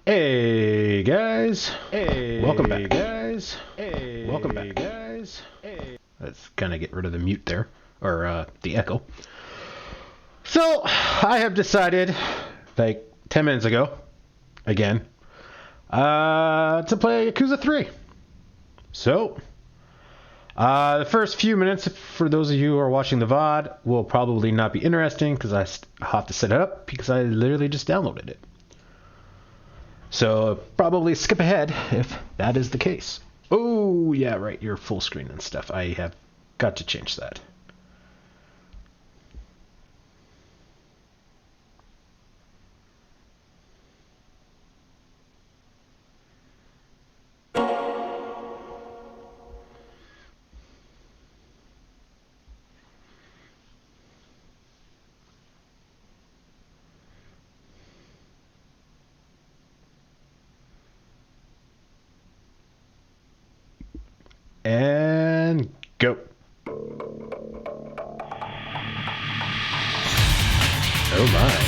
Hey guys. Hey. Welcome back. Guys. Hey. Welcome back. Guys. Hey. Let's kind of get rid of the mute there, or the echo. So, I have decided, like 10 minutes ago, again, to play Yakuza 3. So, the first few minutes, for those of you who are watching the VOD, will probably not be interesting because I have to set it up because I literally just downloaded it. So, probably skip ahead if that is the case. Oh, yeah, right, you're full screen and stuff. I have got to change that. And go. Oh my.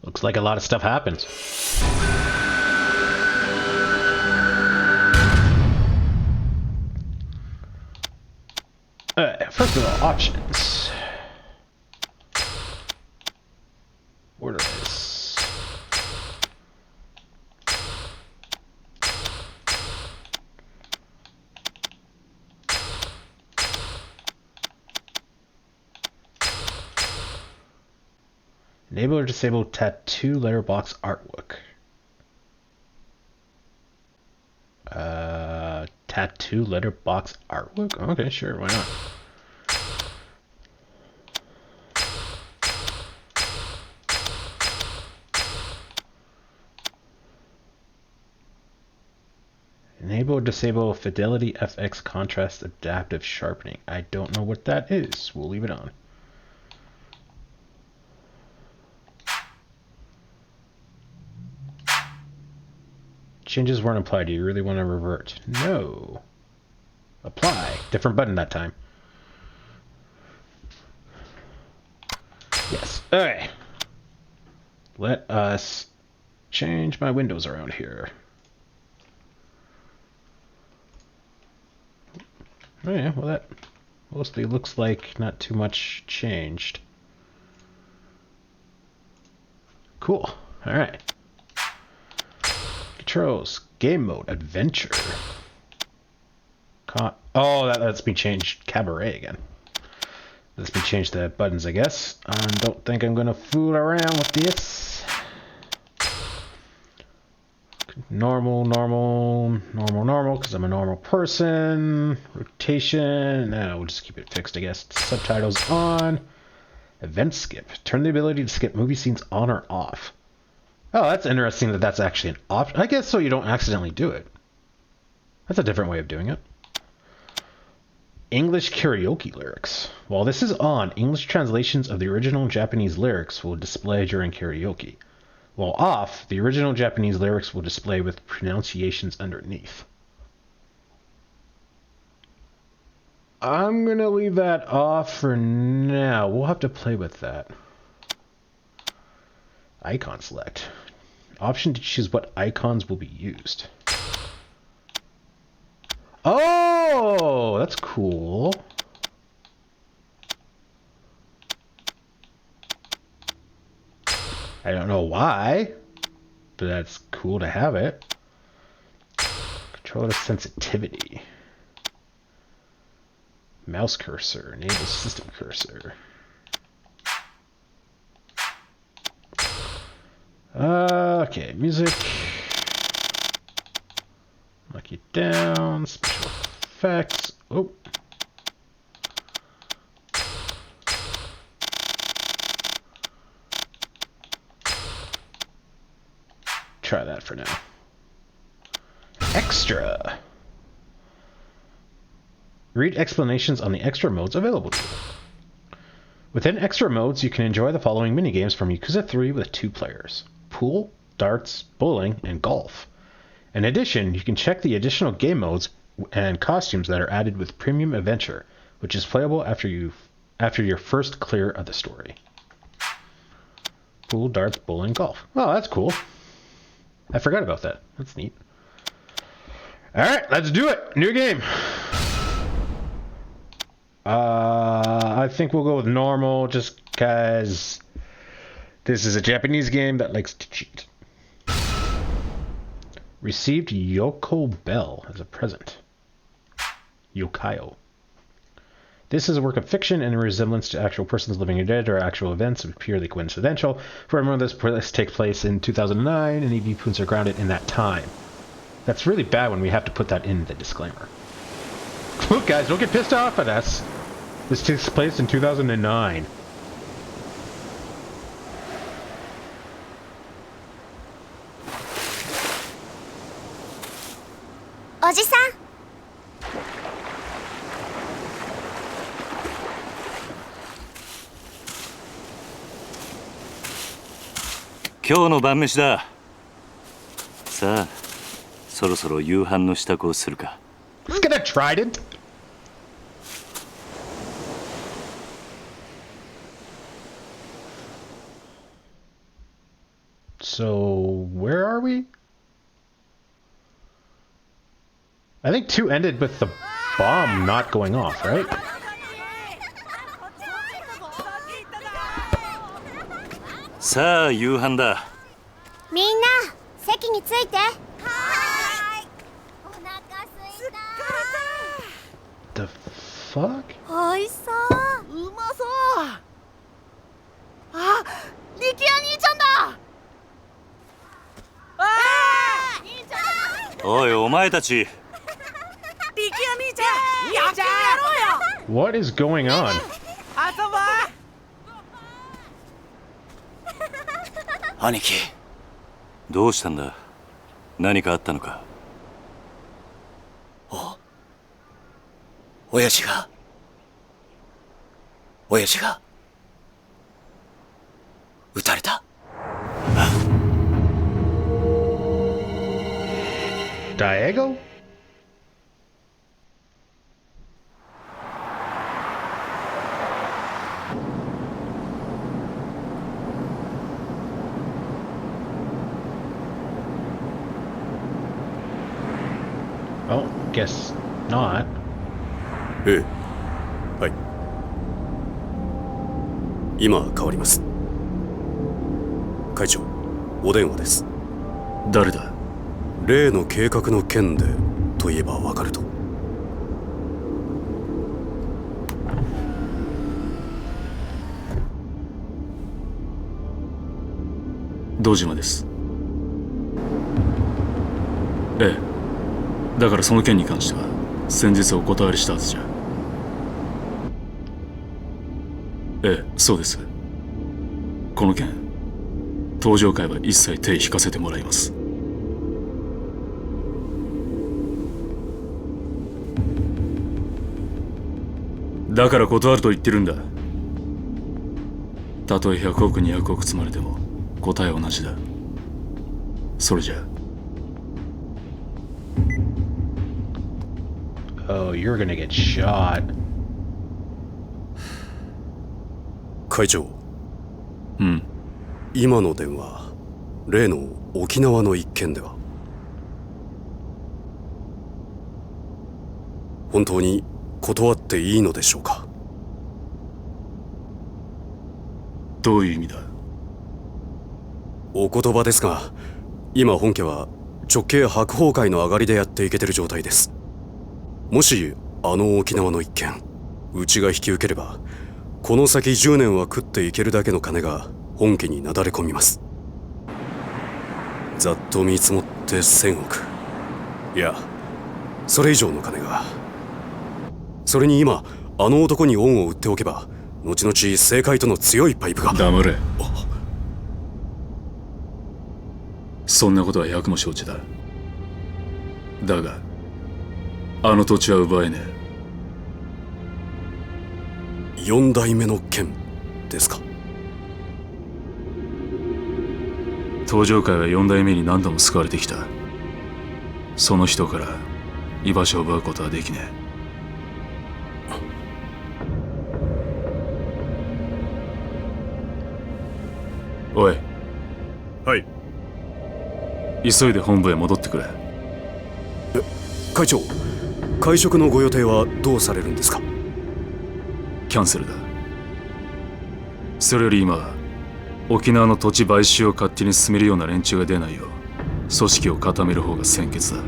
Looks like a lot of stuff happens. First of all, options. Order this. Enable or disable tattoo letterbox artwork. Tattoo letterbox artwork? Okay, sure, why not? Enable or disable Fidelity FX Contrast Adaptive Sharpening. I don't know what that is. We'll leave it on. Changes weren't applied. Do you really want to revert? No. Apply. Different button that time. Yes. Okay. Let us change my windows around here. Oh yeah, well that mostly looks like not too much changed. Cool. Alright. Controls. Game mode. Adventure. Oh, that's been changed. Cabaret again. Let's be changed the buttons, I guess. I don't think I'm gonna fool around with this. Normal, because I'm a normal person. Rotation. No, we'll just keep it fixed, I guess. Subtitles on. Event skip. Turn the ability to skip movie scenes on or off. Oh, that's interesting that that's actually an option. I guess so you don't accidentally do it. That's a different way of doing it. English karaoke lyrics. While this is on, English translations of the original Japanese lyrics will display during karaoke. while off, the original Japanese lyrics will display with pronunciations underneath. I'm going to leave that off for now. We'll have to play with that. Icon select. Option to choose what icons will be used. Oh, that's cool. I don't know why, but that's cool to have it. Controller sensitivity. Mouse cursor. Enable system cursor. Okay, music. Knock it down. Special effects. Oh. Try that for now. Extra. Read explanations on the extra modes available to you. Within extra modes, you can enjoy the following minigames from Yakuza 3 with 2 players. Pool, darts, bowling, and golf. In addition, you can check the additional game modes and costumes that are added with Premium Adventure, which is playable after your first clear of the story. Pool, darts, bowling, golf. Oh, that's cool. I forgot about that. That's neat. Alright, let's do it. New game. I think we'll go with normal just because this is a Japanese game that likes to cheat. Received Yoko Bell as a present. Yokayo. This is a work of fiction and a resemblance to actual persons living or dead or actual events is purely coincidental. For everyone, this takes place in 2009 and EV points are grounded in that time. That's really bad when we have to put that in the disclaimer. Look guys, don't get pissed off at us. This takes place in 2009. Oji-san. 今日の晩飯だ。さあ、そろそろ夕飯の支度をするか。Let's get a trident. So, where are we? I think 2 ended with the bomb not going off, right? さあ、夕飯だ。みんな、席について。はーい。お腹すいた。The fuck? おいしそう。うまそう。あ、力也兄ちゃんだ。兄ちゃん。おい、お前たち。力也兄ちゃん、野球やろうよ。What is going on? 遊ぼう。兄貴、どうしたんだ？何かあったのか？親父が撃たれた。Diego? Oh, guess not. ええ、はい。今変わります。会長、お電話です。誰だ？例の計画の件でといえばわかると。堂島です。ええ、だからその件に関しては先日お断りしたはずじゃ。ええ、そうです。この件、登場会は一切手引かせてもらいます。だから断ると言ってるんだ。たとえ100億200億積まれても答えは同じだ。それじゃ。Oh, you're gonna get shot. 会長、うん。今の電話、例の沖縄の一件では本当に断っていいのでしょうか？どういう意味だ？お言葉ですが、今本家は直系白鵬会の上がりでやっていけてる状態です。もしあの沖縄の一件うちが引き受ければ、この先10年は食っていけるだけの金が本家になだれ込みます。ざっと見積もって1000億、いやそれ以上の金が。それに今あの男に恩を売っておけば、後々政界との強いパイプが。黙れ。そんなことは役も承知だ。だがあの土地は奪えねえ。4代目の剣ですか？東上会は4代目に何度も救われてきた。その人から居場所を奪うことはできねえ。おい。はい。急いで本部へ戻ってくれ。会長、会食のご予定はどうされるんですか？キャンセルだ。それより今は沖縄の土地買収を勝手に進めるような連中が出ないよう組織を固める方が先決だ。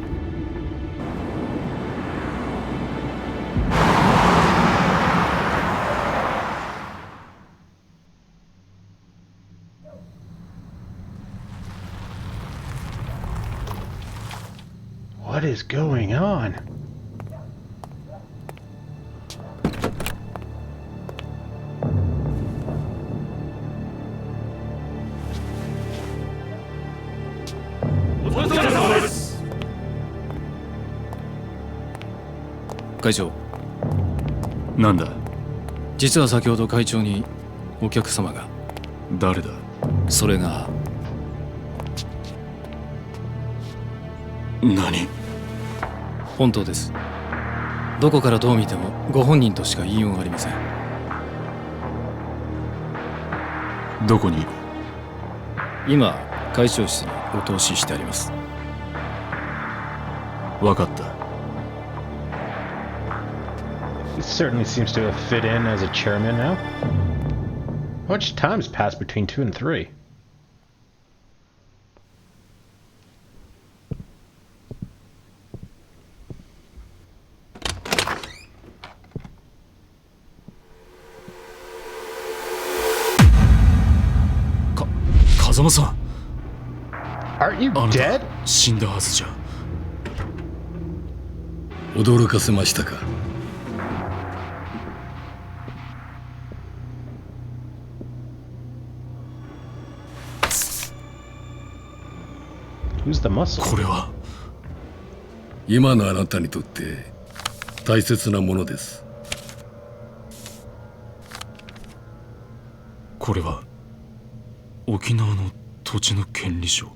What is going on? Kaichou、なんだ？実は先ほど会長にお客様が。誰だ？それが。何？本当です。どこからどう見てもご本人としか言いようがありません。どこにいる？今会長室にお通ししてあります。分かった。He certainly seems to have fit in as a chairman now. How much time's passed between 2 and 3? Kazamaさん。Aren't you dead? 死んだはずじゃ。驚かせましたか。Who's the muscle? これは今のあなたにとって大切なものです。これは沖縄の土地の権利書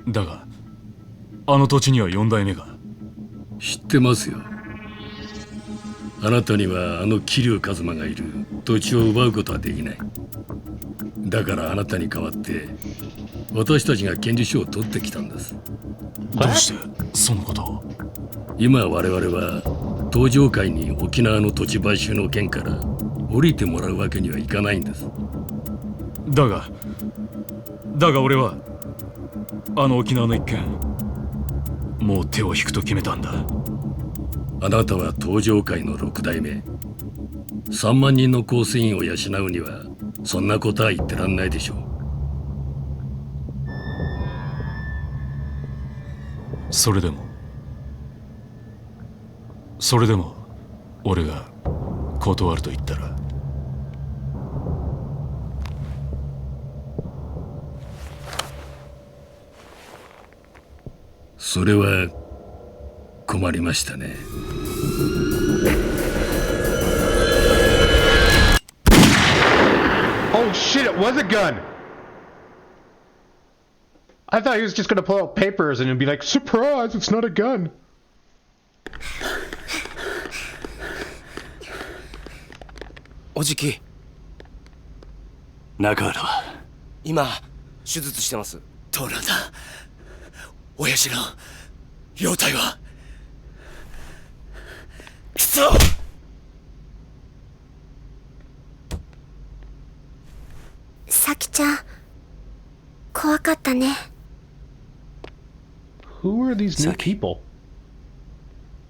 だが、あの土地には4代目が。知ってますよ。あなたにはあの桐生一馬がいる土地を奪うことはできない。だからあなたに代わって私たちが権利書を取ってきたんです。どうしてそのことを？今我々は東上会に沖縄の土地買収の件から降りてもらうわけにはいかないんです。だが俺はあの沖縄の一件もう手を引くと決めたんだ。あなたは東上会の6代目。3万人の構成員を養うにはそんなことは言ってらんないでしょう。それでも俺が断ると言ったら？それは困りましたね。Oh shit, it was a gun! I thought he was just gonna pull out papers and it'd be like, surprise, it's not a gun. Ojiki. 中原は今手術してます。どうなんだ親父の容体は。くそ。さきちゃん、怖かったね。Who are these new Saki. people?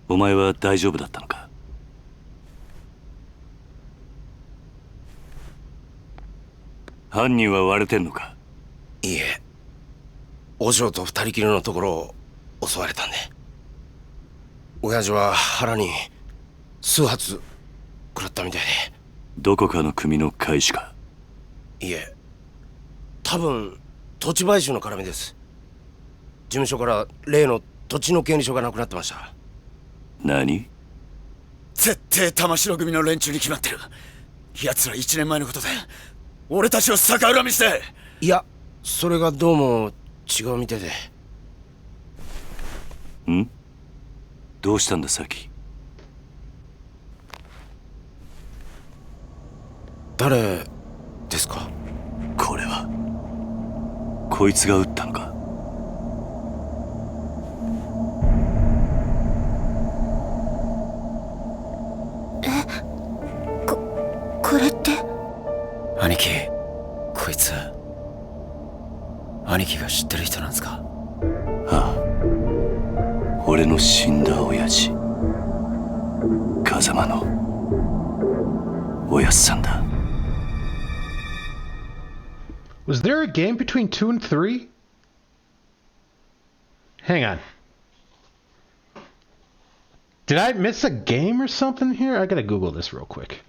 お前は大丈夫だったのか？犯人は割れてんのか？いいえ、お嬢と二人きりのところを襲われたんで。親父は腹に数発食らったみたいで。どこかの組の会士か？いいえ、多分土地買収の絡みです。事務所から例の土地の権利書がなくなってました。何？絶対玉城組の連中に決まってる。奴ら1年前のことで俺たちを逆恨みして。いや、それがどうも違うみたいで。ん？どうしたんだサキ？誰ですか？これはこいつが撃ったのか？これって。兄貴、こいつ兄貴が知ってる人なんですか？ああ、俺の死んだ親父、風間のおやっさんだ。Was there a game between 2 and 3? Hang on. Did I miss a game or something here? I gotta Google this real quick.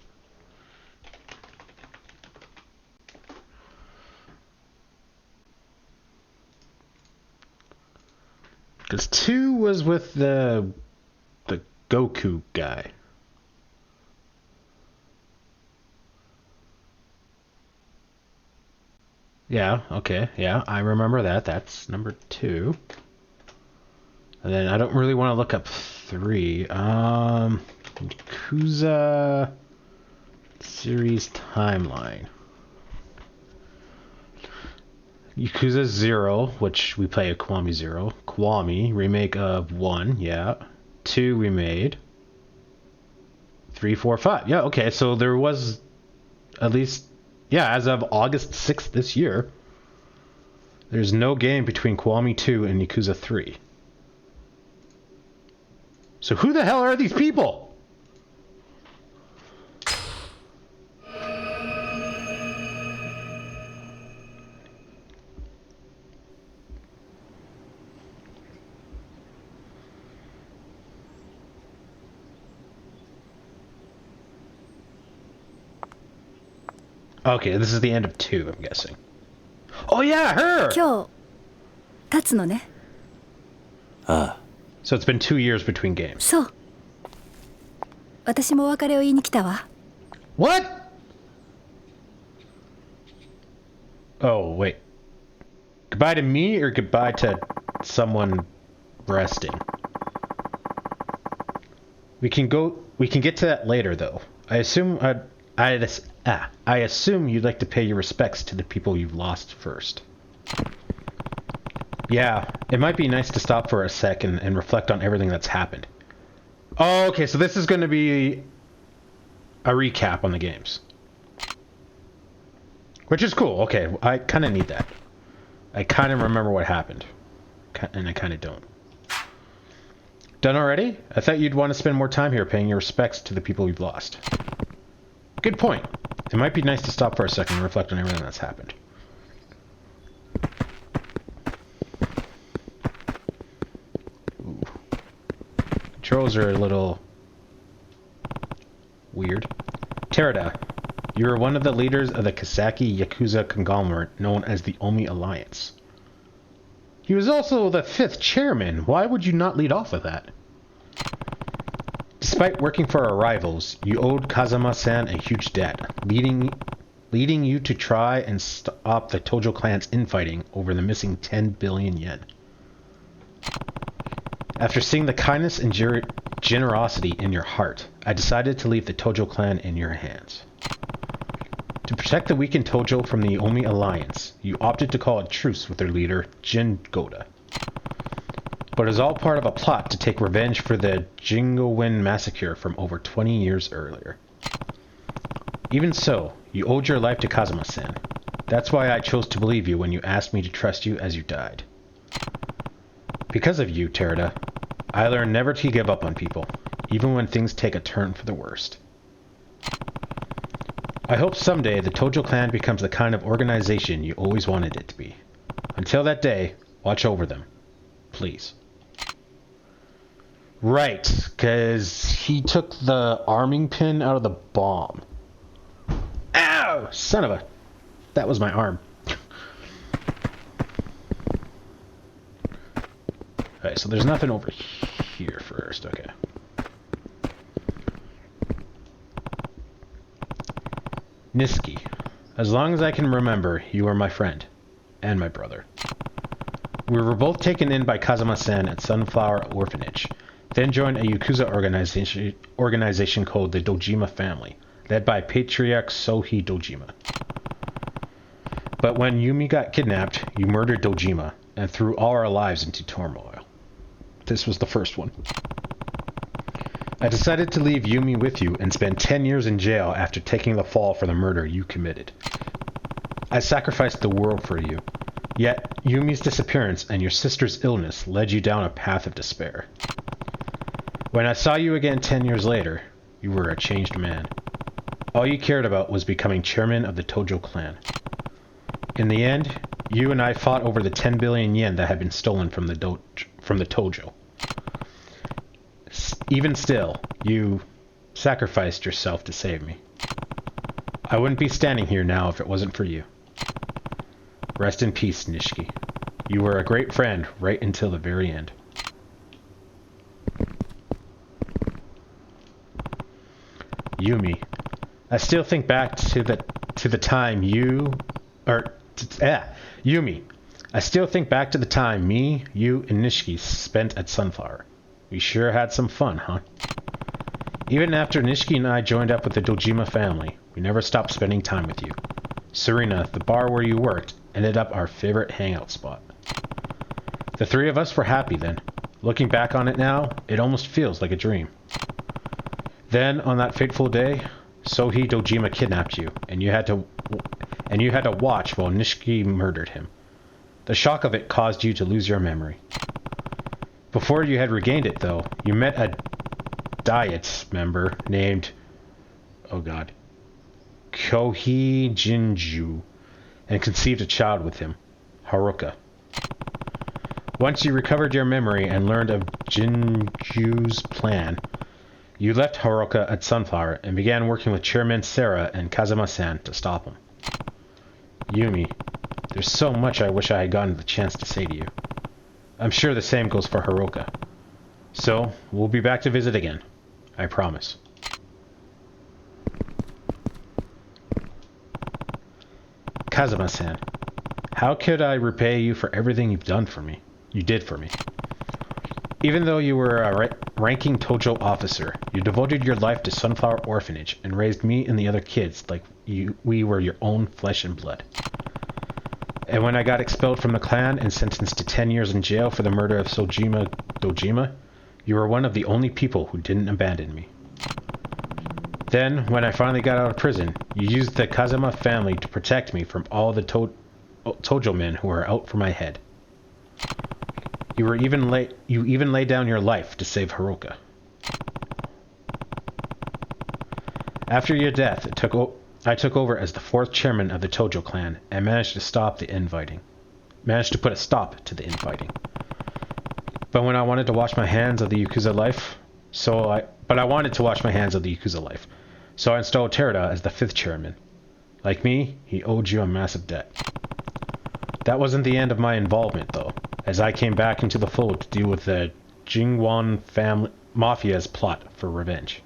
Because 2 was with the Goku guy. Yeah, okay, yeah, I remember that. That's number 2. And then I don't really want to look up 3. Yakuza series timeline. Yakuza 0, which we play a Kiwami 0. Kiwami, remake of 1, yeah. 2 we made. 3, 4, 5. Yeah, okay, so there was at least, yeah, as of August 6th this year, there's no game between Kiwami 2 and Yakuza 3. So who the hell are these people? Okay, this is the end of 2, I'm guessing. Oh yeah, her! 今日経つのね。ああ、 So it's been 2 years between games. そう。私もお別れを言いに来たわ。What? Oh, wait. Goodbye to me or goodbye to someone resting? We can get to that later though. I assume I assume you'd like to pay your respects to the people you've lost first. Yeah, it might be nice to stop for a sec and reflect on everything that's happened. Oh, okay, so this is going to be a recap on the games. Which is cool. Okay, I kind of need that. I kind of remember what happened. And I kind of don't. Done already? I thought you'd want to spend more time here paying your respects to the people you've lost. Good point. It might be nice to stop for a second and reflect on everything that's happened. Ooh. Controls are a little weird. Terada, you are one of the leaders of the Kasaki Yakuza conglomerate known as the Omi Alliance. He was also the 5th chairman. Why would you not lead off with that? Despite working for our rivals, you owed Kazama-san a huge debt, leading leading you to try and stop the Tojo clan's infighting over the missing 10 billion yen. After seeing the kindness and generosity in your heart, I decided to leave the Tojo clan in your hands. To protect the weakened Tojo from the Omi alliance, you opted to call a truce with their leader, Jin Goda. But it was all part of a plot to take revenge for the Jingowin massacre from over 20 years earlier. Even so, you owed your life to Kazuma-san. That's why I chose to believe you when you asked me to trust you as you died. Because of you, Terada, I learned never to give up on people, even when things take a turn for the worst. I hope someday the Tojo clan becomes the kind of organization you always wanted it to be. Until that day, watch over them. Please. Right, because he took the arming pin out of the bomb. Ow! Son of a... That was my arm. Okay, so there's nothing over here first. Okay. Niski. As long as I can remember, you were my friend. And my brother. We were both taken in by Kazuma-san at Sunflower Orphanage, then joined a Yakuza organization called the Dojima family, led by Patriarch Sohi Dojima. But when Yumi got kidnapped, you murdered Dojima, and threw all our lives into turmoil. This was the first one. I decided to leave Yumi with you and spend 10 years in jail after taking the fall for the murder you committed. I sacrificed the world for you, yet Yumi's disappearance and your sister's illness led you down a path of despair. When I saw you again 10 years later, you were a changed man. All you cared about was becoming chairman of the Tojo clan. In the end, you and I fought over the 10 billion yen that had been stolen from the Tojo. Even still, you sacrificed yourself to save me. I wouldn't be standing here now if it wasn't for you. Rest in peace, Nishiki. You were a great friend right until the very end. Yumi. I still think back to the time Yumi. I still think back to the time me, you, and Nishiki spent at Sunflower. We sure had some fun, huh? Even after Nishiki and I joined up with the Dojima family, we never stopped spending time with you. Serena, the bar where you worked, ended up our favorite hangout spot. The three of us were happy then. Looking back on it now, it almost feels like a dream. Then, on that fateful day, Sohi Dojima kidnapped you, and you had to watch while Nishiki murdered him. The shock of it caused you to lose your memory. Before you had regained it, though, you met a Diet member named... oh god... Kohi Jinju, and conceived a child with him, Haruka. Once you recovered your memory and learned of Jinju's plan, you left Haruka at Sunflower and began working with Chairman Sarah and Kazuma-san to stop him. Yumi, there's so much I wish I had gotten the chance to say to you. I'm sure the same goes for Haruka. So, we'll be back to visit again. I promise. Kazuma-san, how could I repay you for everything you did for me? Even though you were a ranking Tojo officer, you devoted your life to Sunflower Orphanage and raised me and the other kids like we were your own flesh and blood. And when I got expelled from the clan and sentenced to 10 years in jail for the murder of Dojima, you were one of the only people who didn't abandon me. Then, when I finally got out of prison, you used the Kazuma family to protect me from all the Tojo men who were out for my head. You even laid down your life to save Haruka. After your death, I took over as the 4th chairman of the Tojo clan and managed to put a stop to the infighting. But when I wanted to wash my hands of the Yakuza life, so I installed Terada as the 5th chairman. Like me, he owed you a massive debt. That wasn't the end of my involvement, though, as I came back into the fold to deal with the Jingwan Mafia's plot for revenge.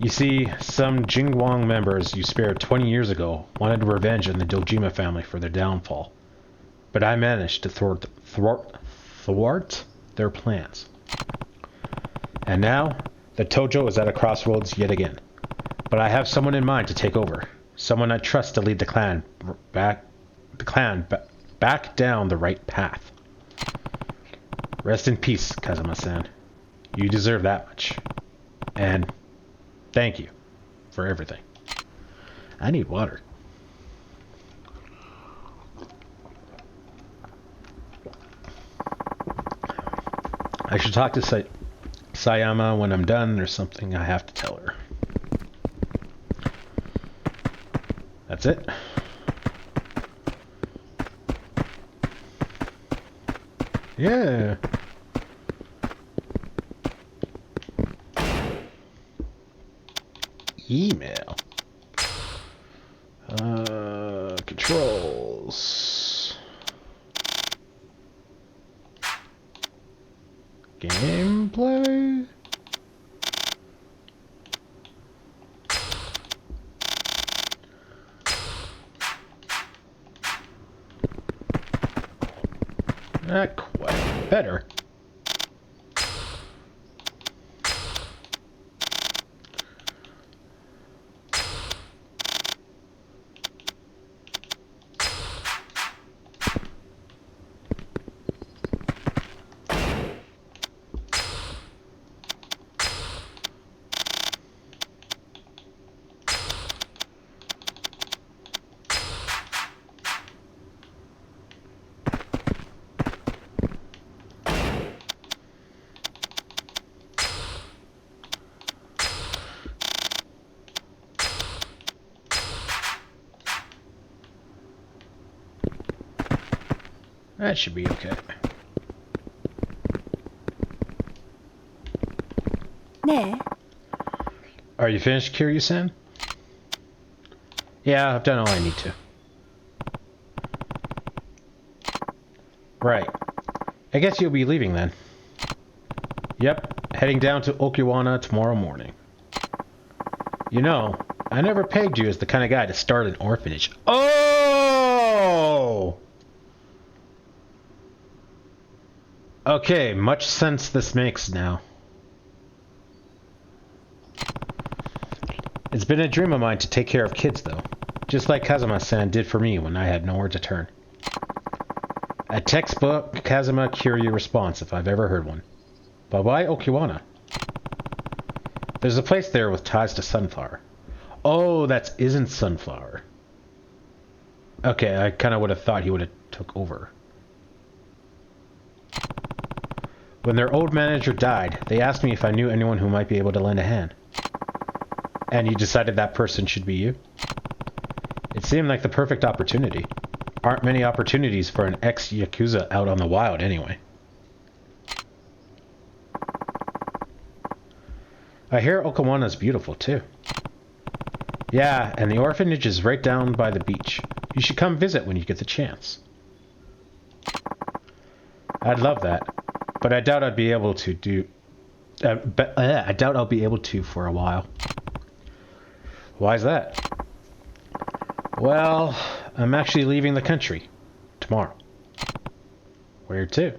You see, some Jingwang members you spared 20 years ago wanted revenge on the Dojima family for their downfall. But I managed to thwart their plans. And now, the Tojo is at a crossroads yet again. But I have someone in mind to take over. Someone I trust to lead the clan back down the right path. Rest in peace, Kazuma-san. You deserve that much. And thank you for everything. I need water. I should talk to Sayama when I'm done. There's something I have to tell her. That's it. Yeah. Email. Controls. Gameplay. Not quite. Better. That should be okay. ねえ Are you finished, Kiryu-san? Yeah, I've done all I need to. Right. I guess you'll be leaving then. Yep, heading down to Okinawa tomorrow morning. You know, I never pegged you as the kind of guy to start an orphanage. Oh! Okay, much sense this makes now. It's been a dream of mine to take care of kids, though. Just like Kazuma-san did for me when I had nowhere to turn. A textbook Kazuma Kiryu response, if I've ever heard one. But why Okinawa? There's a place there with ties to Sunflower. Oh, that isn't Sunflower. Okay, I kind of would have thought he would have took over. When their old manager died, they asked me if I knew anyone who might be able to lend a hand. And you decided that person should be you? It seemed like the perfect opportunity. Aren't many opportunities for an ex-Yakuza out on the wild anyway. I hear Okinawa's beautiful too. Yeah, and the orphanage is right down by the beach. You should come visit when you get the chance. I'd love that. But I doubt I'd be able to do... I doubt I'll be able to for a while. Why's that? Well, I'm actually leaving the country. Tomorrow. Where to?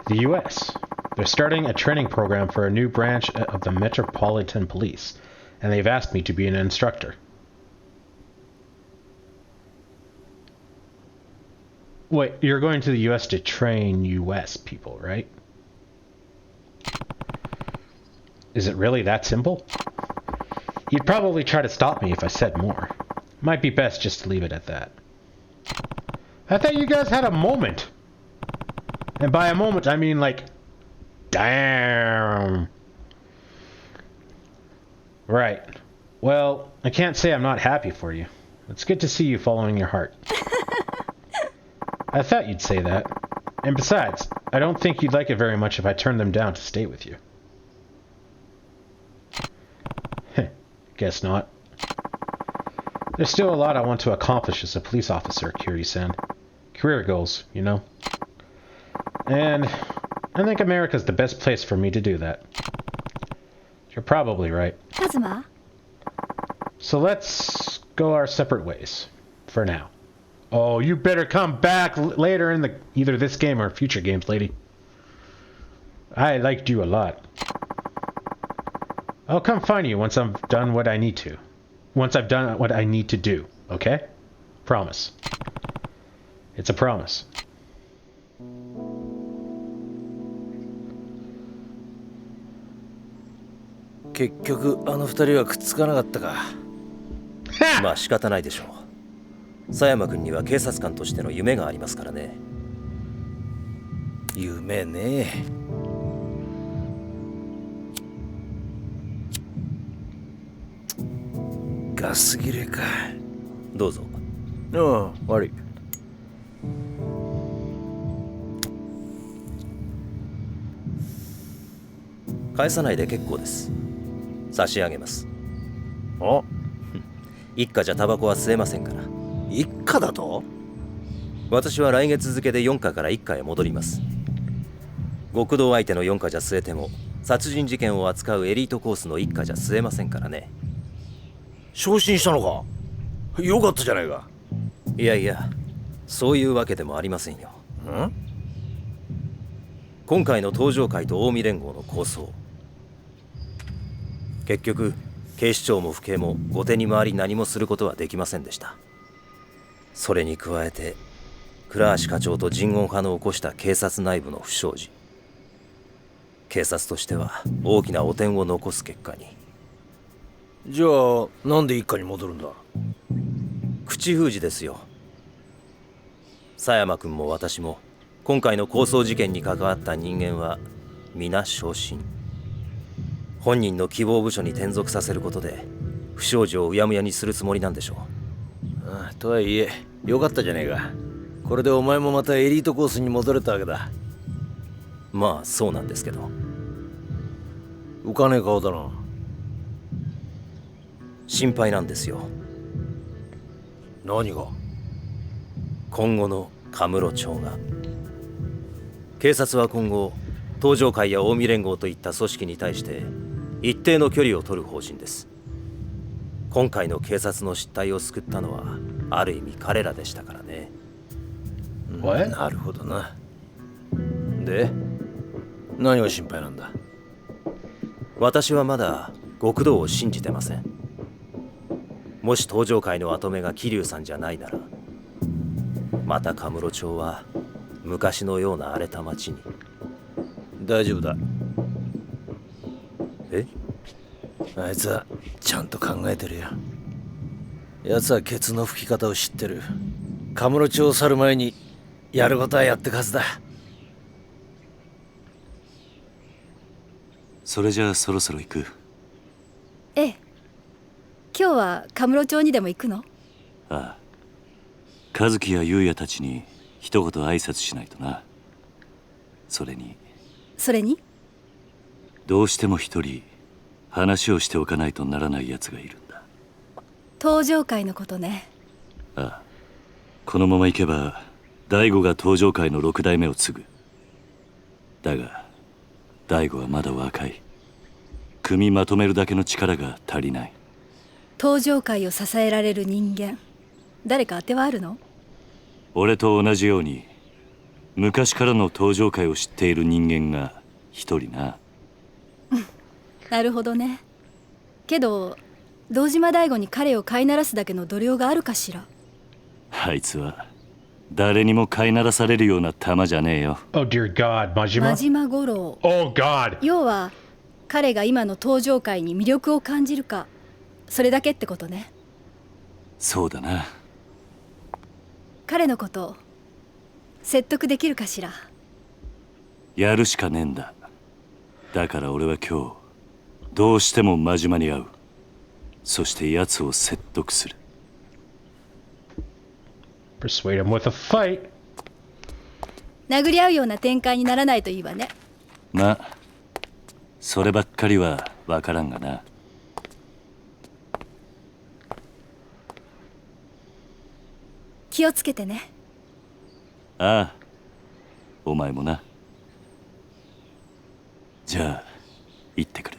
The U.S. They're starting a training program for a new branch of the Metropolitan Police, and they've asked me to be an instructor. Wait, you're going to the U.S. to train U.S. people, right? Is it really that simple? You'd probably try to stop me if I said more. Might be best just to leave it at that. I thought you guys had a moment. And by a moment, I mean like... Damn. Right. Well, I can't say I'm not happy for you. It's good to see you following your heart. I thought you'd say that. And besides, I don't think you'd like it very much if I turned them down to stay with you. Guess not. There's still a lot I want to accomplish as a police officer, Kiryu-san. Career goals, you know. And I think America's the best place for me to do that. You're probably right. カズマ So let's go our separate ways. For now. Oh, you better come back later in the either this game or future games, lady. I liked you a lot. I'll come find you once I've done what I need to. Once I've done what I need to do, okay? Promise. It's a promise.結局あの二人はくっつかなかったか。まあ仕方ないでしょう。佐山君には警察官としての夢がありますからね。夢ね。ガス切れか。どうぞ。ああ、悪い。返さないで結構です。差し上げます。あ、一家じゃタバコは吸えませんから。一家だと？私は来月付で4課から1課へ戻ります。極道相手の4課じゃ吸えても殺人事件を扱うエリートコースの1課じゃ吸えませんからね。昇進したのか。よかったじゃないか。いやいや、そういうわけでもありませんよ。今回の東上会と近江連合の抗争、結局警視庁も府警も後手に回り何もすることはできませんでした。それに加えて倉橋課長と人言派の起こした警察内部の不祥事、警察としては大きな汚点を残す結果に。じゃあなんで一家に戻るんだ。口封じですよ。佐山君も私も今回の抗争事件に関わった人間は皆昇進。本人の希望部署に転属させることで不祥事をうやむやにするつもりなんでしょう。ああ、とはいえよかったじゃねえか。これでお前もまたエリートコースに戻れたわけだ。まあそうなんですけど。浮かねえ顔だな。心配なんですよ。何が？今後のカムロ町が。警察は今後東上会や近江連合といった組織に対して一定の距離を取る方針です。今回の警察の失態を救ったのはある意味彼らでしたからね。なるほどな。で何が心配なんだ。私はまだ極道を信じてません。もし東上会の跡目が桐生さんじゃないなら、またカムロ町は昔のような荒れた町に。大丈夫だ。え？あいつはちゃんと考えてるよ。奴はケツの吹き方を知ってる。カムロ町を去る前にやることはやってくはずだ。それじゃあそろそろ行く。ええ。今日はカムロ町にでも行くの？ああ、和樹や優也たちに一言挨拶しないとな。それにどうしても一人話をしておかないとならない奴がいるんだ。東上会のことね。ああ、このまま行けば大悟が東上会の6代目を継ぐ。だが大悟はまだ若い。組みまとめるだけの力が足りない。東上会を支えられる人間、誰か当てはあるの？俺と同じように昔からの東上会を知っている人間が一人な。なるほどね。けど堂島大吾に彼を飼いならすだけの度量があるかしら。あいつは誰にも飼いならされるような玉じゃねえよ。Oh dear God, 真島五郎。Oh God. 要は彼が今の東上会に魅力を感じるか、それだけってことね。そうだな。彼のこと説得できるかしら。やるしかねえんだ。だから俺は今日どうしても真島に会う。そして奴を説得する。Persuade him with a fight. 殴り合うような展開にならないといいわね。まあそればっかりは分からんがな。気をつけてね。ああ、お前もな。じゃあ行ってくる。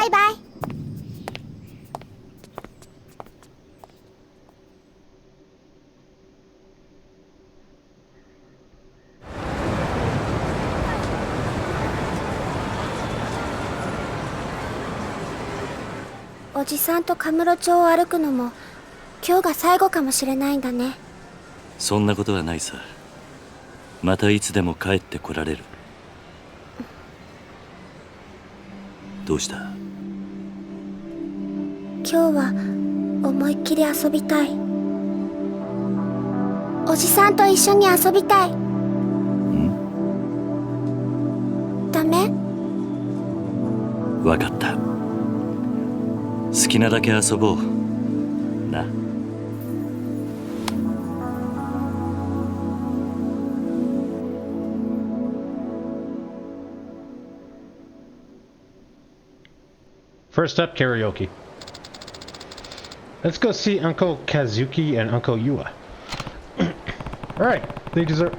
バイバイ。おじさんとカムロ町を歩くのも今日が最後かもしれないんだね。そんなことはないさ。またいつでも帰ってこられる。どうした？今日は思いっきり遊びたい。おじさんと一緒に遊びたい。ダメ？わかった。好きなだけ遊ぼうな。First up, karaoke. Let's go see Uncle Kazuki and Uncle Yua. Alright, they deserve...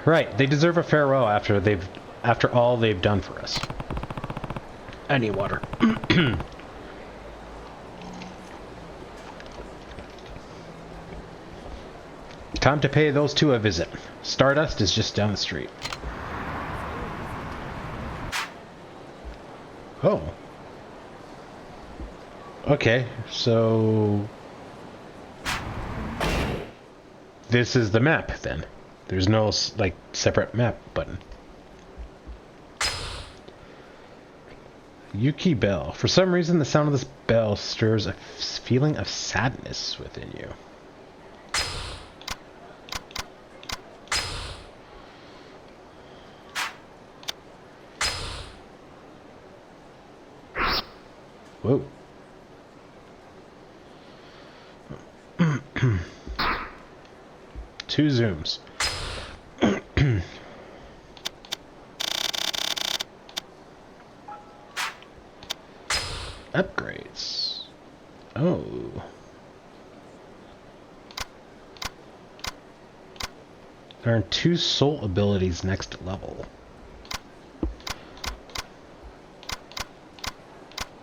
Right, they deserve a farewell after all they've done for us. I need water. Time to pay those two a visit. Stardust is just down the street. Oh. Okay, so... This is the map, then. There's no, like, separate map button. Yuki Bell. For some reason, the sound of this bell stirs a feeling of sadness within you. Whoa. Two zooms. Upgrades. Oh. Earn 2 soul abilities next level.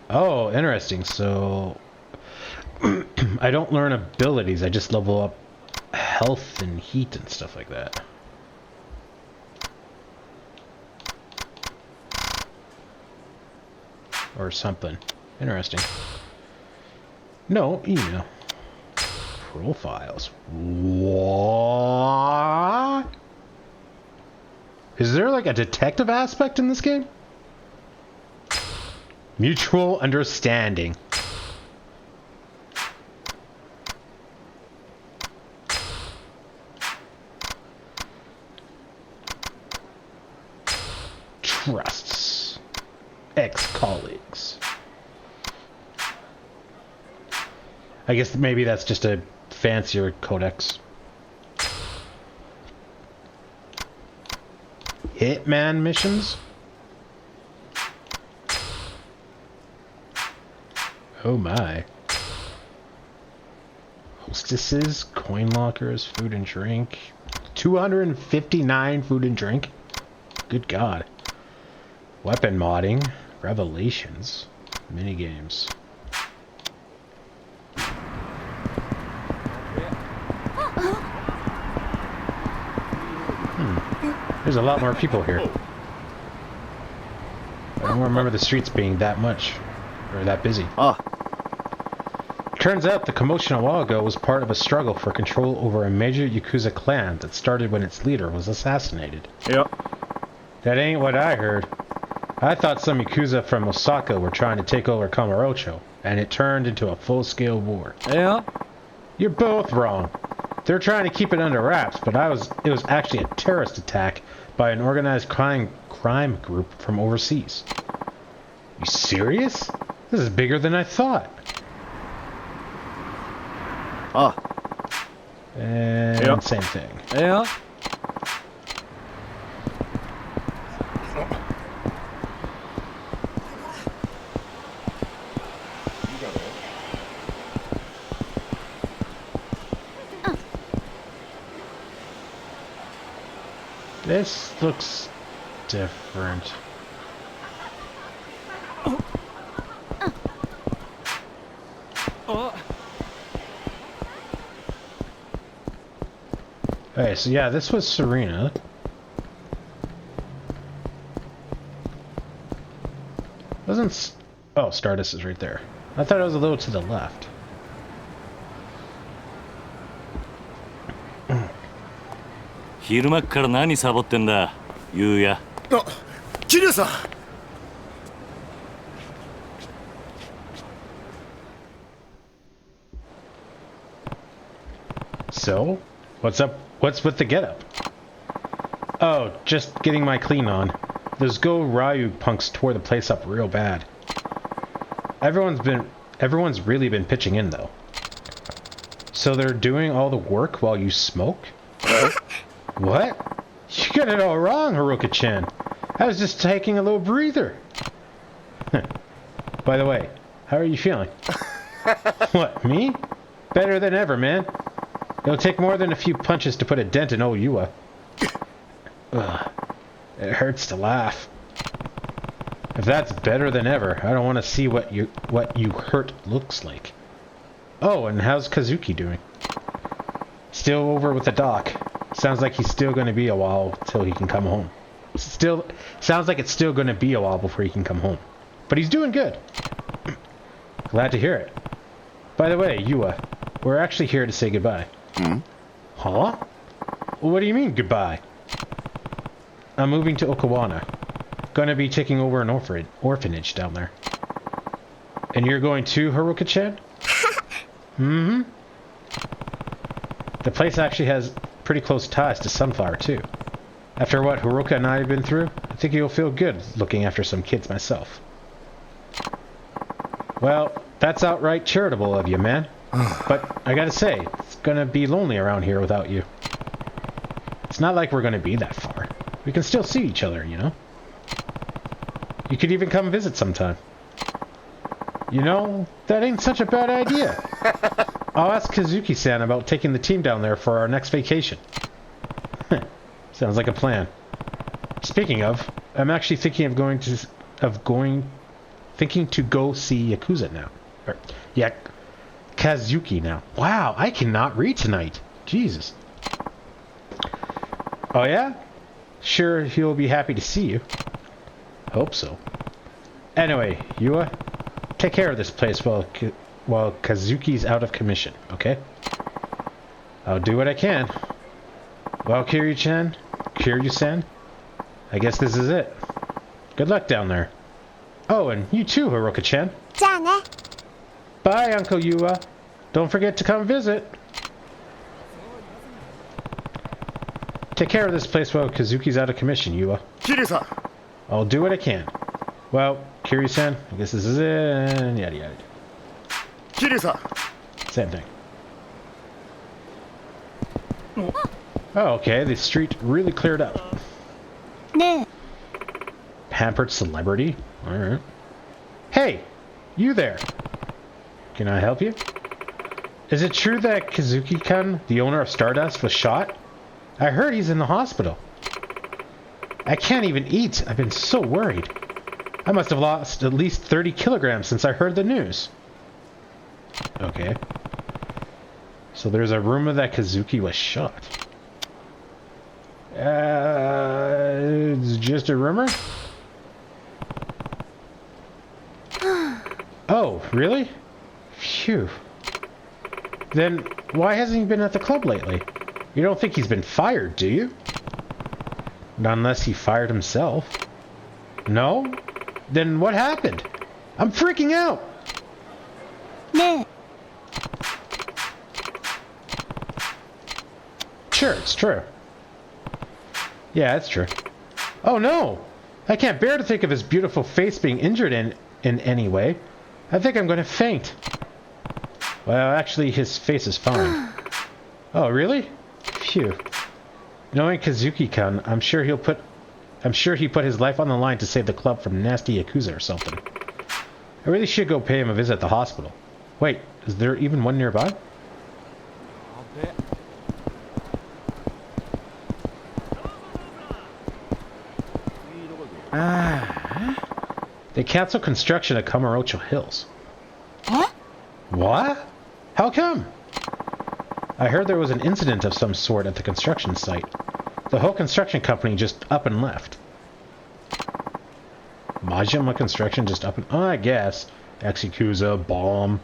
Oh, interesting. So I don't learn abilities, I just level up health and heat and stuff like that. Or something. Interesting. No, email. Profiles. What? Is there like a detective aspect in this game? Mutual understanding. Trusts. Ex-colleagues. I guess maybe that's just a fancier codex. Hitman missions? Oh my. Hostesses, coin lockers, food and drink. 259 food and drink? Good God. Weapon modding, revelations, minigames. There's a lot more people here. I don't remember the streets being that much, or that busy. Turns out the commotion a while ago was part of a struggle for control over a major Yakuza clan that started when its leader was assassinated. Yep. That ain't what I heard. I thought some Yakuza from Osaka were trying to take over Kamurocho, and it turned into a full-scale war. Yeah? You're both wrong. They're trying to keep it under wraps, but it was actually a terrorist attack by an organized crime group from overseas. You serious? This is bigger than I thought. And Yep. same thing. Yeah? This looks different. Okay, so yeah, this was Serena. Oh, Stardust is right there. I thought it was a little to the left. Kiryu 間から何サボってんだ、ゆうや。あ、桐生さん。So, what's up? What's with the getup? Oh, just getting my clean on. Those Go Ryu punks tore the place up real bad. Everyone's really been pitching in though. So they're doing all the work while you smoke? What? You got it all wrong, Haruka-chan. I was just taking a little breather. By the way, how are you feeling? What, me? Better than ever, man. It'll take more than a few punches to put a dent in old Yua. Ugh. It hurts to laugh. If that's better than ever, I don't want to see what you hurt looks like. Oh, and how's Kazuki doing? Still over with the doc. Sounds like he's still going to be a while till he can come home. Sounds like it's still going to be a while before he can come home. But he's doing good. Glad to hear it. By the way, Yua, we're actually here to say goodbye. Hmm? Huh? What do you mean, goodbye? I'm moving to Okawana. Gonna be taking over an orphanage down there. And you're going too, Haruka-chan? Mm-hmm. The place actually has pretty close ties to Sunflower, too. After what Haruka and I have been through, I think you'll feel good looking after some kids myself. Well, that's outright charitable of you, man. But I gotta say, it's gonna be lonely around here without you. It's not like we're gonna be that far. We can still see each other, you know? You could even come visit sometime. You know, that ain't such a bad idea. I'll ask Kazuki-san about taking the team down there for our next vacation. Sounds like a plan. Speaking of, I'm actually thinking of thinking to go see Yakuza now. Kazuki now. Wow, I cannot read tonight. Jesus. Oh yeah? Sure, he'll be happy to see you. Hope so. Anyway, Yua, take care of this place while Kazuki's out of commission, okay? I'll do what I can. Well, Kiryu-san, I guess this is it. Good luck down there. Oh, and you too, Haruka-chan. じゃあね。 Bye, Uncle Yua. Don't forget to come visit. Take care of this place while Kazuki's out of commission, Yua. 桐生さん。 I'll do what I can. Well, Kiryu-san, I guess this is it, and yada yada. 桐生さん。 Same thing. Oh, okay, the street really cleared up. ねえ。 Pampered celebrity? Alright. Hey! You there! Can I help you? Is it true that Kazuki-kun, the owner of Stardust, was shot? I heard he's in the hospital. I can't even eat. I've been so worried. I must have lost at least 30 kilograms since I heard the news. Okay. So there's a rumor that Kazuki was shot. It's just a rumor? Oh, really? Phew. Then why hasn't he been at the club lately? You don't think he's been fired, do you? Not unless he fired himself. No? Then what happened? I'm freaking out! ねえ。 Sure, it's true. Yeah, it's true. Oh no! I can't bear to think of his beautiful face being injured in any way. I think I'm going to faint. Well, actually, his face is fine. Oh, really? Phew. Knowing Kazuki-kun, I'm sure he put his life on the line to save the club from nasty Yakuza or something. I really should go pay him a visit at the hospital. Wait, is there even one nearby? They canceled construction at Kamurocho Hills. Huh? What? How come? I heard there was an incident of some sort at the construction site. The whole construction company just up and left. Majima Construction just up and... Oh, I guess. Execuza, bomb.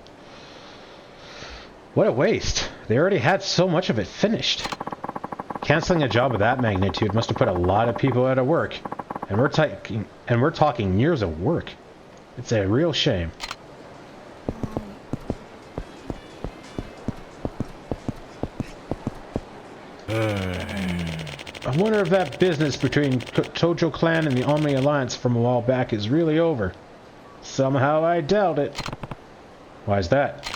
What a waste. They already had so much of it finished. Canceling a job of that magnitude must have put a lot of people out of work. And we're talking years of work. It's a real shame. I wonder if that business between Tojo Clan and the Omni Alliance from a while back is really over. Somehow I doubt it. Why's that?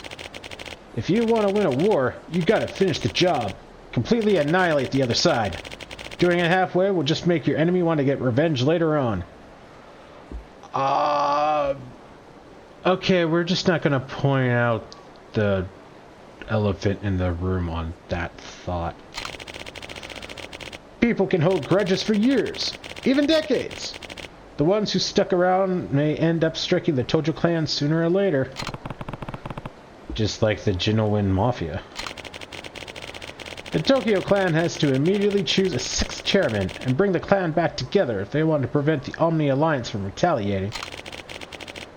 If you want to win a war, you gotta finish the job. Completely annihilate the other side. Doing it halfway will just make your enemy want to get revenge later on. Okay, we're just not gonna point out the elephant in the room on that thought. People can hold grudges for years, even decades. The ones who stuck around may end up striking the Tojo clan sooner or later. Just like the Jinowin Mafia. The Tokyo clan has to immediately choose a 6th chairman and bring the clan back together if they want to prevent the Omni Alliance from retaliating.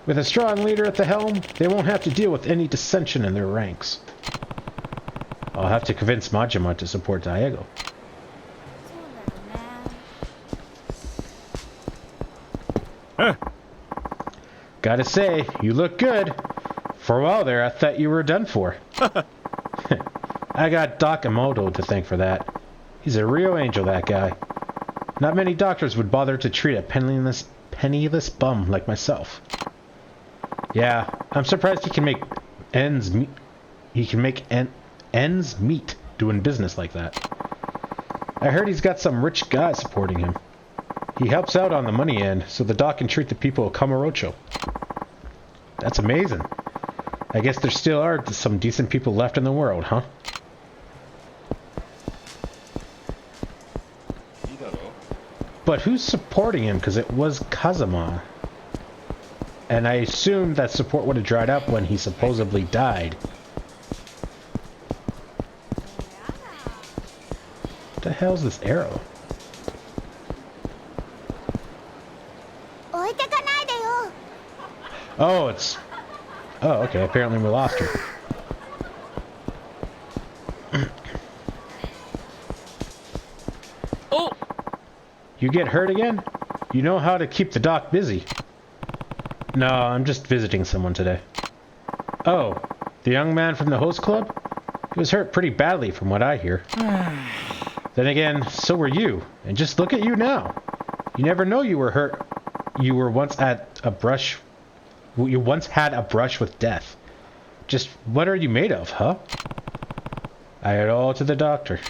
With a strong leader at the helm, they won't have to deal with any dissension in their ranks. I'll have to convince Majima to support Daigo. Gotta say, you look good. For a while there, I thought you were done for. I got Doc Emoto to thank for that. He's a real angel, that guy. Not many doctors would bother to treat a penniless bum like myself. Yeah, I'm surprised he can make ends meet. Ends meet doing business like that. I heard he's got some rich guy supporting him. He helps out on the money end, so the doc can treat the people of Kamurocho. That's amazing. I guess there still are some decent people left in the world, huh? But who's supporting him? Because it was Kazama. And I assume that support would have dried up when he supposedly died. What the hell's this arrow? Oh, it's... Oh, okay. Apparently we lost her. Oh! You get hurt again? You know how to keep the doc busy. No, I'm just visiting someone today. Oh, the young man from the host club? He was hurt pretty badly from what I hear. Then again, so were you. And just look at you now. You never know you were hurt. You once had a brush with death. Just what are you made of, huh? I head all to the doctor.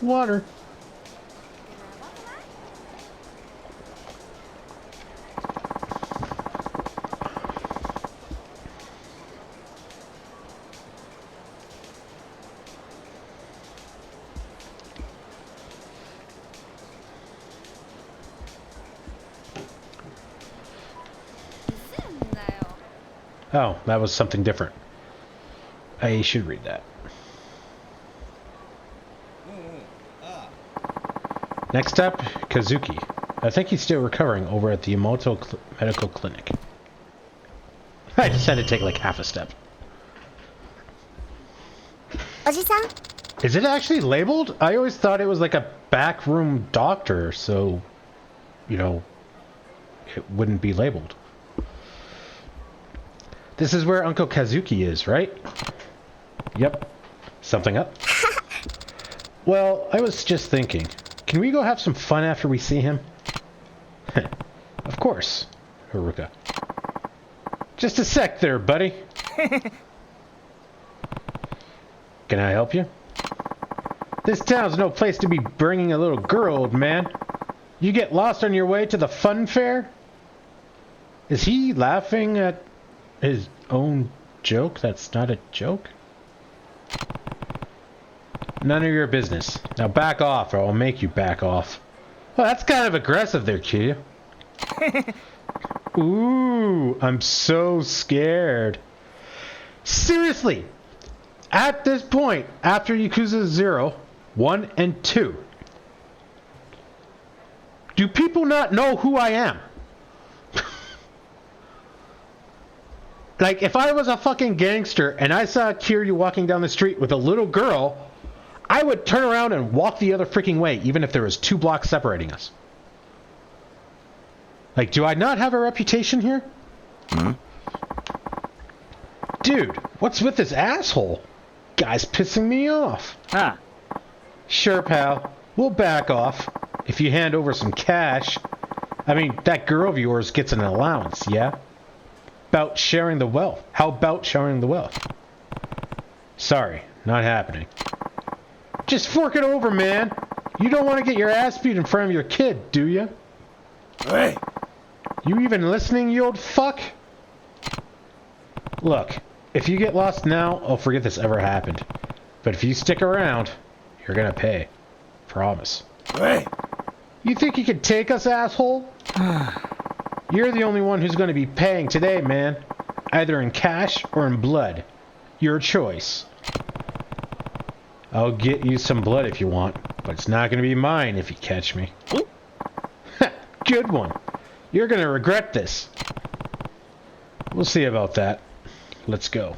Water. Oh, that was something different. I should read that. Next up, Kazuki. I think he's still recovering over at the Emoto Medical Clinic. I just had to take like half a step. Oji-san? Is it actually labeled? I always thought it was like a backroom doctor, so, you know, it wouldn't be labeled. This is where Uncle Kazuki is, right? Yep. Something up? Well, I was just thinking. Can we go have some fun after we see him? Of course, Haruka. Just a sec there, buddy. Can I help you? This town's no place to be bringing a little girl, old man. You get lost on your way to the fun fair? Is he laughing at his own joke? That's not a joke? None of your business. Now back off or I'll make you back off. Well, that's kind of aggressive there, Kiryu. Ooh, I'm so scared. Seriously, at this point, after Yakuza 0, 1, and 2, do people not know who I am? Like, if I was a fucking gangster and I saw Kiryu walking down the street with a little girl, I would turn around and walk the other freaking way, even if there was 2 blocks separating us. Like, do I not have a reputation here? Dude, what's with this asshole? Guy's pissing me off. Huh. Sure, pal. We'll back off if you hand over some cash. I mean, that girl of yours gets an allowance, yeah? About sharing the wealth. How about sharing the wealth? Sorry, not happening. Just fork it over, man. You don't want to get your ass beat in front of your kid, do you? Hey! You even listening, you old fuck? Look, if you get lost now, I'll forget this ever happened. But if you stick around, you're gonna pay. Promise. Hey! You think you can take us, asshole? You're the only one who's gonna be paying today, man. Either in cash or in blood. Your choice. I'll get you some blood if you want, but it's not gonna be mine if you catch me. Good one. You're gonna regret this. We'll see about that. Let's go.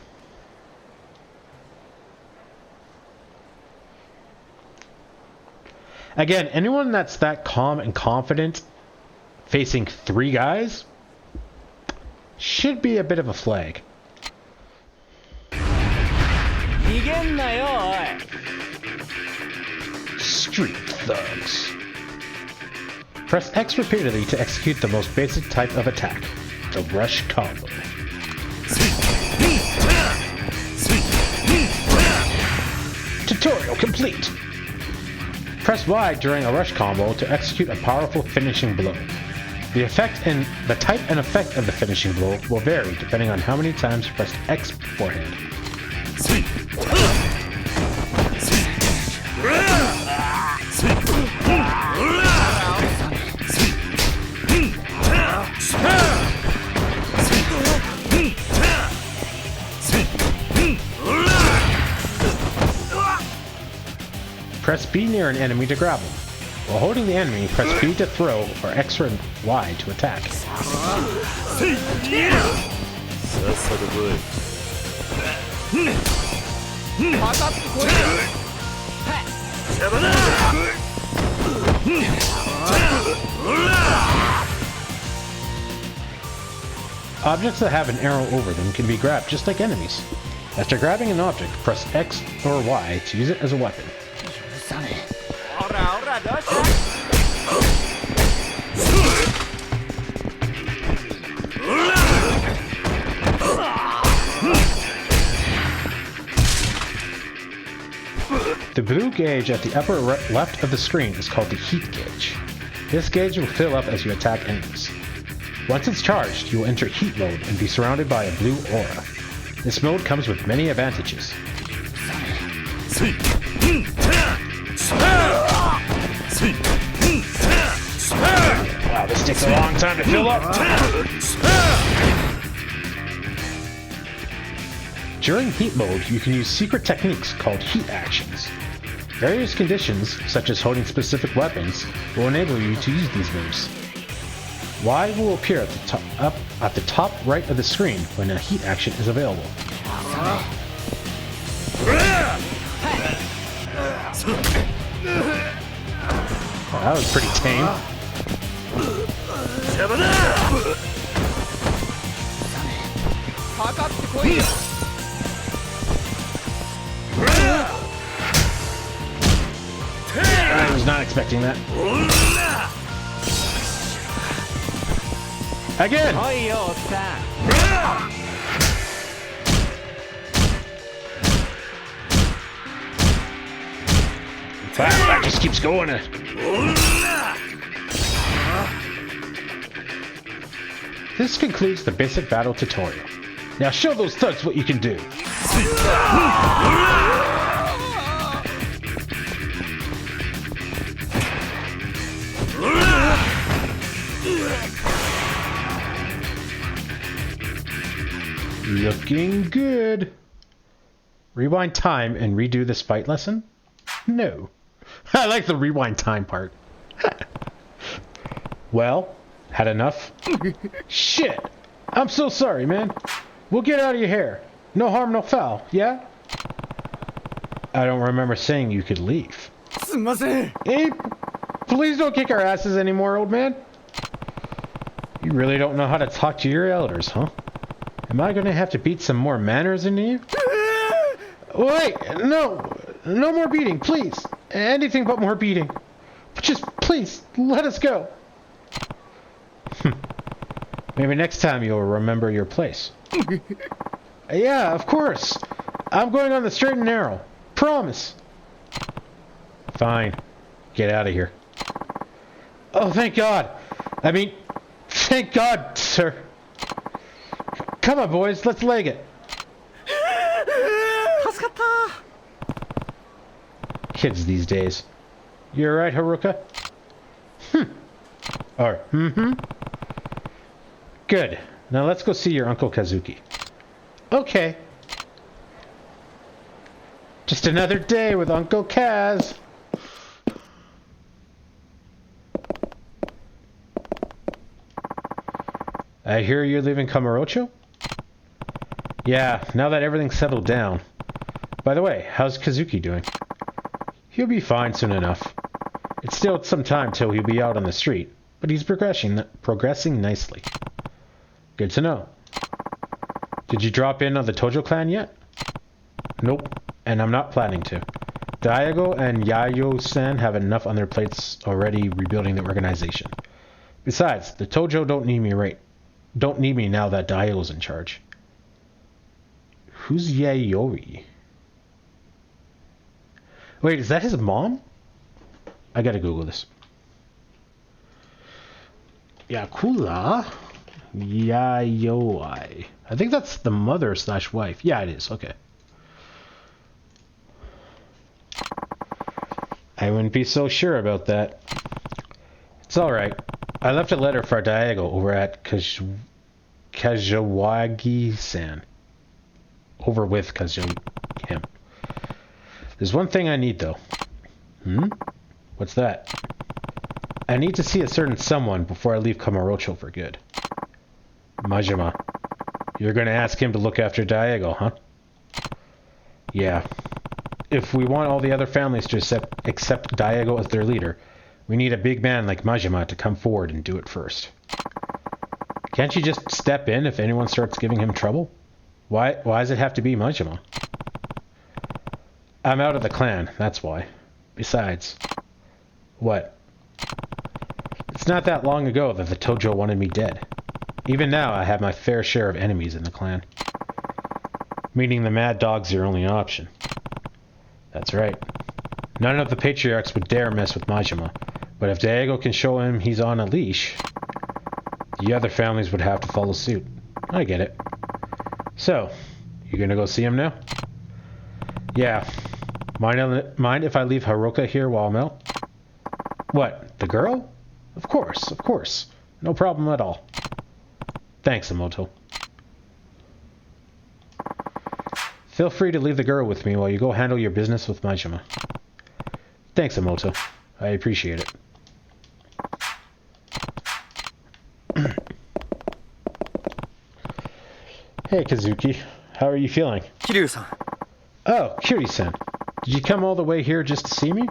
Again, anyone that's that calm and confident facing 3 guys should be a bit of a flag. Street thugs. Press X repeatedly to execute the most basic type of attack, the rush combo. Tutorial complete! Press Y during a rush combo to execute a powerful finishing blow. The effect and the type and effect of the finishing blow will vary depending on how many times you pressed X beforehand. Press B near an enemy to grab him. While holding the enemy, press B to throw or X or Y to attack. Objects that have an arrow over them can be grabbed just like enemies. After grabbing an object, press X or Y to use it as a weapon. The blue gauge at the upper left of the screen is called the heat gauge. This gauge will fill up as you attack enemies. Once it's charged, you will enter heat mode and be surrounded by a blue aura. This mode comes with many advantages. Wow, this takes a long time to fill up. During heat mode, you can use secret techniques called heat actions. Various conditions, such as holding specific weapons, will enable you to use these moves. Y will appear at the top right of the screen when a heat action is available. Well, that was pretty tame. I was not expecting that. Again! Wow, that just keeps going. This concludes the basic battle tutorial. Now show those thugs what you can do. Looking good. Rewind time and redo this fight lesson? No. I like the rewind time part. Well, had enough? Shit. I'm so sorry, man. We'll get out of your hair. No harm, no foul, yeah? I don't remember saying you could leave. Hey, please don't kick our asses anymore, old man. You really don't know how to talk to your elders, huh? Am I gonna have to beat some more manners into you? Wait, no. No more beating, please. Anything but more beating. Just, please, let us go. Maybe next time you'll remember your place. Yeah, of course. I'm going on the straight and narrow. Promise. Fine. Get out of here. Oh, thank God. I mean, thank God, sir. Come on, boys. Let's leg it. Kids these days. You alright, Haruka? Or, Good. Now let's go see your Uncle Kazuki. Okay. Just another day with Uncle Kaz. I hear you're leaving Kamurocho? Yeah, now that everything's settled down. By the way, how's Kazuki doing? He'll be fine soon enough. It's still some time till he'll be out on the street, but he's progressing nicely. Good to know. Did you drop in on the Tojo clan yet? Nope, and I'm not planning to. Daigo and Yayo-san have enough on their plates already rebuilding the organization. Besides, the Tojo don't need me now that Daigo's in charge. Who's Yayoi? Wait, is that his mom? I gotta Google this. Yakula Yayoi. I think that's the mother / wife. Yeah, it is. Okay. I wouldn't be so sure about that. It's alright. I left a letter for Daigo over at Kajawagi-san. Over with him. There's one thing I need, though. What's that? I need to see a certain someone before I leave Kamurocho for good. Majima. You're gonna ask him to look after Daigo, huh? Yeah. If we want all the other families to accept Daigo as their leader, we need a big man like Majima to come forward and do it first. Can't you just step in if anyone starts giving him trouble? Why does it have to be Majima? I'm out of the clan, that's why. Besides... What? It's not that long ago that the Tojo wanted me dead. Even now, I have my fair share of enemies in the clan. Meaning the Mad Dog's your only option. That's right. None of the patriarchs would dare mess with Majima, but if Daigo can show him he's on a leash, the other families would have to follow suit. I get it. So, you gonna go see him now? Yeah. Mind if I leave Haruka here while I'm out? What, the girl? Of course. No problem at all. Thanks, Emoto. Feel free to leave the girl with me while you go handle your business with Majima. Thanks, Emoto. I appreciate it. Hey, Kazuki. How are you feeling? Kiryu-san. Oh, Kiryu-san. Did you come all the way here just to see me?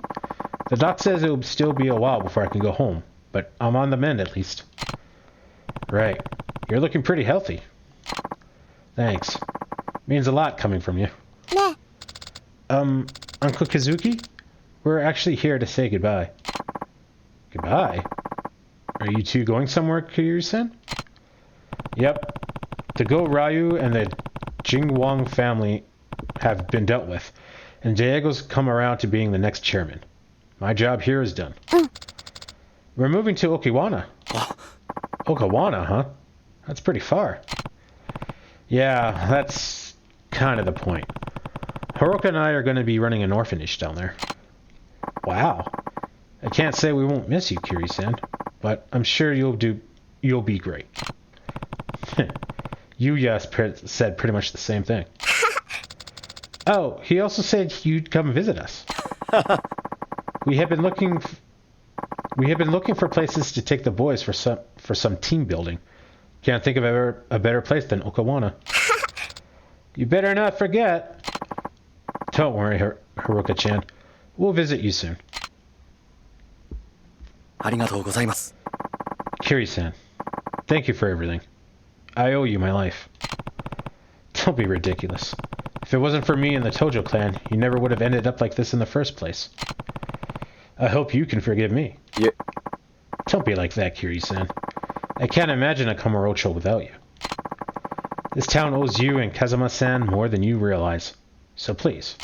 The doc says it will still be a while before I can go home, but I'm on the mend at least. Right. You're looking pretty healthy. Thanks. Means a lot coming from you. Ne. Uncle Kazuki? We're actually here to say goodbye. Goodbye? Are you two going somewhere, Kiryu-san? Yep. The Go Ryu and the Jingwang family have been dealt with, and Diego's come around to being the next chairman. My job here is done. We're moving to Okiwana. Okiwana, huh? That's pretty far. Yeah, that's kind of the point. Haruka and I are going to be running an orphanage down there. Wow. I can't say we won't miss you, Kiryu-san, but I'm sure you'll be great. Yuya said pretty much the same thing. Oh, he also said you'd come visit us. We have been looking for places to take the boys for some team building. Can't think of a better place than Okawana. You better not forget. Don't worry, Haruka-chan. We'll visit you soon. Kiryu-san, thank you for everything. I owe you my life. Don't be ridiculous. If it wasn't for me and the Tojo clan, you never would have ended up like this in the first place. I hope you can forgive me. Yeah. Don't be like that, Kiryu-san. I can't imagine a Kamurocho without you. This town owes you and Kazuma-san more than you realize. So please,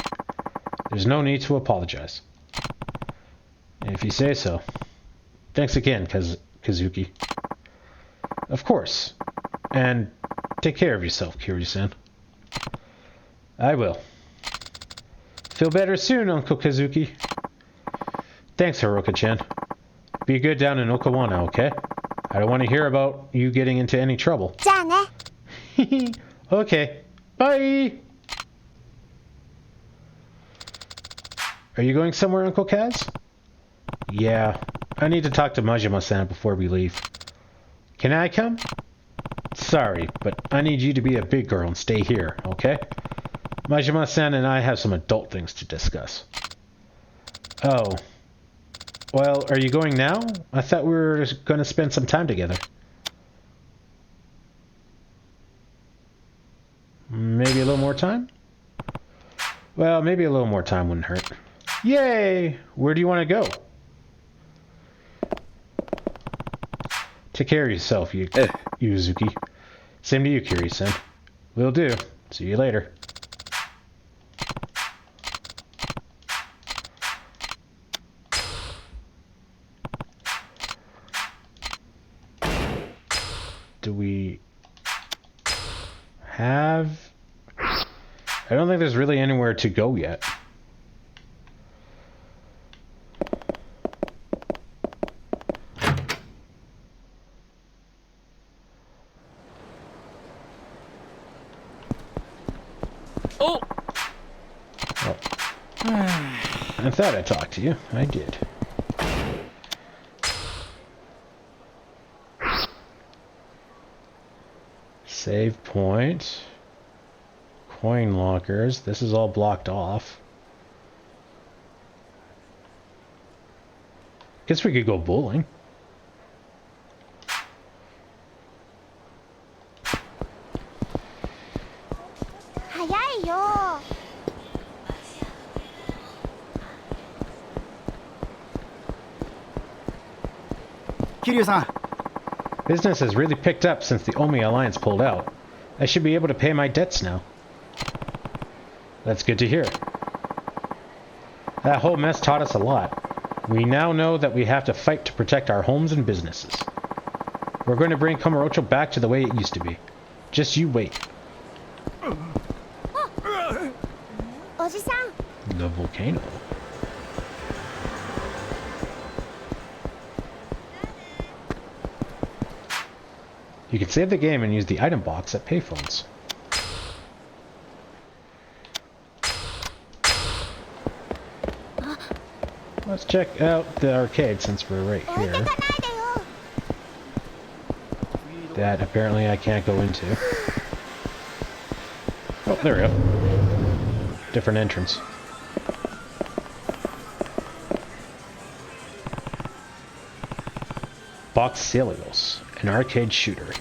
there's no need to apologize. And if you say so, thanks again, Kazuki. Of course. And take care of yourself, Kiryu-san. I will. Feel better soon, Uncle Kazuki. Thanks, Haruka-chan. Be good down in Okawana, okay? I don't want to hear about you getting into any trouble. じゃあね。 Okay. Bye! Are you going somewhere, Uncle Kaz? Yeah. I need to talk to Majima-san before we leave. Can I come? Sorry, but I need you to be a big girl and stay here, okay? Majima-san and I have some adult things to discuss. Oh. Well, are you going now? I thought we were going to spend some time together. Maybe a little more time? Well, maybe a little more time wouldn't hurt. Yay! Where do you want to go? Take care of yourself, Yuzuki. Same to you, Kiryu-san. Will do. See you later. Do we have... I don't think there's really anywhere to go yet. Oh! I thought I talked to you. I did. Save point. Coin lockers. This is all blocked off. Guess we could go bowling. Kiryu-san. Business has really picked up since the Omi Alliance pulled out. I should be able to pay my debts now. That's good to hear. That whole mess taught us a lot. We now know that we have to fight to protect our homes and businesses. We're going to bring Kamurocho back to the way it used to be. Just you wait. The volcano. You can save the game and use the item box at payphones. Let's check out the arcade since we're right here. That apparently I can't go into. Oh, there we go. Different entrance. Boxelios, an arcade shooter.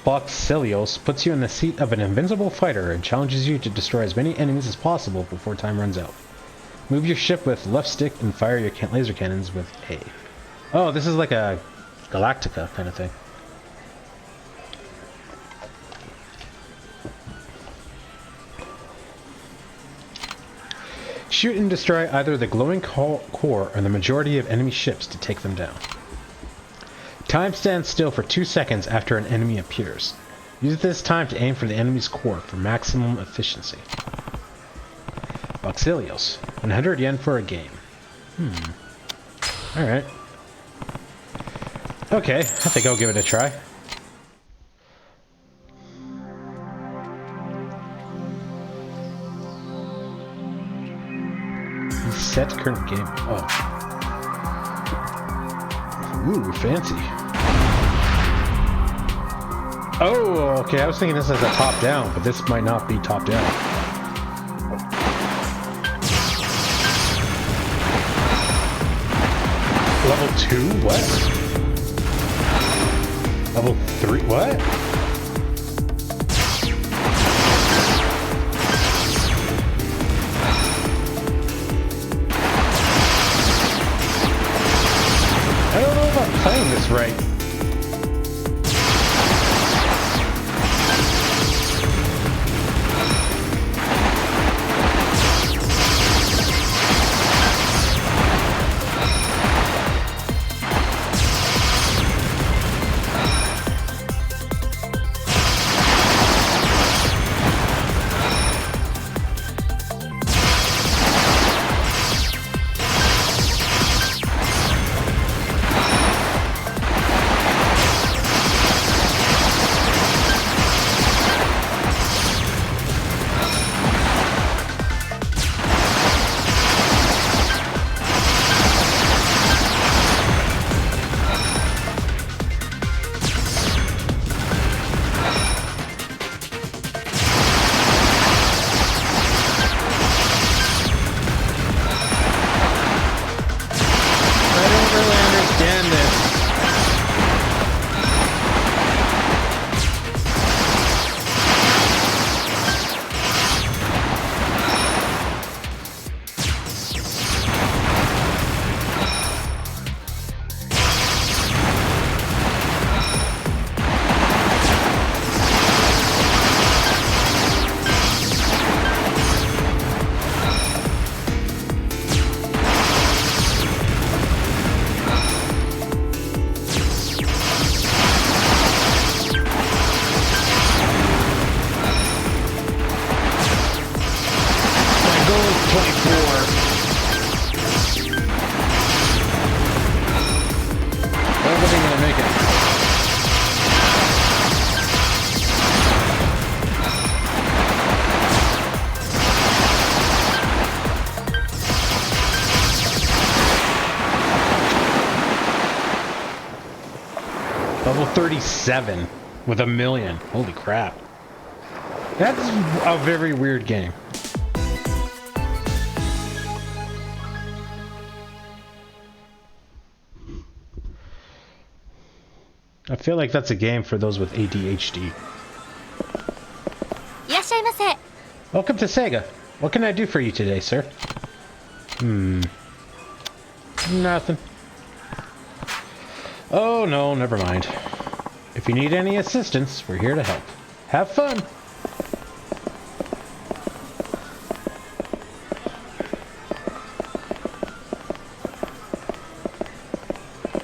Boxelios puts you in the seat of an invincible fighter and challenges you to destroy as many enemies as possible before time runs out. Move your ship with left stick and fire your laser cannons with A. Oh, this is like a Galactica kind of thing. Shoot and destroy either the glowing core or the majority of enemy ships to take them down. Time stands still for 2 seconds after an enemy appears. Use this time to aim for the enemy's core for maximum efficiency. Boxelios, 100 yen for a game. Alright. Okay, I think I'll give it a try. Set current game. Oh. Ooh, fancy. Oh, okay. I was thinking this is a top-down, but this might not be top-down. Level 2? What? Level 3? What? I don't know if I'm playing this right. Level 37 with 1,000,000. Holy crap. That's a very weird game. I feel like that's a game for those with ADHD. Welcome to Sega. What can I do for you today, sir? Nothing. Oh no, never mind. If you need any assistance, we're here to help. Have fun!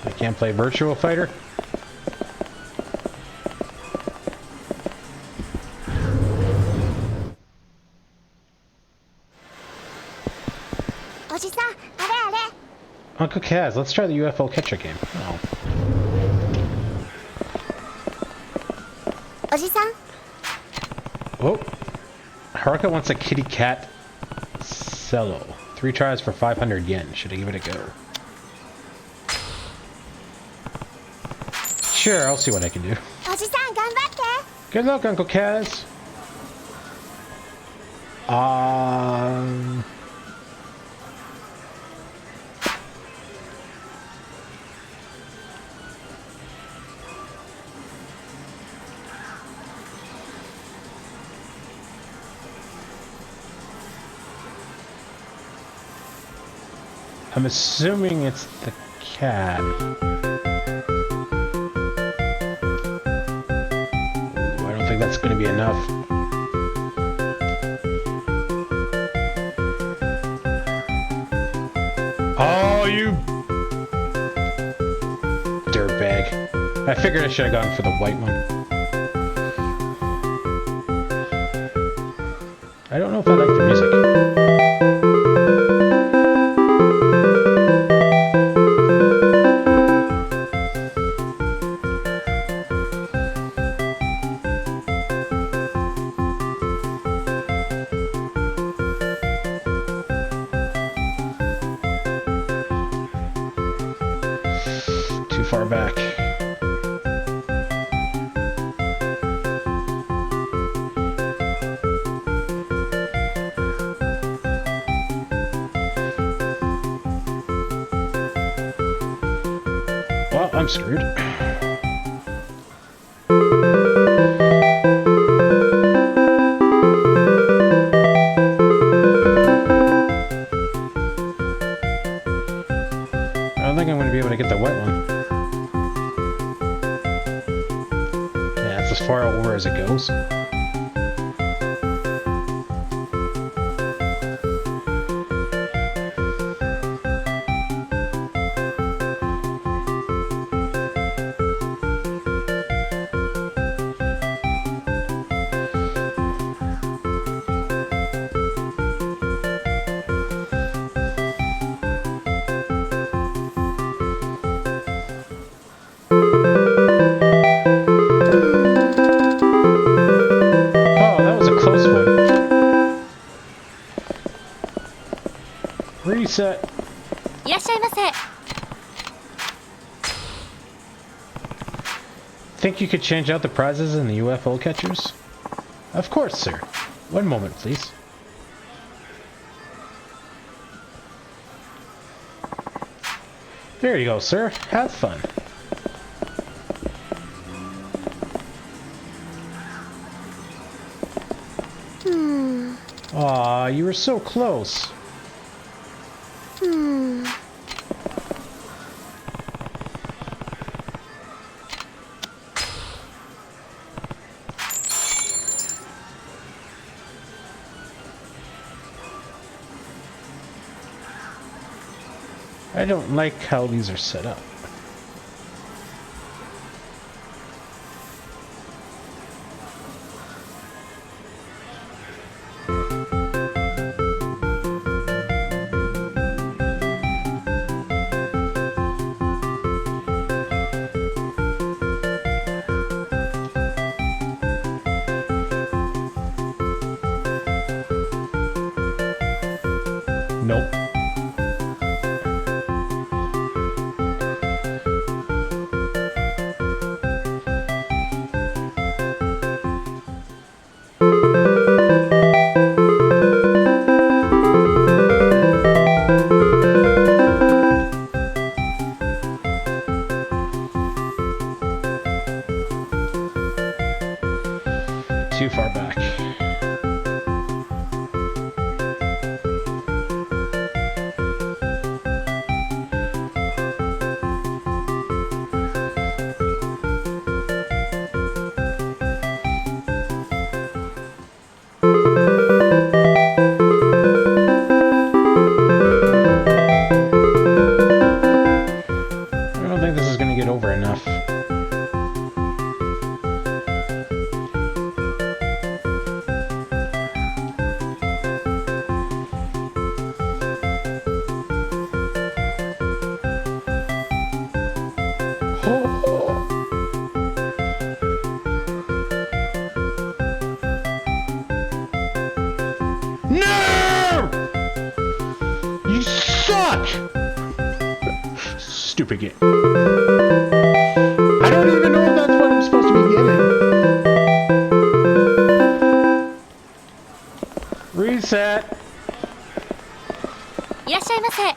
I can't play Virtua Fighter? Uncle Kaz, let's try the UFO catcher game. Oh. Oh. Haruka wants a kitty cat cello. 3 tries for 500 yen. Should I give it a go? Sure, I'll see what I can do. Good luck, Uncle Kaz. I'm assuming it's the cat. Ooh, I don't think that's going to be enough. Oh, you dirtbag. I figured I should have gone for the white one. I don't know if I like the music. far back. Well, I'm screwed. I don't think I'm going to be able to get the wet one. Yeah, it's as far over as it goes. Reset. いらっしゃいませ。 Think you could change out the prizes in the UFO catchers? Of course, sir. One moment, please. There you go, sir. Have fun. Aw, you were so close. I don't like how these are set up. Nope. Too far back. I don't think this is going to get over enough. No! You suck! Stupid game. I don't even know if that's what I'm supposed to be getting. Reset. いらっしゃいませ。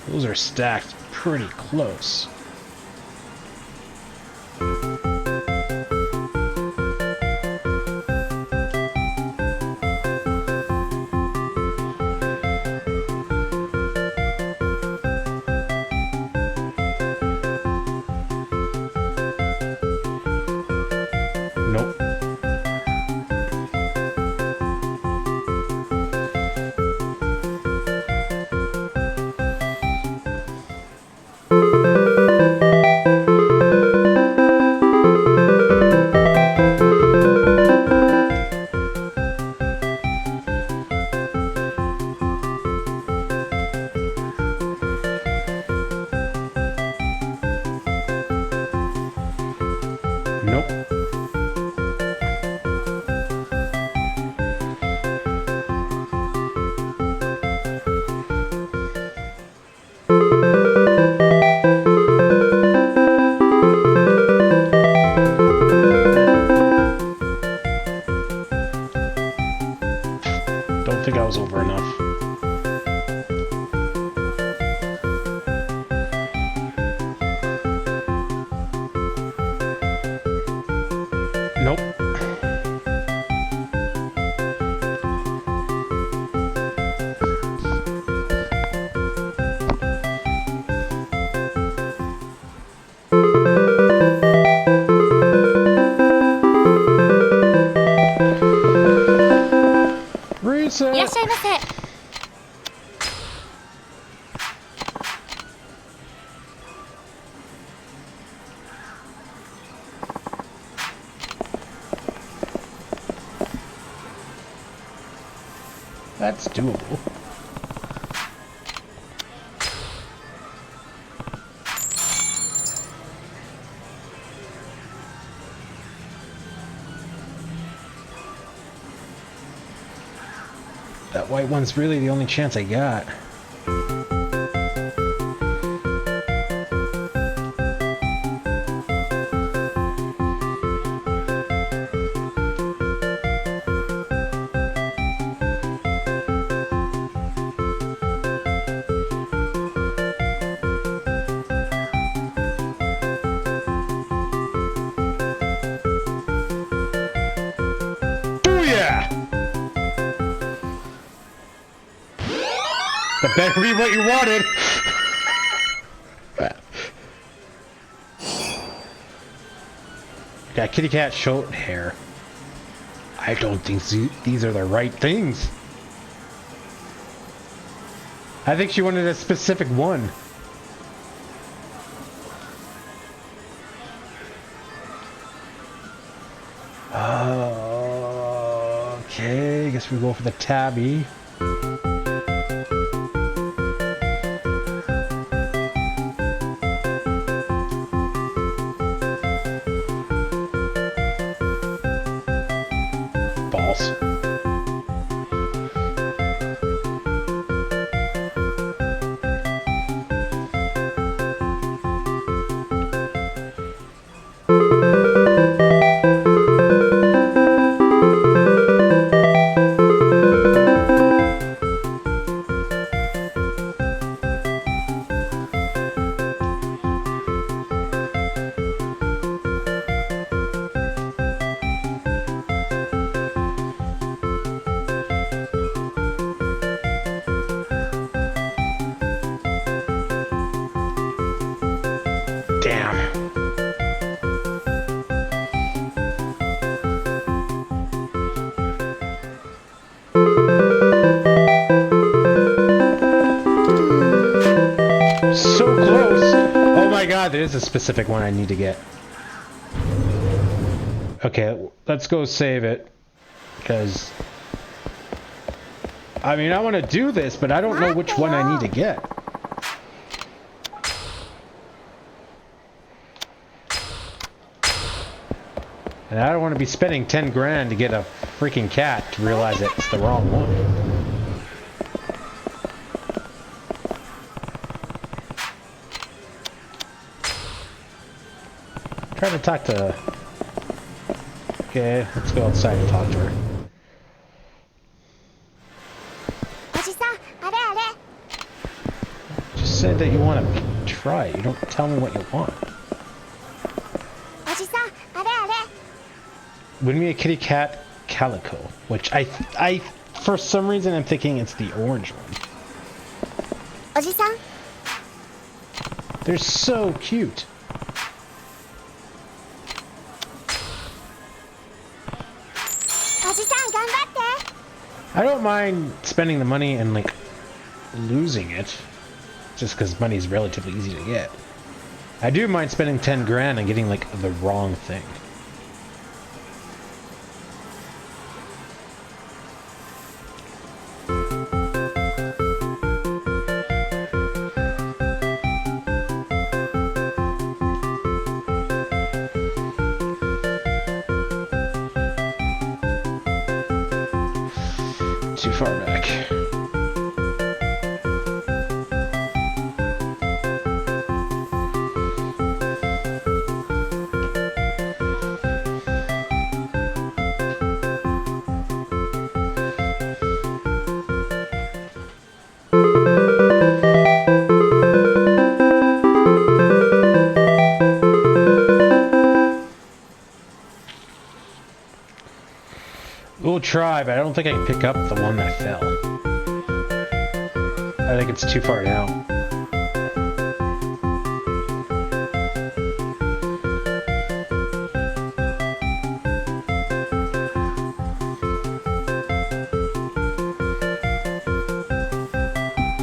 Those are stacked pretty close. Nope. don't think I was over enough. Nope. Reset. いらっしゃいませ。 That's doable. That white one's really the only chance I got. Booyah! That better be what you wanted. Got kitty cat short hair. I don't think these are the right things. I think she wanted a specific one. Okay, I guess we go for the tabby. Balls. Damn. So close. Oh my god, there is a specific one I need to get. Okay, let's go save it. Because... I mean, I want to do this, but I don't know which one I need to get. And I don't want to be spending 10 grand to get a freaking cat to realize it's the wrong one. Try to talk to... Okay, let's go outside and talk to her. おじさん、あれあれ。 Just said that you want to try. You don't tell me what you want. おじさん、あれあれ。 Win me a kitty cat calico, which I for some reason I'm thinking it's the orange one. おじさん。 They're so cute. おじさん、頑張って。 I don't mind spending the money and like losing it, just because money is relatively easy to get. I do mind spending 10 grand and getting like the wrong thing. Too far back. We'll try, but I don't think I can pick up the one that fell. I think it's too far down.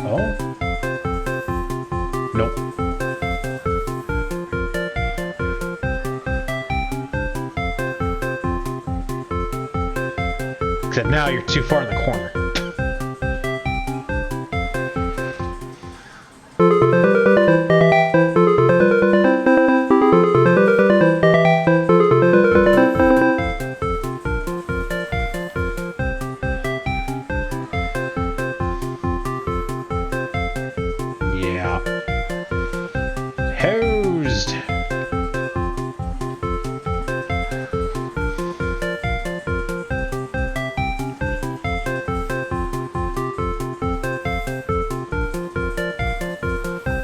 Oh? Nope. Except now you're too far in the corner. Yeah. Hosed.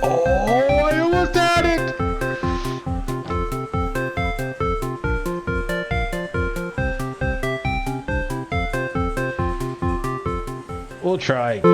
Oh, I almost had it! We'll try again.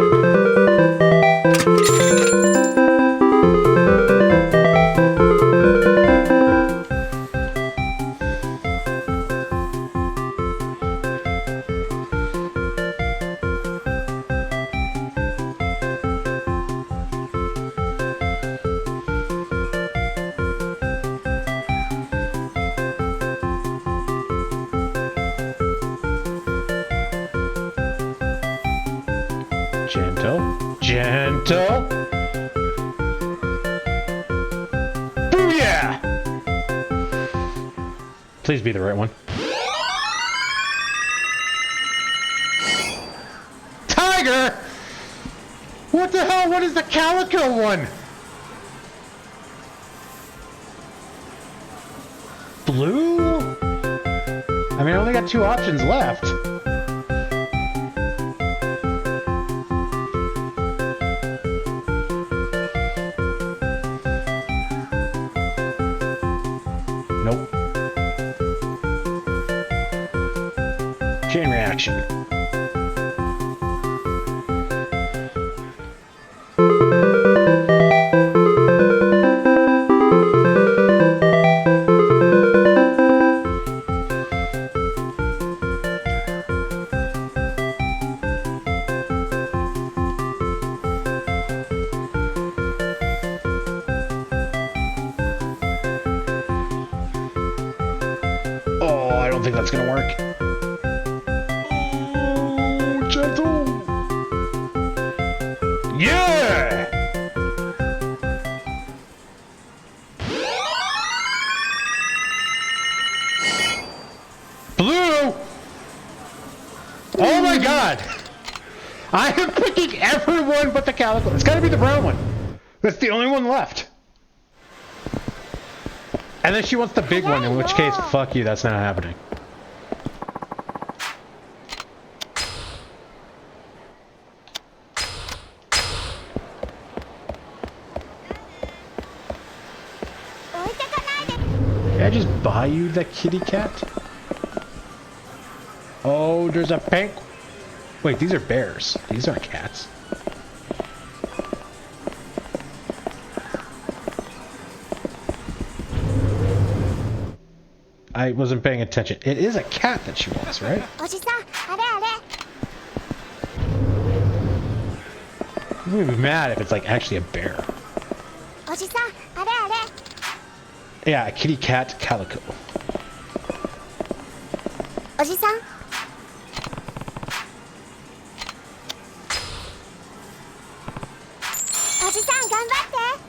Gentle. Gentle. Booyah! Please be the right one. Tiger! What the hell? What is the calico one? Blue? I mean, I only got 2 options left. Nope. Chain reaction. Oh, I don't think that's gonna work. Oh, gentle. Yeah! Blue! Oh my god! I am picking everyone but the calico. It's gotta be the brown one. That's the only one left. Unless she wants the big one, in which case, fuck you, that's not happening. Can I just buy you the kitty cat? Oh, there's a pink. Wait, these are bears. These aren't cats. I wasn't paying attention. It is a cat that she wants, right? I'm gonna be mad if it's like actually a bear. Yeah, a kitty cat calico. おじさん おじさん頑張って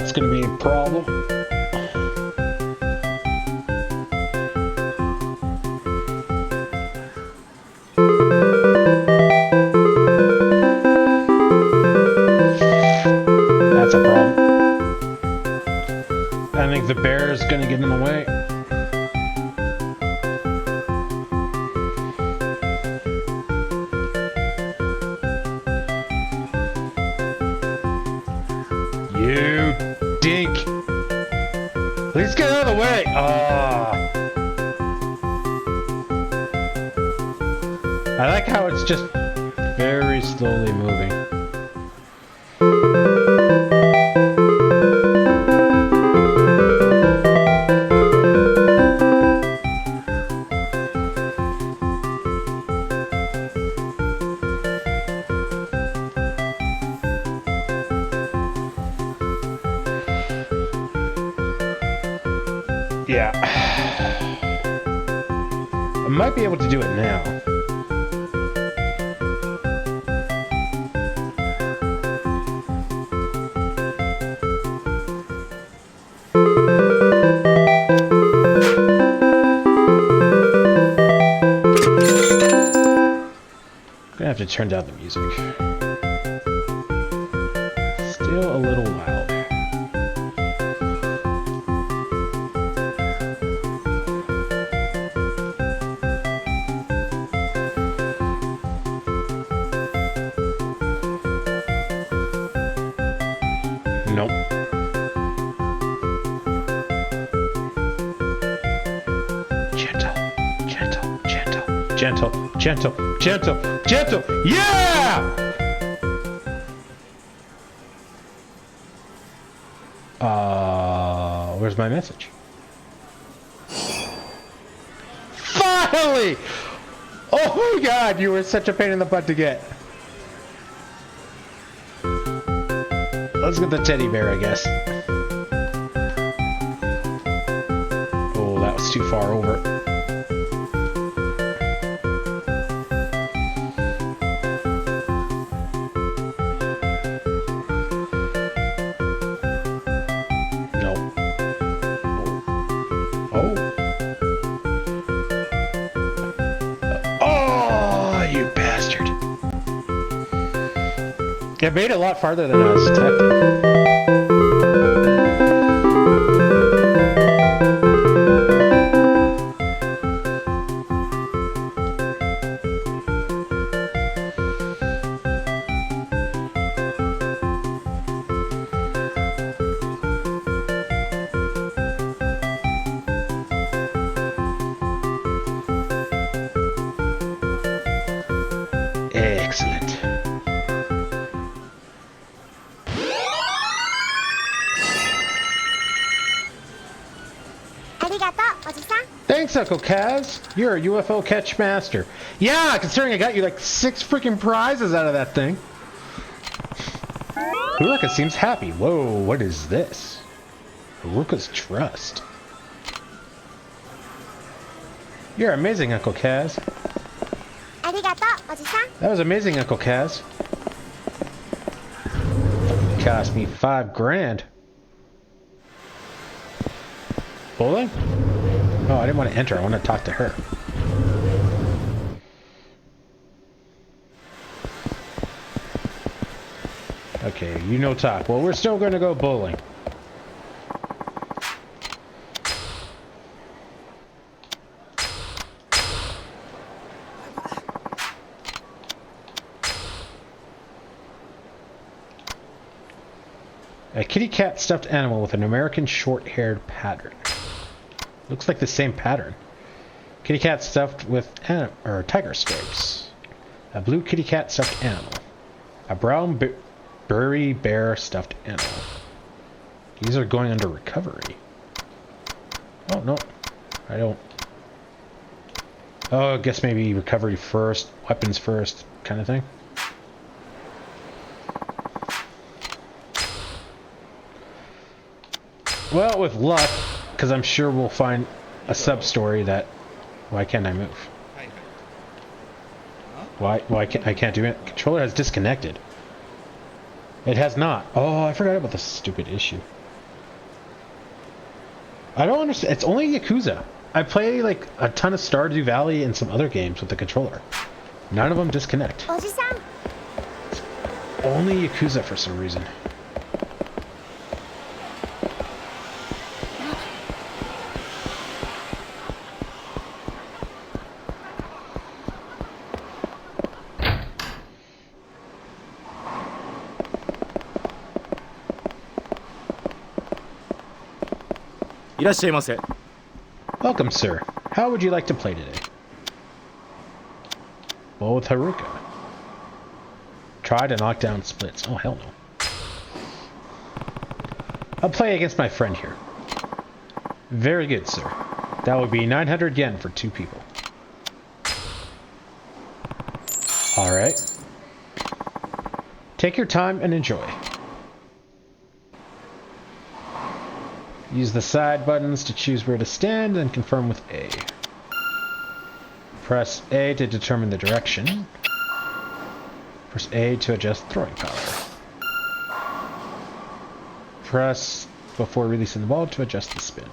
That's gonna be a problem. just gonna get in the way. You dink! Please get out of the way! I like how it's just very slowly moving. Yeah. I might be able to do it now. Gonna have to turn down the music. Still a little loud. Nope. Gentle. Yeah! Where's my message? Finally! Oh my god, you were such a pain in the butt to get. Let's get the teddy bear, I guess. Oh, that was too far over. It made it a lot farther than I was expecting. Excellent. Thanks, Uncle Kaz. You're a UFO catch master. Yeah, considering I got you like 6 freaking prizes out of that thing. Uruka seems happy. Whoa, what is this? Uruka's trust. You're amazing, Uncle Kaz. That was amazing, Uncle Kaz. Cost me $5 grand. Bowling? Oh, I didn't want to enter. I want to talk to her. Okay, you know talk. Well, we're still going to go bowling. A kitty cat stuffed animal with an American short-haired pattern. Looks like the same pattern. Kitty cat stuffed with tiger stripes. A blue kitty cat stuffed animal. A brown burry bear stuffed animal. These are going under recovery. Oh, no. I don't... Oh, I guess maybe recovery first, weapons first, kind of thing. Well, with luck, because I'm sure we'll find a sub-story that... Why can't I move? Why can't do it? Controller has disconnected. It has not. Oh, I forgot about this stupid issue. I don't understand. It's only Yakuza. I play like a ton of Stardew Valley and some other games with the controller. None of them disconnect. It's only Yakuza for some reason. いらっしゃいませ。 Welcome, sir. How would you like to play today? Well, with Haruka. Try to knock down splits. Oh, hell no. I'll play against my friend here. Very good, sir. That would be 900 yen for 2 people. Alright. Take your time and enjoy. Use the side buttons to choose where to stand and confirm with A. Press A to determine the direction. Press A to adjust throwing power. Press before releasing the ball to adjust the spin.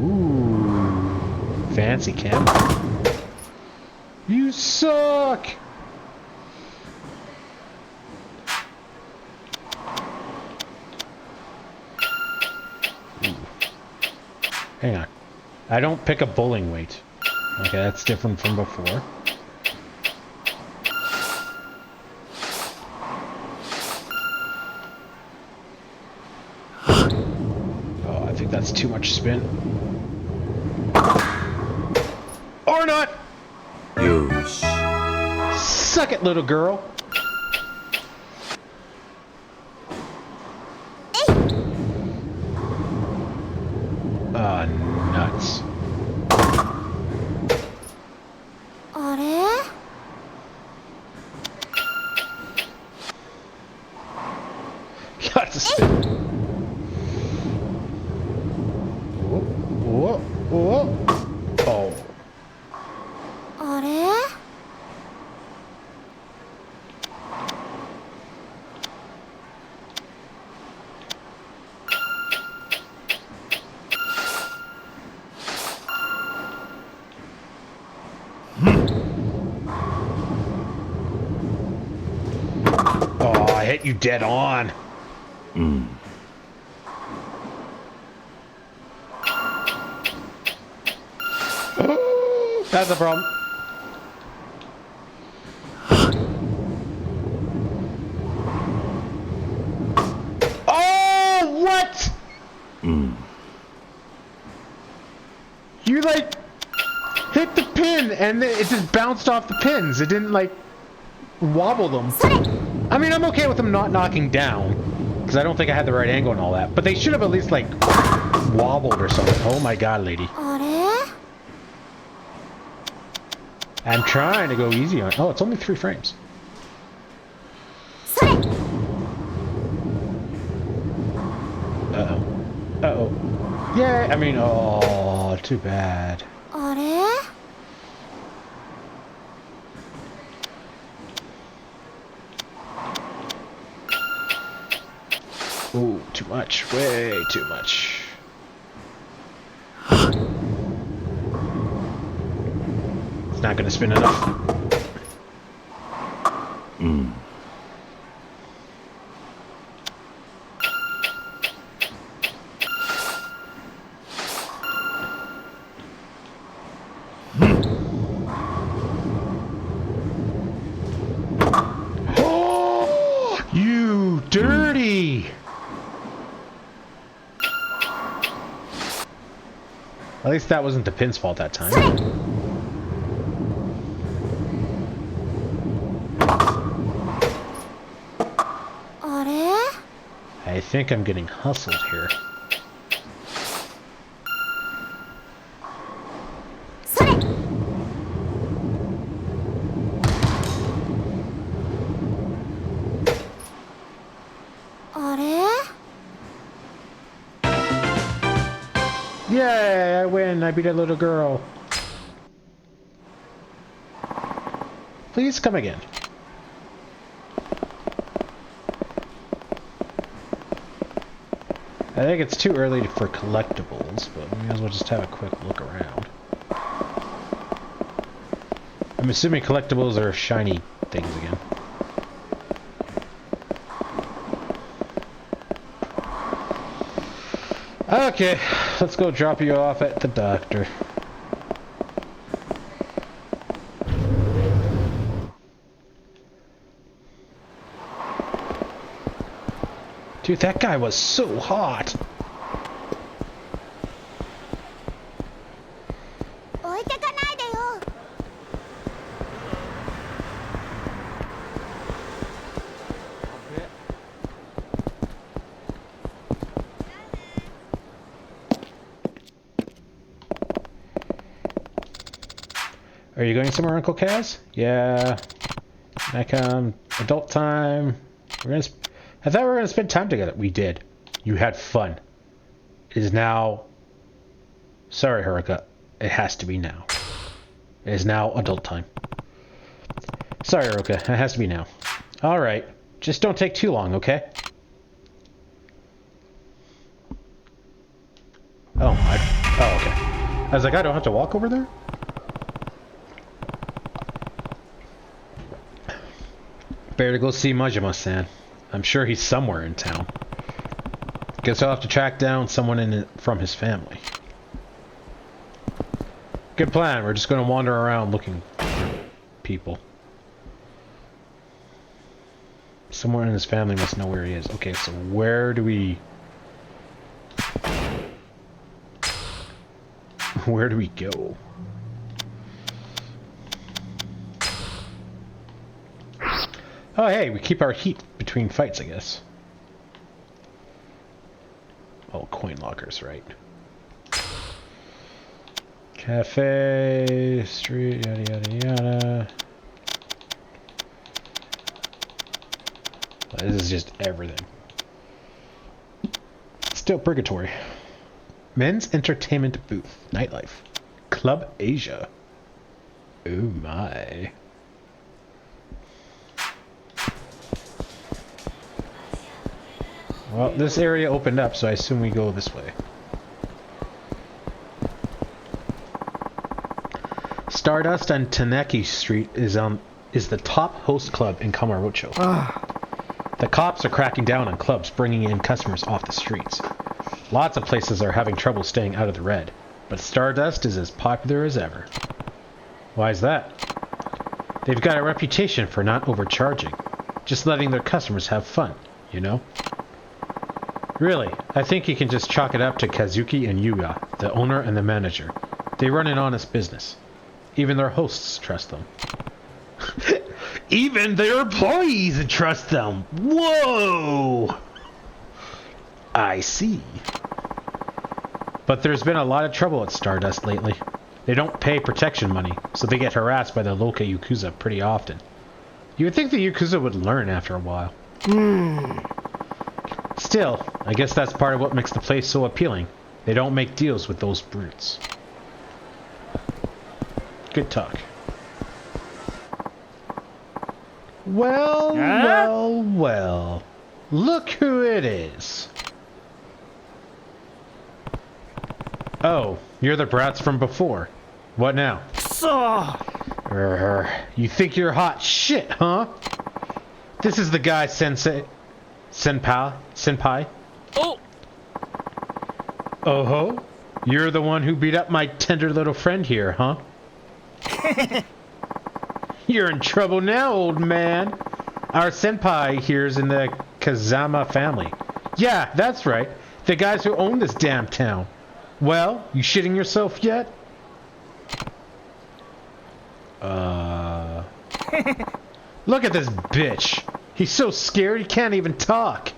Ooh, fancy camera. You suck! Ooh. Hang on. I don't pick a bowling weight. Okay, that's different from before. Oh, I think that's too much spin. Or not! Yosh. Suck it, little girl! Ah, nuts. あれ Got to spin. Whoa, whoa, whoa. Oh. あれ Oh, I hit you dead on. That's a problem. Oh, what? You like hit the pin and it just bounced off the pins. It didn't like wobble them. I mean, I'm okay with them not knocking down because I don't think I had the right angle and all that. But they should have at least like wobbled or something. Oh my god, lady. あれ I'm trying to go easy on it. Oh, it's only 3 frames. Uh-oh. Uh-oh. Yeah, I mean, oh, too bad. あれ Ooh, too much. Way too much. It's not gonna spin enough. Oh, you dirty! At least that wasn't the pin's fault that time. I think I'm getting hustled here. Yay, I win. I beat a little girl. Please come again. I think it's too early for collectibles, but we may as well just have a quick look around. I'm assuming collectibles are shiny things again. Okay, let's go drop you off at the doctor. Dude, that guy was so hot. Are you going somewhere, Uncle Kaz? Yeah. I come. Adult time. I thought we were gonna spend time together. We did. You had fun. It is now. Sorry, Haruka. It has to be now. It is now adult time. Sorry, Haruka. It has to be now. All right. Just don't take too long, okay? Oh, okay. I was like, I don't have to walk over there? Better go see Majima-san. I'm sure he's somewhere in town. Guess I'll have to track down someone from his family. Good plan. We're just going to wander around looking for people. Someone in his family must know where he is. Okay, so where do we... Where do we go? Oh, hey, we keep our heat between fights, I guess. Oh, coin lockers, right. Cafe, street, yada yada yada. This is just everything. Still purgatory. Men's entertainment booth. Nightlife. Club Asia. Oh my. Well, this area opened up, so I assume we go this way. Stardust on Taneki Street is the top host club in Kamurocho. The cops are cracking down on clubs bringing in customers off the streets. Lots of places are having trouble staying out of the red, but Stardust is as popular as ever. Why is that? They've got a reputation for not overcharging, just letting their customers have fun, you know? Really, I think you can just chalk it up to Kazuki and Yuya, the owner and the manager. They run an honest business. Even their hosts trust them. Even their employees trust them! Whoa! I see. But there's been a lot of trouble at Stardust lately. They don't pay protection money, so they get harassed by the local Yakuza pretty often. You would think the Yakuza would learn after a while. Still, I guess that's part of what makes the place so appealing. They don't make deals with those brutes. Good talk. Well, well, well. Look who it is. Oh, you're the brats from before. What now? You think you're hot shit, huh? This is the guy Senpai? Oh! Oh-ho? You're the one who beat up my tender little friend here, huh? You're in trouble now, old man. Our senpai here's in the Kazama family. Yeah, that's right. The guys who own this damn town. Well, you shitting yourself yet? Look at this bitch. He's so scared he can't even talk.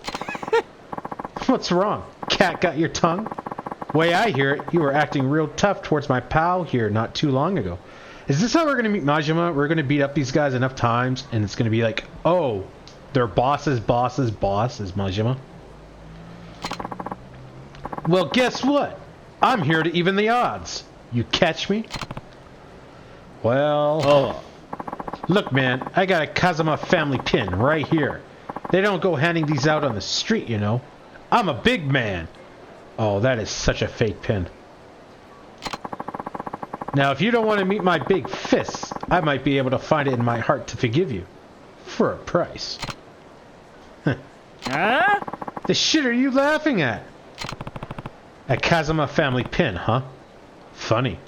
What's wrong? Cat got your tongue? Way I hear it, you were acting real tough towards my pal here not too long ago. Is this how we're going to meet Majima? We're going to beat up these guys enough times, and it's going to be like, oh, their boss's boss's boss is Majima? Well, guess what? I'm here to even the odds. You catch me? Well, look, man, I got a Kazama family pin right here. They don't go handing these out on the street, you know. I'm a big man. Oh, that is such a fake pin. Now, if you don't want to meet my big fists, I might be able to find it in my heart to forgive you. For a price. The shit are you laughing at? A Kazama family pin, huh? Funny.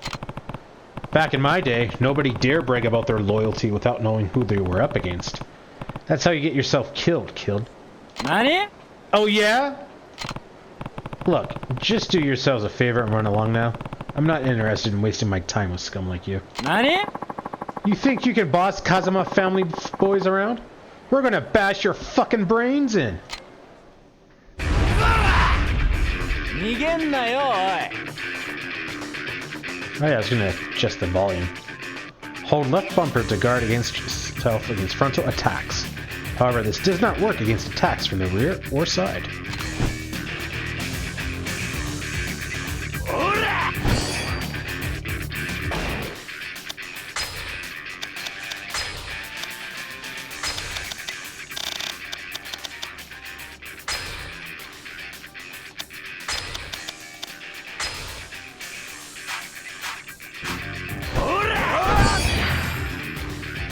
Back in my day, nobody dare brag about their loyalty without knowing who they were up against. That's how you get yourself killed. Nani? Oh yeah? Look, just do yourselves a favor and run along now. I'm not interested in wasting my time with scum like you. Nani? You think you can boss Kazuma family boys around? We're gonna bash your fucking brains in. 逃げんなよ、おい。 Oh yeah, I was gonna adjust the volume. Hold left bumper to guard against yourself against frontal attacks. However, this does not work against attacks from the rear or side.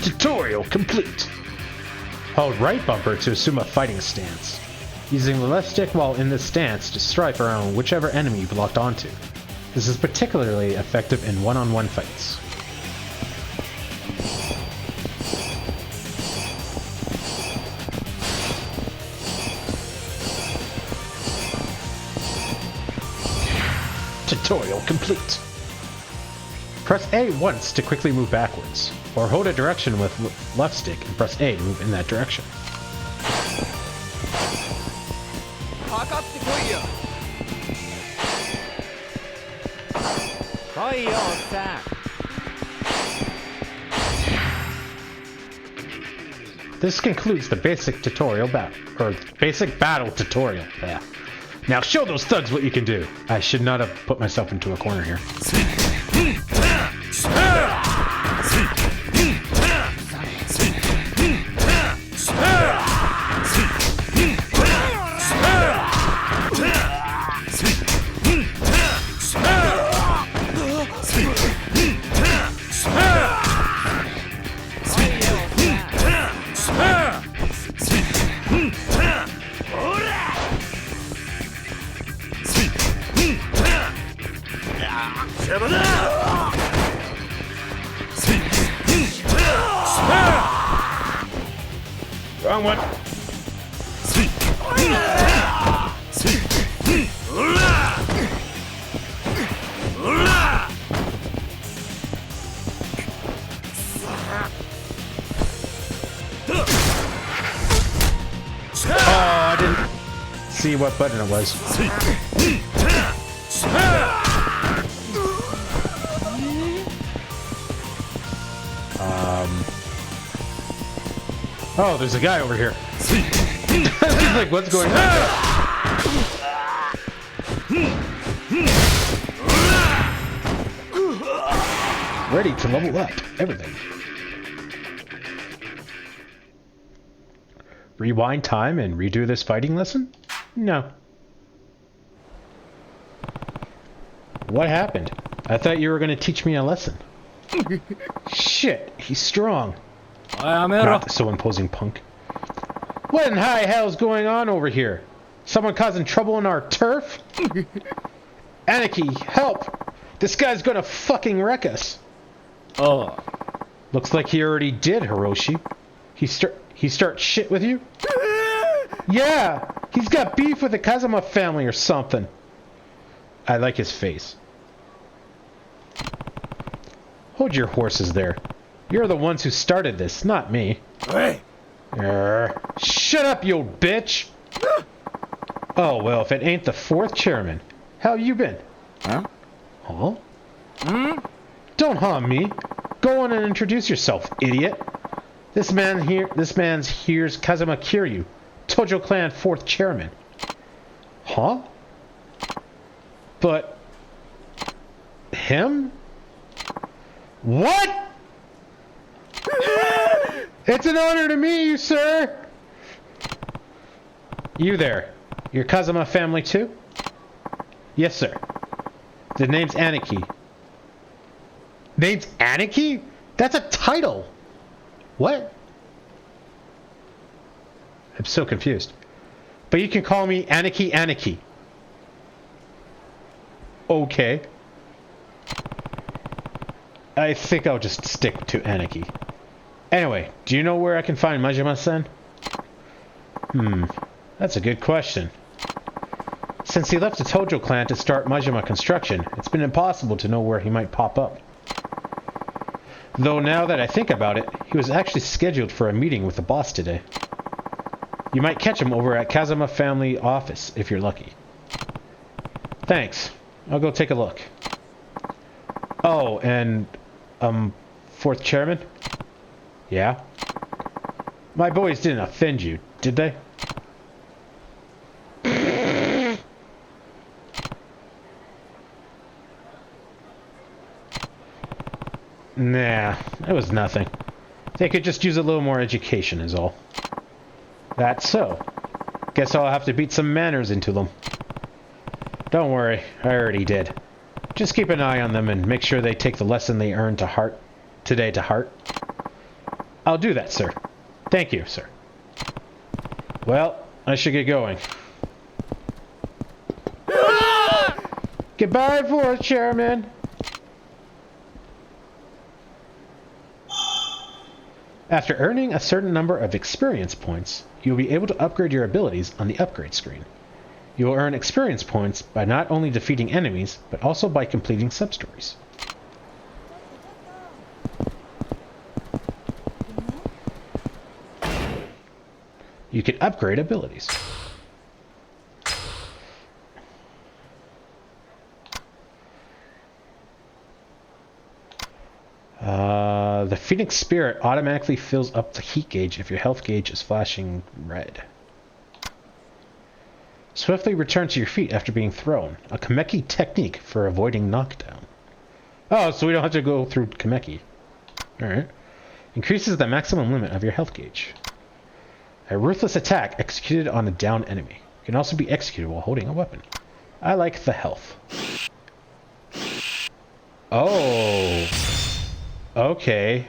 Tutorial complete. Hold right bumper to assume a fighting stance. Using the left stick while in this stance to strike around whichever enemy you've locked onto. This is particularly effective in one-on-one fights. Tutorial complete. Press A once to quickly move backwards, or hold a direction with left stick and press A to move in that direction. This concludes the basic tutorial basic battle tutorial. Yeah. Now show those thugs what you can do. I should not have put myself into a corner here. Wrong one. Oh, I didn't see what button it was. Oh, there's a guy over here. He's like, what's going on? Ready to level up everything. Rewind time and redo this fighting lesson? No. What happened? I thought you were going to teach me a lesson. Shit, he's strong. Not so imposing, punk. What in high hell's going on over here? Someone causing trouble in our turf? Anarchy, help! This guy's gonna fucking wreck us. Oh. Looks like he already did, Hiroshi. He start shit with you? Yeah! He's got beef with the Kazuma family or something. I like his face. Hold your horses there. You're the ones who started this, not me. Hey! Shut up, you old bitch! Oh, well, if it ain't the fourth chairman. How you been? Huh? Huh? Don't harm me. Go on and introduce yourself, idiot. This man's here's Kazuma Kiryu, Tojo Clan fourth chairman. Huh? But... him? What? It's an honor to meet you, sir! You there. Your Kazuma family too? Yes, sir. The name's Anarchy. Name's Anarchy? That's a title! What? I'm so confused. But you can call me Anarchy. Okay. I think I'll just stick to Anarchy. Anyway, do you know where I can find Majima-san? That's a good question. Since he left the Tojo clan to start Majima construction, it's been impossible to know where he might pop up. Though now that I think about it, he was actually scheduled for a meeting with the boss today. You might catch him over at Kazama family office if you're lucky. Thanks. I'll go take a look. Oh, and, fourth chairman? Yeah? My boys didn't offend you, did they? Nah, it was nothing. They could just use a little more education is all. That's so. Guess I'll have to beat some manners into them. Don't worry, I already did. Just keep an eye on them and make sure they take the lesson they earned today to heart. I'll do that, sir. Thank you, sir. Well, I should get going. Goodbye, fourth chairman. After earning a certain number of experience points, you will be able to upgrade your abilities on the upgrade screen. You will earn experience points by not only defeating enemies, but also by completing sub-stories. You can upgrade abilities. The Phoenix Spirit automatically fills up the heat gauge if your health gauge is flashing red. Swiftly return to your feet after being thrown. A Kameki technique for avoiding knockdown. Oh, so we don't have to go through Kameki. Alright. Increases the maximum limit of your health gauge. A ruthless attack executed on a downed enemy. Can also be executed while holding a weapon. I like the health. Oh. Okay.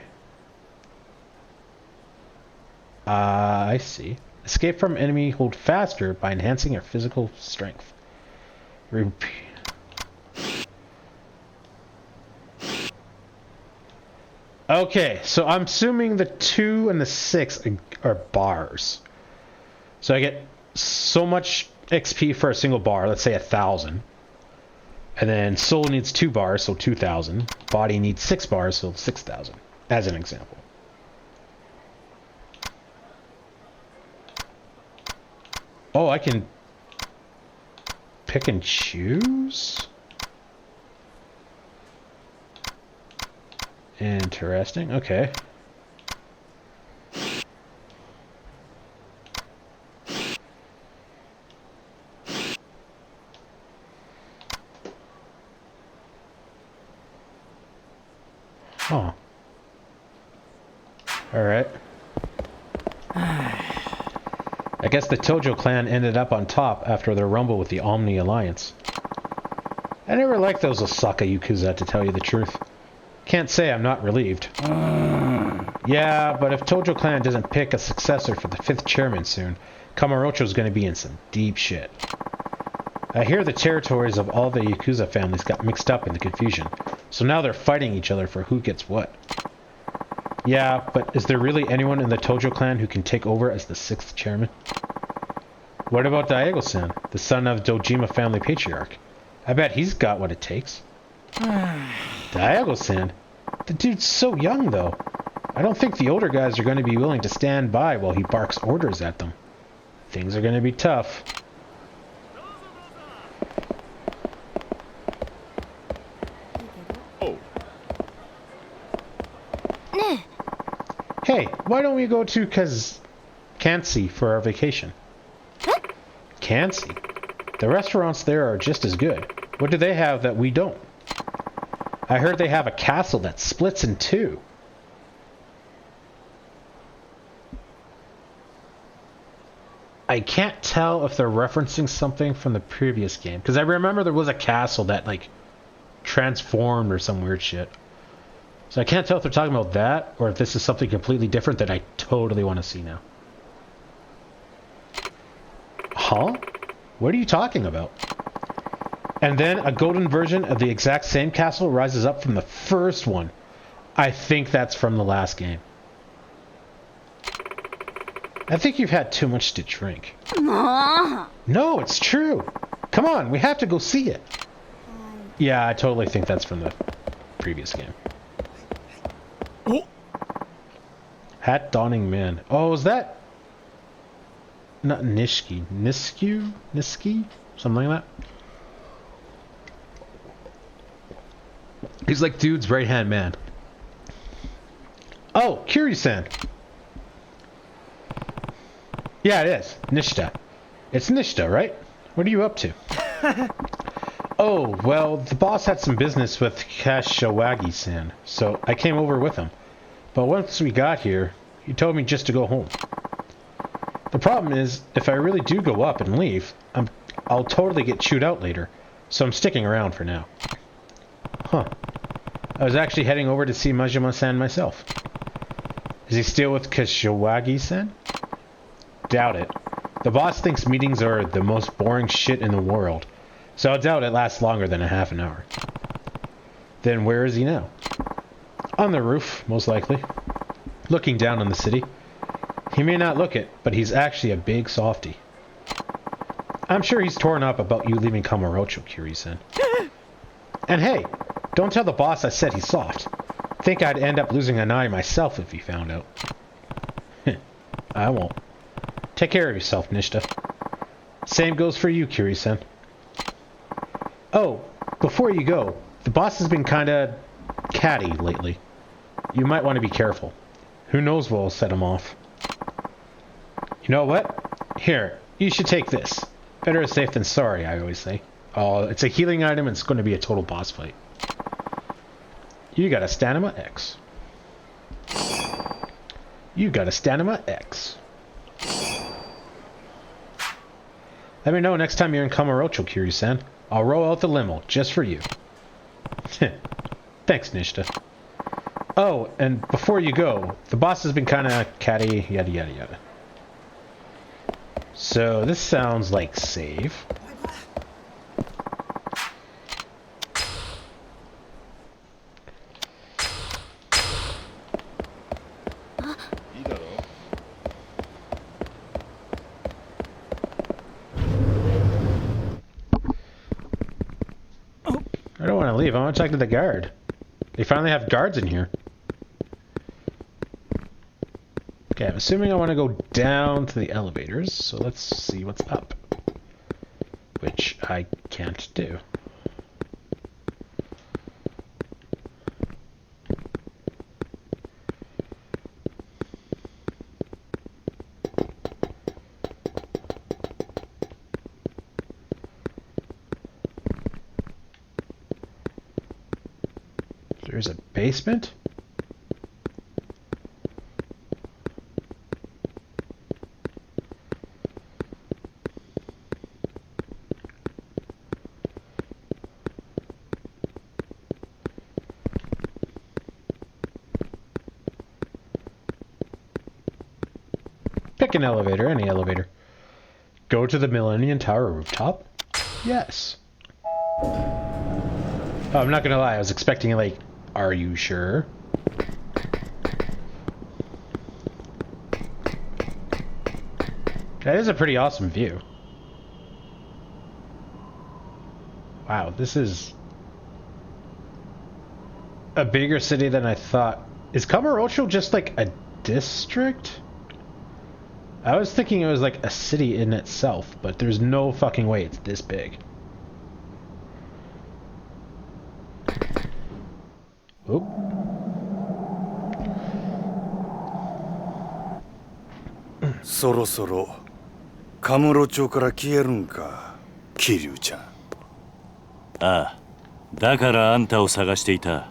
I see. Escape from enemy hold faster by enhancing your physical strength. Okay, so I'm assuming the 2 and the 6 are bars. So I get so much XP for a single bar, let's say 1,000. And then soul needs 2 bars, so 2,000. Body needs 6 bars, so 6,000, as an example. Oh, I can pick and choose? Interesting, okay. Oh. Alright. I guess the Tojo clan ended up on top after their rumble with the Omni Alliance. I never liked those Osaka Yakuza, to tell you the truth. Can't say I'm not relieved. Yeah, but if Tojo clan doesn't pick a successor for the 5th chairman soon, Kamurocho's gonna be in some deep shit. I hear the territories of all the Yakuza families got mixed up in the confusion, so now they're fighting each other for who gets what. Yeah, but is there really anyone in the Tojo clan who can take over as the 6th chairman? What about Daigo-san, the son of Dojima family patriarch? I bet he's got what it takes. Daigo-san? The dude's so young, though. I don't think the older guys are going to be willing to stand by while he barks orders at them. Things are going to be tough. Hey, why don't we go to Kansi for our vacation? Kansi? The restaurants there are just as good. What do they have that we don't? I heard they have a castle that splits in 2. I can't tell if they're referencing something from the previous game, because I remember there was a castle that, like, transformed or some weird shit. So I can't tell if they're talking about that, or if this is something completely different that I totally want to see now. Huh? What are you talking about? And then a golden version of the exact same castle rises up from the first one. I think that's from the last game. I think you've had too much to drink. もう No, it's true. Come on, we have to go see it. Yeah, I totally think that's from the previous game. Oh. Hat donning man. Oh, is that not Nishiki? Niski? Something like that. He's like dude's right hand man. Oh, Kiryu-san. Yeah, it is. Nishita. It's Nishita, right? What are you up to? Oh, well, the boss had some business with Kashawagi-san, so I came over with him. But once we got here, he told me just to go home. The problem is, if I really do go up and leave, I'll totally get chewed out later, so I'm sticking around for now. Huh. I was actually heading over to see Majima-san myself. Is he still with Kashawagi-san? Doubt it. The boss thinks meetings are the most boring shit in the world, so I doubt it lasts longer than a half an hour. Then where is he now? On the roof, most likely. Looking down on the city. He may not look it, but he's actually a big softy. I'm sure he's torn up about you leaving Kamurocho, Kiryu-san. And hey, don't tell the boss I said he's soft. Think I'd end up losing an eye myself if he found out. I won't. Take care of yourself, Nishita. Same goes for you, Kiryu-san. Oh, before you go, the boss has been kinda catty lately. You might want to be careful. Who knows what'll set him off. You know what? Here, you should take this. Better safe than sorry, I always say. Oh, it's a healing item and it's going to be a total boss fight. You got a Stamina X. You got a Stamina X. Let me know next time you're in Kamurocho, Kiryu-san. I'll roll out the limo, just for you. Thanks, Nishita. Oh, and before you go, the boss has been kinda catty, yada yada yada. So, this sounds like save. I don't want to leave. I want to talk to the guard. They finally have guards in here. Okay, I'm assuming I want to go down to the elevators, so let's see what's up. Which I can't do. There's a basement? Pick an elevator, any elevator. Go to the Millennium Tower rooftop? Yes. Oh, I'm not gonna lie, I was expecting like, are you sure? That is a pretty awesome view. Wow, this is a bigger city than I thought. Is Kamurocho just like a district? I was thinking it was like a city in itself, but there's no fucking way it's this big. Oop. So そろカムロ町から消えるんか、桐生ちゃん。ああ、だからあんたを探していた。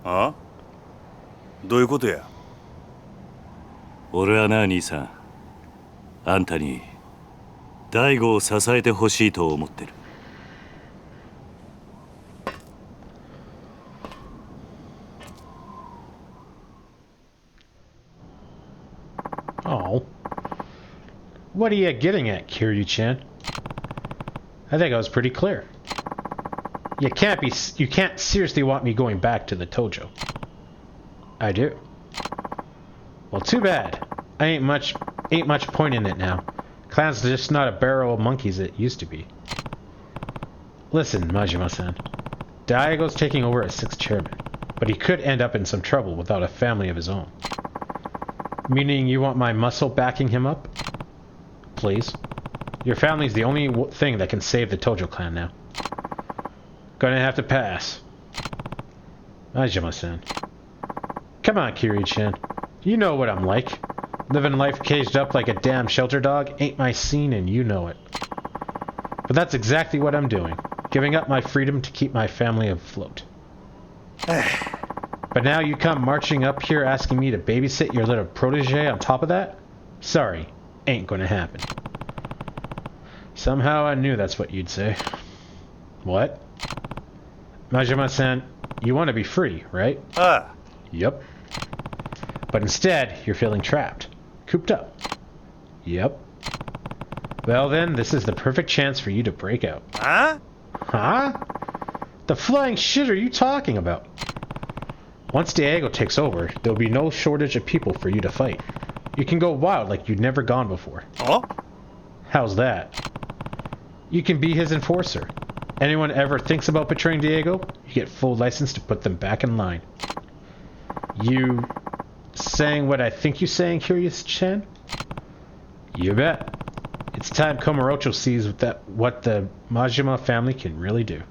あ？どういうことや？俺はな、兄さん。あんたに大悟を支えてほしいと思ってる。Oh. What are you getting at, Kiryu-chan? I think I was pretty clear. You can't seriously want me going back to the Tojo. I do. Well, too bad. I ain't much Ain't much point in it now. Clan's just not a barrel of monkeys it used to be. Listen, Majima-san. Daigo's taking over as 6th chairman, but he could end up in some trouble without a family of his own. Meaning you want my muscle backing him up? Please. Your family's the only thing that can save the Tojo clan now. Gonna have to pass. Majima-san. Come on, Kiryu-chan. You know what I'm like. Living life caged up like a damn shelter dog ain't my scene and you know it. But that's exactly what I'm doing. Giving up my freedom to keep my family afloat. But now you come marching up here asking me to babysit your little protege on top of that? Sorry, ain't gonna happen. Somehow I knew that's what you'd say. What? Majima-san, you want to be free, right? Yep. But instead, you're feeling trapped. Cooped up. Yep. Well then, this is the perfect chance for you to break out. Huh? The flying shit are you talking about? Once Daigo takes over, there'll be no shortage of people for you to fight. You can go wild like you'd never gone before. Oh? How's that? You can be his enforcer. Anyone ever thinks about betraying Daigo, you get full license to put them back in line. You saying what I think you're saying, Kiryu-chan? You bet. It's time Komorocho sees what the Majima family can really do.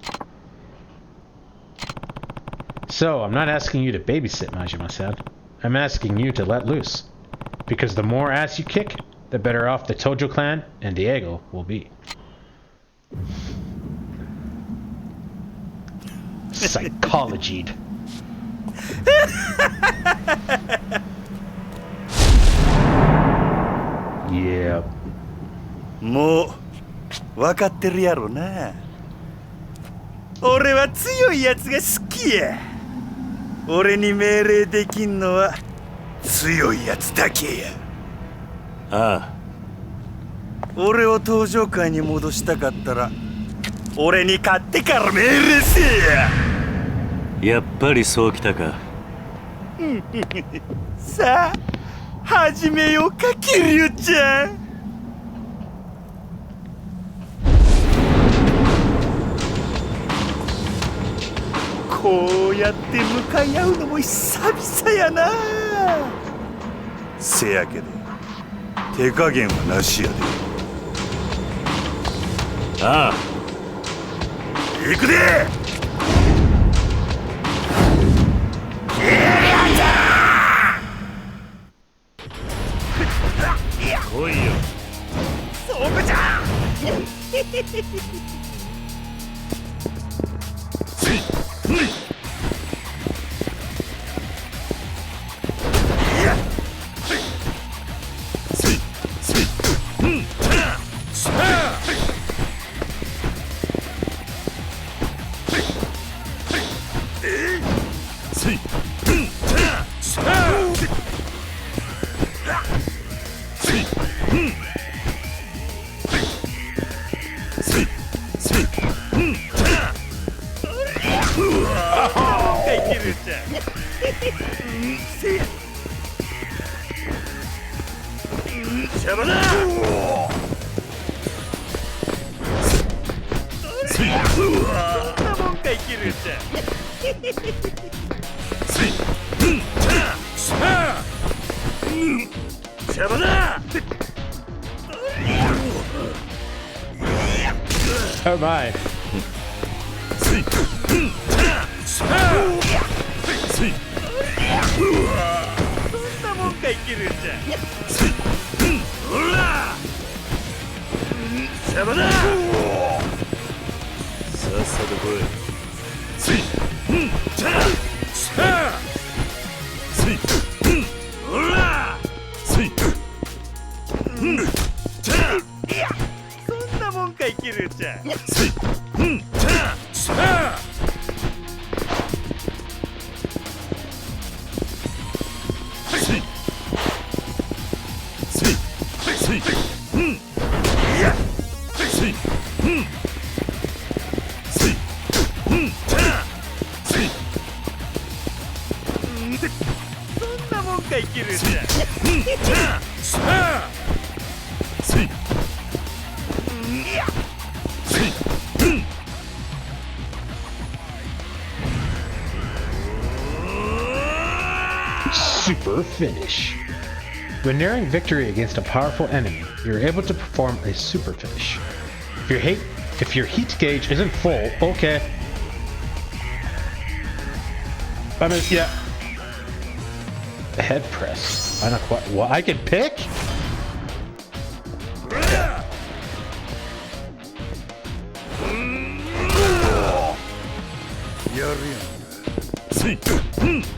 So, I'm not asking you to babysit, Majima-san. I'm asking you to let loose. Because the more ass you kick, the better off the Tojo clan and Daigo will be. Psychologied. Yeah. もう分かってるやろな。俺は強いやつが好きや。俺に命令できんのは強いやつだけや。ああ。俺を登場界に戻したかったら俺に勝ってから命令せえや。やっぱりそうきたか。さあ始めようか、キリュウちゃん。こうやって向かい合うのも久々やな。せやけど手加減はなしやで。ああ。行くで。来いよ。そこじゃ。Oh my. Super finish. When nearing victory against a powerful enemy, you're able to perform a super finish. If your heat gauge isn't full, okay. I mean, yeah. Head press. I don't quite. What I can pick?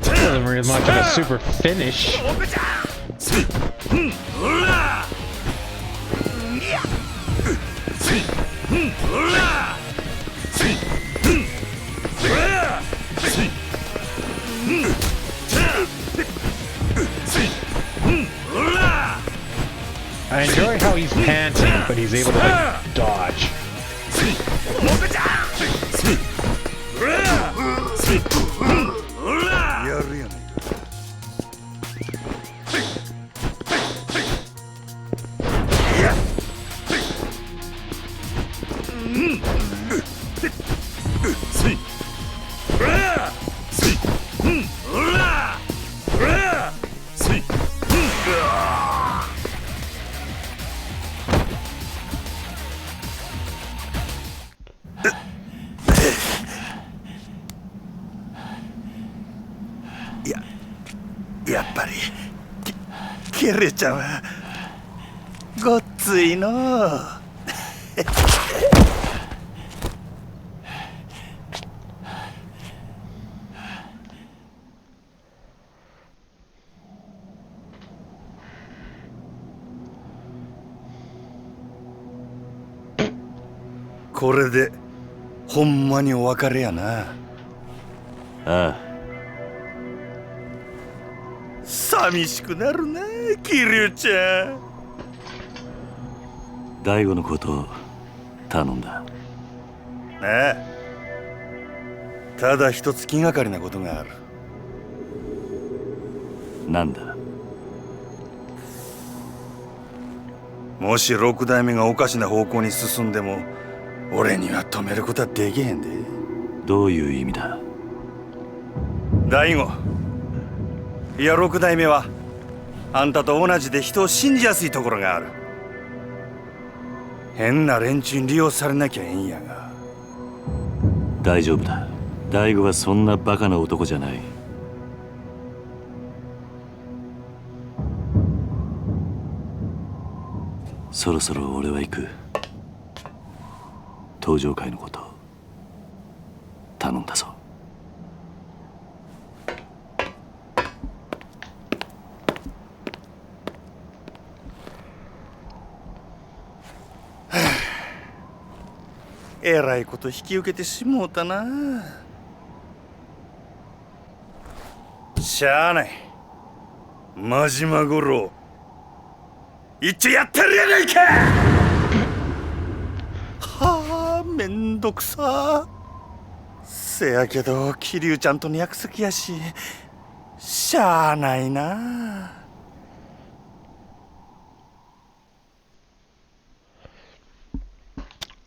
Doesn't really much of a super finish. I enjoy how he's panting, but he's able to like, dodge.やっぱりキリュウちゃんはごっついのう。これでほんまにお別れやな。ああ、寂しくなるな、キリュウちゃん。大悟のこと頼んだ。ああ、ただ一つ気がかりなことがある。なんだ。もし六代目がおかしな方向に進んでも俺には止めることはできへんで。どういう意味だ。大悟、いや六代目はあんたと同じで人を信じやすいところがある。変な連中に利用されなきゃええんやが。大丈夫だ。大悟はそんなバカな男じゃない。そろそろ俺は行く。登場会のこと頼んだぞ。えらいこと引き受けてしもうたな。しゃあない。真島五郎一応やってるやないか。はあ、めんどくさ。せやけど桐生ちゃんとの約束やししゃあないな。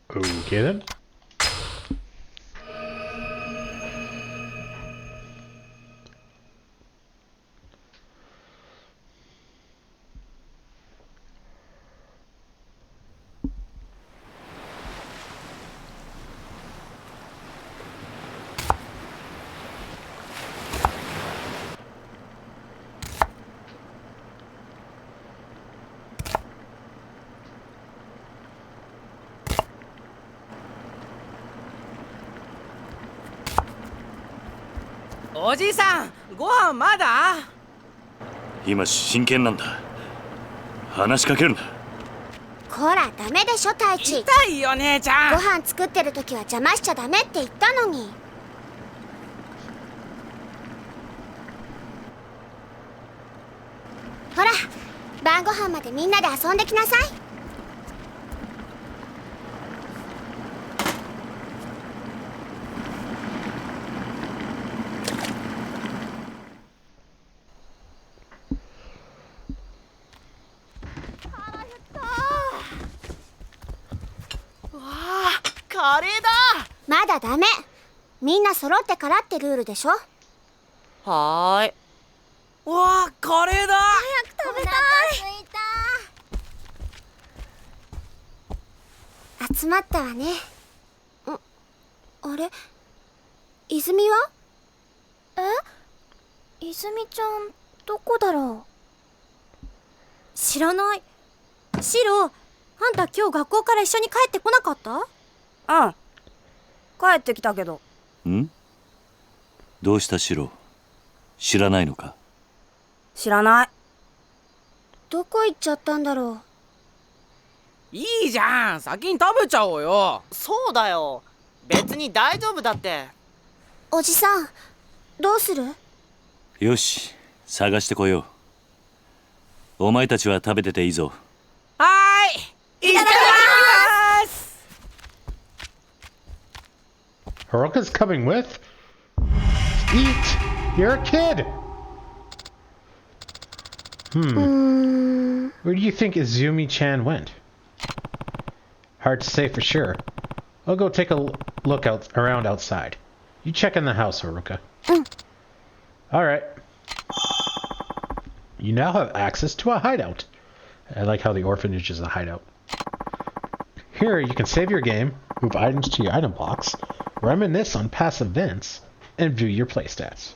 Okay then. Oh, おじいさん、ご飯まだ？今真剣なんだ。話しかけるな。こらダメでしょ太一。痛いよ姉ちゃん。ご飯作ってる時は邪魔しちゃダメって言ったのに。ほら晩ご飯までみんなで遊んできなさい。カレーだ。まだダメ。みんな揃ってからってルールでしょ。はーい。うわあ、カレーだ。早く食べたい。集まったわね。あれ、泉は？泉ちゃんどこだろう。知らない。シロ、あんた今日学校から一緒に帰ってこなかった？うん。帰ってきたけど。ん？どうしたシロ？知らないのか？知らない。どこ行っちゃったんだろう。いいじゃん、先に食べちゃおうよ。そうだよ、別に大丈夫だって。おじさん、どうする？よし、探してこよう。お前たちは食べてていいぞ。はーい、いただきます。 Haruka's coming with? Eat! You're a kid! Where do you think Izumi-chan went? Hard to say for sure. I'll go take a look around outside. You check in the house, Haruka. Alright. You now have access to a hideout. I like how the orphanage is a hideout. Here you can save your game, move items to your item box, reminisce on past events, and view your playstats.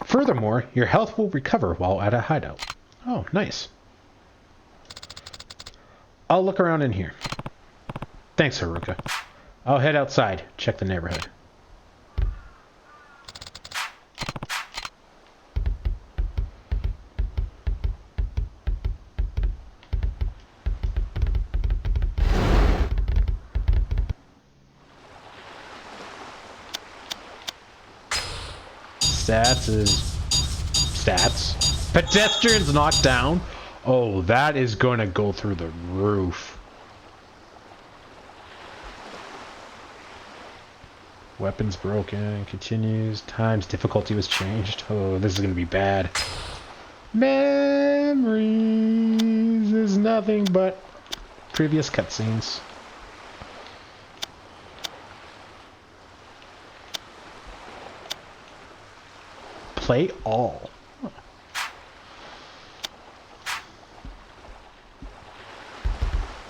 Furthermore, your health will recover while at a hideout. Oh, nice. I'll look around in here. Thanks, Haruka. I'll head outside, check the neighborhood. Stats is stats. Pedestrians knocked down. Oh, that is going to go through the roof. Weapons broken. Continues. Times difficulty was changed. Oh, this is going to be bad. Memories is nothing but previous cutscenes. Play all.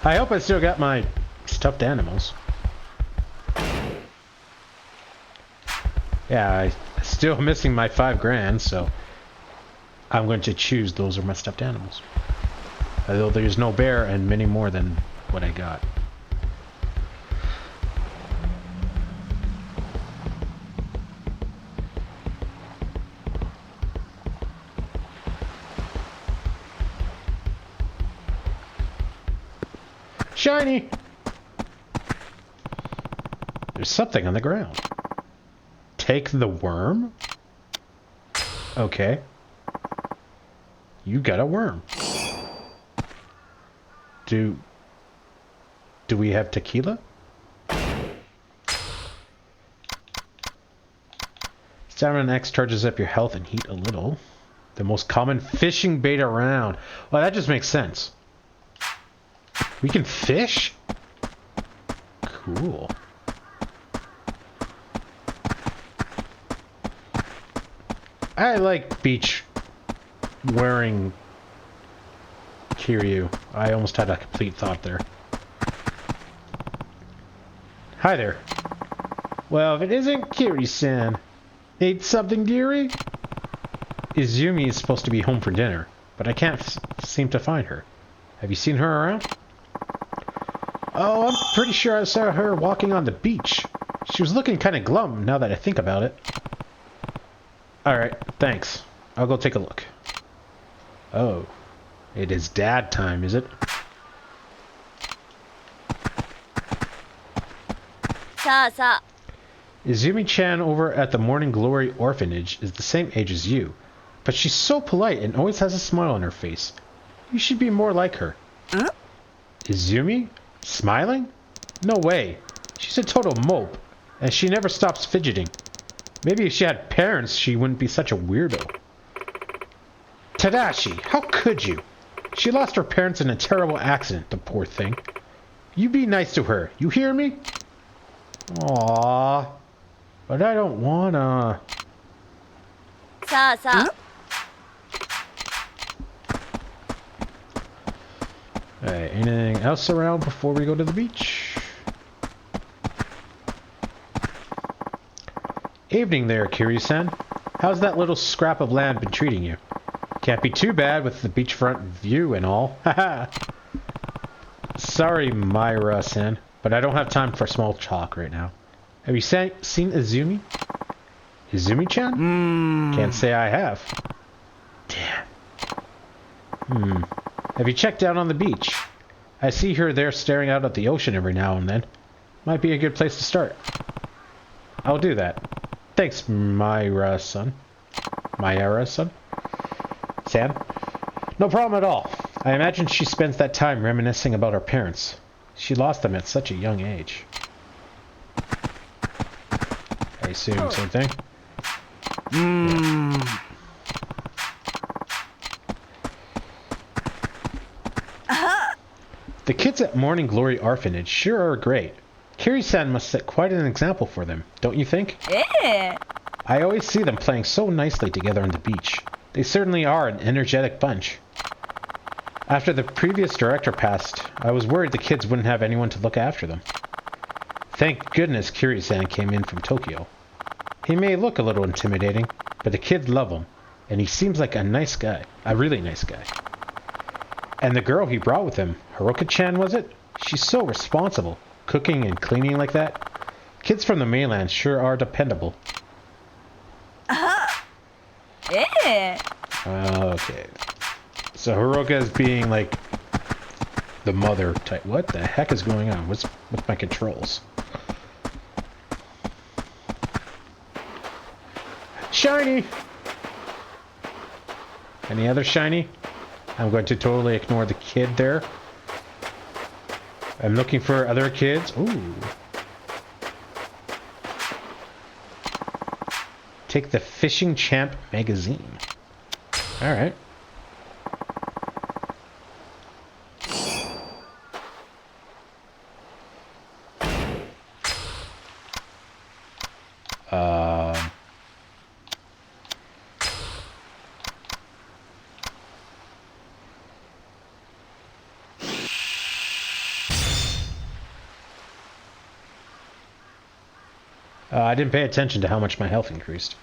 I hope I still got my stuffed animals. Yeah, I'm still missing my $5,000, so I'm going to choose those are my stuffed animals. Although there's no bear and many more than what I got. Shiny! There's something on the ground. Take the worm? Okay. You got a worm. Do we have tequila? Stamina X charges up your health and heat a little. The most common fishing bait around. Well, that just makes sense. We can fish? Cool. I like beach wearing Kiryu. I almost had a complete thought there. Hi there. Well, if it isn't Kiryu-san. Need something, dearie? Izumi is supposed to be home for dinner, but I can't seem to find her. Have you seen her around? Oh, I'm pretty sure I saw her walking on the beach. She was looking kind of glum now that I think about it. Alright, thanks. I'll go take a look. Oh, it is dad time, is it? Izumi-chan over at the Morning Glory Orphanage is the same age as you, but she's so polite and always has a smile on her face. You should be more like her. Huh? Izumi? Smiling? No way. She's a total mope, and she never stops fidgeting. Maybe if she had parents, she wouldn't be such a weirdo. Tadashi, how could you? She lost her parents in a terrible accident, the poor thing. You be nice to her. You hear me? Aww. But I don't wanna. さあさあ。Alright, anything else around before we go to the beach? Evening there, Kiryu-san. How's that little scrap of land been treating you? Can't be too bad with the beachfront view and all. Haha. Sorry, Myra-san, but I don't have time for small talk right now. Have you seen Izumi? Izumi-chan? Can't say I have. Damn. Have you checked out on the beach? I see her there staring out at the ocean every now and then. Might be a good place to start. I'll do that. Thanks, Myra-san. Myra-san? San? No problem at all. I imagine she spends that time reminiscing about her parents. She lost them at such a young age. I assume same thing? Yeah. The kids at Morning Glory Orphanage sure are great. Kiri-san must set quite an example for them, don't you think? I always see them playing so nicely together on the beach. They certainly are an energetic bunch. After the previous director passed, I was worried the kids wouldn't have anyone to look after them. Thank goodness Kiryu-san came in from Tokyo. He may look a little intimidating, but the kids love him, and he seems like a nice guy, a really nice guy. And the girl he brought with him, Haruka-chan was it? She's so responsible, cooking and cleaning like that. Kids from the mainland sure are dependable. Okay. So Haruka is being like the mother type. What the heck is going on? What's with my controls? Shiny! Any other shiny? I'm going to totally ignore the kid there. I'm looking for other kids. Ooh. Take the Fishing Champ magazine. Alright. I didn't pay attention to how much my health increased.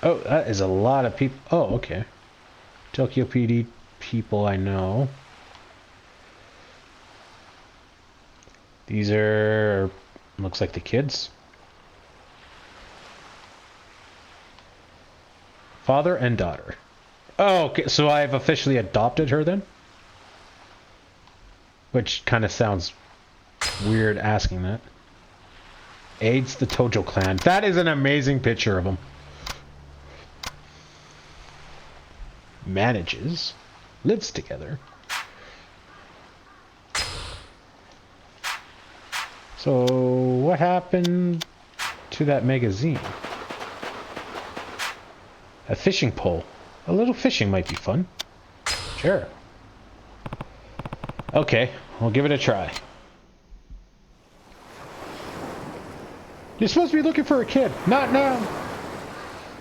Oh, that is a lot of people. Oh, okay. Tokyo PD people I know. These are, looks like the kids. Father and daughter. Oh, okay, so I've officially adopted her then? Which kind of sounds weird asking that. Aids the Tojo clan. That is an amazing picture of him. Manages. Lives together. So, what happened to that magazine? A fishing pole. A little fishing might be fun. Sure. Okay, we'll give it a try. You're supposed to be looking for a kid. Not now.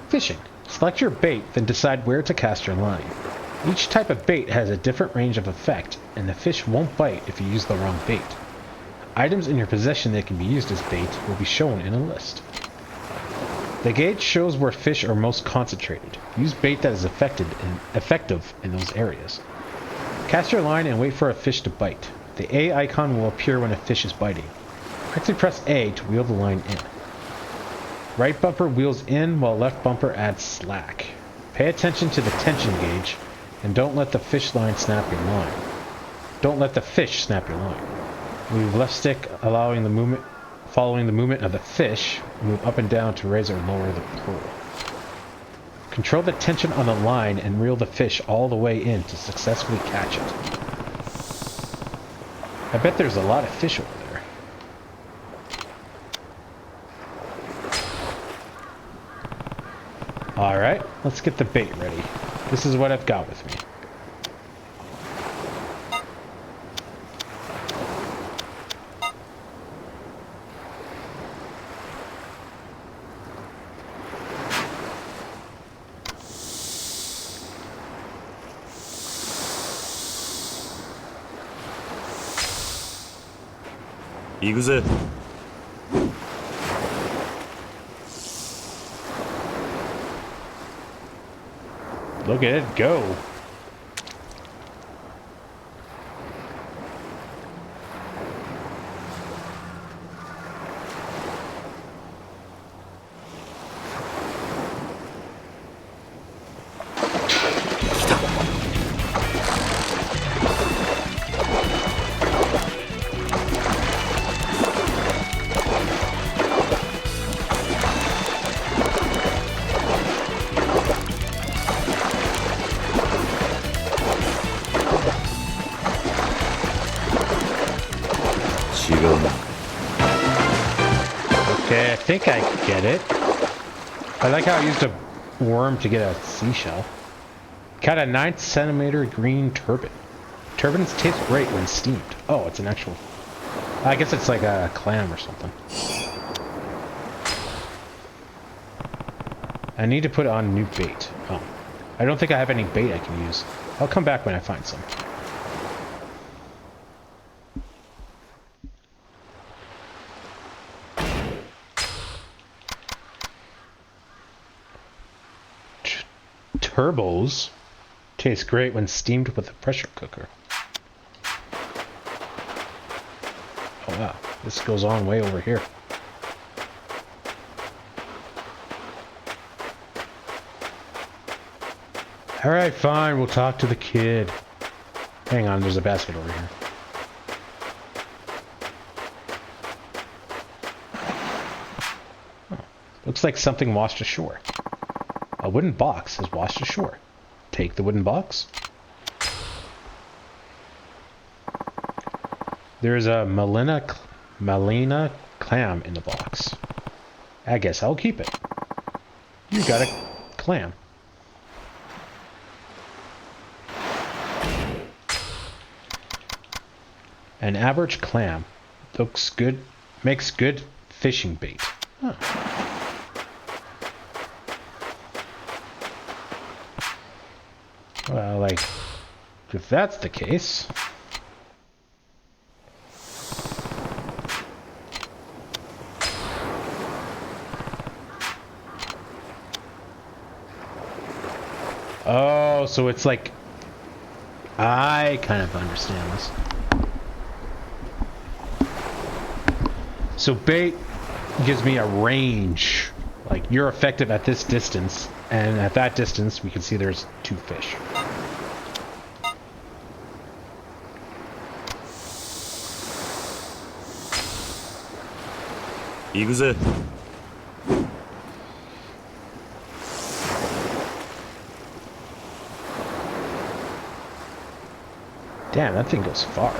Fishing. Select your bait, then decide where to cast your line. Each type of bait has a different range of effect, and the fish won't bite if you use the wrong bait. Items in your possession that can be used as bait will be shown in a list. The gauge shows where fish are most concentrated. Use bait that is effective in those areas. Cast your line and wait for a fish to bite. The A icon will appear when a fish is biting. Quickly press A to wheel the line in. Right bumper wheels in while left bumper adds slack. Pay attention to the tension gauge and don't let the fish line snap your line. Don't let the fish snap your line. Move left stick following the movement of the fish. Move up and down to raise or lower the pole. Control the tension on the line and reel the fish all the way in to successfully catch it. I bet there's a lot of fish over there. Alright, let's get the bait ready. This is what I've got with me.行くぜ。Look at it go. Okay, I think I get it. I like how I used a worm to get a seashell. Caught a 9 centimeter green turbot. Turbans taste great when steamed. Oh, it's an actual... I guess it's like a clam or something. I need to put on new bait. Oh. I don't think I have any bait I can use. I'll come back when I find some. Turbos taste great when steamed with a pressure cooker. Oh wow, this goes on way over here. Alright, fine, we'll talk to the kid. Hang on, there's a basket over here. Oh, looks like something washed ashore. A wooden box has washed ashore. Take the wooden box. There's a Malina clam in the box. I guess I'll keep it. You got a clam. An average clam. Looks good. Makes good fishing bait. Huh. Well, like, if that's the case... Oh, so it's like... I kind of understand this. So bait gives me a range. Like, you're effective at this distance, and at that distance, we can see there's 2 fish. Damn, that thing goes far.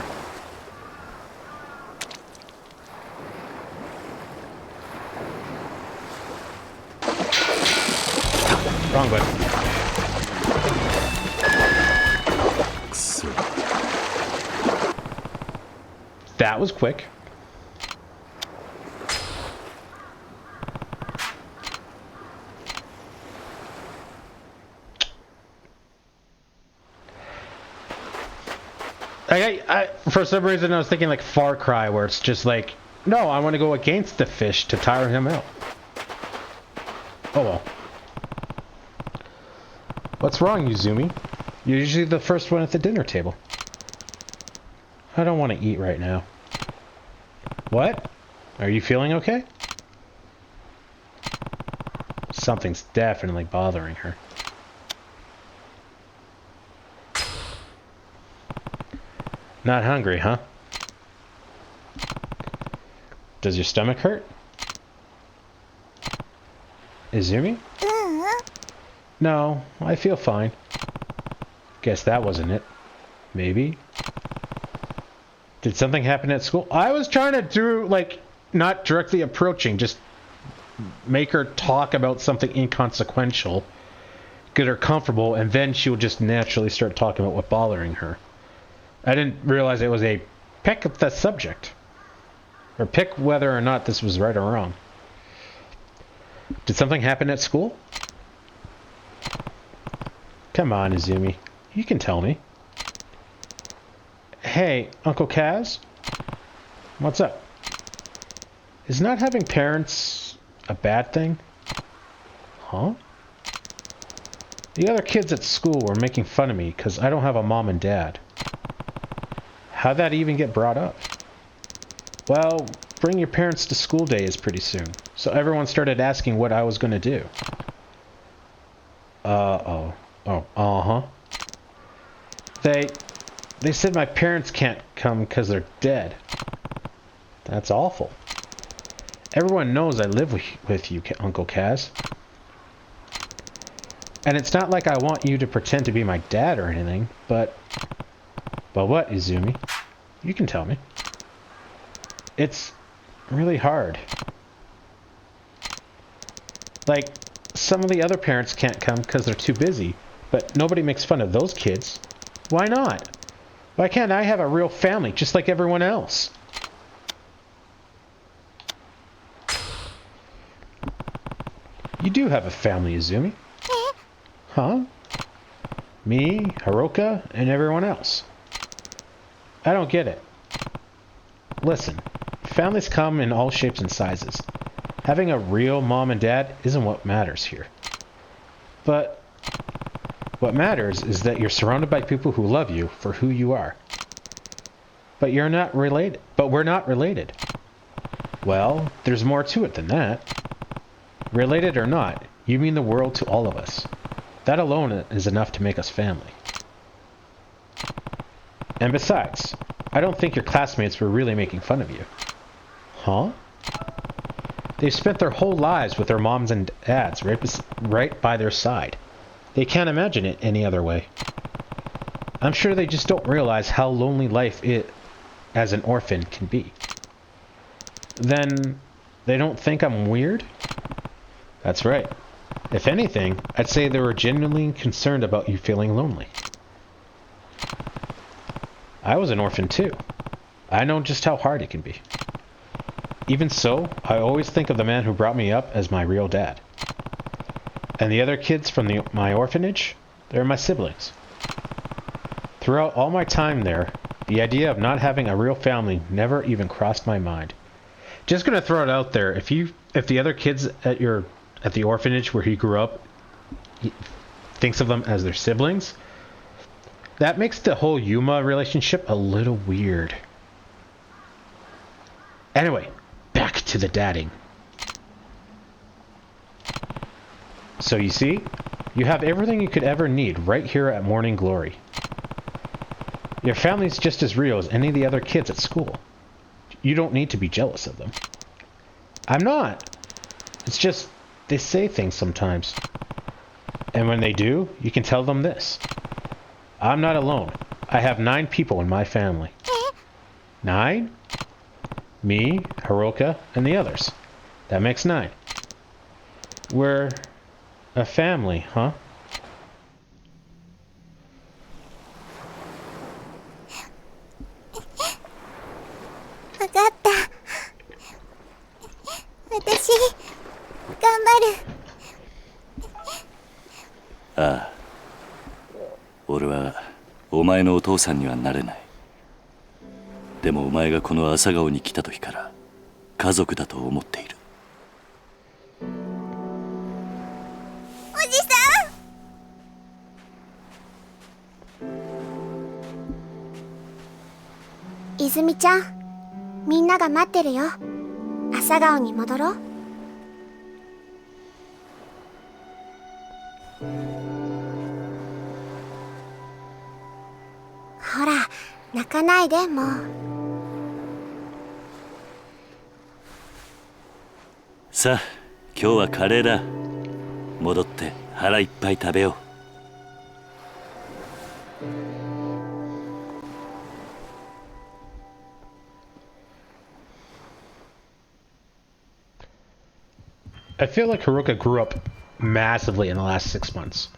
Wrong button. That was quick. I for some reason I was thinking like Far Cry, where it's just like, no, I want to go against the fish to tire him out. Oh well. What's wrong, Yuzumi? You're usually the first one at the dinner table. I don't want to eat right now. What? Are you feeling okay? Something's definitely bothering her. Not hungry, huh? Does your stomach hurt? Izumi? No, I feel fine. Guess that wasn't it. Maybe. Did something happen at school? I was trying to do, like, not directly approaching, just make her talk about something inconsequential, get her comfortable, and then she would just naturally start talking about what's bothering her. I didn't realize it was a pick of the subject. Or pick whether or not this was right or wrong. Did something happen at school? Come on, Izumi. You can tell me. Hey, Uncle Kaz? What's up? Is not having parents a bad thing? Huh? The other kids at school were making fun of me because I don't have a mom and dad. How'd that even get brought up? Well, bring your parents to school day is pretty soon, so everyone started asking what I was going to do. Uh-huh. They said my parents can't come because they're dead. That's awful. Everyone knows I live with you, Uncle Kaz. And it's not like I want you to pretend to be my dad or anything, but... But what, Izumi? You can tell me. It's really hard. Like, some of the other parents can't come because they're too busy, but nobody makes fun of those kids. Why not? Why can't I have a real family just like everyone else? You do have a family, Izumi. Huh? Me, Hiroka, and everyone else. I don't get it. Listen, families come in all shapes and sizes. Having a real mom and dad isn't what matters here. But what matters is that you're surrounded by people who love you for who you are. But you're not related. But we're not related. Well, there's more to it than that. Related or not, you mean the world to all of us. That alone is enough to make us family. And besides, I don't think your classmates were really making fun of you. Huh? They've spent their whole lives with their moms and dads right by their side. They can't imagine it any other way. I'm sure they just don't realize how lonely life as an orphan can be. Then, they don't think I'm weird? That's right. If anything, I'd say they were genuinely concerned about you feeling lonely. I was an orphan too. I know just how hard it can be. Even so, I always think of the man who brought me up as my real dad. And the other kids from my orphanage, they're my siblings. Throughout all my time there, the idea of not having a real family never even crossed my mind. Just gonna throw it out there, if the other kids at the orphanage where he grew up thinks of them as their siblings, that makes the whole Yuma relationship a little weird. Anyway, back to the dadding. So you see, you have everything you could ever need right here at Morning Glory. Your family's just as real as any of the other kids at school. You don't need to be jealous of them. I'm not. It's just, they say things sometimes. And when they do, you can tell them this. I'm not alone. I have 9 people in my family. 9? Me, Hiroka, and the others. That makes 9. We're a family, huh?ああ、俺はお前のお父さんにはなれない。でもお前がこの朝顔に来た時から家族だと思っている。おじさん。泉ちゃん、みんなが待ってるよ。朝顔に戻ろう。ほら、泣かないでもう。さあ、今日はカレーだ。戻って腹いっぱい食べよう。I feel like Haruka grew up massively in the last 6 months.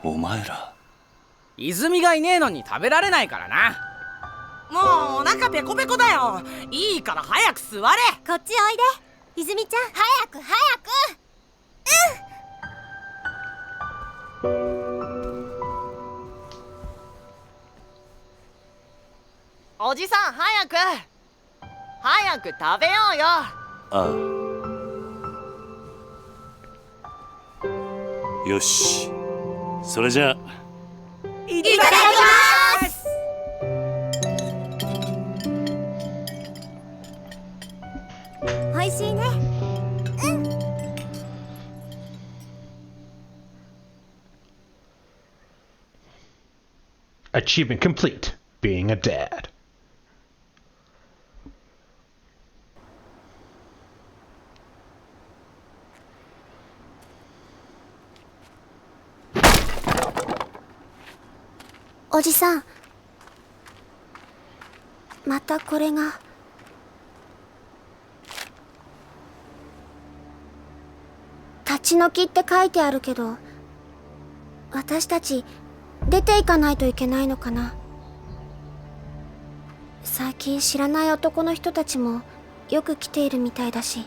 Omaera. 泉がいねえのに食べられないからな。もうお腹ペコペコだよ。いいから早く座れ。こっちおいで泉ちゃん。早く早く。おじさん早く食べようよ。ああ。よし。それじゃあ。いただきます。おいしいね。Achievement complete. Being a dad. おじさん、またこれが。立ち退きって書いてあるけど、私たち出ていかないといけないのかな。最近知らない男の人たちもよく来ているみたいだし、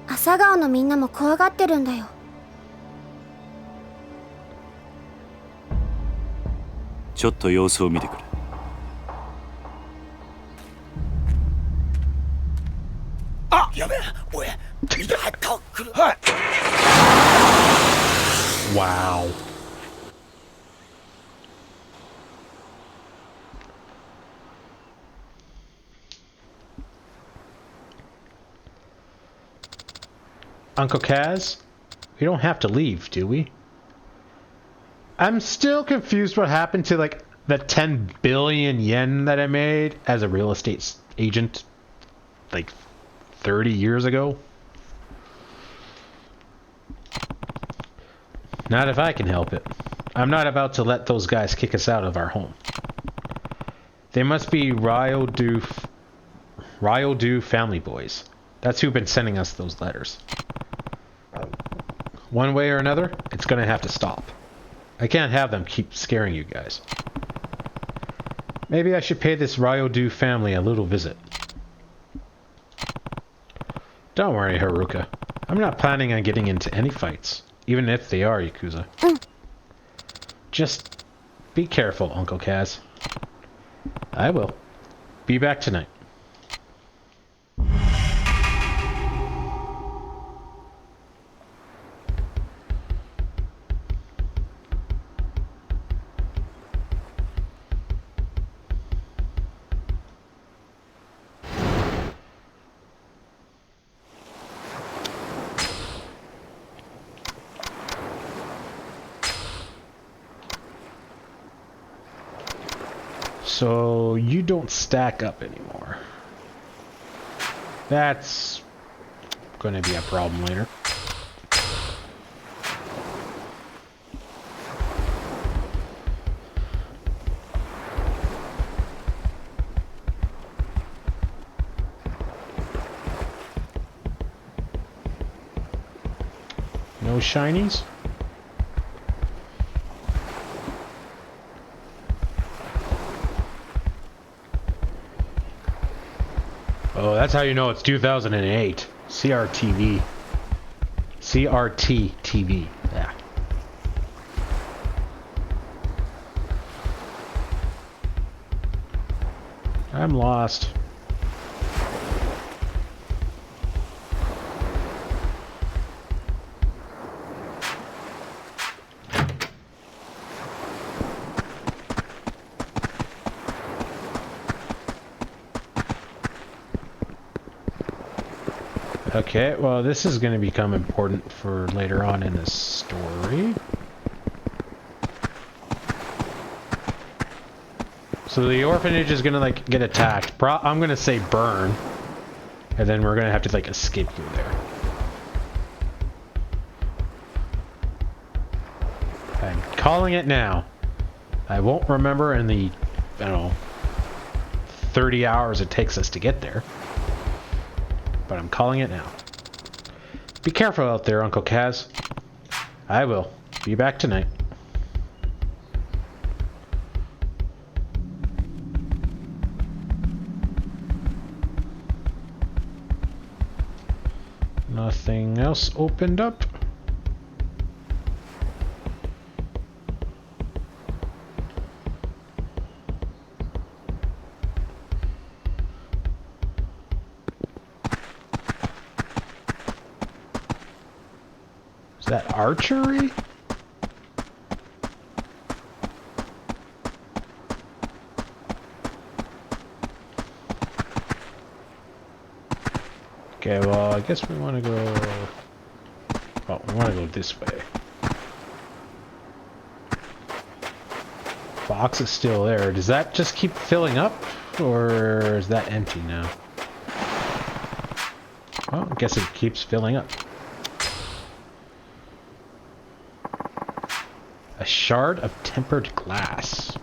朝顔のみんなも怖がってるんだよ。ちょっと様子を見てくる。あ、やべえ、おい、見て入った来る。はい。Wow. Uncle Kaz, we don't have to leave, do we? I'm still confused what happened to, like, the 10 billion yen that I made as a real estate agent, like, 30 years ago. Not if I can help it. I'm not about to let those guys kick us out of our home. They must be Ryodou family boys. That's who've been sending us those letters. One way or another, it's gonna have to stop. I can't have them keep scaring you guys. Maybe I should pay this Ryodou family a little visit. Don't worry, Haruka. I'm not planning on getting into any fights, even if they are Yakuza. Just be careful, Uncle Kaz. I will. Be back tonight. So you don't stack up anymore. That's going to be a problem later. No shinies? Oh, that's how you know it's 2008. CRTV. CRT TV. Yeah. I'm lost. Okay, well, this is going to become important for later on in the story. So the orphanage is gonna like get attacked. I'm gonna say burn, and then we're gonna have to like escape through there. I'm calling it now. I won't remember in the, I don't know, 30 hours it takes us to get there. But I'm calling it now. Be careful out there, Uncle Kaz. I will. Be back tonight. Nothing else opened up. Is that archery? Okay, well, I guess we want to go... Oh, we want to go this way. Box is still there. Does that just keep filling up? Or is that empty now? Well, I guess it keeps filling up. A shard of tempered glass.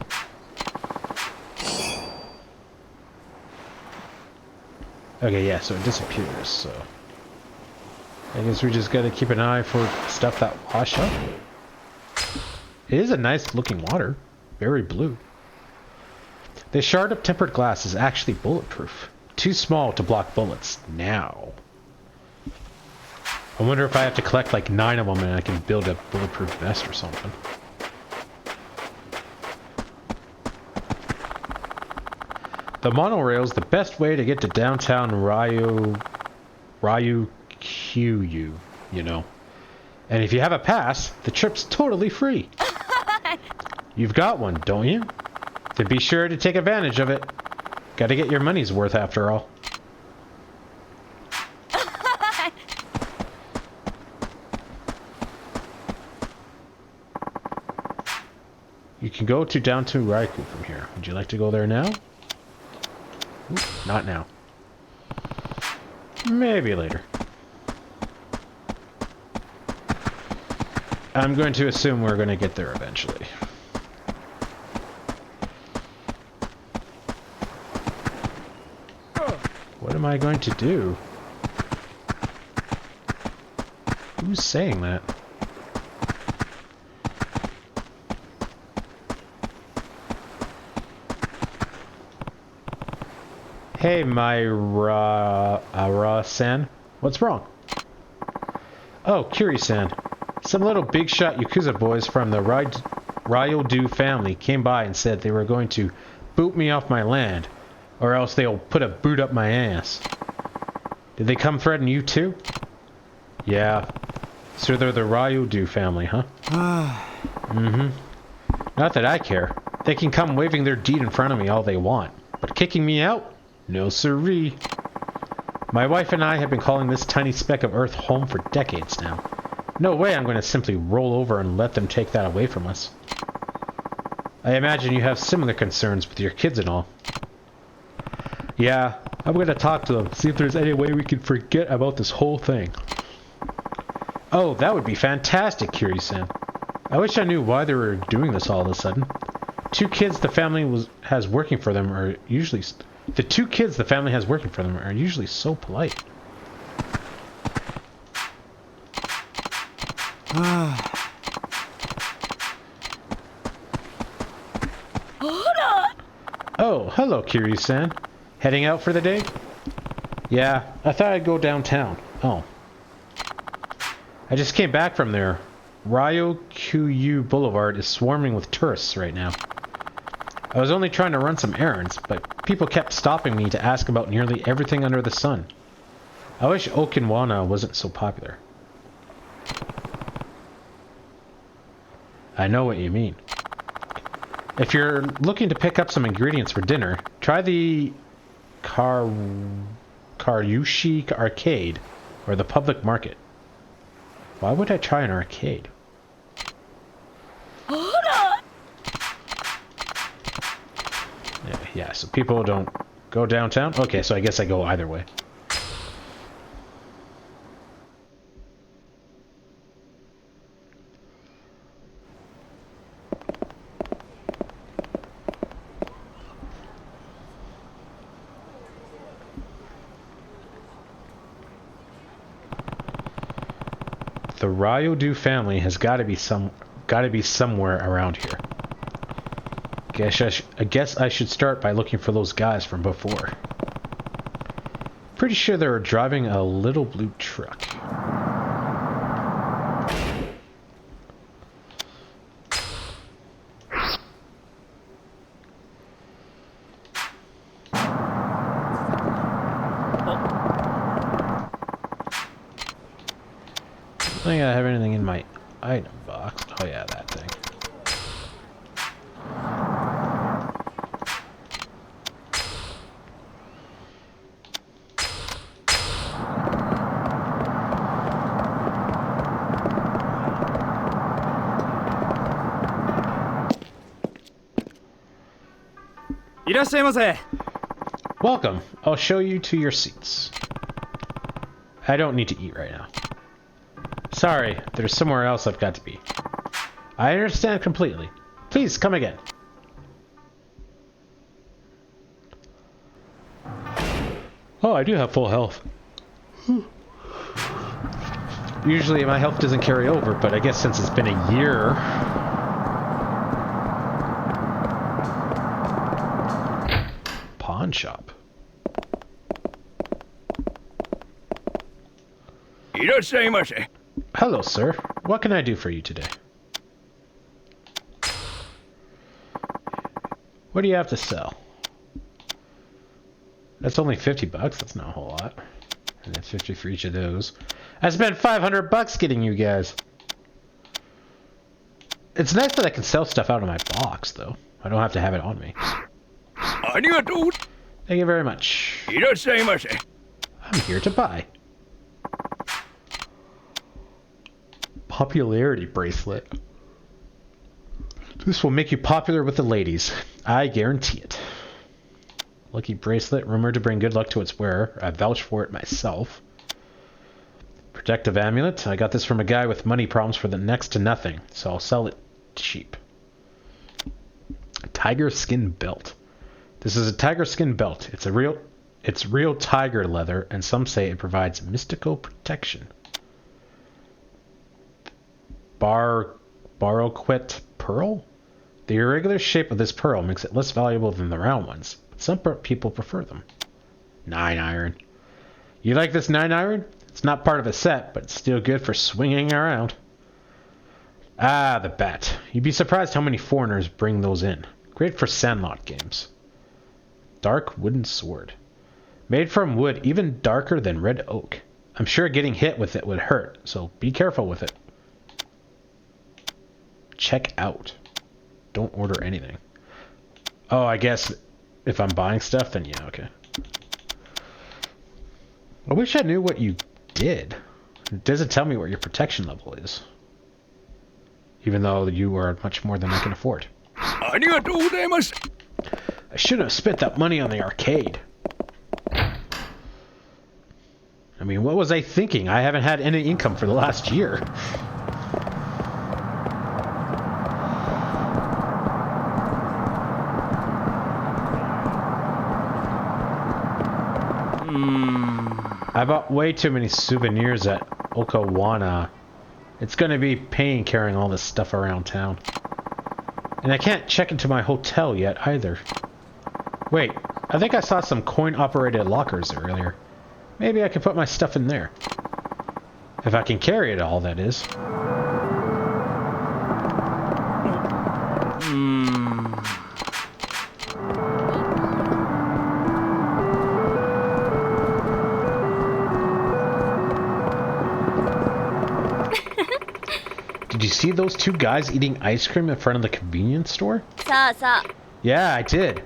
Okay, yeah, so it disappears, so... I guess we just gotta keep an eye for stuff that wash up. It is a nice looking water. Very blue. The shard of tempered glass is actually bulletproof. Too small to block bullets. Now. I wonder if I have to collect like 9 of them and I can build a bulletproof vest or something. The monorail is the best way to get to downtown Kiryu, you know. And if you have a pass, the trip's totally free. You've got one, don't you? Then be sure to take advantage of it. Gotta get your money's worth after all. You can go to downtown Raikou from here. Would you like to go there now? Ooh, not now. Maybe later. I'm going to assume we're going to get there eventually. What am I going to do? Who's saying that? Hey, Myra-san. What's wrong? Oh, Kiryu-san. Some little big shot Yakuza boys from the Ryudu family came by and said they were going to boot me off my land, or else they'll put a boot up my ass. Did they come threaten you too? Yeah. So they're the Ryudu family, huh? Mm-hmm. Not that I care. They can come waving their deed in front of me all they want. But kicking me out? No siree. My wife and I have been calling this tiny speck of earth home for decades now. No way I'm going to simply roll over and let them take that away from us. I imagine you have similar concerns with your kids and all. Yeah, I'm going to talk to them, see if there's any way we can forget about this whole thing. Oh, that would be fantastic, Kiryu-san. I wish I knew why they were doing this all of a sudden. The two kids the family has working for them are usually so polite. Oh, hello, Kiryu-san. Heading out for the day? Yeah, I thought I'd go downtown. Oh. I just came back from there. Ryukyu Boulevard is swarming with tourists right now. I was only trying to run some errands, but people kept stopping me to ask about nearly everything under the sun. I wish Okinawa wasn't so popular. I know what you mean. If you're looking to pick up some ingredients for dinner, try the Karyushi Arcade or the public market. Why would I try an arcade? yeah, so people don't go downtown. Okay, so I guess I go either way. The Ryodou family has got to be somewhere around here. I guess I should start by looking for those guys from before. Pretty sure they were driving a little blue truck. I don't think I have anything in my item box. Oh yeah, that thing. Welcome. I'll show you to your seats. I don't need to eat right now. Sorry, there's somewhere else I've got to be. I understand completely. Please, come again. Oh, I do have full health. Usually my health doesn't carry over, but I guess since it's been a year... Pawn shop. Hello, sir. What can I do for you today? What do you have to sell? That's only 50 bucks. That's not a whole lot. And that's 50 for each of those. I spent 500 bucks getting you guys. It's nice that I can sell stuff out of my box, though. I don't have to have it on me. Thank you very much. I'm here to buy. Popularity bracelet. This will make you popular with the ladies. I guarantee it. Lucky bracelet, rumored to bring good luck to its wearer. I vouch for it myself. Protective amulet. I got this from a guy with money problems for the next to nothing, so I'll sell it cheap. Tiger skin belt. This is a tiger skin belt. It's real tiger leather, and some say it provides mystical protection. Baroquet pearl? The irregular shape of this pearl makes it less valuable than the round ones, but some people prefer them. 9 iron. You like this 9 iron? It's not part of a set, but it's still good for swinging around. Ah, the bat. You'd be surprised how many foreigners bring those in. Great for sandlot games. Dark wooden sword. Made from wood even darker than red oak. I'm sure getting hit with it would hurt, so be careful with it. Check out. Don't order anything. Oh, I guess if I'm buying stuff, then yeah, okay. I wish I knew what you did. It doesn't tell me what your protection level is. Even though you are much more than I can afford. I shouldn't have spent that money on the arcade. I mean, what was I thinking? I haven't had any income for the last year. I bought way too many souvenirs at Okawana. It's gonna be pain carrying all this stuff around town. And I can't check into my hotel yet either. Wait, I think I saw some coin-operated lockers earlier. Maybe I can put my stuff in there. If I can carry it all, that is. Did you see those two guys eating ice cream in front of the convenience store? Yeah, I did.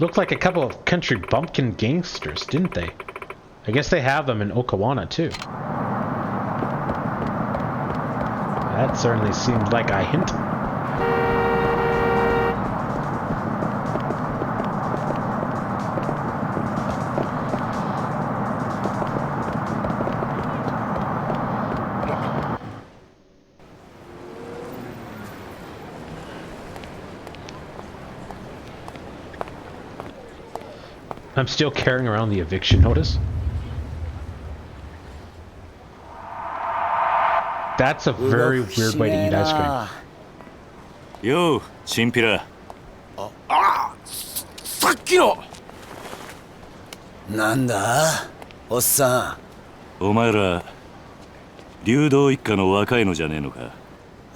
Looked like a couple of country bumpkin gangsters, didn't they? I guess they have them in Okawana, too. That certainly seemed like a hint. I'm still carrying around the eviction notice. That's a very weird way to eat ice cream. Yo, チンピラ。さっきのなんだおっさん。お前ら流動一家の若いのじゃねえのか。ん。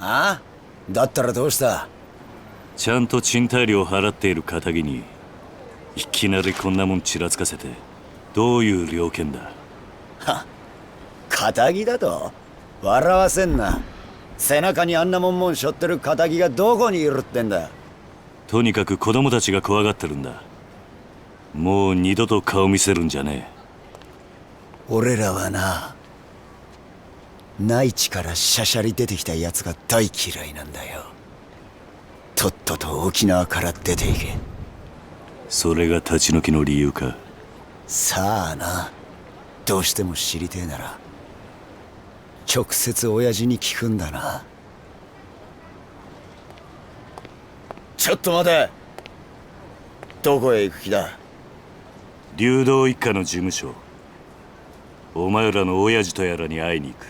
あ？だったらどうした？ちゃんと賃貸料払っている堅気にいきなりこんなもんちらつかせてどういう了見だ。はっ、堅気だと？笑わせんな。背中にあんなもん背負ってる堅気がどこにいるってんだ。とにかく子供たちが怖がってるんだ。もう二度と顔見せるんじゃねえ。俺らはな、内地からしゃしゃり出てきたやつが大嫌いなんだよ。とっとと沖縄から出ていけ。それが立ち退きの理由か。さあな、どうしても知りてえなら直接親父に聞くんだな。ちょっと待て。どこへ行く気だ？流動一家の事務所。お前らの親父とやらに会いに行く。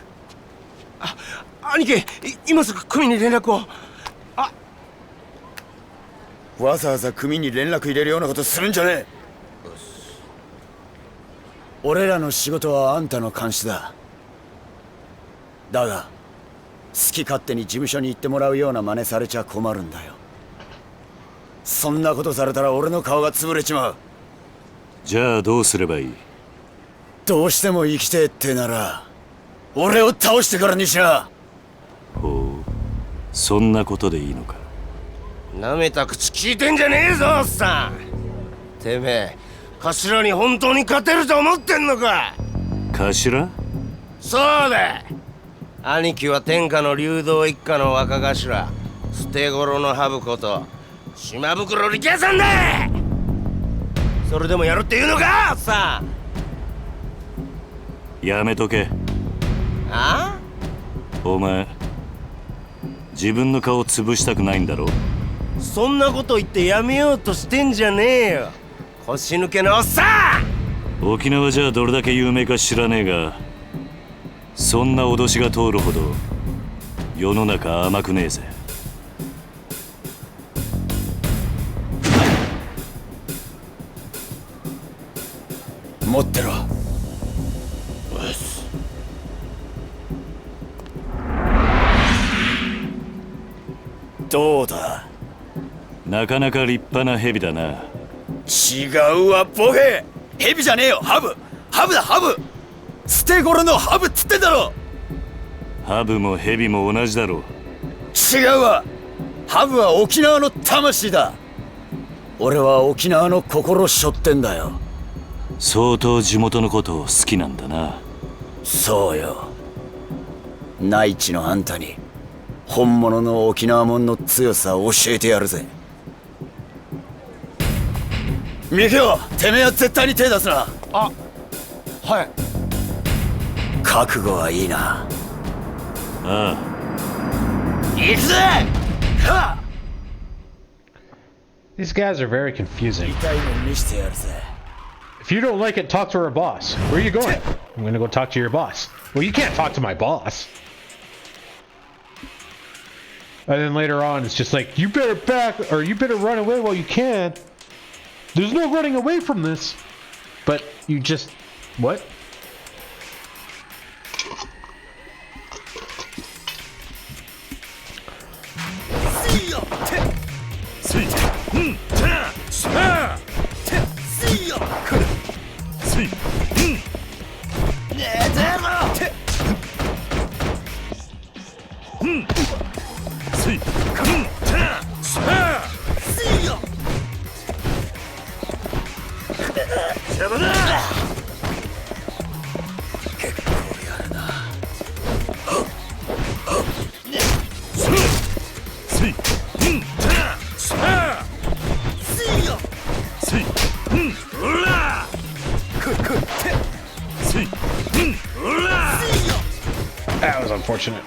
兄貴、今すぐ組に連絡を。わざわざ組に連絡入れるようなことするんじゃねえ。俺らの仕事はあんたの監視だ。だが好き勝手に事務所に行ってもらうような真似されちゃ困るんだよ。そんなことされたら俺の顔が潰れちまう。じゃあどうすればいい？どうしても生きてえってなら俺を倒してからにしな。ほう、そんなことでいいのか。なめた口聞いてんじゃねえぞおっさん。てめえ頭に本当に勝てると思ってんのか。頭？そうだ。兄貴は天下の流動一家の若頭捨て頃のハブこと島袋力也さんだ。それでもやるって言うのかおっさん。やめとけ。あ？お前自分の顔潰したくないんだろ。そんなこと言ってやめようとしてんじゃねえよ、腰抜けのおっさん。沖縄じゃどれだけ有名か知らねえが、そんな脅しが通るほど世の中甘くねえぜ。持ってろ。どうだ？なかなか立派な蛇だな。違うわボケ。蛇じゃねえよ、ハブ。ハブだ、ハブ。捨て頃のハブっつってんだろ。ハブも蛇も同じだろ。違うわ。ハブは沖縄の魂だ。俺は沖縄の心背負ってんだよ。相当地元のことを好きなんだな。そうよ。内地のあんたに本物の沖縄もんの強さを教えてやるぜ。ミケオ、てめえは絶対に手出すな。あ、はい。覚悟はいいな。ああ。行くぜ。はっ。 These guys are very confusing. 痛いの見してやるぜ。 If you don't like it, talk to our boss. Where are you going? I'm gonna go talk to your boss. Well, you can't talk to my boss. And then later on, it's just like, you better back, or you better run away while you can. There's no running away from this. But you just... What? That was unfortunate.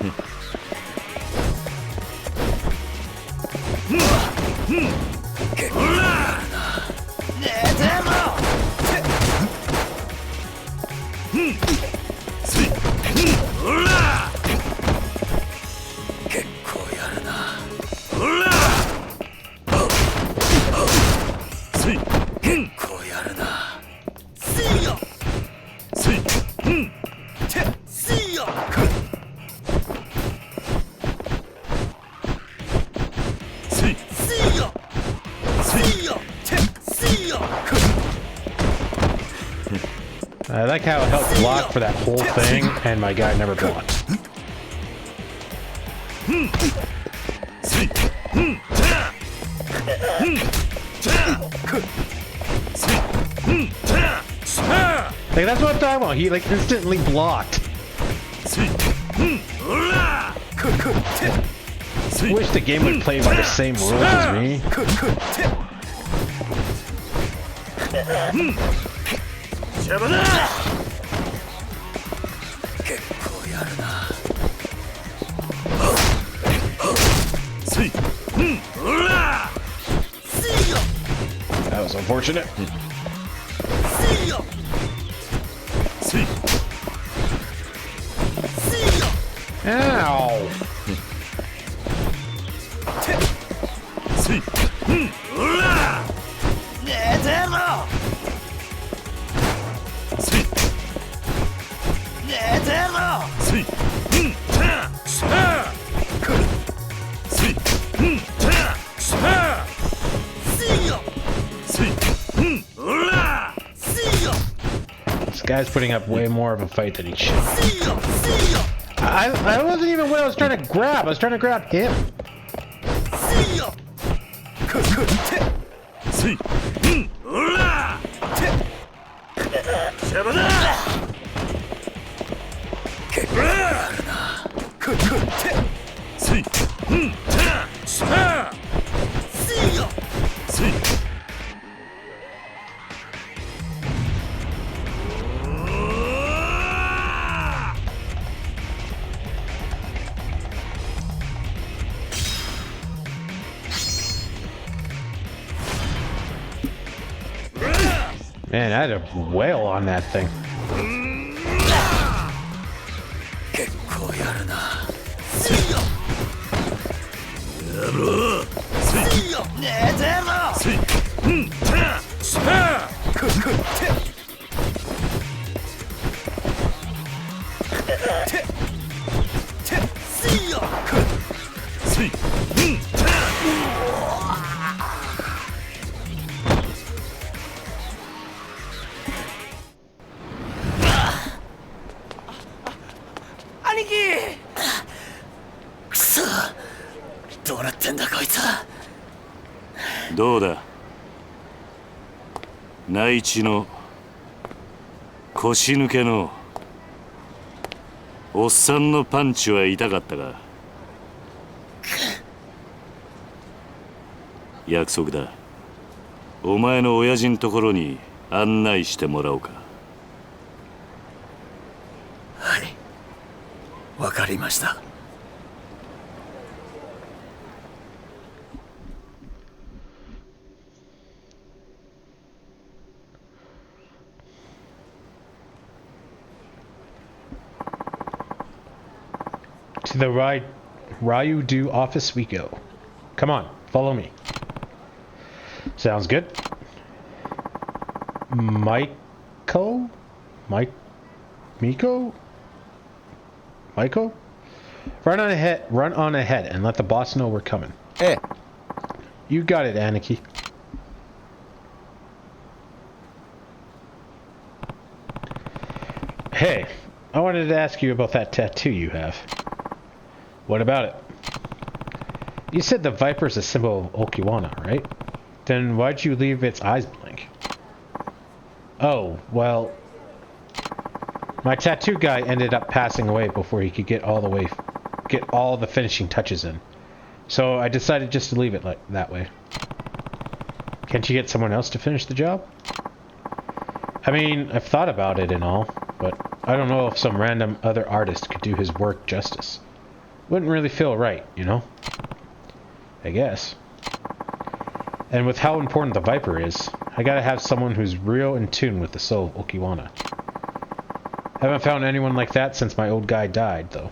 I like how it helped block for that whole thing, and my guy never blocked. Like, that's what I'm talking about. He, like, instantly blocked. Wish the game would play by the same rules as me. That was unfortunate. Ow! This guy's putting up way more of a fight than he should. I wasn't even what I was trying to grab. I was trying to grab him. Man, I had a whale on that thing.どうだ内地の腰抜けのおっさんのパンチは痛かったが約束だお前の親父のところに案内してもらおうかはいわかりました To the Ryudu office we go. Come on, follow me. Sounds good. Miko? Miko? Run on ahead and let the boss know we're coming. Hey. You got it, Aniki. Hey, I wanted to ask you about that tattoo you have. What about it? You said the viper's a symbol of Okiwana, right? Then why'd you leave its eyes blank? Oh, well... My tattoo guy ended up passing away before he could get all the finishing touches in. So I decided just to leave it like that way. Can't you get someone else to finish the job? I mean, I've thought about it and all, but I don't know if some random other artist could do his work justice. Wouldn't really feel right, you know? I guess. And with how important the Viper is, I gotta have someone who's real in tune with the soul of Okiwana. Haven't found anyone like that since my old guy died, though.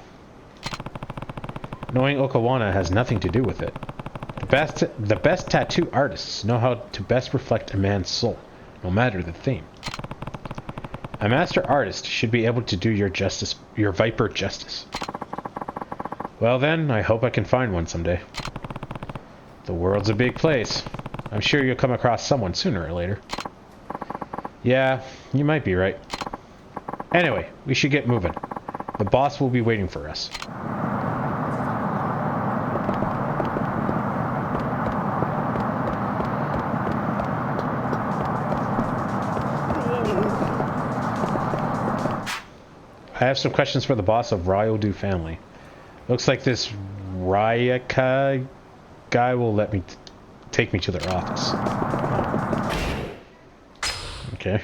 Knowing Okiwana has nothing to do with it. The best tattoo artists know how to best reflect a man's soul, no matter the theme. A master artist should be able to do your Viper justice. Well then, I hope I can find one someday. The world's a big place. I'm sure you'll come across someone sooner or later. Yeah, you might be right. Anyway, we should get moving. The boss will be waiting for us. I have some questions for the boss of Ryodu family. Looks like this Ryaka guy will let me take me to their office. Okay.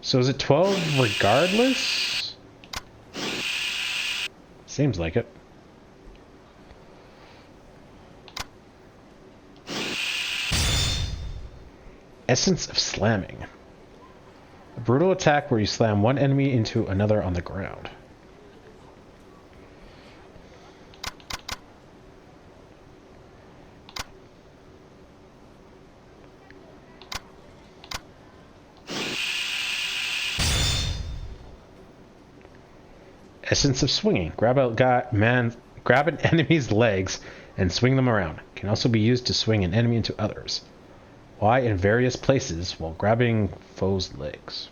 So is it 12 regardless? Seems like it. Essence of slamming. A brutal attack where you slam one enemy into another on the ground. Essence of swinging. Grab an enemy's legs and swing them around. Can also be used to swing an enemy into others. Y in various places while grabbing foes' legs.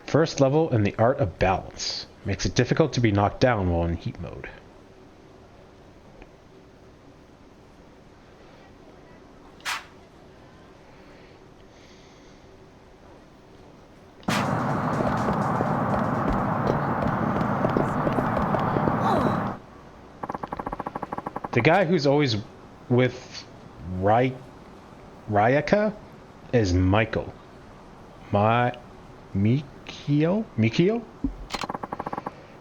First level in the art of balance. Makes it difficult to be knocked down while in heat mode. The guy who's always with Ryaka is Michael. Mikio?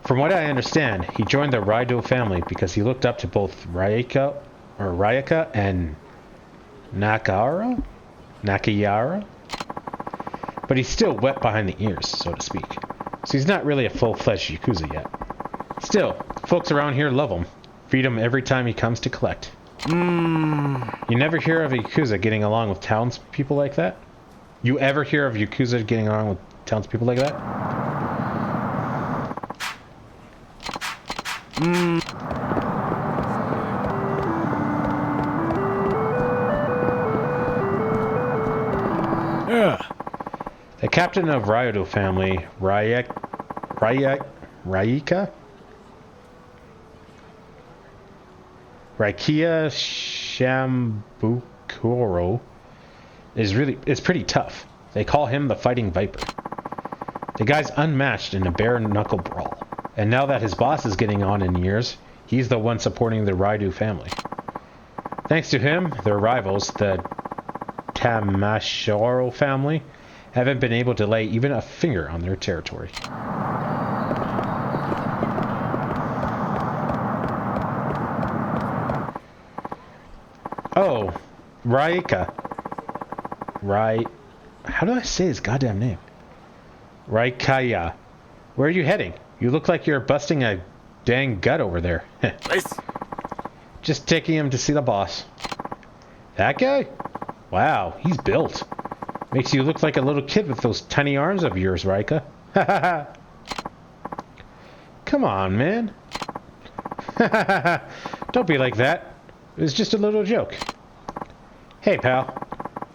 From what I understand, he joined the Raido family because he looked up to both Ryaka and Nakayara? But he's still wet behind the ears, so to speak. So he's not really a full-fledged Yakuza yet. Still, folks around here love him. Feed him every time he comes to collect. You never hear of a Yakuza getting along with townspeople like that? You ever hear of Yakuza getting along with townspeople like that? Yeah. The captain of Ryodo family, Raikia Shambukuro is pretty tough. They call him the Fighting Viper. The guy's unmatched in a bare-knuckle brawl. And now that his boss is getting on in years, he's the one supporting the Raidu family. Thanks to him, their rivals, the Tamashiro family, haven't been able to lay even a finger on their territory. Oh, Raika. How do I say his goddamn name? Raikaya. Where are you heading? You look like you're busting a dang gut over there. Just taking him to see the boss. That guy? Wow, he's built. Makes you look like a little kid with those tiny arms of yours, Raika. Come on, man. Don't be like that. It was just a little joke. Hey, pal.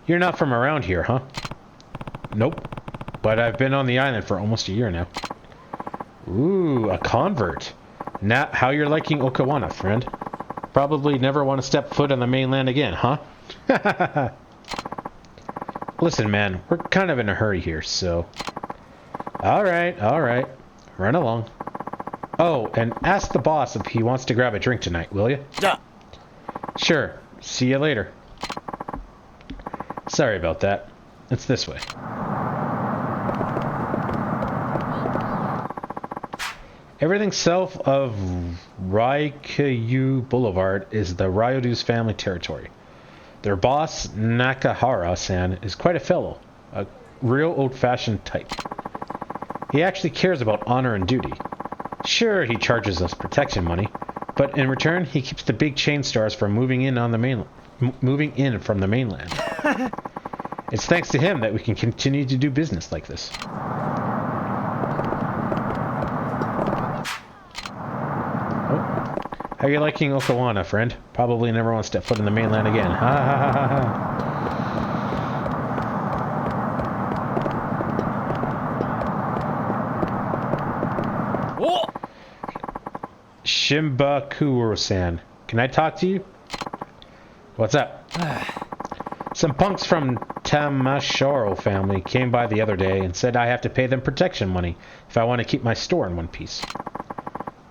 You're not from around here, huh? Nope. But I've been on the island for almost a year now. Ooh, a convert. Now, how you're liking Okawana, friend? Probably never want to step foot on the mainland again, huh? Listen, man, we're kind of in a hurry here, so... Alright. Run along. Oh, and ask the boss if he wants to grab a drink tonight, will you? Yeah. Sure. See you later. Sorry about that. It's this way. Everything south of Raikyu Boulevard is the Ryodu's family territory. Their boss, Nakahara-san, is quite a fellow. A real old-fashioned type. He actually cares about honor and duty. Sure, he charges us protection money, but in return, he keeps the big chain stores from moving in from the mainland. It's thanks to him that we can continue to do business like this. How are you liking Okawana, friend? Probably never want to step foot in the mainland again. Ha ha ha ha ha. Shimbakuro-san, can I talk to you? What's up? Some punks from Tamashiro family came by the other day and said I have to pay them protection money if I want to keep my store in one piece.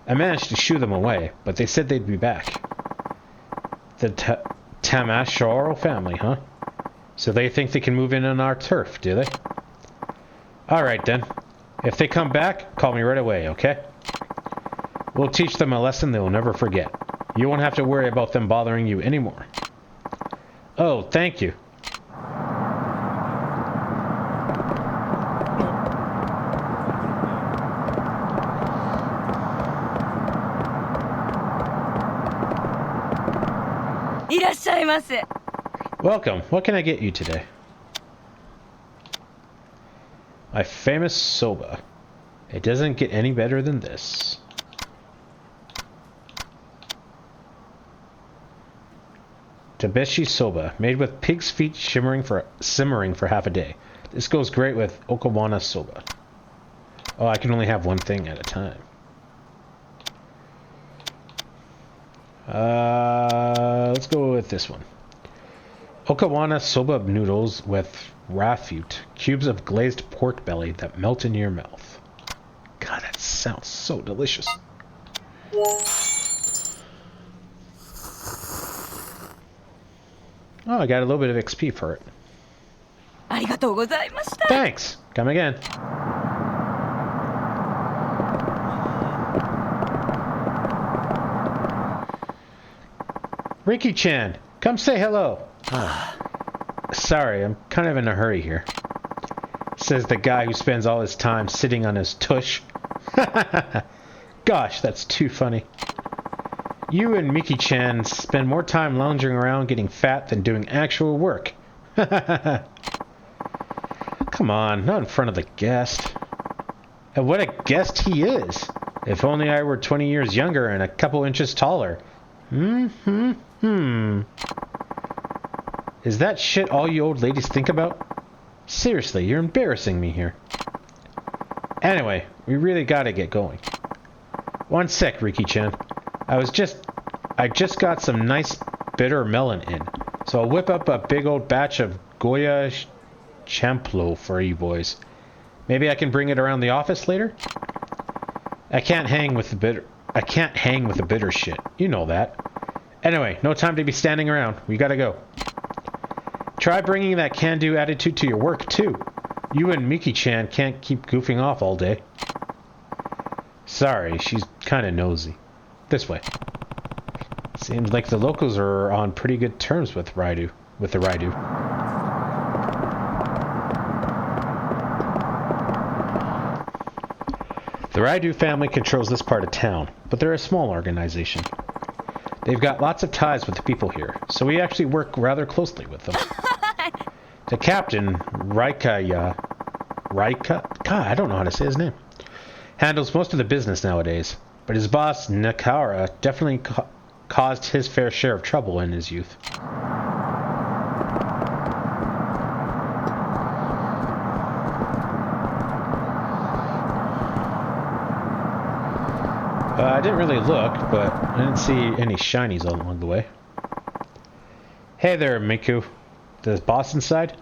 I managed to shoo them away, but they said they'd be back. The Tamashiro family, huh? So they think they can move in on our turf, do they? Alright then. If they come back, call me right away, okay? We'll teach them a lesson they'll never forget. You won't have to worry about them bothering you anymore. Oh, thank you. Welcome. What can I get you today? My famous soba. It doesn't get any better than this. Tabeshi soba, made with pig's feet simmering for half a day. This goes great with Okawana soba. Oh, I can only have one thing at a time. Let's go with this one. Okawana soba noodles with rafute, cubes of glazed pork belly that melt in your mouth. God, that sounds so delicious. Oh, I got a little bit of XP for it. Thanks. Come again. Riki-chan, come say hello. Sorry, I'm kind of in a hurry here. Says the guy who spends all his time sitting on his tush. Gosh, that's too funny. You and Miki-chan spend more time lounging around getting fat than doing actual work. Come on, not in front of the guest. And what a guest he is. If only I were 20 years younger and a couple inches taller. Is that shit all you old ladies think about? Seriously, you're embarrassing me here. Anyway, we really gotta get going. One sec, Riki-chan. I just got some nice bitter melon in, so I'll whip up a big old batch of Goya Champlo for you boys. Maybe I can bring it around the office later? I can't hang with the bitter shit. You know that. Anyway, no time to be standing around. We gotta go. Try bringing that can-do attitude to your work, too. You and Miki-chan can't keep goofing off all day. Sorry, she's kinda nosy. This way. Seems like the locals are on pretty good terms with the Raidu. The Raidu family controls this part of town, but they're a small organization. They've got lots of ties with the people here, so we actually work rather closely with them. The captain, Raika, God, I don't know how to say his name, handles most of the business nowadays, but his boss, Nakara, definitely caused his fair share of trouble in his youth. I didn't really look, but I didn't see any shinies along the way. Hey there, Miku. The boss inside?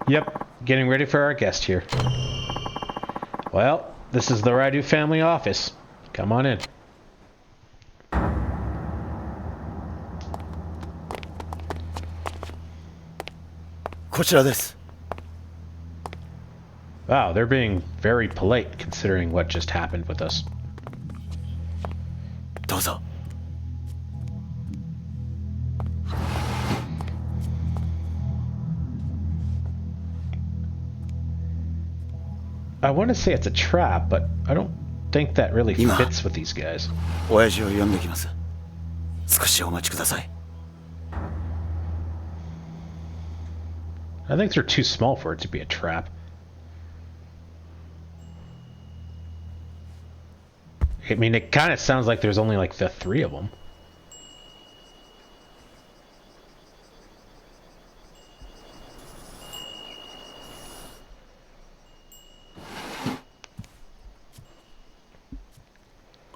Yep, getting ready for our guest here. Well, this is the Raidu family office. Come on in. Wow, they're being very polite considering what just happened with us. I want to say it's a trap, but I don't think that really fits with these guys. 親父を呼んできます。少しお待ちください。I think they're too small for it to be a trap. I mean, it kind of sounds like there's only like the 3 of them.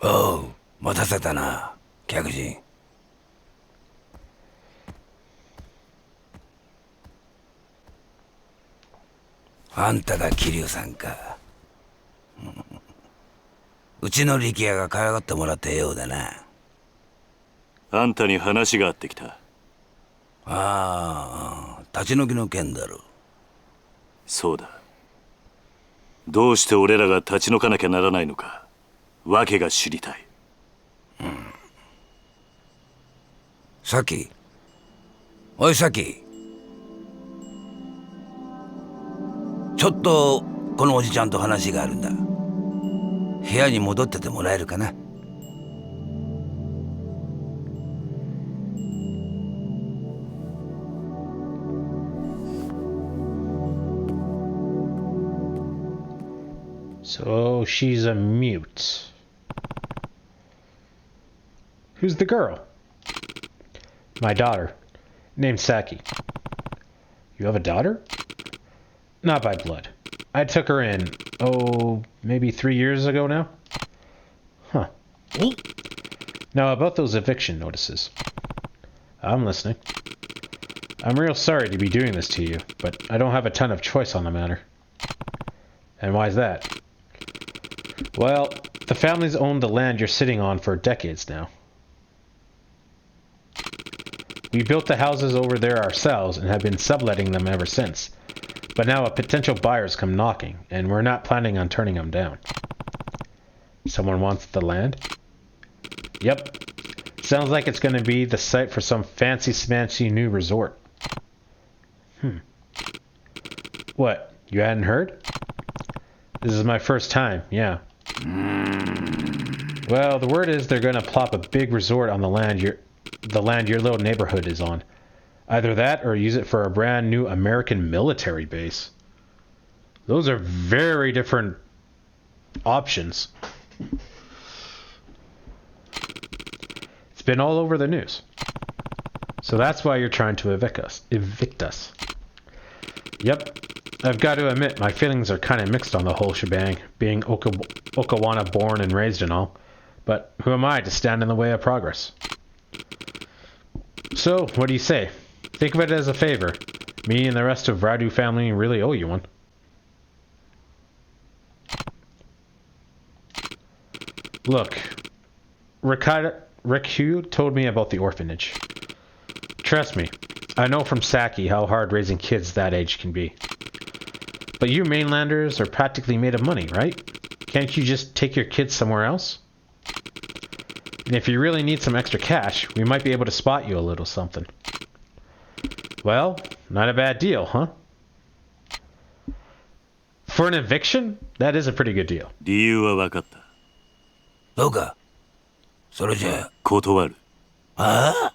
Oh, 待たせたな、客人。あんたが桐生さんか。うちの力也が可愛がってもらったようだな。あんたに話があってきた。ああ、立ち退きの件だろ。そうだ。どうして俺らが立ち退かなきゃならないのか、訳が知りたい。さっき。おいさっき。ちょっとこのおじちゃんと話があるんだ。部屋に戻っててもらえるかな。So she's a mute. Who's the girl? My daughter, named Saki. You have a daughter? Not by blood. I took her in, maybe 3 years ago now? Huh. Now about those eviction notices. I'm listening. I'm real sorry to be doing this to you, but I don't have a ton of choice on the matter. And why's that? Well, the family's owned the land you're sitting on for decades now. We built the houses over there ourselves and have been subletting them ever since. But now a potential buyer's come knocking, and we're not planning on turning them down. Someone wants the land? Yep. Sounds like it's going to be the site for some fancy-smancy new resort. What, you hadn't heard? This is my first time, yeah. Well, the word is they're going to plop a big resort on the land your little neighborhood is on. Either that or use it for a brand new American military base. Those are very different options. It's been all over the news. So that's why you're trying to evict us. Yep. I've got to admit, my feelings are kind of mixed on the whole shebang, being Okawana born and raised and all. But who am I to stand in the way of progress? So, what do you say? Think of it as a favor. Me and the rest of Radu family really owe you one. Look, Kiryu told me about the orphanage. Trust me, I know from Saki how hard raising kids that age can be. But you mainlanders are practically made of money, right? Can't you just take your kids somewhere else? And if you really need some extra cash, we might be able to spot you a little something. Well, not a bad deal, huh? For an eviction, that is a pretty good deal. 理由は分かった。そうか。それじゃあ。断る。ああ？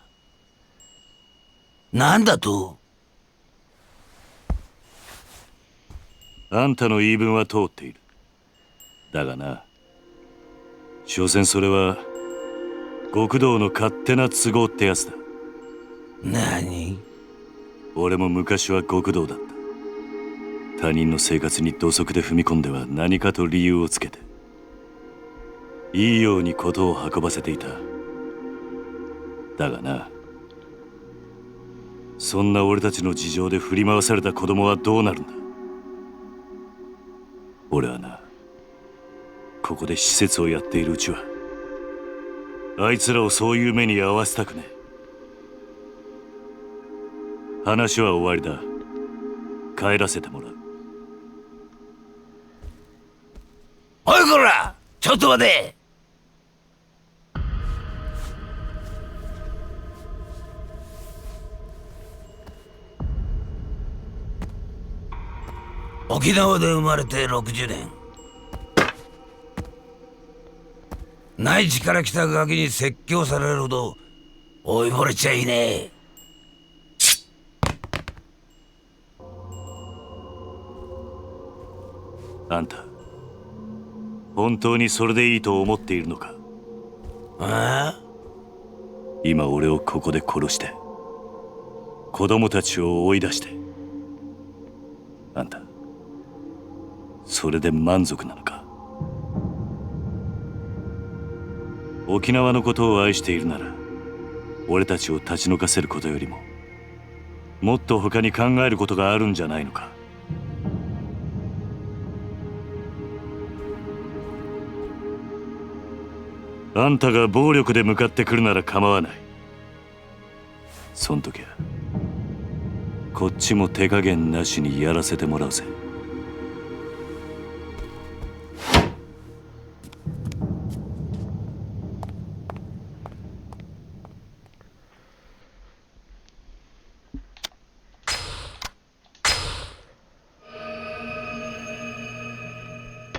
なんだと？あんたの言い分は通っている。だがな、所詮それは極道の勝手な都合ってやつだ。何？俺も昔は極道だった。他人の生活に土足で踏み込んでは何かと理由をつけて、いいように事を運ばせていた。だがな、そんな俺たちの事情で振り回された子供はどうなるんだ。俺はな、ここで施設をやっているうちはあいつらをそういう目に遭わせたくねえ。話は終わりだ。帰らせてもらう。おいこら、ちょっと待て。沖縄で生まれて60年。内地から来たガキに説教されるほど追い惚れちゃいねえ。あんた本当にそれでいいと思っているのか？ああ？今俺をここで殺して子供たちを追い出して、あんたそれで満足なのか？沖縄のことを愛しているなら俺たちを立ち退かせることよりももっと他に考えることがあるんじゃないのか？あんたが暴力で向かってくるなら構わない。そん時はこっちも手加減なしにやらせてもらうぜ。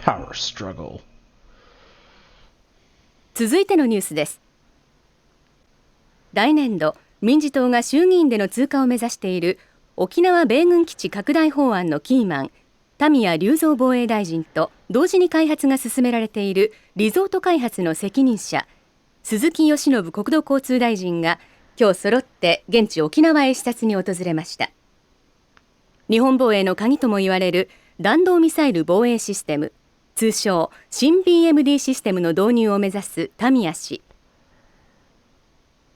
Power struggle. 続いてのニュースです。来年度民自党が衆議院での通過を目指している沖縄米軍基地拡大法案のキーマン田宮隆三防衛大臣と同時に開発が進められているリゾート開発の責任者鈴木義信国土交通大臣が今日揃って現地沖縄へ視察に訪れました。日本防衛の鍵とも言われる弾道ミサイル防衛システム、通称新 BMD システムの導入を目指す田宮氏。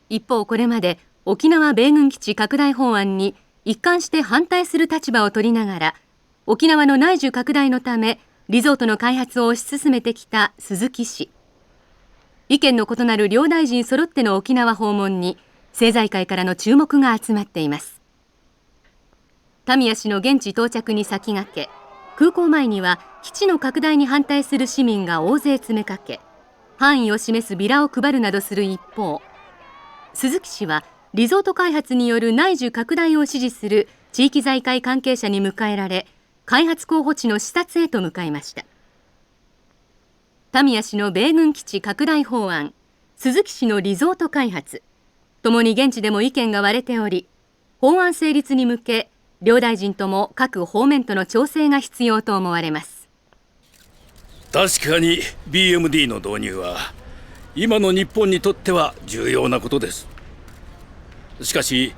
一方、これまで沖縄米軍基地拡大法案に一貫して反対する立場を取りながら、沖縄の内需拡大のためリゾートの開発を推し進めてきた鈴木氏。意見の異なる両大臣揃っての沖縄訪問に政財界からの注目が集まっています。田宮氏の現地到着に先駆け、空港前には基地の拡大に反対する市民が大勢詰めかけ、範囲を示すビラを配るなどする一方、鈴木氏はリゾート開発による内需拡大を支持する地域財界関係者に迎えられ、開発候補地の視察へと向かいました。田宮氏の米軍基地拡大法案、鈴木氏のリゾート開発、ともに現地でも意見が割れており、法案成立に向け両大臣とも各方面との調整が必要と思われます。確かに BMD の導入は今の日本にとっては重要なことです。しかし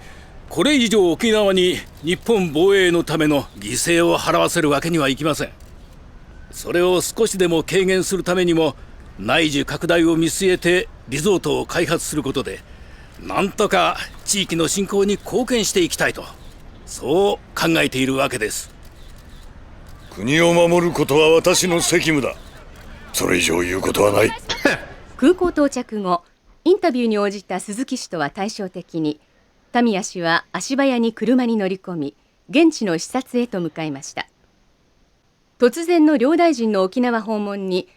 これ以上沖縄に日本防衛のための犠牲を払わせるわけにはいきません。それを少しでも軽減するためにも内需拡大を見据えてリゾートを開発することで、なんとか地域の振興に貢献していきたいと、そう考えているわけです。国を守ることは私の責務だ。それ以上言うことはない。空港到着後、インタビューに応じた鈴木氏とは対照的に、田宮氏は足早に車に乗り込み、現地の視察へと向かいました。突然の両大臣の沖縄訪問に、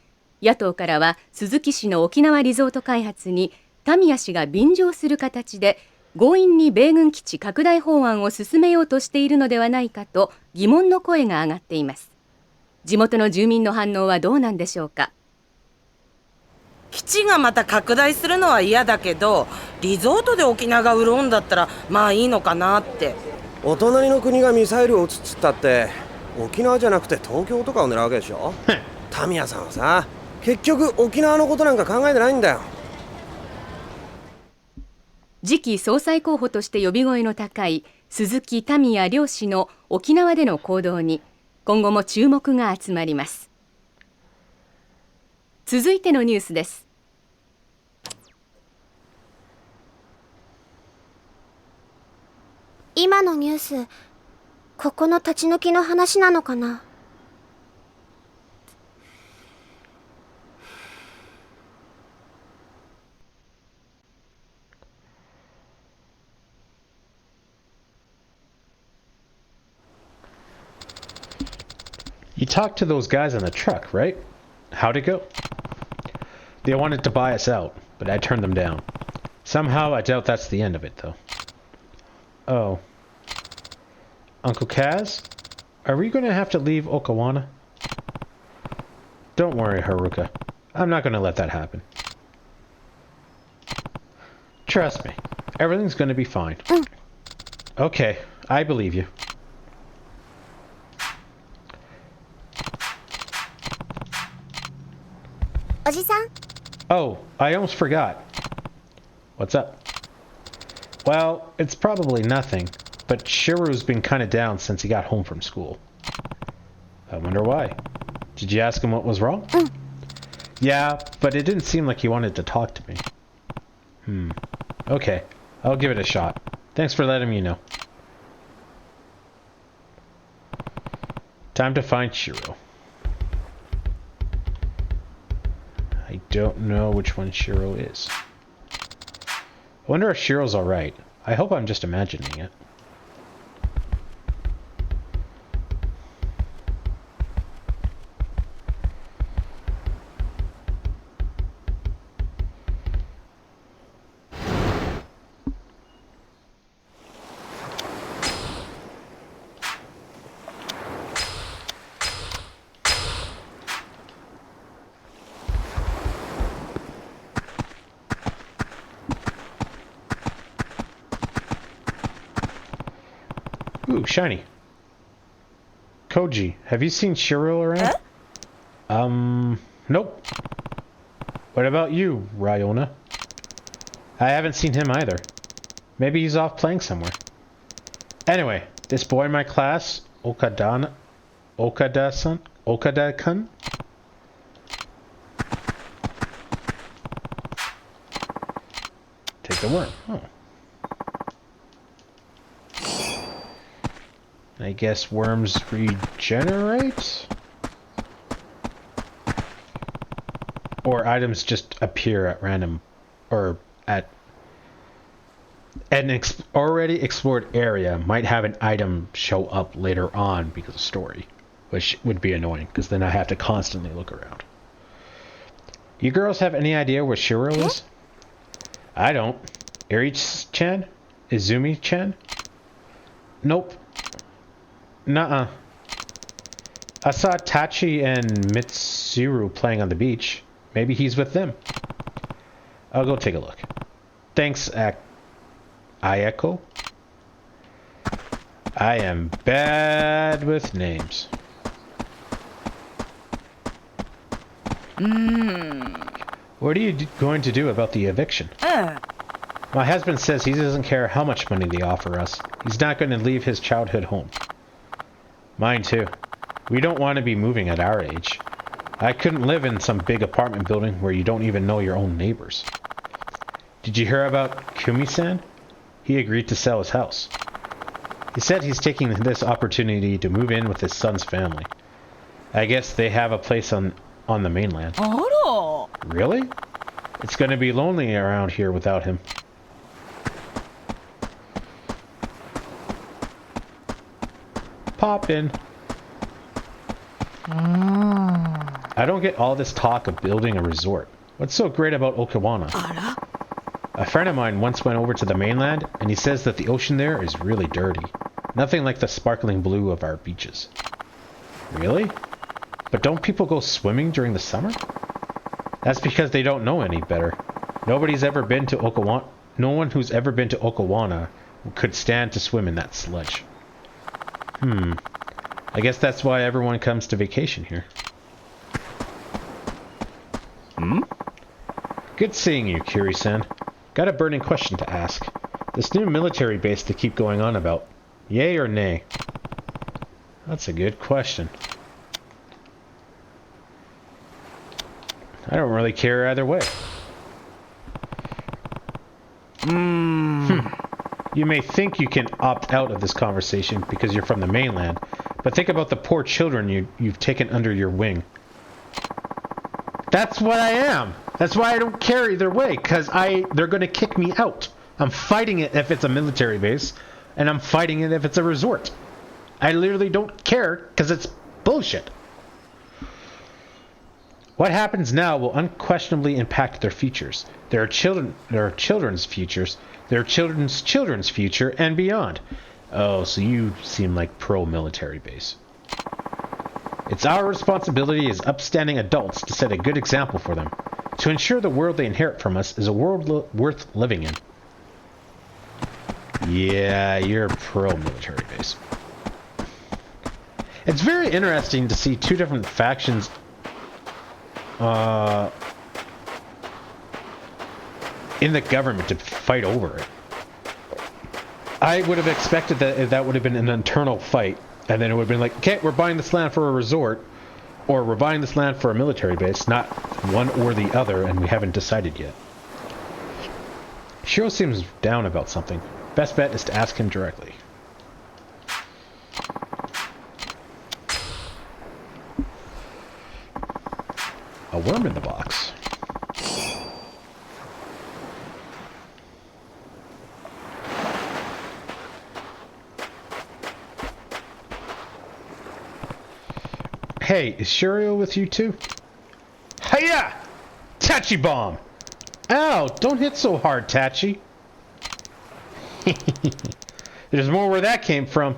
野党からは鈴木氏の沖縄リゾート開発に田宮氏が便乗する形で強引に米軍基地拡大法案を進めようとしているのではないかと疑問の声が上がっています。地元の住民の反応はどうなんでしょうか。基地がまた拡大するのは嫌だけど、リゾートで沖縄が潤うんだったらまあいいのかなって。お隣の国がミサイルを撃つっつったって沖縄じゃなくて東京とかを狙うわけでしょ。タミヤさんはさ、結局沖縄のことなんか考えてないんだよ。次期総裁候補として呼び声の高い鈴木田宮両氏の沖縄での行動に今後も注目が集まります。続いてのニュースです。今のニュース、ここの立ち退きの話なのかな。You talked to those guys on the truck, right? How'd it go? They wanted to buy us out, but I turned them down. Somehow I doubt that's the end of it, though. Oh. Uncle Kaz? Are we going to have to leave Okawana? Don't worry, Haruka. I'm not going to let that happen. Trust me, everything's gonna be fine. Okay, I believe you. Oji-san? Oh, I almost forgot. What's up? Well, it's probably nothing, but Shiro's been kinda down since he got home from school. I wonder why. Did you ask him what was wrong? Yeah, but it didn't seem like he wanted to talk to me. Okay, I'll give it a shot. Thanks for letting me know. Time to find Shiro. I don't know which one Shiro is. I wonder if Shiro's alright. I hope I'm just imagining it. Ooh, shiny. Koji, have you seen Shiro around? Nope. What about you, Ryona? I haven't seen him either. Maybe he's off playing somewhere. Anyway, this boy in my class, Okada-kun? Take the worm. Oh. I guess worms regenerate? Or items just appear at random, or at an already explored area might have an item show up later on because of story, which would be annoying because then I have to constantly look around. You girls have any idea where Shiro is? I don't. Eri-chan? Izumi-chan? Nope. Nuh-uh. I saw Tachi and Mitsuru playing on the beach. Maybe he's with them. I'll go take a look. Thanks, Ayako. I am bad with names. What are you going to do about the eviction? My husband says he doesn't care how much money they offer us. He's not going to leave his childhood home. Mine too. We don't want to be moving at our age. I couldn't live in some big apartment building where you don't even know your own neighbors. Did you hear about Kumi-san? He agreed to sell his house. He said he's taking this opportunity to move in with his son's family. I guess they have a place on the mainland. Really? It's going to be lonely around here without him. Pop in. I don't get all this talk of building a resort. What's so great about Okinawa? A friend of mine once went over to the mainland, and he says that the ocean there is really dirty. Nothing like the sparkling blue of our beaches. Really? But don't people go swimming during the summer? That's because they don't know any better. Nobody's ever been to Okinawa. No one who's ever been to Okinawa could stand to swim in that sludge. I guess that's why everyone comes to vacation here. Good seeing you, Kiryu-san. Got a burning question to ask. This new military base they keep going on about. Yay or nay? That's a good question. I don't really care either way. You may think you can opt out of this conversation because you're from the mainland, but think about the poor children you've taken under your wing. That's what I am. That's why I don't care either way, because they're going to kick me out. I'm fighting it if it's a military base, and I'm fighting it if it's a resort. I literally don't care, because it's bullshit. What happens now will unquestionably impact their futures. Their children's futures, their children's children's future, and beyond. Oh, so you seem like pro-military base. It's our responsibility as upstanding adults to set a good example for them, to ensure the world they inherit from us is a world worth living in. Yeah, you're a pro-military base. It's very interesting to see two different factions in the government to fight over it. I would have expected that that would have been an internal fight, and then it would have been like, okay, we're buying this land for a resort, or we're buying this land for a military base, not one or the other, and we haven't decided yet. Shiro seems down about something. Best bet is to ask him directly. A worm in the box. Hey, is Shiryu with you too? Hiya! Tachi bomb! Ow! Don't hit so hard, Tachi. There's more where that came from.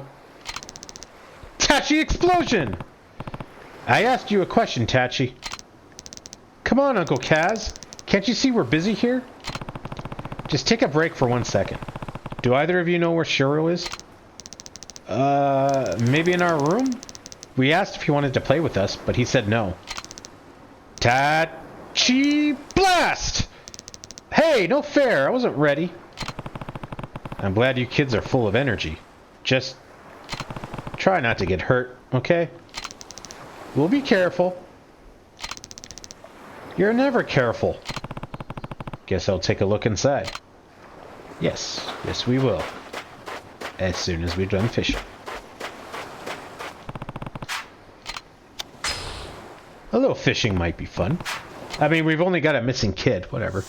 Tachi explosion! I asked you a question, Tachi. Come on, Uncle Kaz. Can't you see we're busy here? Just take a break for 1 second. Do either of you know where Shiro is? Maybe in our room? We asked if he wanted to play with us, but he said no. Tachi blast! Hey, no fair. I wasn't ready. I'm glad you kids are full of energy. Just try not to get hurt, okay? We'll be careful. You're never careful. Guess I'll take a look inside. Yes, yes we will. As soon as we're done fishing. A little fishing might be fun. I mean, we've only got a missing kid, whatever.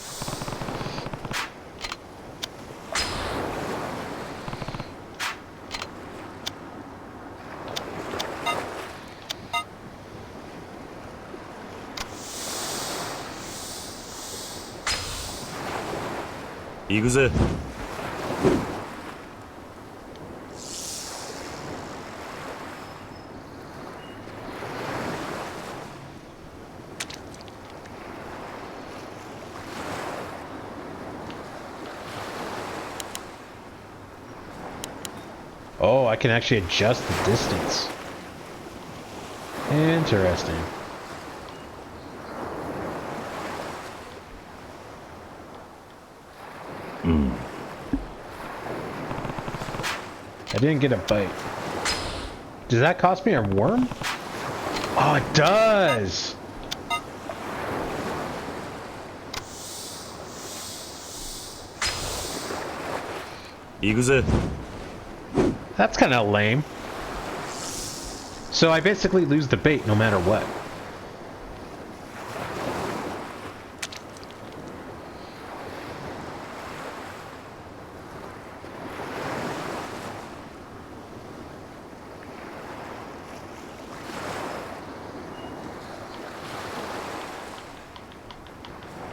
Oh, I can actually adjust the distance. Interesting. I didn't get a bite. Does that cost me a worm? Oh, it does! That's kind of lame. So I basically lose the bait no matter what.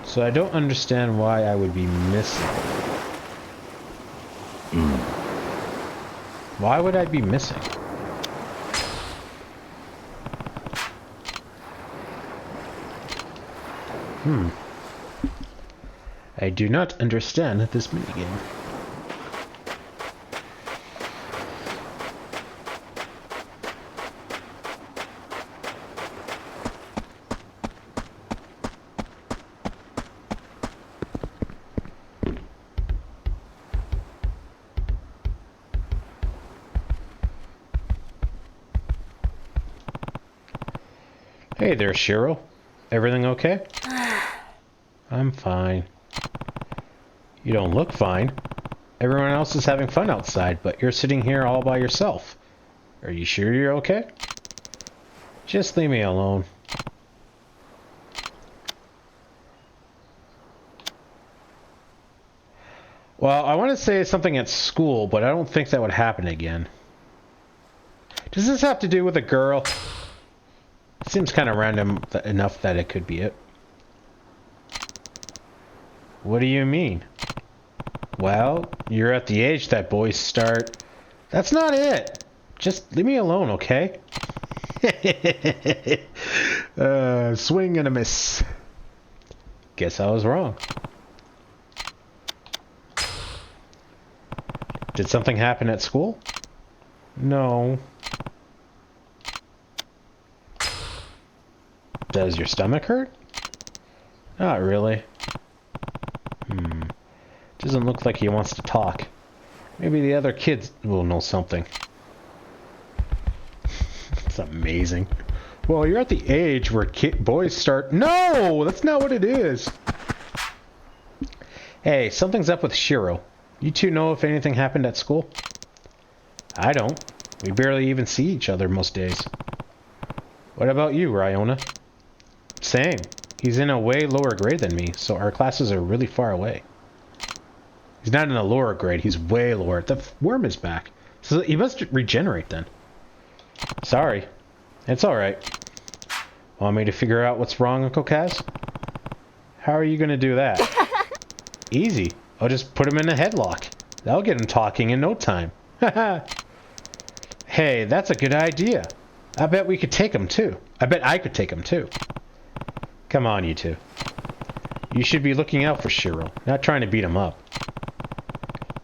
So I don't understand why I would be missing. Why would I be missing? I do not understand this minigame. Hey there, Shiro. Everything okay? I'm fine. You don't look fine. Everyone else is having fun outside, but you're sitting here all by yourself. Are you sure you're okay? Just leave me alone. Well, I want to say something at school, but I don't think that would happen again. Does this have to do with a girl? Seems kind of random enough that it could be it. What do you mean? Well, you're at the age that boys start... That's not it! Just leave me alone, okay? Swing and a miss. Guess I was wrong. Did something happen at school? No. Does your stomach hurt? Not really. Doesn't look like he wants to talk. Maybe the other kids will know something. It's amazing. Well, you're at the age where boys start... No! That's not what it is! Hey, something's up with Shiro. You two know if anything happened at school? I don't. We barely even see each other most days. What about you, Ryona? Same. He's in a way lower grade than me, so our classes are really far away. He's not in a lower grade, he's way lower. The worm is back. So he must regenerate then. Sorry. It's alright. Want me to figure out what's wrong, Uncle Kaz? How are you gonna do that? Easy. I'll just put him in a headlock. That'll get him talking in no time. Hey, that's a good idea. I bet we could take him too. I bet I could take him too. Come on, you two. You should be looking out for Shiro, not trying to beat him up.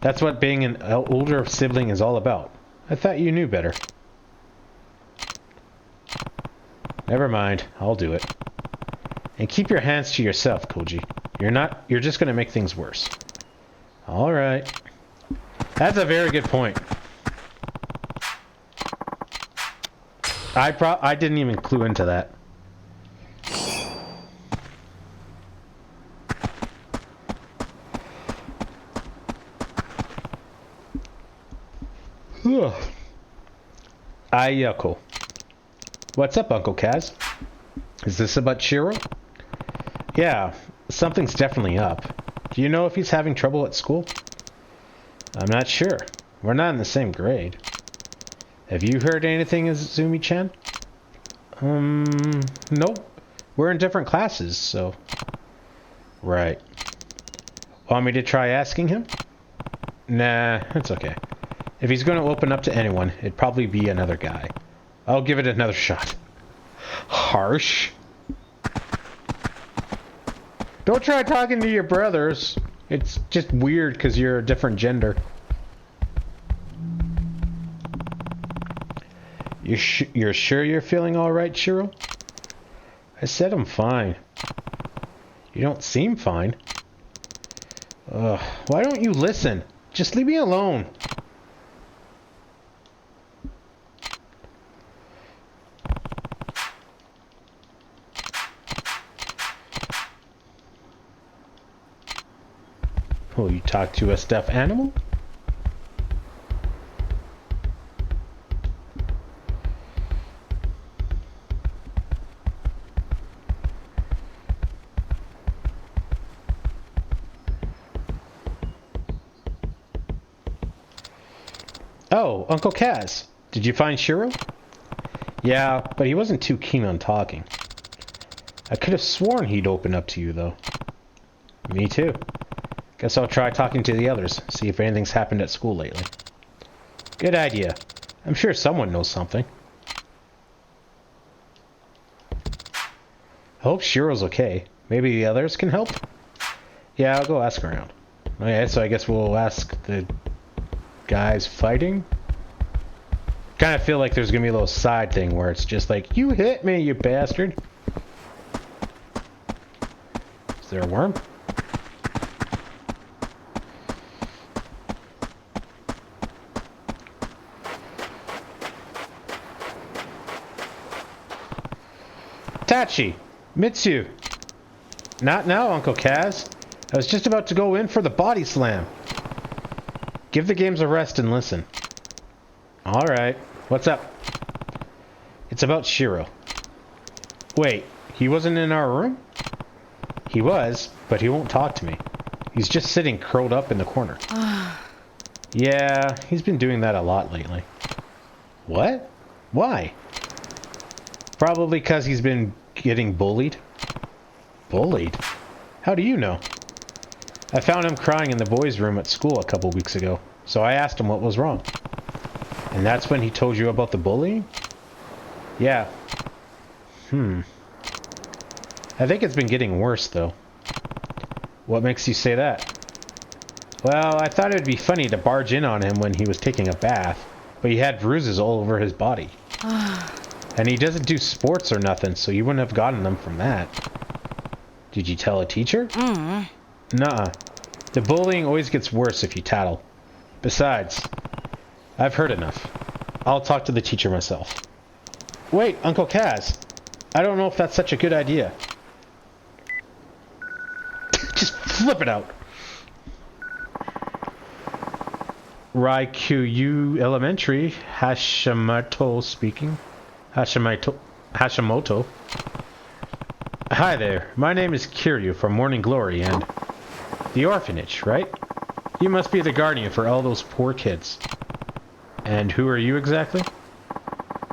That's what being an older sibling is all about. I thought you knew better. Never mind, I'll do it. And keep your hands to yourself, Koji. You're just gonna make things worse. Alright. That's a very good point. I didn't even clue into that. Ayako. What's up, Uncle Kaz? Is this about Shiro? Yeah, something's definitely up. Do you know if he's having trouble at school? I'm not sure. We're not in the same grade. Have you heard anything, Izumi-chan? Nope. We're in different classes, so... Right. Want me to try asking him? Nah, it's okay. If he's going to open up to anyone, it'd probably be another guy. I'll give it another shot. Harsh. Don't try talking to your brothers. It's just weird because you're a different gender. You're sure you're feeling alright, Shiro? I said I'm fine. You don't seem fine. Why don't you listen? Just leave me alone. Oh, you talk to a stuffed animal? Oh, Uncle Kaz. Did you find Shiro? Yeah, but he wasn't too keen on talking. I could have sworn he'd open up to you, though. Me too. Guess I'll try talking to the others, see if anything's happened at school lately. Good idea. I'm sure someone knows something. I hope Shiro's okay. Maybe the others can help? Yeah, I'll go ask around. Okay, so I guess we'll ask the guys fighting? Kind of feel like there's gonna be a little side thing where it's just like, you hit me, you bastard. Is there a worm? Tachi! Mitsu! Not now, Uncle Kaz. I was just about to go in for the body slam. Give the games a rest and listen. Alright. What's up? It's about Shiro. Wait, he wasn't in our room? He was, but he won't talk to me. He's just sitting curled up in the corner. Yeah, he's been doing that a lot lately. What? Why? Probably because he's been getting bullied. Bullied? How do you know? I found him crying in the boys' room at school a couple weeks ago, so I asked him what was wrong. And that's when he told you about the bullying? Yeah. I think it's been getting worse, though. What makes you say that? Well, I thought it would be funny to barge in on him when he was taking a bath, but he had bruises all over his body. And he doesn't do sports or nothing, so you wouldn't have gotten them from that. Did you tell a teacher? Nuh-uh. The bullying always gets worse if you tattle. Besides, I've heard enough. I'll talk to the teacher myself. Wait, Uncle Kaz. I don't know if that's such a good idea. Just flip it out. Kiryu Elementary, Hashimoto speaking. Hashimoto. Hi there, my name is Kiryu from Morning Glory and the orphanage, right? You must be the guardian for all those poor kids. And who are you exactly?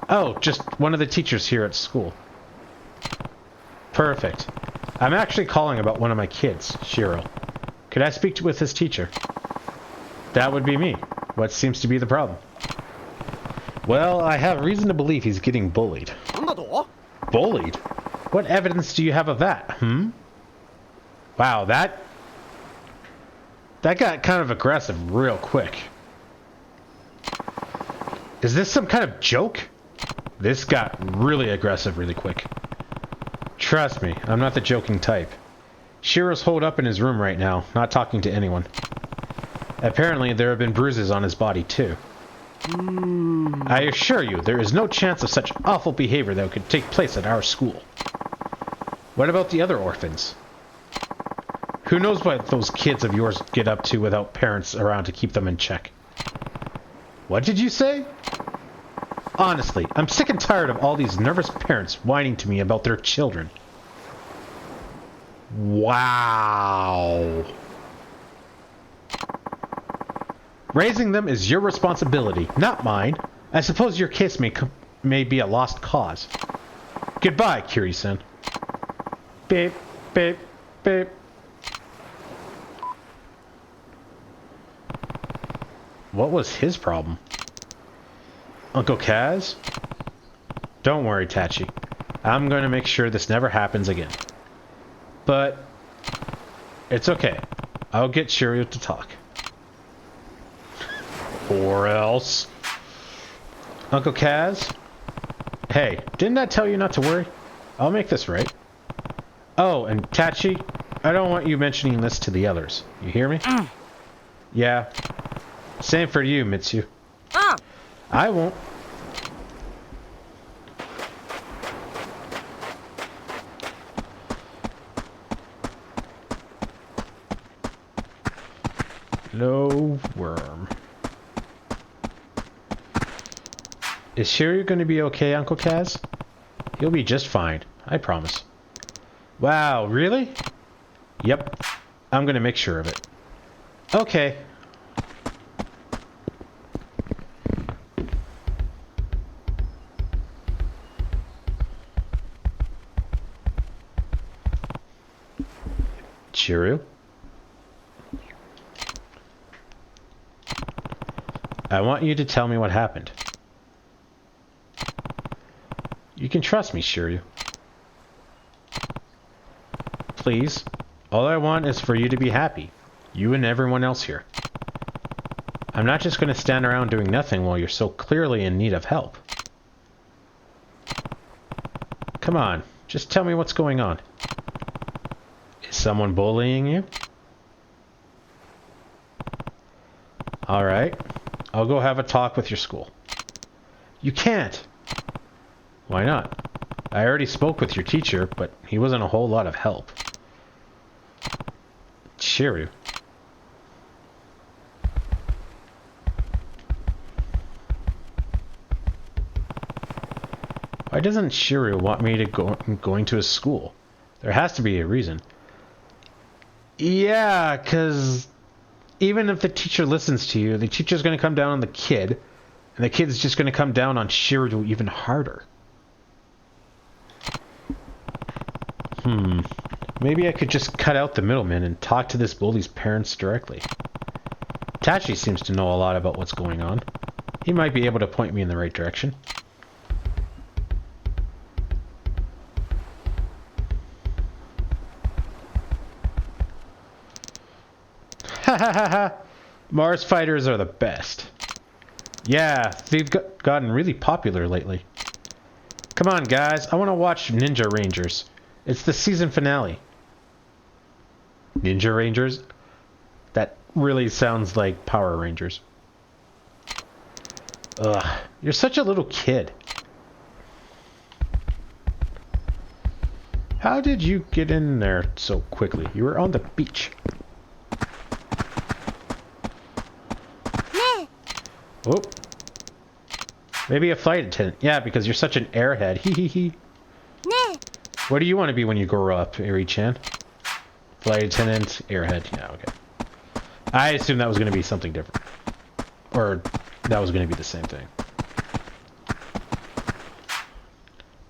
Oh, just one of the teachers here at school. Perfect. I'm actually calling about one of my kids, Shiro. Could I speak with his teacher? That would be me. What seems to be the problem? Well, I have reason to believe he's getting bullied. Bullied? What evidence do you have of that, Wow, that got kind of aggressive real quick. Is this some kind of joke? This got really aggressive really quick. Trust me, I'm not the joking type. Shiro's holed up in his room right now, not talking to anyone. Apparently, there have been bruises on his body, too. I assure you, there is no chance of such awful behavior that could take place at our school. What about the other orphans? Who knows what those kids of yours get up to without parents around to keep them in check? What did you say? Honestly, I'm sick and tired of all these nervous parents whining to me about their children. Wow. Raising them is your responsibility, not mine. I suppose your case may be a lost cause. Goodbye, Kiryu-san. Beep, beep, beep. What was his problem? Uncle Kaz? Don't worry, Tachi. I'm going to make sure this never happens again. But it's okay. I'll get Shiryu to talk. Or else. Uncle Kaz? Hey, didn't I tell you not to worry? I'll make this right. Oh, and Tachi, I don't want you mentioning this to the others. You hear me? Yeah. Same for you, Mitsu. I won't. No worm. Is Shiryu going to be okay, Uncle Kaz? He'll be just fine, I promise. Wow, really? Yep, I'm going to make sure of it. Okay. Shiryu? I want you to tell me what happened. You can trust me, Shiryu. Please. All I want is for you to be happy. You and everyone else here. I'm not just going to stand around doing nothing while you're so clearly in need of help. Come on, just tell me what's going on. Is someone bullying you? Alright, I'll go have a talk with your school. You can't! Why not? I already spoke with your teacher, but he wasn't a whole lot of help. Shiryu. Why doesn't Shiryu want me to going to his school? There has to be a reason. Yeah, because even if the teacher listens to you, the teacher's going to come down on the kid, and the kid's just going to come down on Shiryu even harder. Maybe I could just cut out the middleman and talk to this bully's parents directly. Tachi seems to know a lot about what's going on. He might be able to point me in the right direction. Ha ha ha ha. Mars fighters are the best. Yeah, they've gotten really popular lately. Come on, guys. I want to watch Ninja Rangers. It's the season finale. Ninja Rangers? That really sounds like Power Rangers. Ugh, you're such a little kid. How did you get in there so quickly? You were on the beach. Oh. Maybe a flight attendant. Yeah, because you're such an airhead. Hee hee hee. What do you want to be when you grow up, Eri-chan? Flight attendant, airhead. Yeah, okay. I assumed that was going to be something different. Or that was going to be the same thing.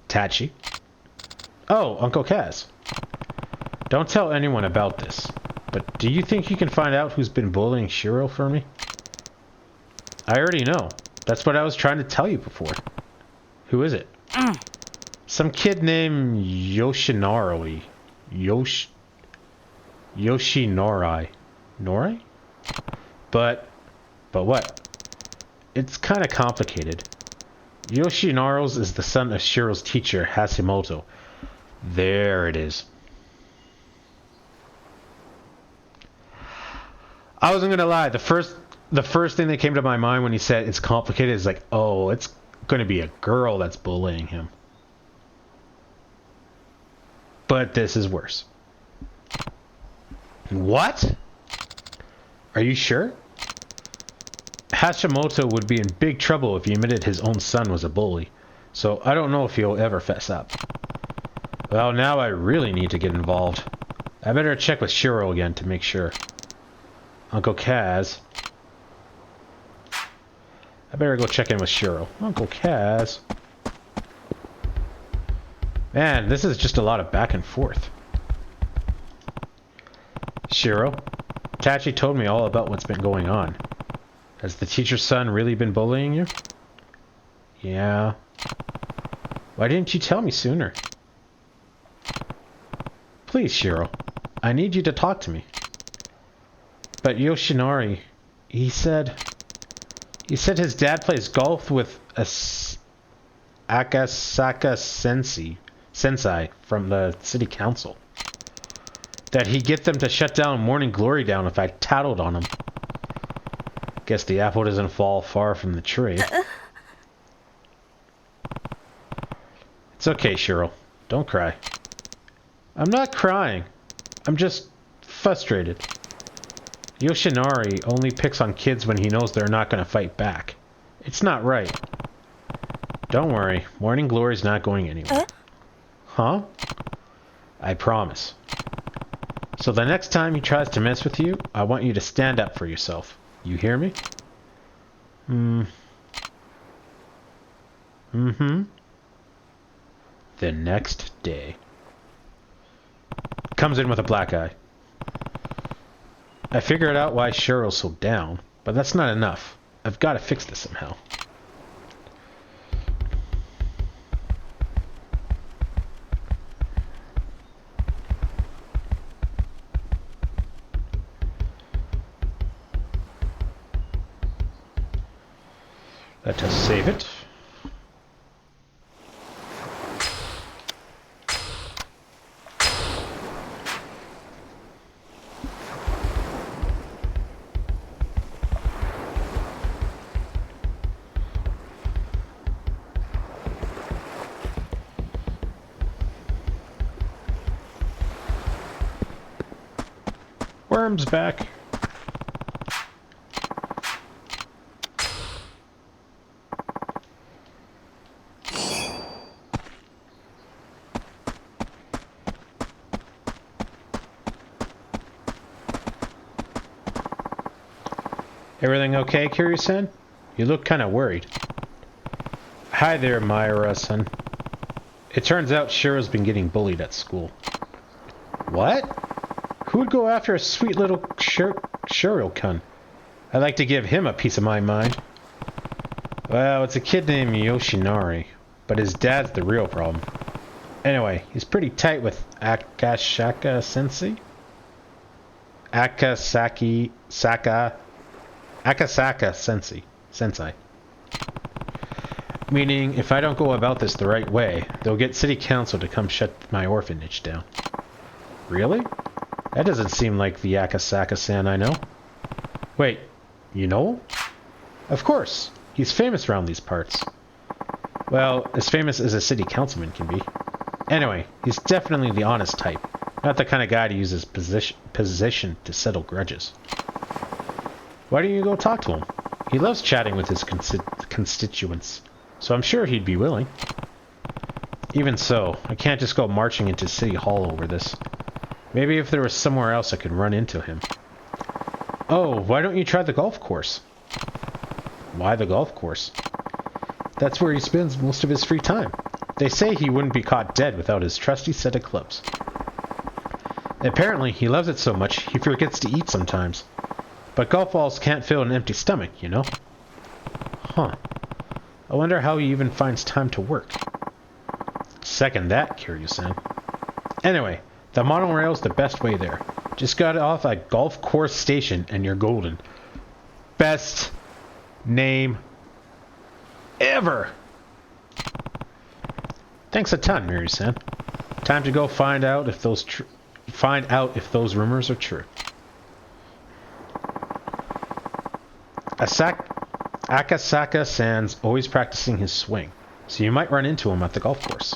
Tachi. Oh, Uncle Kaz. Don't tell anyone about this. But do you think you can find out who's been bullying Shiro for me? I already know. That's what I was trying to tell you before. Who is it? Some kid named Yoshinari. Yoshinori. Nori? But what? It's kind of complicated. Yoshinari is the son of Shiro's teacher, Hashimoto. There it is. I wasn't gonna lie, the first thing that came to my mind when he said it's complicated is like, oh, it's gonna be a girl that's bullying him. But this is worse. What? Are you sure? Hashimoto would be in big trouble if he admitted his own son was a bully. So I don't know if he'll ever fess up. Well, now I really need to get involved. I better check with Shiro again to make sure. Uncle Kaz. I better go check in with Shiro. Uncle Kaz. Man, this is just a lot of back and forth. Shiro, Tachi told me all about what's been going on. Has the teacher's son really been bullying you? Yeah. Why didn't you tell me sooner? Please, Shiro. I need you to talk to me. But Yoshinari, he said his dad plays golf with Akasaka Sensei from the city council. That he'd get them to shut down Morning Glory down if I tattled on him. Guess the apple doesn't fall far from the tree. It's okay, Shiro. Don't cry. I'm not crying. I'm just frustrated. Yoshinari only picks on kids when he knows they're not going to fight back. It's not right. Don't worry. Morning Glory's not going anywhere. Huh? I promise. So the next time he tries to mess with you, I want you to stand up for yourself. You hear me? Mm-hmm. The next day. Comes in with a black eye. I figured out why Shiro's so down, but that's not enough. I've got to fix this somehow. Let us save it. Worm's back. Everything okay, Kiryu-san? You look kind of worried. Hi there, Myra-san. It turns out Shiro's been getting bullied at school. What? Who would go after a sweet little Shiro-kun? I'd like to give him a piece of my mind. Well, it's a kid named Yoshinari, but his dad's the real problem. Anyway, he's pretty tight with Akasaka Sensei. Akasaka Sensei. Meaning, if I don't go about this the right way, they'll get city council to come shut my orphanage down. Really? That doesn't seem like the Akasaka-san I know. Wait, you know him? Of course. He's famous around these parts. Well, as famous as a city councilman can be. Anyway, he's definitely the honest type. Not the kind of guy to use his position to settle grudges. Why don't you go talk to him? He loves chatting with his constituents, so I'm sure he'd be willing. Even so, I can't just go marching into City Hall over this. Maybe if there was somewhere else I could run into him. Oh, why don't you try the golf course? Why the golf course? That's where he spends most of his free time. They say he wouldn't be caught dead without his trusty set of clubs. Apparently, he loves it so much, he forgets to eat sometimes. But golf balls can't fill an empty stomach, you know? Huh. I wonder how he even finds time to work. Second that, Kiryu-san. Anyway, the monorail's the best way there. Just got off at Golf Course Station and you're golden. Best name ever! Thanks a ton, Miru-san. Time to go find out if those rumors are true. Akasaka-san's always practicing his swing, so you might run into him at the golf course.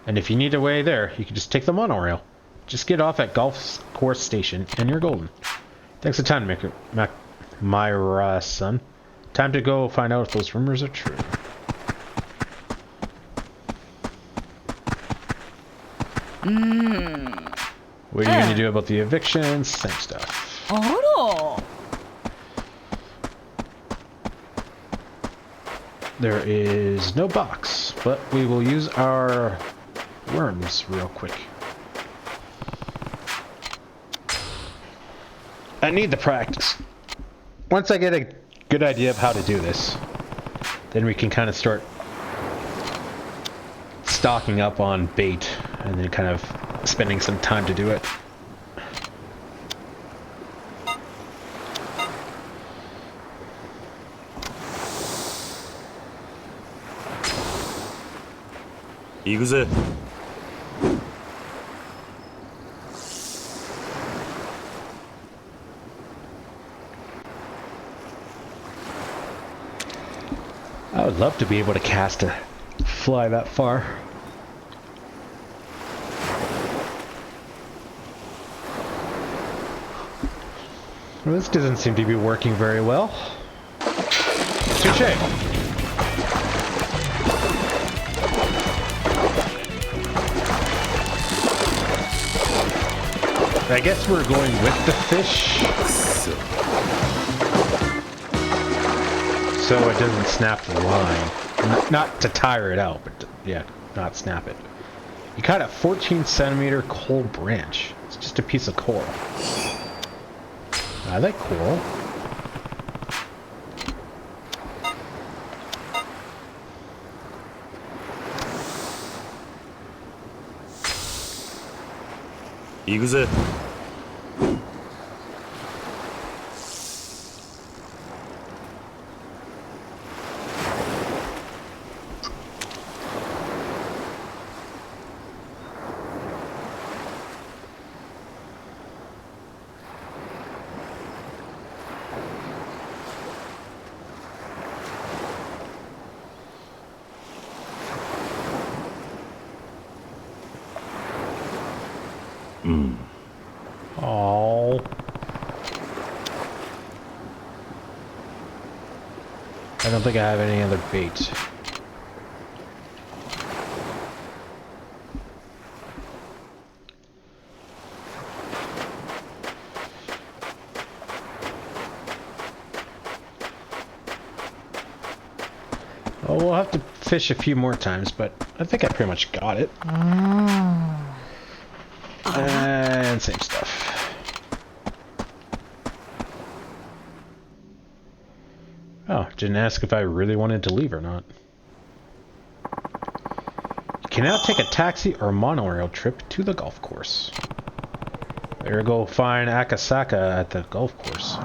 And if you need a way there, you can just take the monorail. Just get off at Golf Course Station, and you're golden. Thanks a ton, Myra-san. Time to go find out if those rumors are true. What are you going to do about the evictions? Same stuff. There is no box, but we will use our worms real quick. I need the practice. Once I get a good idea of how to do this, then we can kind of start stocking up on bait and then kind of spending some time to do it. I would love to be able to cast a fly that far. Well, this doesn't seem to be working very well. Touché! I guess we're going with the fish. So it doesn't snap the line. Not to tire it out, but yeah, not snap it. You caught a 14-centimeter coal branch. It's just a piece of coral. I like coral. Oh. I don't think I have any other bait. Oh, we'll have to fish a few more times, but I think I pretty much got it. And same stuff. Oh, didn't ask if I really wanted to leave or not. You can now take a taxi or monorail trip to the golf course. Better go find Akasaka at the golf course.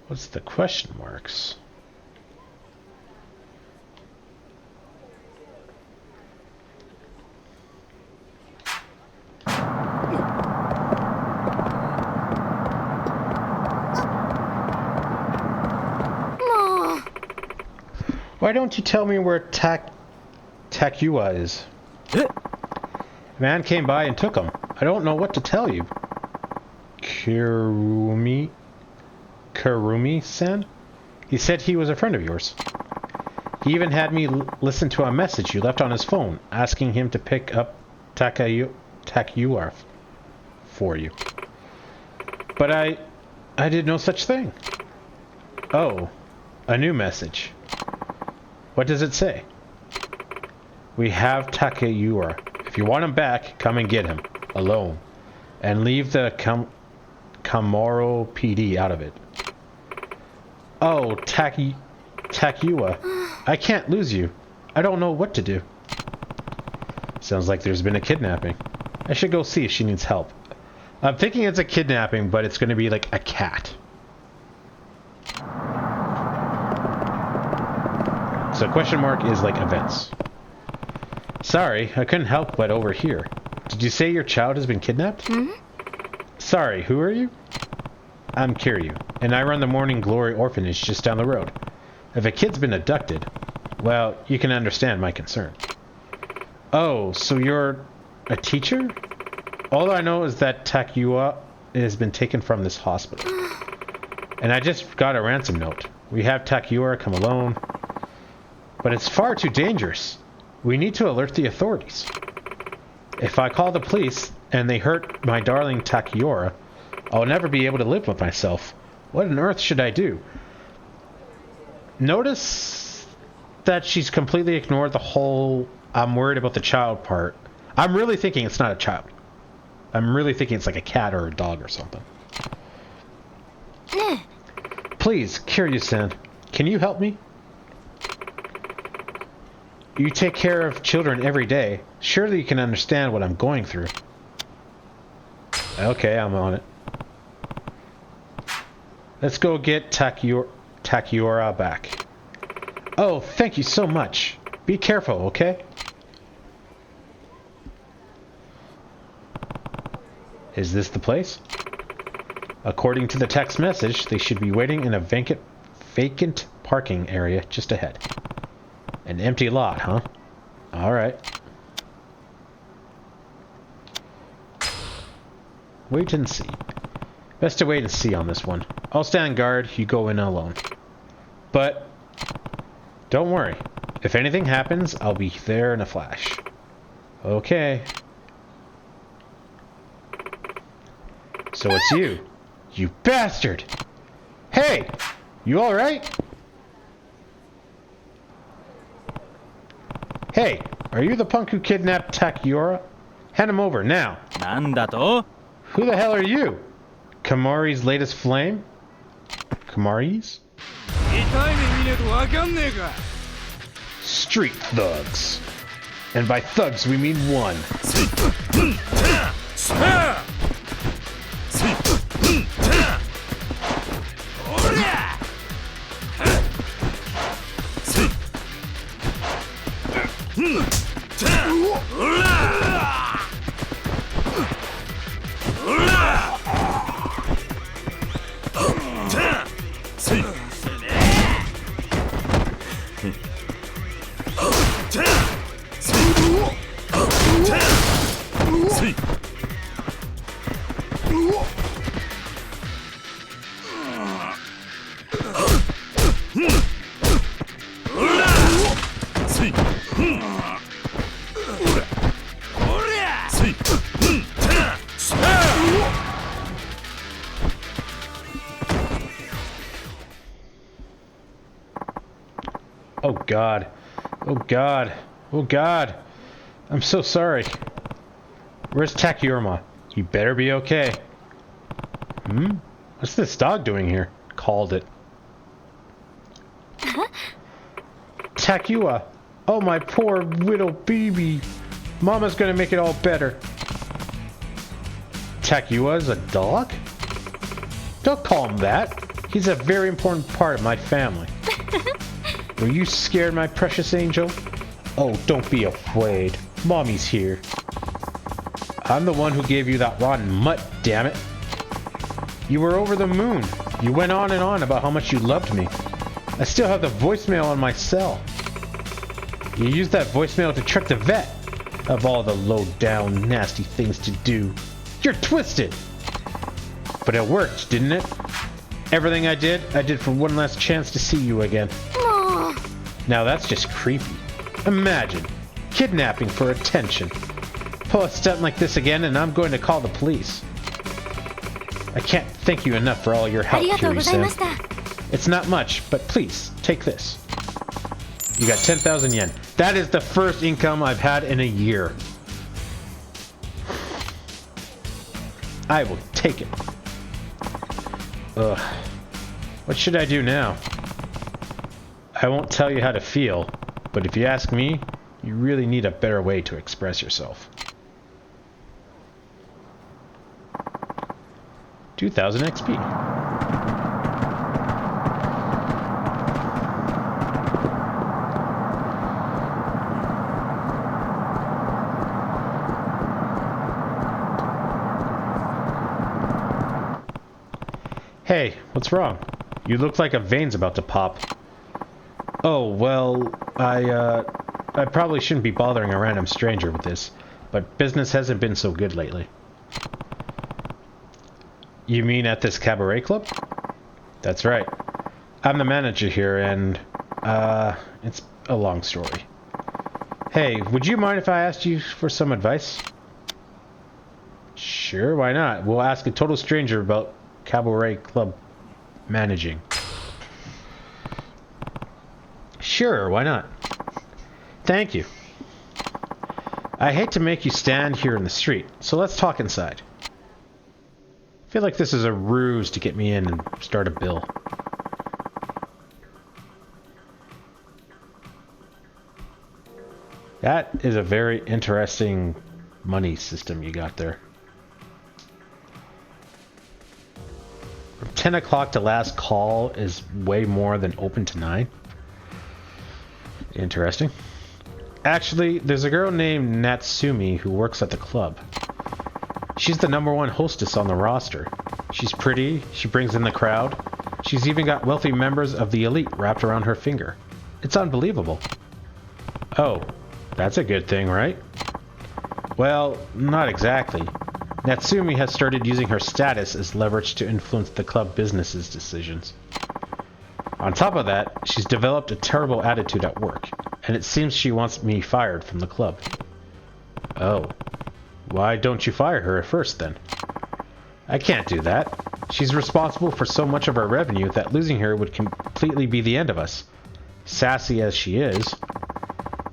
What's the question marks? Why don't you tell me where Takuya is? The man came by and took him. I don't know what to tell you. Kurumi-san? He said he was a friend of yours. He even had me listen to a message you left on his phone, asking him to pick up Takuya for you. But I did no such thing. Oh, a new message. What does it say? We have Takuya. If you want him back, come and get him. Alone. And leave the Kamoro PD out of it. Oh, Takuya. I can't lose you. I don't know what to do. Sounds like there's been a kidnapping. I should go see if she needs help. I'm thinking it's a kidnapping, but it's going to be like a cat. So question mark is like events. Sorry, I couldn't help but overhear. Did you say your child has been kidnapped? Mm-hmm. Sorry, who are you? I'm Kiryu, and I run the Morning Glory Orphanage just down the road. If a kid's been abducted, well, you can understand my concern. Oh, so you're a teacher? All I know is that Takuya has been taken from this hospital. And I just got a ransom note. We have Takuya come alone. But it's far too dangerous. We need to alert the authorities. If I call the police and they hurt my darling Takuya, I'll never be able to live with myself. What on earth should I do? Notice that she's completely ignored the whole I'm worried about the child part. I'm really thinking it's not a child. I'm really thinking it's like a cat or a dog or something. Please, Kiryu-san, can you help me? You take care of children every day. Surely you can understand what I'm going through. Okay, I'm on it. Let's go get Takuya back. Oh, thank you so much. Be careful, okay? Is this the place? According to the text message, they should be waiting in a vacant parking area just ahead. An empty lot, huh? Alright. Wait and see. Best to wait and see on this one. I'll stand guard, you go in alone. But don't worry. If anything happens, I'll be there in a flash. Okay. So it's you. You bastard! Hey! You alright? Hey, are you the punk who kidnapped Takuya? Hand him over, now. Who the hell are you? Kamari's latest flame? Kamari's? Street thugs. And by thugs, we mean one. Oh God. Oh God. Oh God. I'm so sorry. Where's Takiyorma? You better be okay. What's this dog doing here? Called it. Takua. Oh, my poor little baby. Mama's gonna make it all better. Takua's a dog? Don't call him that. He's a very important part of my family. Were you scared, my precious angel? Oh, don't be afraid. Mommy's here. I'm the one who gave you that rotten mutt, damn it. You were over the moon. You went on and on about how much you loved me. I still have the voicemail on my cell. You used that voicemail to trick the vet. Of all the low-down, nasty things to do. You're twisted! But it worked, didn't it? Everything I did for one last chance to see you again. Now that's just creepy. Imagine. Kidnapping for attention. Pull a stunt like this again and I'm going to call the police. I can't thank you enough for all your help, Kiryu-san. It's not much, but please, take this. You got 10,000 yen. That is the first income I've had in a year. I will take it. Ugh. What should I do now? I won't tell you how to feel, but if you ask me, you really need a better way to express yourself. 2,000 XP. Hey, what's wrong? You look like a vein's about to pop. Oh, well, I probably shouldn't be bothering a random stranger with this, but business hasn't been so good lately. You mean at this cabaret club? That's right. I'm the manager here, and, it's a long story. Hey, would you mind if I asked you for some advice? Sure, why not? We'll ask a total stranger about cabaret club managing. Sure, why not? Thank you. I hate to make you stand here in the street, so let's talk inside. I feel like this is a ruse to get me in and start a bill. That is a very interesting money system you got there. From 10 o'clock to last call is way more than open to 9. Interesting. Actually, there's a girl named Natsumi who works at the club. She's the #1 hostess on the roster. She's pretty, she brings in the crowd. She's even got wealthy members of the elite wrapped around her finger. It's unbelievable. Oh, that's a good thing, right? Well, not exactly. Natsumi has started using her status as leverage to influence the club business's decisions. On top of that, she's developed a terrible attitude at work, and it seems she wants me fired from the club. Oh. Why don't you fire her at first, then? I can't do that. She's responsible for so much of our revenue that losing her would completely be the end of us. Sassy as she is.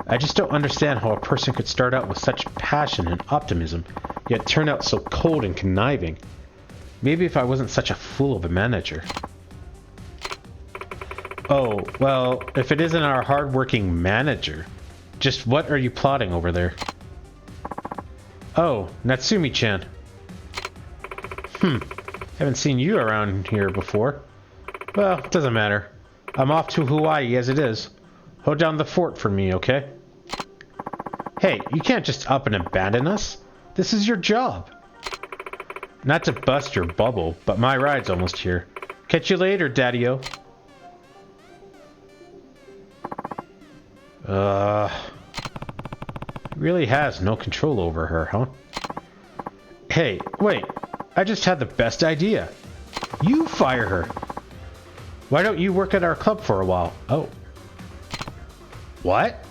I just don't understand how a person could start out with such passion and optimism, yet turn out so cold and conniving. Maybe if I wasn't such a fool of a manager. Oh, well, if it isn't our hard-working manager, just what are you plotting over there? Oh, Natsumi-chan. Haven't seen you around here before. Well, doesn't matter. I'm off to Hawaii as it is. Hold down the fort for me, okay? Hey, you can't just up and abandon us. This is your job. Not to bust your bubble, but my ride's almost here. Catch you later, Daddy-o. Really has no control over her, huh? Hey, wait. I just had the best idea. You fire her. Why don't you work at our club for a while? Oh. What?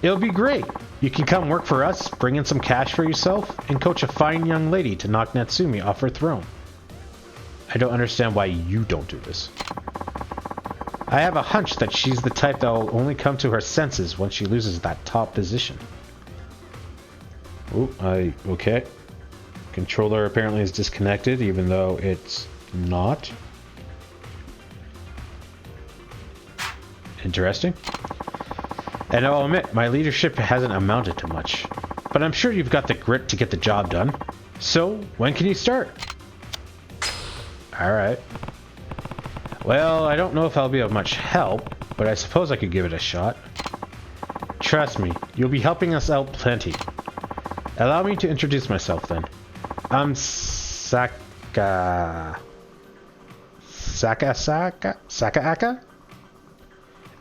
It'll be great. You can come work for us, bring in some cash for yourself, and coach a fine young lady to knock Natsumi off her throne. I don't understand why you don't do this. I have a hunch that she's the type that will only come to her senses once she loses that top position. Oh, okay. Controller apparently is disconnected, even though it's not. Interesting. And I'll admit, my leadership hasn't amounted to much. But I'm sure you've got the grit to get the job done. So, when can you start? Alright. Well, I don't know if I'll be of much help, but I suppose I could give it a shot. Trust me, you'll be helping us out plenty. Allow me to introduce myself then. I'm Sakaaka?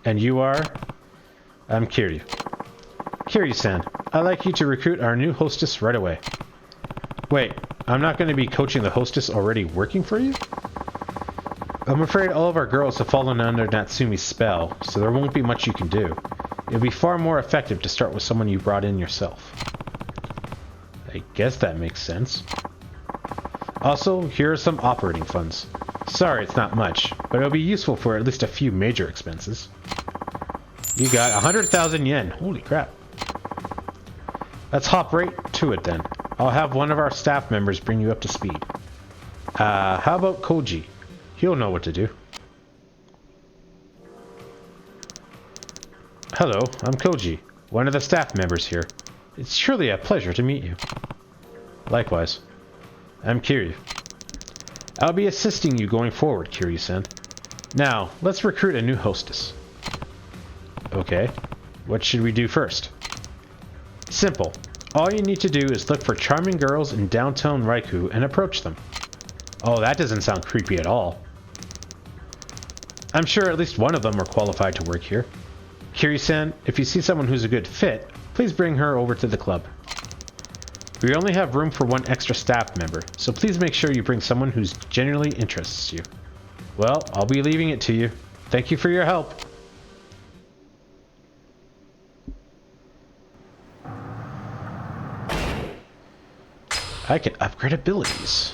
And you are? I'm Kiryu. Kiryu-san, I'd like you to recruit our new hostess right away. Wait, I'm not going to be coaching the hostess already working for you? I'm afraid all of our girls have fallen under Natsumi's spell, so there won't be much you can do. It'll be far more effective to start with someone you brought in yourself. I guess that makes sense. Also, here are some operating funds. Sorry it's not much, but it'll be useful for at least a few major expenses. You got 100,000 yen. Holy crap. Let's hop right to it then. I'll have one of our staff members bring you up to speed. How about Koji? He'll know what to do. Hello, I'm Koji, one of the staff members here. It's truly a pleasure to meet you. Likewise. I'm Kiryu. I'll be assisting you going forward, Kiryu-san. Now, let's recruit a new hostess. Okay. What should we do first? Simple. All you need to do is look for charming girls in downtown Raikou and approach them. Oh, that doesn't sound creepy at all. I'm sure at least one of them are qualified to work here. Kiryu-san, if you see someone who's a good fit, please bring her over to the club. We only have room for one extra staff member, so please make sure you bring someone who genuinely interests you. Well, I'll be leaving it to you. Thank you for your help. I can upgrade abilities.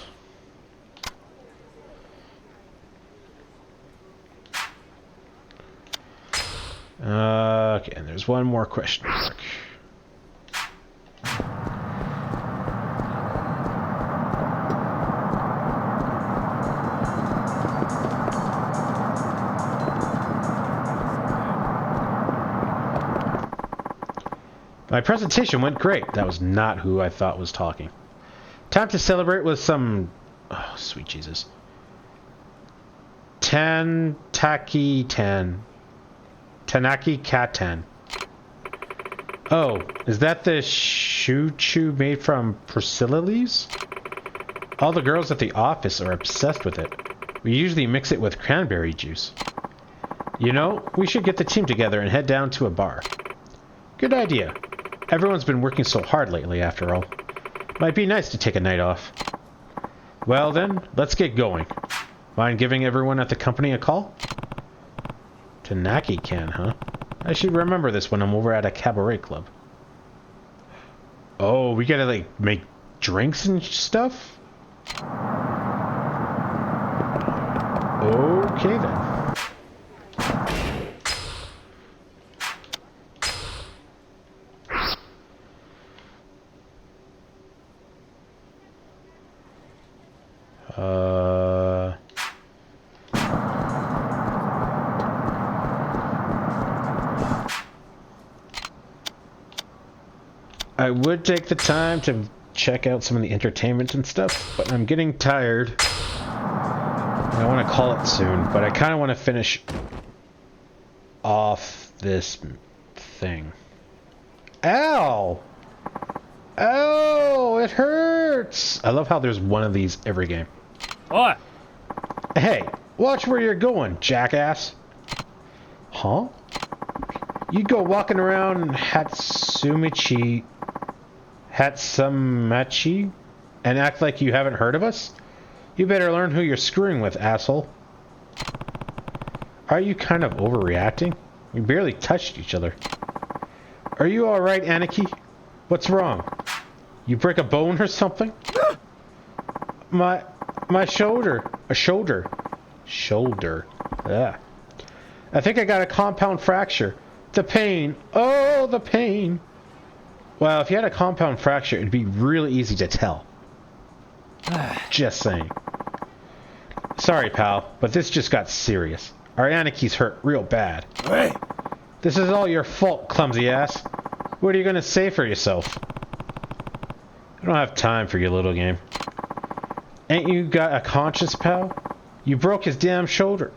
Okay, and there's one more question mark. My presentation went great. That was not who I thought was talking. Time to celebrate with some... Oh, sweet Jesus. Tanaki Katan. Oh, is that the choo-choo made from Priscilla leaves? All the girls at the office are obsessed with it. We usually mix it with cranberry juice. You know, we should get the team together and head down to a bar. Good idea. Everyone's been working so hard lately, after all. Might be nice to take a night off. Well then, let's get going. Mind giving everyone at the company a call? Tanaki can, huh? I should remember this when I'm over at a cabaret club. Oh, we gotta, like, make drinks and stuff? Okay, then. I would take the time to check out some of the entertainment and stuff, but I'm getting tired. And I want to call it soon, but I kind of want to finish off this thing. Ow! Ow! It hurts! I love how there's one of these every game. Oi! Hey, watch where you're going, jackass. Huh? You go walking around Hatsumachi and act like you haven't heard of us? You better learn who you're screwing with, asshole. Are you kind of overreacting? We barely touched each other. Are you alright, Aniki? What's wrong? You break a bone or something? My shoulder. A shoulder. Shoulder. Yeah. I think I got a compound fracture. The pain. Oh, the pain. Well, if you had a compound fracture, it'd be really easy to tell. Just saying. Sorry, pal, but this just got serious. Our Anaki's hurt real bad. Hey! This is all your fault, clumsy ass. What are you gonna say for yourself? I don't have time for your little game. Ain't you got a conscience, pal? You broke his damn shoulder.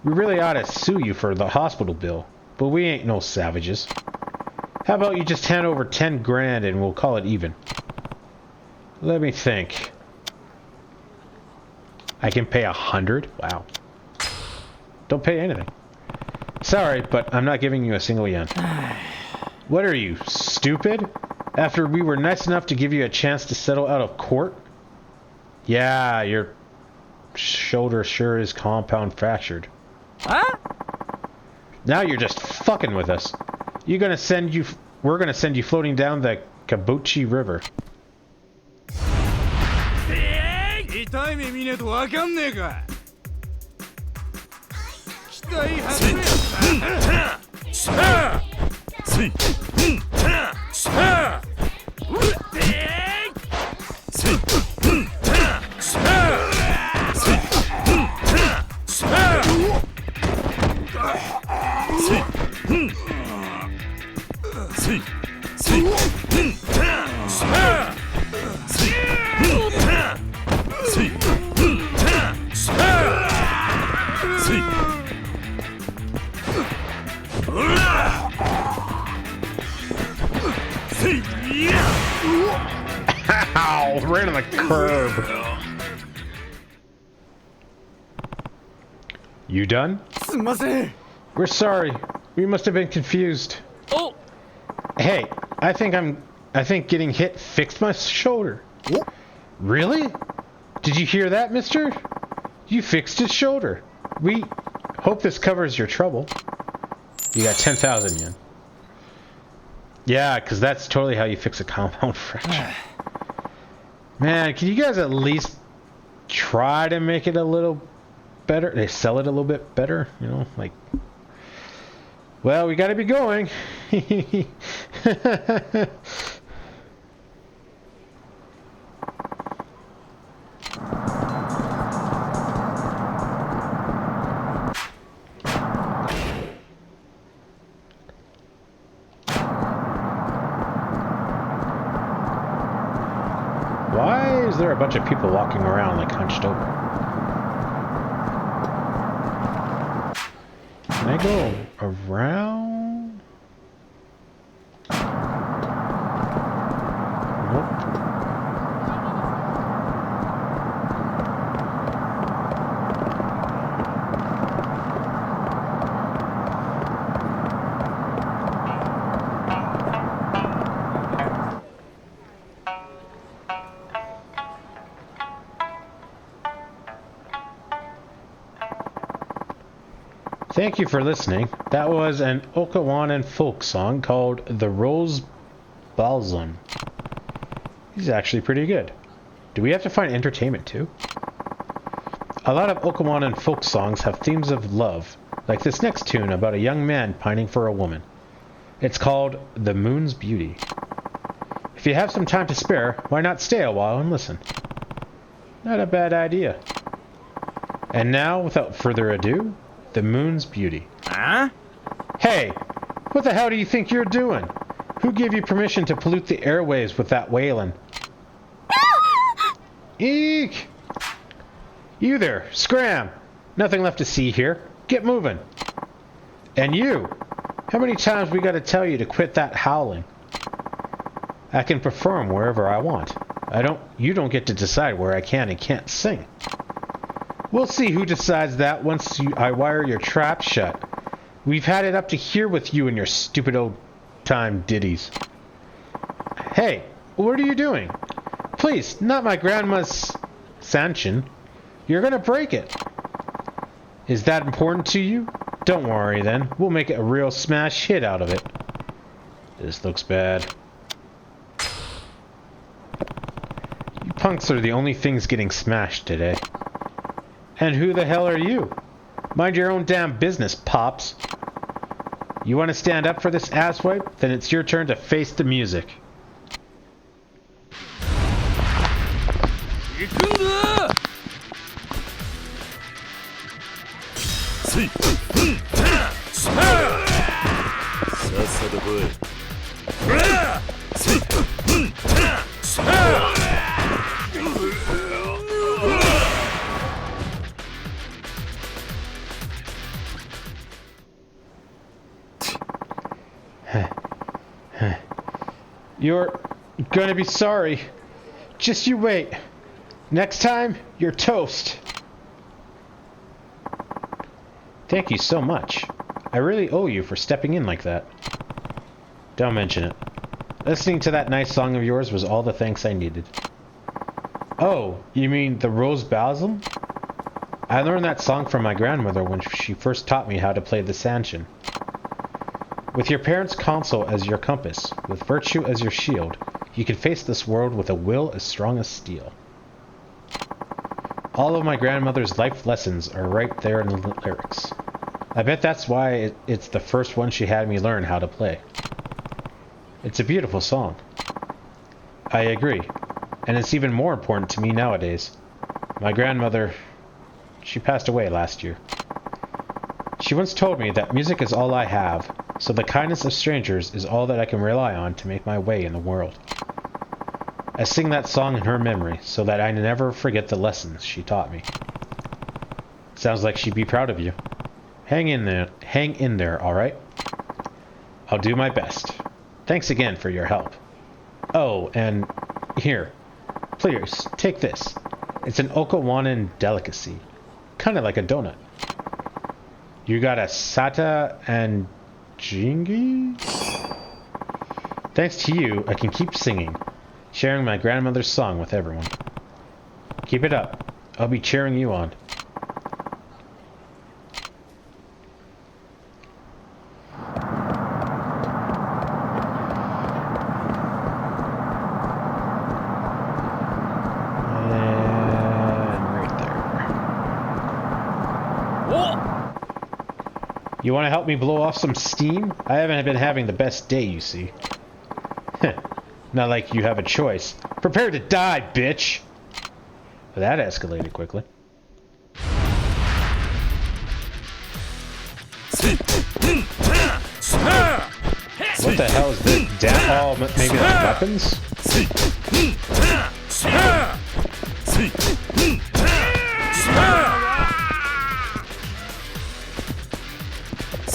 We really ought to sue you for the hospital bill, but we ain't no savages. How about you just hand over 10 grand and we'll call it even? Let me think. I can pay 100? Wow. Don't pay anything. Sorry, but I'm not giving you a single yen. What are you, stupid? After we were nice enough to give you a chance to settle out of court? Yeah, your shoulder sure is compound fractured. Huh? Now you're just fucking with us. We're gonna send you floating down the Kabuchi River. 痛い目見ねえとわかんねえか。期待外れやOw! Right on the curb. You done? We're sorry. We must have been confused. Oh! Hey, I think getting hit fixed my shoulder. Really? Did you hear that, mister? You fixed his shoulder. We hope this covers your trouble. You got 10,000 yen. Yeah, because that's totally how you fix a compound fracture. Man, can you guys at least try to make it a little better? They sell it a little bit better, you know, like... Well, we gotta be going. Why is there a bunch of people walking around like hunched over? Can I go around? Nope. Thank you for listening. That was an Okawanan folk song called The Rose Balsam. He's actually pretty good. Do we have to find entertainment too? A lot of Okawanan folk songs have themes of love, like this next tune about a young man pining for a woman. It's called The Moon's Beauty. If you have some time to spare, why not stay a while and listen? Not a bad idea. And now, without further ado, The Moon's Beauty. Huh? Hey, what the hell do you think you're doing? Who gave you permission to pollute the airwaves with that wailing? Eek! You there, scram! Nothing left to see here. Get moving. And you! How many times we gotta tell you to quit that howling? I can perform wherever I want. You don't get to decide where I can and can't sing. We'll see who decides that once I wire your trap shut. We've had it up to here with you and your stupid old time ditties. Hey, what are you doing? Please, not my grandma's Sanchin. You're gonna break it. Is that important to you? Don't worry then. We'll make a real smash hit out of it. This looks bad. You punks are the only things getting smashed today. And who the hell are you? Mind your own damn business, Pops. You want to stand up for this asswipe? Then it's your turn to face the music. You're gonna be sorry. Just you wait. Next time, you're toast. Thank you so much. I really owe you for stepping in like that. Don't mention it. Listening to that nice song of yours was all the thanks I needed. Oh, you mean the Rose Balsam? I learned that song from my grandmother when she first taught me how to play the sanshin. With your parents' counsel as your compass, with virtue as your shield, you can face this world with a will as strong as steel. All of my grandmother's life lessons are right there in the lyrics. I bet that's why it's the first one she had me learn how to play. It's a beautiful song. I agree, and it's even more important to me nowadays. My grandmother, she passed away last year. She once told me that music is all I have, so the kindness of strangers is all that I can rely on to make my way in the world. I sing that song in her memory so that I never forget the lessons she taught me. Sounds like she'd be proud of you. Hang in there, alright? I'll do my best. Thanks again for your help. Oh, and here, please, take this. It's an Okawanan delicacy. Kinda like a donut. You got a Sata and Jingi? Thanks to you, I can keep singing, sharing my grandmother's song with everyone. Keep it up. I'll be cheering you on. You want to help me blow off some steam? I haven't been having the best day, you see. Not like you have a choice. Prepare to die, bitch! But that escalated quickly. What the hell is this? Oh, maybe that's weapons?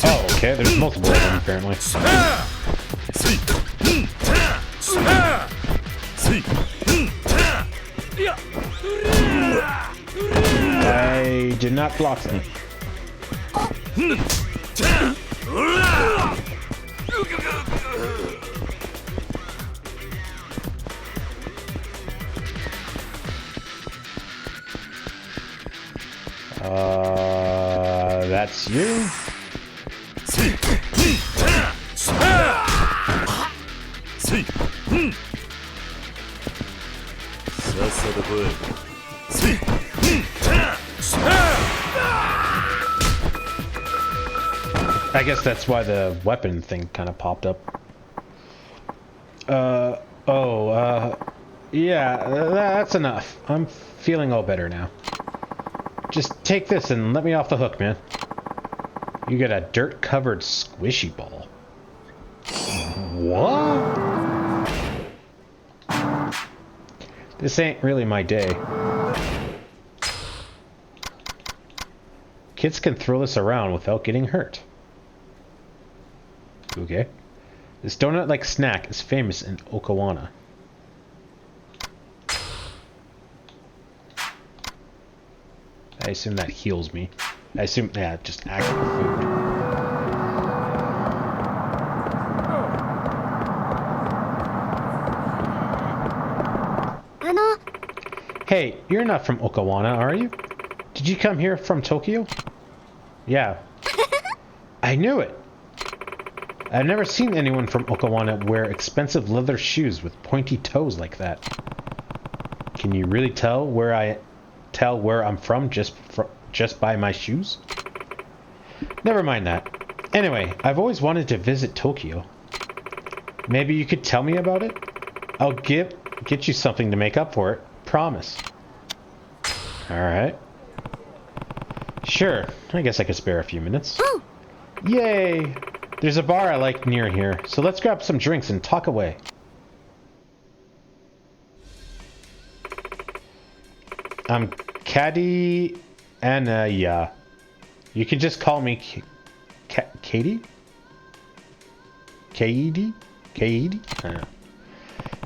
Oh, okay, there's multiple of them apparently. I did not block me. That's you? I guess that's why the weapon thing kind of popped up. Yeah, that's enough. I'm feeling all better now. Just take this and let me off the hook, man. You get a dirt-covered squishy ball. What? This ain't really my day. Kids can throw this around without getting hurt. Okay. This donut-like snack is famous in Okawana. I assume that heals me. I assume, yeah, just actual food. Hey, you're not from Okawana, are you? Did you come here from Tokyo? Yeah. I knew it! I've never seen anyone from Okawana wear expensive leather shoes with pointy toes like that. Can you really tell where I'm from just by my shoes? Never mind that. Anyway, I've always wanted to visit Tokyo. Maybe you could tell me about it? I'll get you something to make up for it. Promise. Alright. Sure, I guess I could spare a few minutes. Yay! There's a bar I like near here, so let's grab some drinks and talk away. I'm Caddy Anaya. You can just call me Katie? Katie? Katie? I don't know.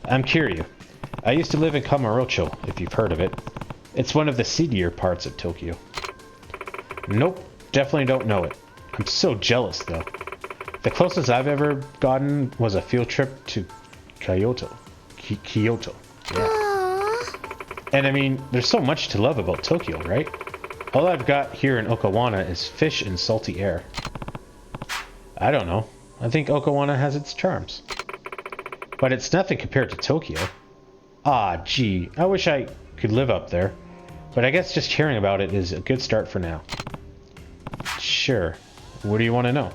I'm Kiryu. I used to live in Kamurocho, if you've heard of it. It's one of the seedier parts of Tokyo. Nope, definitely don't know it. I'm so jealous, though. The closest I've ever gotten was a field trip to Kyoto. Kyoto. Yeah. And I mean, there's so much to love about Tokyo, right? All I've got here in Okawana is fish and salty air. I don't know. I think Okawana has its charms. But it's nothing compared to Tokyo. Ah, gee, I wish I could live up there. But I guess just hearing about it is a good start for now. Sure. What do you want to know?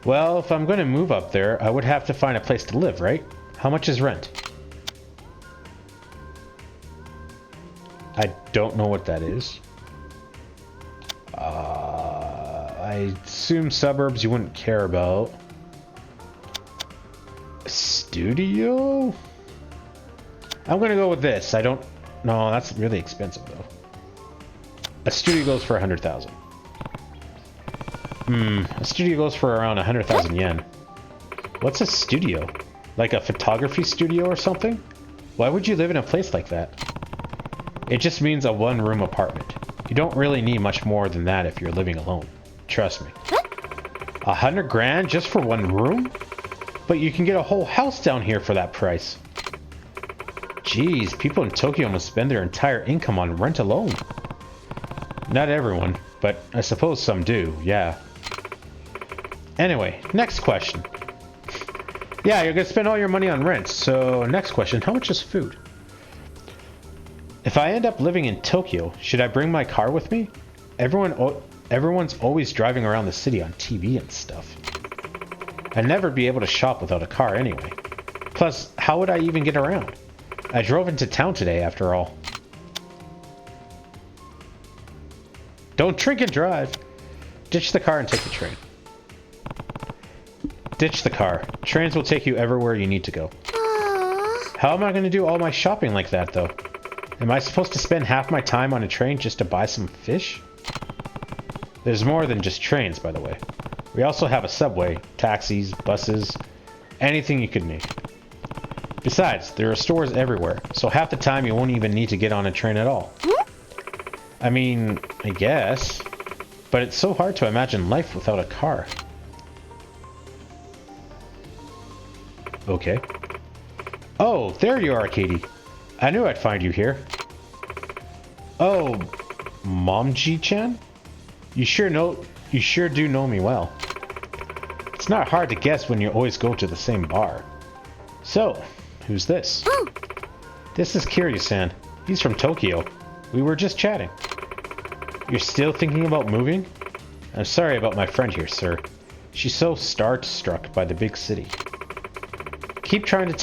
Well, if I'm going to move up there, I would have to find a place to live, right? How much is rent? I don't know what that is. I assume suburbs you wouldn't care about. A studio? I'm gonna go with this. I don't... No, that's really expensive, though. A studio goes for 100,000. A studio goes for around 100,000 yen. What's a studio? Like a photography studio or something? Why would you live in a place like that? It just means a one-room apartment. You don't really need much more than that if you're living alone. Trust me. 100 grand just for one room? But you can get a whole house down here for that price. Jeez, people in Tokyo must spend their entire income on rent alone. Not everyone, but I suppose some do, yeah. Anyway, next question. Yeah, you're gonna spend all your money on rent, so next question, how much is food? If I end up living in Tokyo, should I bring my car with me? Everyone's always driving around the city on TV and stuff. I'd never be able to shop without a car anyway. Plus, how would I even get around? I drove into town today, after all. Don't drink and drive. Ditch the car and take the train. Ditch the car. Trains will take you everywhere you need to go. How am I going to do all my shopping like that, though? Am I supposed to spend half my time on a train just to buy some fish? There's more than just trains, by the way. We also have a subway, taxis, buses, anything you could need. Besides, there are stores everywhere, so half the time you won't even need to get on a train at all. I mean, I guess, but it's so hard to imagine life without a car. Okay. Oh, there you are, Katie. I knew I'd find you here. Oh, Momji-chan? You sure do know me well. It's not hard to guess when you always go to the same bar. So, who's this? This is Kiryu-san. He's from Tokyo. We were just chatting. You're still thinking about moving? I'm sorry about my friend here, sir. She's so starstruck by the big city. We keep trying to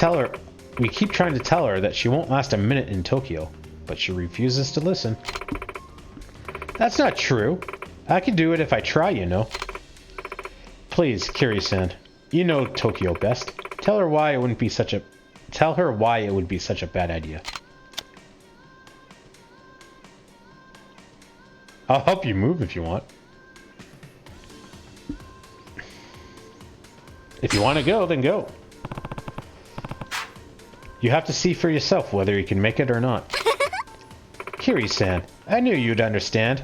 tell her that she won't last a minute in Tokyo, but she refuses to listen. That's not true. I can do it if I try, you know. Please, Kiryu-san. You know Tokyo best. Tell her why it would be such a bad idea. I'll help you move if you want. If you want to go, then go. You have to see for yourself whether you can make it or not. Kiryu-san, I knew you'd understand.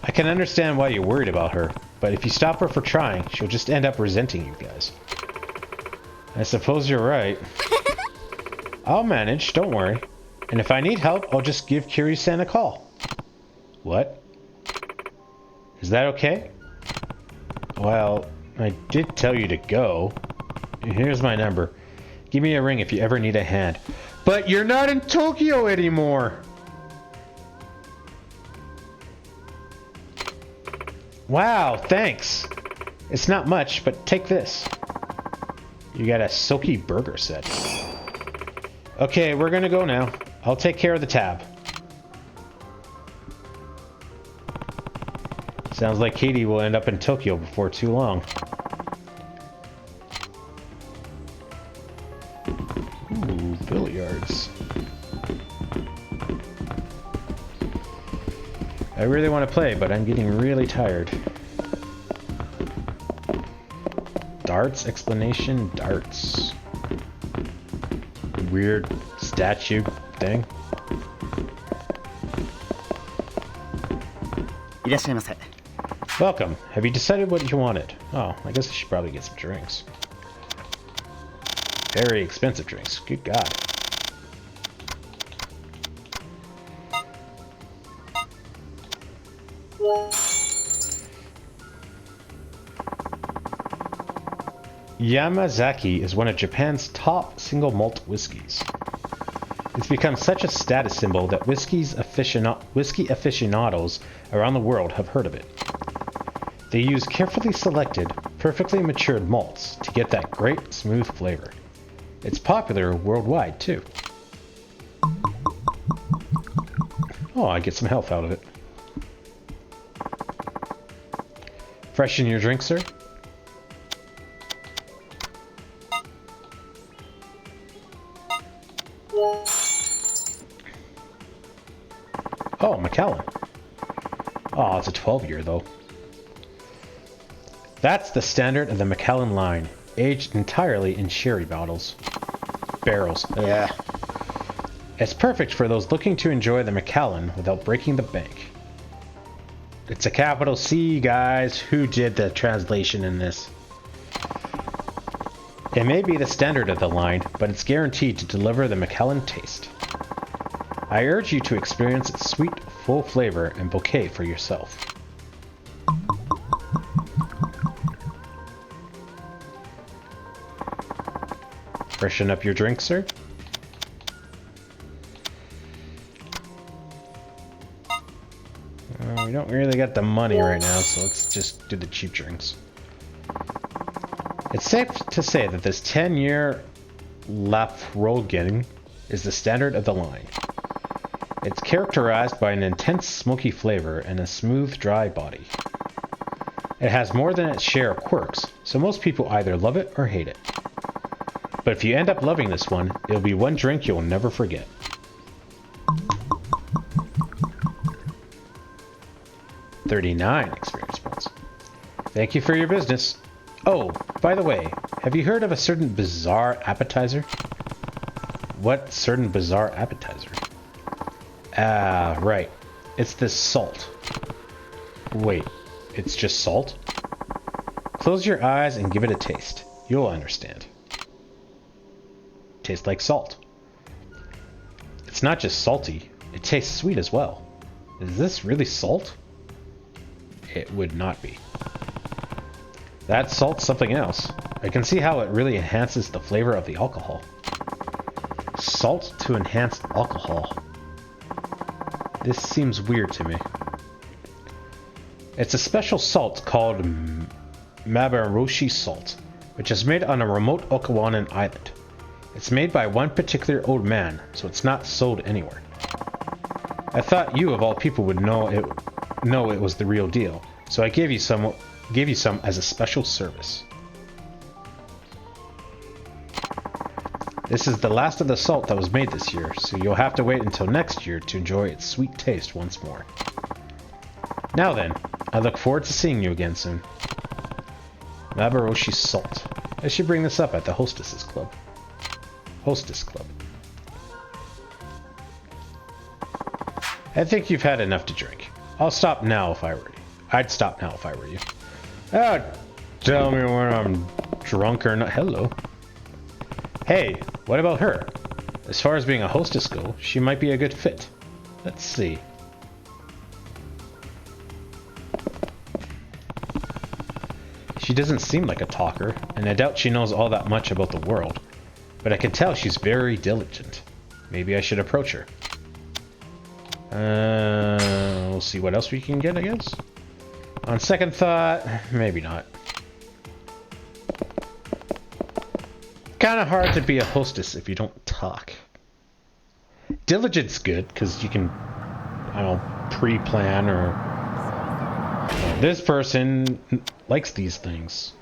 I can understand why you're worried about her, but if you stop her for trying, she'll just end up resenting you guys. I suppose you're right. I'll manage, don't worry. And if I need help, I'll just give Kiryu-san a call. What? Is that okay? Well, I did tell you to go. Here's my number. Give me a ring if you ever need a hand. But you're not in Tokyo anymore! Wow, thanks. It's not much, but take this. You got a silky burger set. Okay, we're gonna go now. I'll take care of the tab. Sounds like Katie will end up in Tokyo before too long. Ooh, billiards. I really want to play, but I'm getting really tired. Darts? Explanation? Darts. Weird statue thing. Welcome. Have you decided what you wanted? Oh, I guess I should probably get some drinks. Very expensive drinks. Good God. Yamazaki is one of Japan's top single malt whiskeys. It's become such a status symbol that whiskey aficionados around the world have heard of it. They use carefully selected, perfectly matured malts to get that great, smooth flavor. It's popular worldwide, too. Oh, I get some health out of it. Freshen your drink, sir? Oh, Macallan. Oh, it's a 12-year, though. That's the standard of the Macallan line, aged entirely in sherry bottles. Barrels. Yeah. It's perfect for those looking to enjoy the Macallan without breaking the bank. It's a capital C, guys. Who did the translation in this? It may be the standard of the line, but it's guaranteed to deliver the Macallan taste. I urge you to experience its sweet, full flavor and bouquet for yourself. Freshen up your drink, sir. We don't really got the money right now, so let's just do the cheap drinks. It's safe to say that this 10-year Lafrogen is the standard of the line. It's characterized by an intense smoky flavor and a smooth, dry body. It has more than its share of quirks, so most people either love it or hate it. But if you end up loving this one, it'll be one drink you'll never forget. $39 experience points. Thank you for your business. Oh, by the way, have you heard of a certain bizarre appetizer? What certain bizarre appetizer? Ah, right. It's this salt. Wait, it's just salt? Close your eyes and give it a taste. You'll understand. Tastes like salt. It's not just salty, it tastes sweet as well. Is this really salt? It would not be. That salt's something else. I can see how it really enhances the flavor of the alcohol. Salt to enhance alcohol. This seems weird to me. It's a special salt called Mabaroshi salt, which is made on a remote Okawanan island. It's made by one particular old man, so it's not sold anywhere. I thought you of all people would know it was the real deal, so I gave you some as a special service. This is the last of the salt that was made this year, so you'll have to wait until next year to enjoy its sweet taste once more. Now then, I look forward to seeing you again soon. Mabaroshi salt. I should bring this up at the Hostess Club. I think you've had enough to drink. I'll stop now if I were you. I'd stop now if I were you. Oh, tell me when I'm drunk or not. Hello. Hey, what about her? As far as being a hostess goes, she might be a good fit. Let's see. She doesn't seem like a talker, and I doubt she knows all that much about the world. But I can tell she's very diligent. Maybe I should approach her. We'll see what else we can get, I guess. On second thought, maybe not. Kind of hard to be a hostess if you don't talk. Diligence good, because you can, I don't know, pre-plan or... This person likes these things.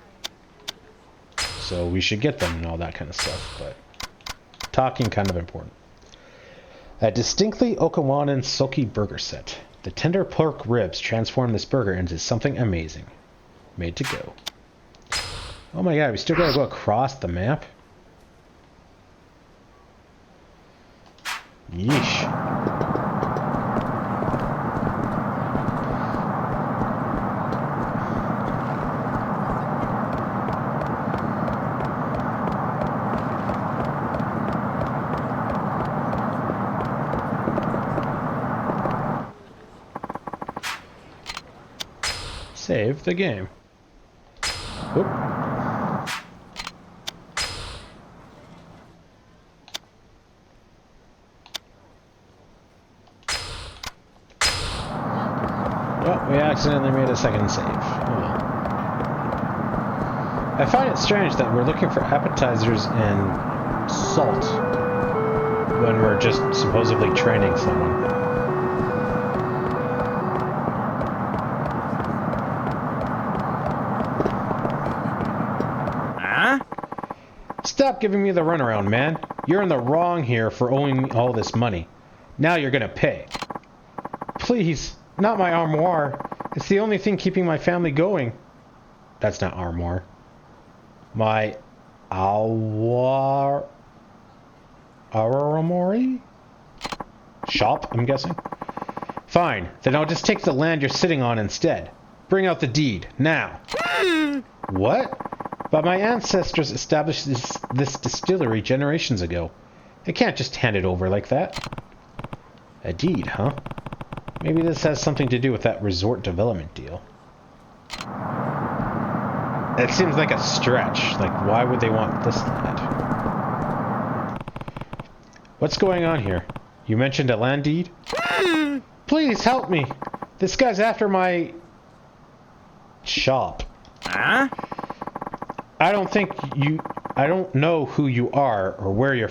So we should get them and all that kind of stuff, but... Talking kind of important. A distinctly Okawanan Soki burger set. The tender pork ribs transform this burger into something amazing. Made to go. Oh my god, we still gotta go across the map? Yeesh. Save the game. Whoop. Oh, we accidentally made a second save. Oh well. I find it strange that we're looking for appetizers and salt when we're just supposedly training someone. Stop giving me the runaround, man. You're in the wrong here for owing me all this money. Now you're gonna pay. Please, not my armoire. It's the only thing keeping my family going. That's not armoire. My armoire? Shop, I'm guessing? Fine, then I'll just take the land you're sitting on instead. Bring out the deed, now. What? But my ancestors established this distillery generations ago. I can't just hand it over like that. A deed, huh? Maybe this has something to do with that resort development deal. It seems like a stretch. Like, why would they want this land? What's going on here? You mentioned a land deed? Please help me. This guy's after my... shop. Huh? I don't know who you are or where you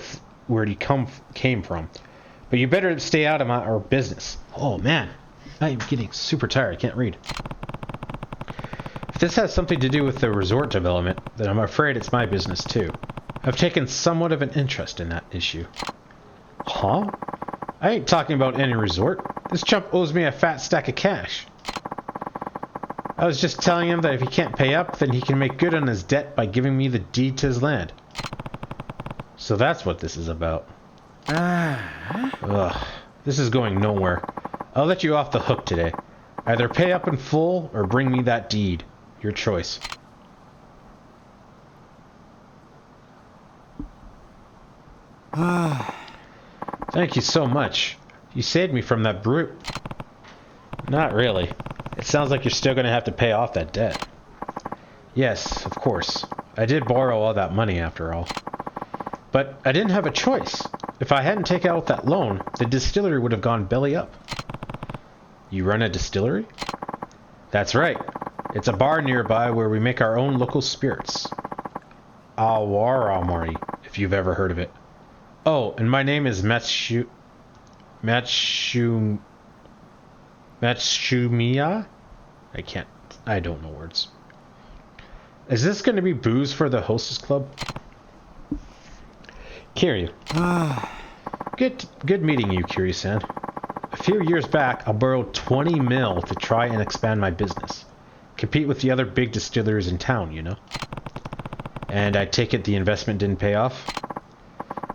came from, but you better stay out of our business. Oh man, I am getting super tired. I can't read. If this has something to do with the resort development, then I'm afraid it's my business too. I've taken somewhat of an interest in that issue. Huh? I ain't talking about any resort. This chump owes me a fat stack of cash. I was just telling him that if he can't pay up, then he can make good on his debt by giving me the deed to his land. So that's what this is about. Ugh, this is going nowhere. I'll let you off the hook today. Either pay up in full or bring me that deed. Your choice. Thank you so much. You saved me from that brute. Not really. It sounds like you're still going to have to pay off that debt. Yes, of course. I did borrow all that money after all. But I didn't have a choice. If I hadn't taken out that loan, the distillery would have gone belly up. You run a distillery? That's right. It's a bar nearby where we make our own local spirits. Awaramori, if you've ever heard of it. Oh, and my name is Matsumiya? I don't know words. Is this going to be booze for the hostess club? Kiryu. Good meeting you, Kiryu-san. A few years back, I borrowed 20 mil to try and expand my business. Compete with the other big distilleries in town, you know? And I take it the investment didn't pay off?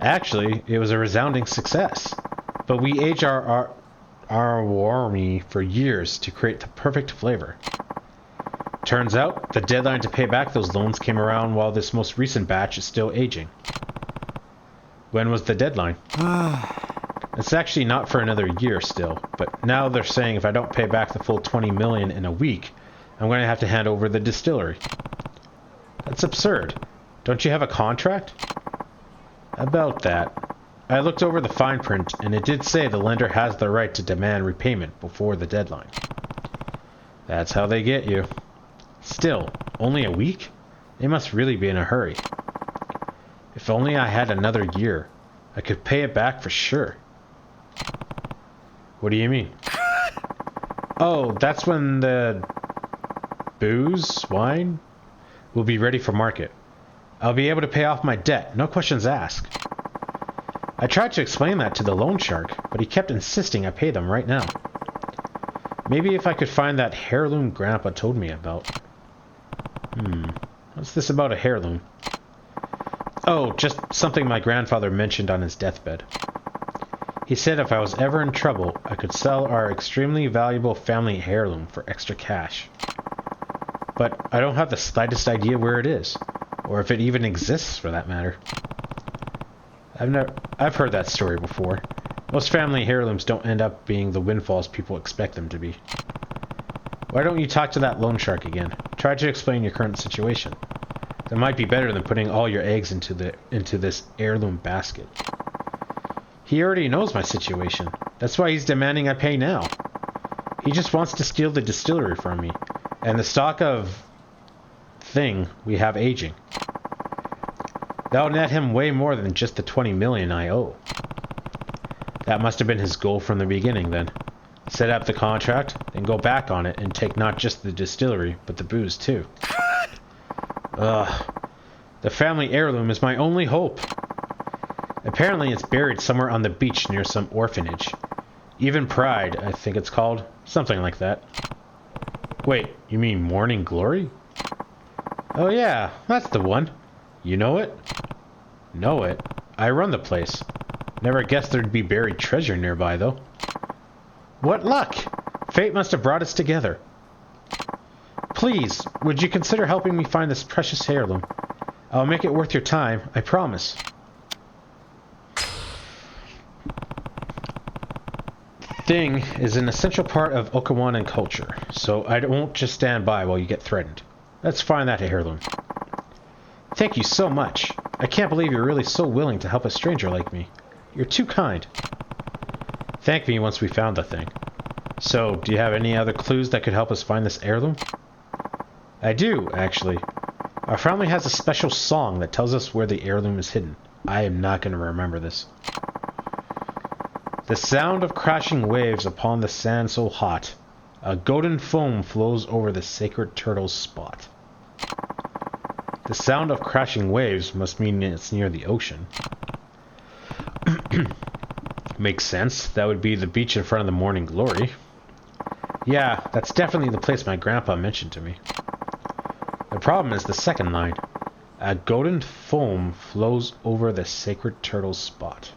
Actually, it was a resounding success. But we aged our warmy for years to create the perfect flavor. Turns out, the deadline to pay back those loans came around while this most recent batch is still aging. When was the deadline? It's actually not for another year still, but now they're saying if I don't pay back the full 20 million in a week, I'm going to have to hand over the distillery. That's absurd. Don't you have a contract? About that. I looked over the fine print, and it did say the lender has the right to demand repayment before the deadline. That's how they get you. Still, only a week? They must really be in a hurry. If only I had another year, I could pay it back for sure. What do you mean? Oh, that's when the wine, will be ready for market. I'll be able to pay off my debt, no questions asked. I tried to explain that to the loan shark, but he kept insisting I pay them right now. Maybe if I could find that heirloom Grandpa told me about. What's this about a heirloom? Oh, just something my grandfather mentioned on his deathbed. He said if I was ever in trouble, I could sell our extremely valuable family heirloom for extra cash. But I don't have the slightest idea where it is, or if it even exists for that matter. I've heard that story before. Most family heirlooms don't end up being the windfalls people expect them to be. Why don't you talk to that loan shark again? Try to explain your current situation. That might be better than putting all your eggs into this heirloom basket. He already knows my situation. That's why he's demanding I pay now. He just wants to steal the distillery from me, and the stock of thing we have aging. That'll net him way more than just the 20 million I owe. That must have been his goal from the beginning then. Set up the contract, then go back on it and take not just the distillery, but the booze too. Ugh. The family heirloom is my only hope. Apparently it's buried somewhere on the beach near some orphanage. Even Pride, I think it's called. Something like that. Wait, you mean Morning Glory? Oh yeah, that's the one. You know it? Know it? I run the place. Never guessed there'd be buried treasure nearby, though. What luck! Fate must have brought us together. Please, would you consider helping me find this precious heirloom? I'll make it worth your time, I promise. Thing is an essential part of Okawanan culture, so I won't just stand by while you get threatened. Let's find that heirloom. Thank you so much. I can't believe you're really so willing to help a stranger like me. You're too kind. Thank me once we found the thing. So, do you have any other clues that could help us find this heirloom? I do, actually. Our family has a special song that tells us where the heirloom is hidden. I am not going to remember this. The sound of crashing waves upon the sand so hot, a golden foam flows over the sacred turtle's spot. The sound of crashing waves must mean it's near the ocean. Makes sense. That would be the beach in front of the Morning Glory. Yeah, that's definitely the place my grandpa mentioned to me. The problem is the second line. A golden foam flows over the sacred turtle's spot.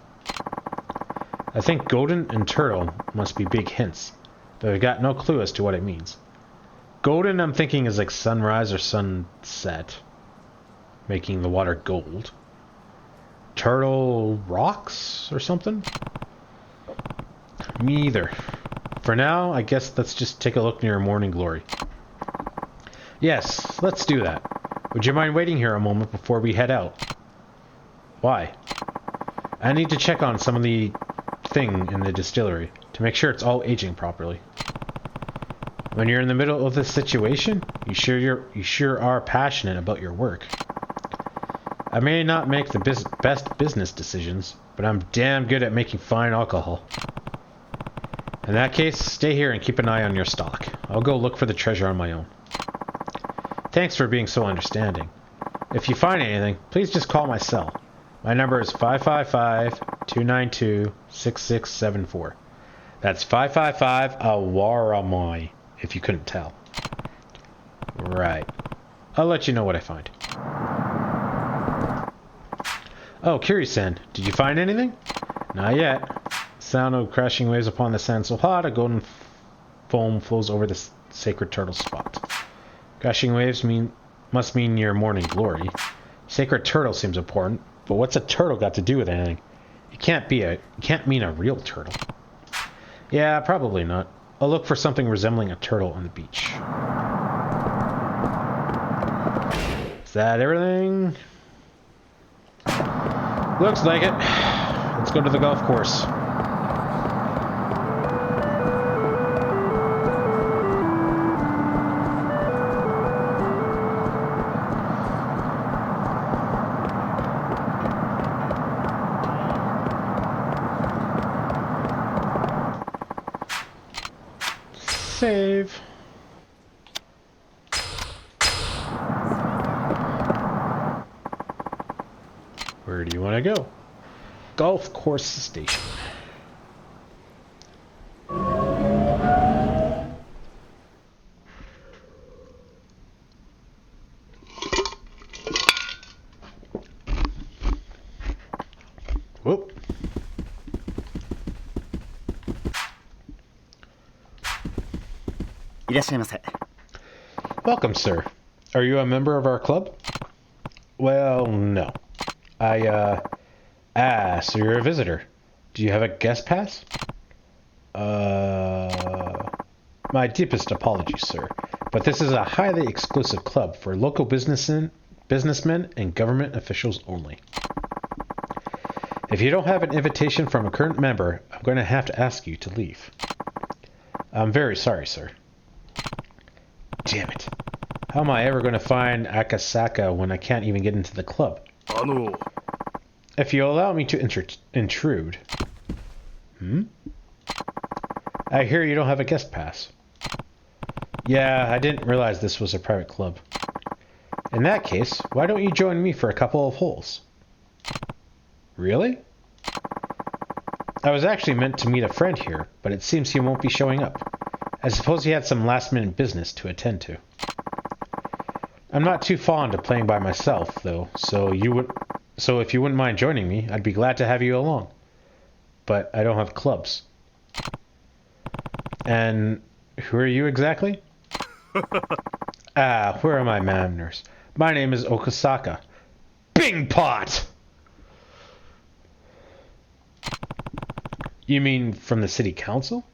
I think golden and turtle must be big hints, but I got no clue as to what it means. Golden I'm thinking is like sunrise or sunset, making the water gold. Turtle rocks or something? Me either. For now, I guess let's just take a look near Morning Glory. Yes, let's do that. Would you mind waiting here a moment before we head out? Why? I need to check on some of the thing in the distillery to make sure it's all aging properly. When you're in the middle of this situation, you sure are passionate about your work. I may not make the best business decisions, but I'm damn good at making fine alcohol. In that case, stay here and keep an eye on your stock. I'll go look for the treasure on my own. Thanks for being so understanding. If you find anything, please just call my cell. My number is 555-292-6674. That's 555-AWARAMOI, if you couldn't tell. Right. I'll let you know what I find. Oh, Kiryu-san, did you find anything? Not yet. Sound of crashing waves upon the sand so hot, a golden foam flows over the sacred turtle spot. Crashing waves must mean near Morning Glory. Sacred turtle seems important, but what's a turtle got to do with anything? It can't mean a real turtle. Yeah, probably not. I'll look for something resembling a turtle on the beach. Is that everything? Looks like it. Let's go to the golf course. save. Where do you want to go? Golf course station. Whoop. Welcome, sir. Are you a member of our club? Well, no. So you're a visitor. Do you have a guest pass? My deepest apologies, sir, but this is a highly exclusive club for local businessmen and government officials only. If you don't have an invitation from a current member, I'm going to have to ask you to leave. I'm very sorry, sir. Damn it. How am I ever going to find Akasaka when I can't even get into the club? If you allow me to intrude... I hear you don't have a guest pass. Yeah, I didn't realize this was a private club. In that case, why don't you join me for a couple of holes? Really? I was actually meant to meet a friend here, but it seems he won't be showing up. I suppose he had some last-minute business to attend to. I'm not too fond of playing by myself, though, so if you wouldn't mind joining me, I'd be glad to have you along. But I don't have clubs. And who are you exactly? Where are my manners? My name is Okasaka. Bing pot! You mean from the city council?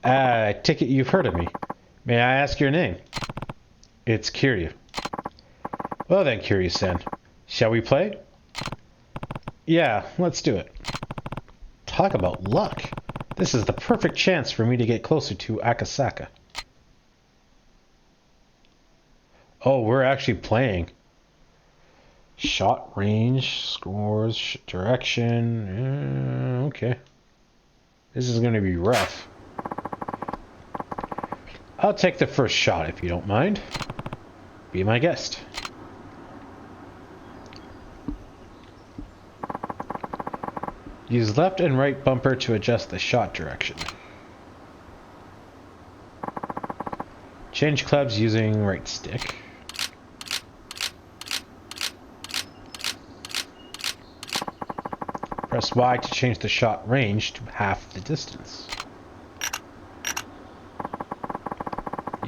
I take it you've heard of me. May I ask your name? It's Kiryu. Well then, Kiryu-san. Shall we play? Yeah, let's do it. Talk about luck. This is the perfect chance for me to get closer to Akasaka. Oh, we're actually playing. Shot range, scores, direction. Okay. This is going to be rough. I'll take the first shot if you don't mind. Be my guest. Use left and right bumper to adjust the shot direction. Change clubs using right stick. Press Y to change the shot range to half the distance.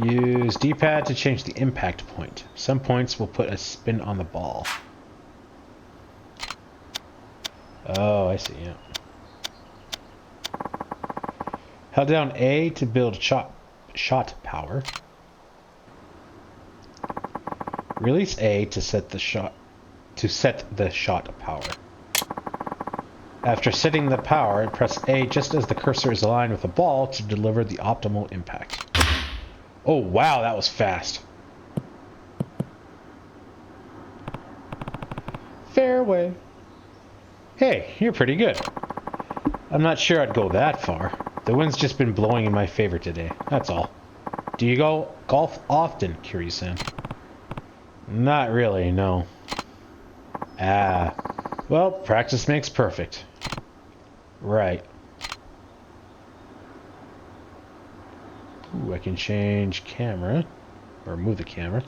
Use D-pad to change the impact point. Some points will put a spin on the ball. Oh, I see, yeah. Held down A to build shot power. Release A to set the shot power. After setting the power, press A just as the cursor is aligned with the ball to deliver the optimal impact. Oh wow, that was fast. Fairway. Hey, you're pretty good. I'm not sure I'd go that far. The wind's just been blowing in my favor today, that's all. Do you go golf often, Kiryu-san? Not really, no. Well, practice makes perfect. Right. Ooh, I can change camera, or move the camera.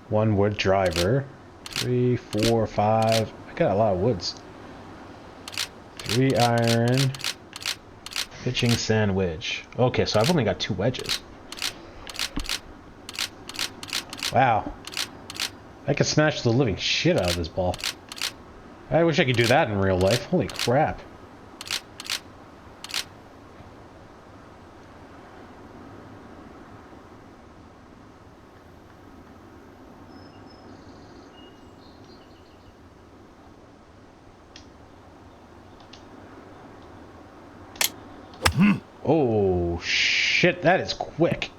One wood driver. 3, 4, 5. I got a lot of woods. 3 iron. Pitching sandwich. Okay, so I've only got 2 wedges. Wow. I could smash the living shit out of this ball. I wish I could do that in real life. Holy crap. Oh, shit, that is quick.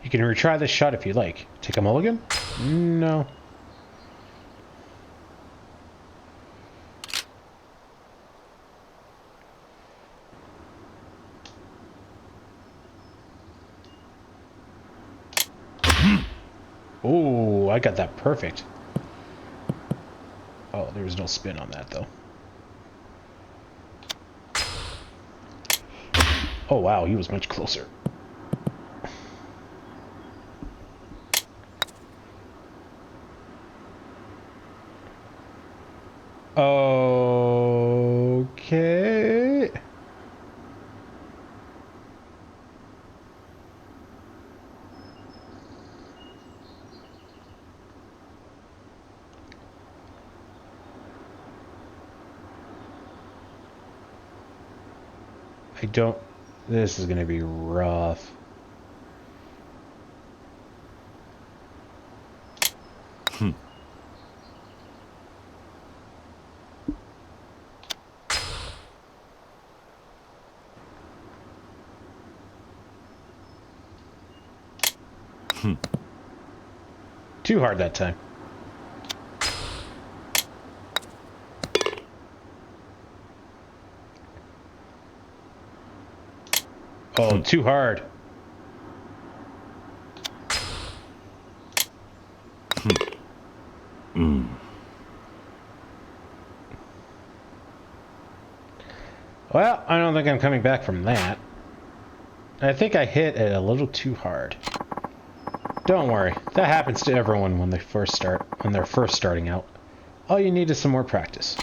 You can retry this shot if you like. Take a mulligan? No. Oh, I got that perfect. Oh, there was no spin on that, though. Oh, wow, he was much closer. Okay. I don't... This is going to be rough. Too hard that time. Oh, too hard. Well, I don't think I'm coming back from that. I think I hit it a little too hard. Don't worry, that happens to everyone when they're first starting out. All you need is some more practice.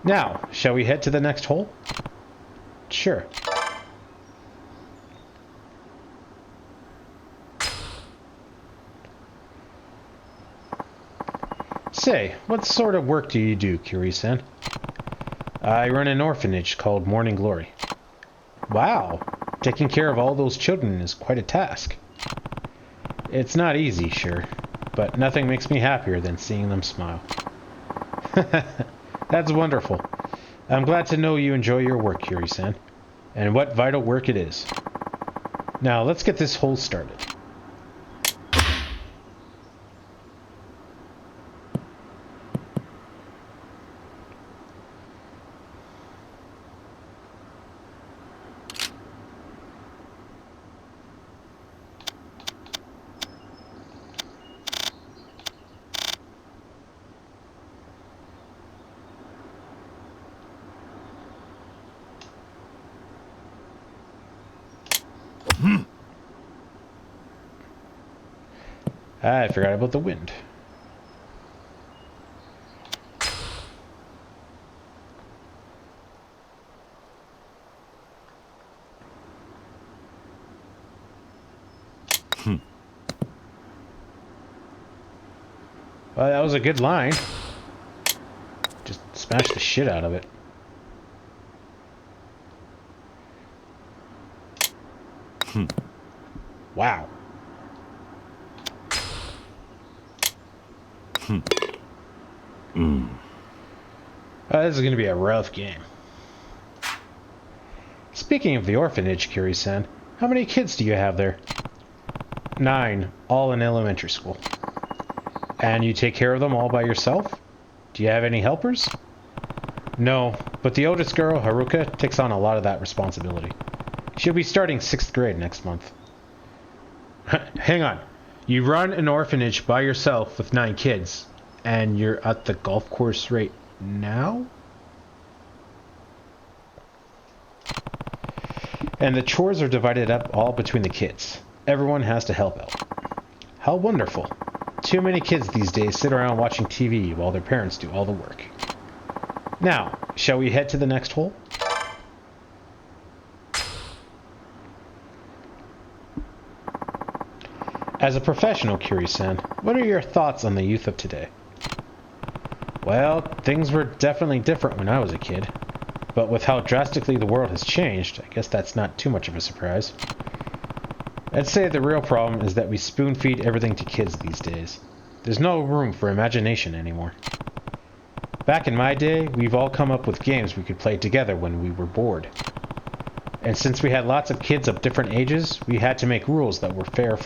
Now, shall we head to the next hole? Sure. Say, what sort of work do you do, Kiryu-san? I run an orphanage called Morning Glory. Wow, taking care of all those children is quite a task. It's not easy, sure, but nothing makes me happier than seeing them smile. That's wonderful. I'm glad to know you enjoy your work, Kiryu-san, and what vital work it is. Now, let's get this hole started. I forgot about the wind. Well, that was a good line. Just smash the shit out of it. Wow. This is going to be a rough game. Speaking of the orphanage, Kiryu-san, how many kids do you have there? 9, all in elementary school. And you take care of them all by yourself? Do you have any helpers? No, but the oldest girl, Haruka, takes on a lot of that responsibility. She'll be starting 6th grade next month. Hang on. You run an orphanage by yourself with 9 kids, and you're at the golf course right now? And the chores are divided up all between the kids. Everyone has to help out. How wonderful. Too many kids these days sit around watching TV while their parents do all the work. Now, shall we head to the next hole? As a professional, Kiryu-san, what are your thoughts on the youth of today? Well, things were definitely different when I was a kid. But with how drastically the world has changed, I guess that's not too much of a surprise. I'd say the real problem is that we spoon-feed everything to kids these days. There's no room for imagination anymore. Back in my day, we've all come up with games we could play together when we were bored. And since we had lots of kids of different ages, we had to make rules that were fair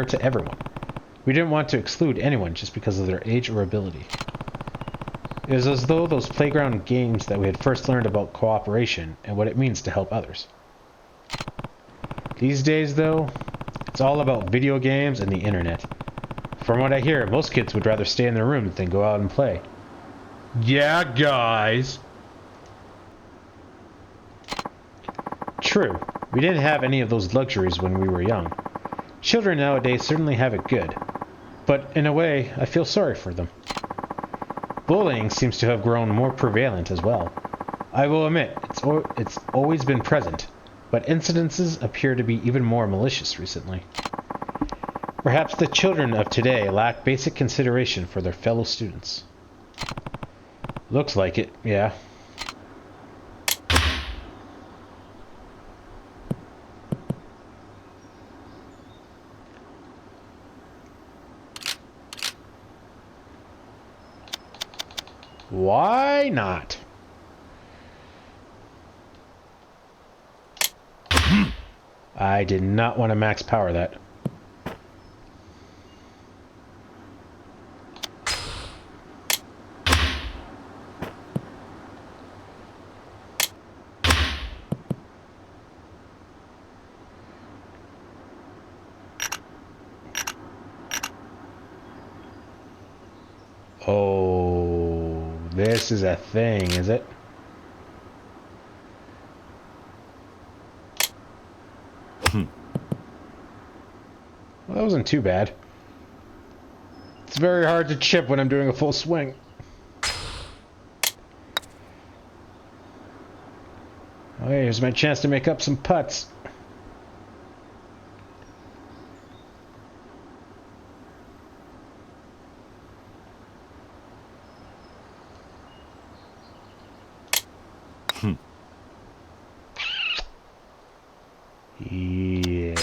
to everyone. We didn't want to exclude anyone just because of their age or ability. It was as though those playground games that we had first learned about cooperation and what it means to help others. These days, though, it's all about video games and the internet. From what I hear, most kids would rather stay in their rooms than go out and play. Yeah, guys. True, we didn't have any of those luxuries when we were young. Children nowadays certainly have it good. But in a way, I feel sorry for them. Bullying seems to have grown more prevalent as well. I will admit, it's always been present, but incidences appear to be even more malicious recently. Perhaps the children of today lack basic consideration for their fellow students. Looks like it, yeah. Why not? I did not want to max power that. Oh, this is a thing, is it? Well, that wasn't too bad. It's very hard to chip when I'm doing a full swing. Oh, here's my chance to make up some putts. Yeah.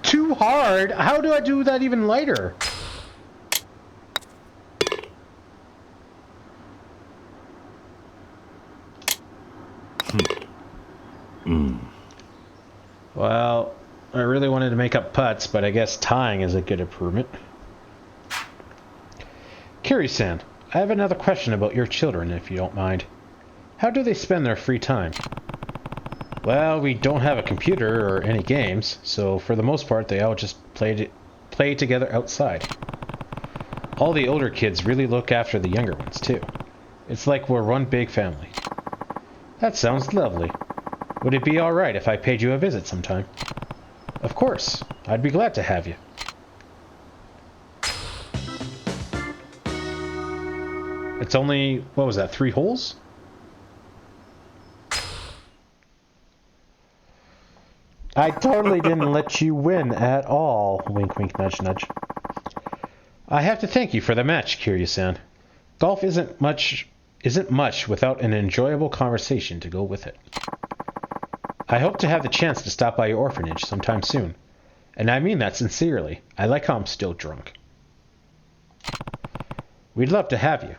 Too hard? How do I do that even lighter? Well, I really wanted to make up putts, but I guess tying is a good improvement. Kiryu-san, I have another question about your children, if you don't mind. How do they spend their free time? Well, we don't have a computer or any games, so for the most part they all just play together outside. All the older kids really look after the younger ones, too. It's like we're one big family. That sounds lovely. Would it be alright if I paid you a visit sometime? Of course, I'd be glad to have you. It's only, what was that, 3 holes? I totally didn't let you win at all. Wink, wink, nudge, nudge. I have to thank you for the match, Kiryu-san. Golf isn't much without an enjoyable conversation to go with it. I hope to have the chance to stop by your orphanage sometime soon. And I mean that sincerely. I like how I'm still drunk. We'd love to have you.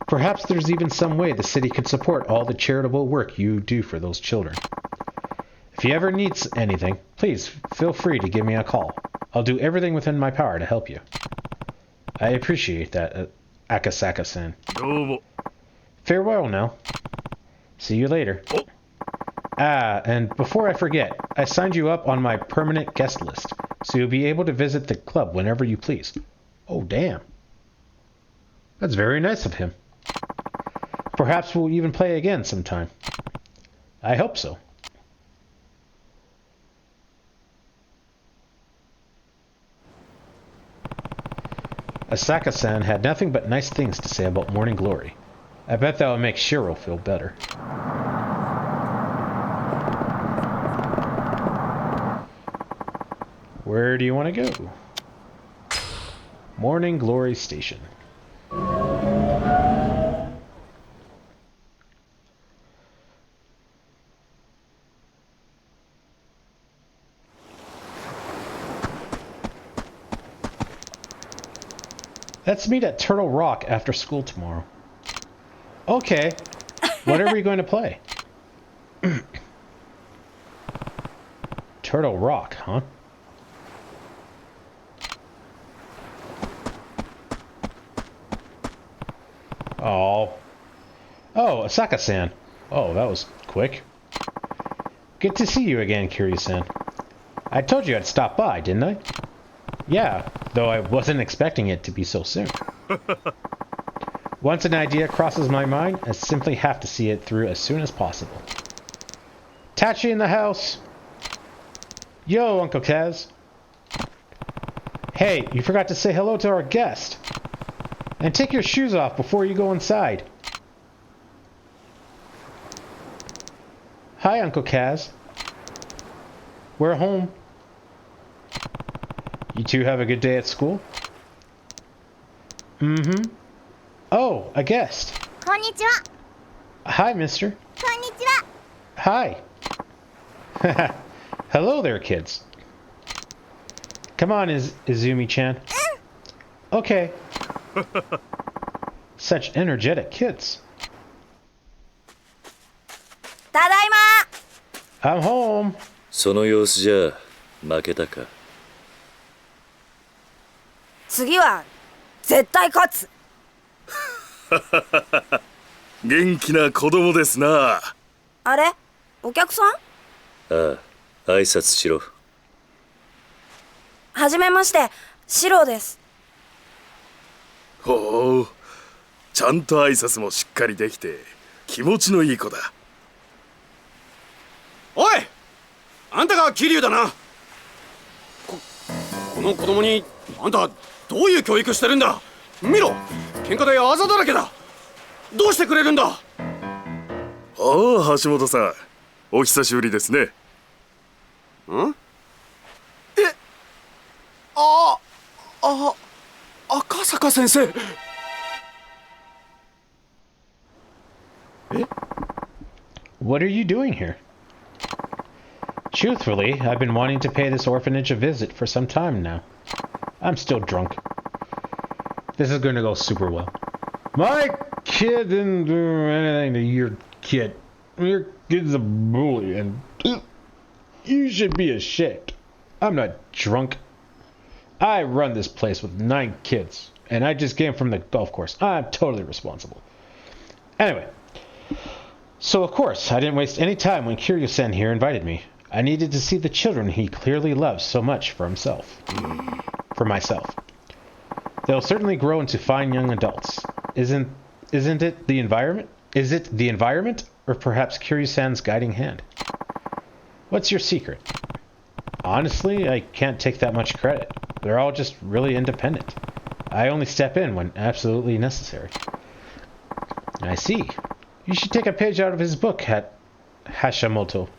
Perhaps there's even some way the city could support all the charitable work you do for those children. If you ever need anything, please feel free to give me a call. I'll do everything within my power to help you. I appreciate that, Akasaka-san. Farewell now. See you later. Ah, and before I forget, I signed you up on my permanent guest list, so you'll be able to visit the club whenever you please. Oh, damn. That's very nice of him. Perhaps we'll even play again sometime. I hope so. Asaka-san had nothing but nice things to say about Morning Glory. I bet that would make Shiro feel better. Where do you want to go? Morning Glory Station. Let's meet at Turtle Rock after school tomorrow. Okay. What are we going to play? Turtle Rock, huh? Oh. Oh, Asaka-san. Oh, that was quick. Good to see you again, Kiryu-san. I told you I'd stop by, didn't I? Yeah, though I wasn't expecting it to be so soon. Once an idea crosses my mind, I simply have to see it through as soon as possible. Tachi in the house! Yo, Uncle Kaz. Hey, you forgot to say hello to our guest. And take your shoes off before you go inside. Hi, Uncle Kaz. We're home. You two have a good day at school? Mm-hmm. Oh, a guest. Konnichiwa. Hi, mister. Konnichiwa. Hi. Hello there, kids. Come on, Izumi-chan. Okay. Such energetic kids. Tadaima. I'm home. その様子じゃ負けたか。次は絶対勝つ。元気な子供ですな。あれ？お客さん？ああ、挨拶しろ。はじめまして、シロです。ほう、ちゃんと挨拶もしっかりできて気持ちのいい子だ。おい、あんたが桐生だな。この子供にあんたどういう教育してるんだ。見ろ、喧嘩であざだらけだ。どうしてくれるんだ。ああ、橋本さん、お久しぶりですね。ん？赤坂先生。What are you doing here? Truthfully, I've been wanting to pay this orphanage a visit for some time now. I'm still drunk. This is going to go super well. My kid didn't do anything to your kid. Your kid's a bully, and you should be ashamed. I'm not drunk. I run this place with 9 kids, and I just came from the golf course. I'm totally responsible. Anyway, so of course, I didn't waste any time when Kiryu-san here invited me. I needed to see the children he clearly loves so much for himself. For myself. They'll certainly grow into fine young adults. Isn't it the environment? Is it the environment, or perhaps Kiryu-san's guiding hand? What's your secret? Honestly, I can't take that much credit. They're all just really independent. I only step in when absolutely necessary. I see. You should take a page out of his book, Hashimoto.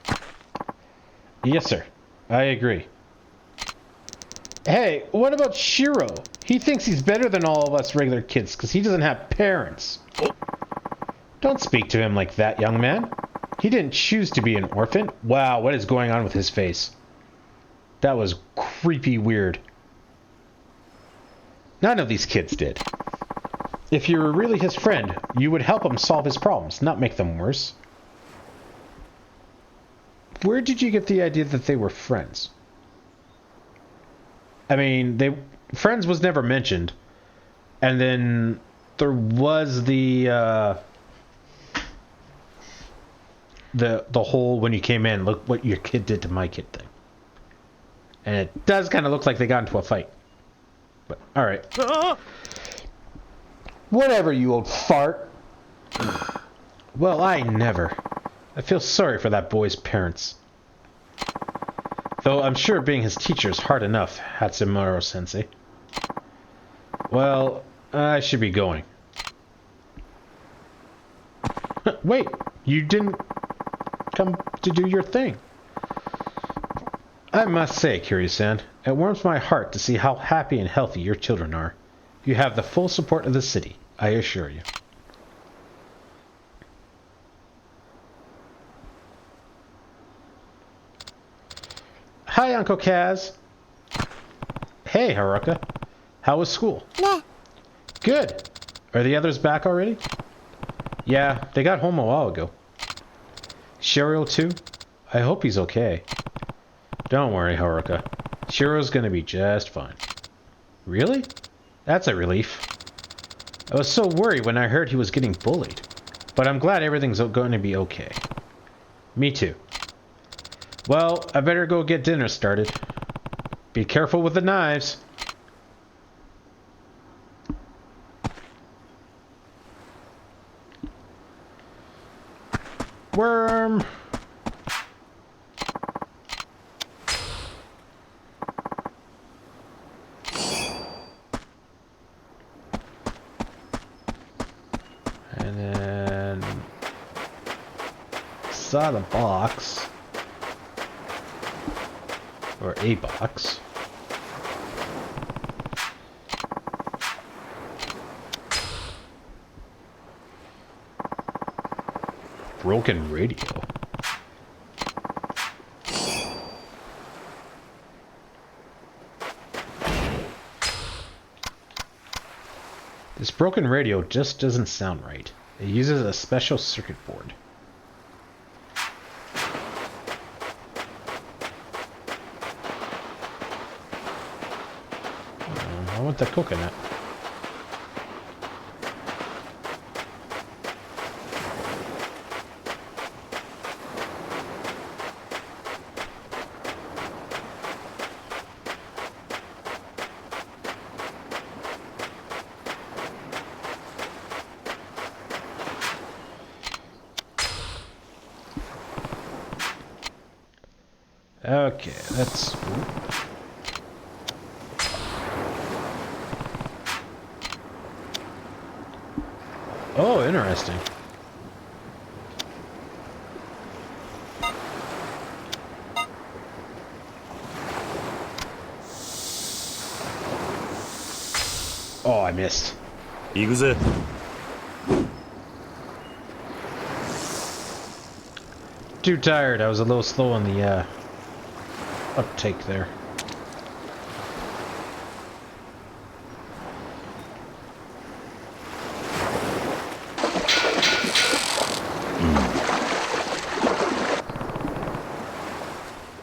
Yes, sir. I agree. Hey, what about Shiro? He thinks he's better than all of us regular kids because he doesn't have parents. Don't speak to him like that, young man. He didn't choose to be an orphan. Wow, what is going on with his face? That was creepy weird. None of these kids did. If you were really his friend, you would help him solve his problems, not make them worse. Where did you get the idea that they were friends? I mean, friends was never mentioned. And then there was the whole when you came in, look what your kid did to my kid thing. And it does kind of look like they got into a fight. But, alright. Whatever, you old fart. Well, I never. I feel sorry for that boy's parents. Though I'm sure being his teacher is hard enough, Hatsumaro-sensei. Well, I should be going. Wait, you didn't come to do your thing. I must say, Kiryu-san, it warms my heart to see how happy and healthy your children are. You have the full support of the city, I assure you. Hi, Uncle Kaz. Hey, Haruka. How was school? Ne. Good. Are the others back already? Yeah, they got home a while ago. Shiro too? I hope he's okay. Don't worry, Haruka. Shiro's gonna be just fine. Really? That's a relief. I was so worried when I heard he was getting bullied. But I'm glad everything's going to be okay. Me too. Well, I better go get dinner started. Be careful with the knives. Worm! And then... saw the box. Or a box. Broken radio. This broken radio just doesn't sound right. It uses a special circuit board. I want the coconut. Okay, that's... Oh, interesting. Oh, I missed. Too tired. I was a little slow on the uptake there.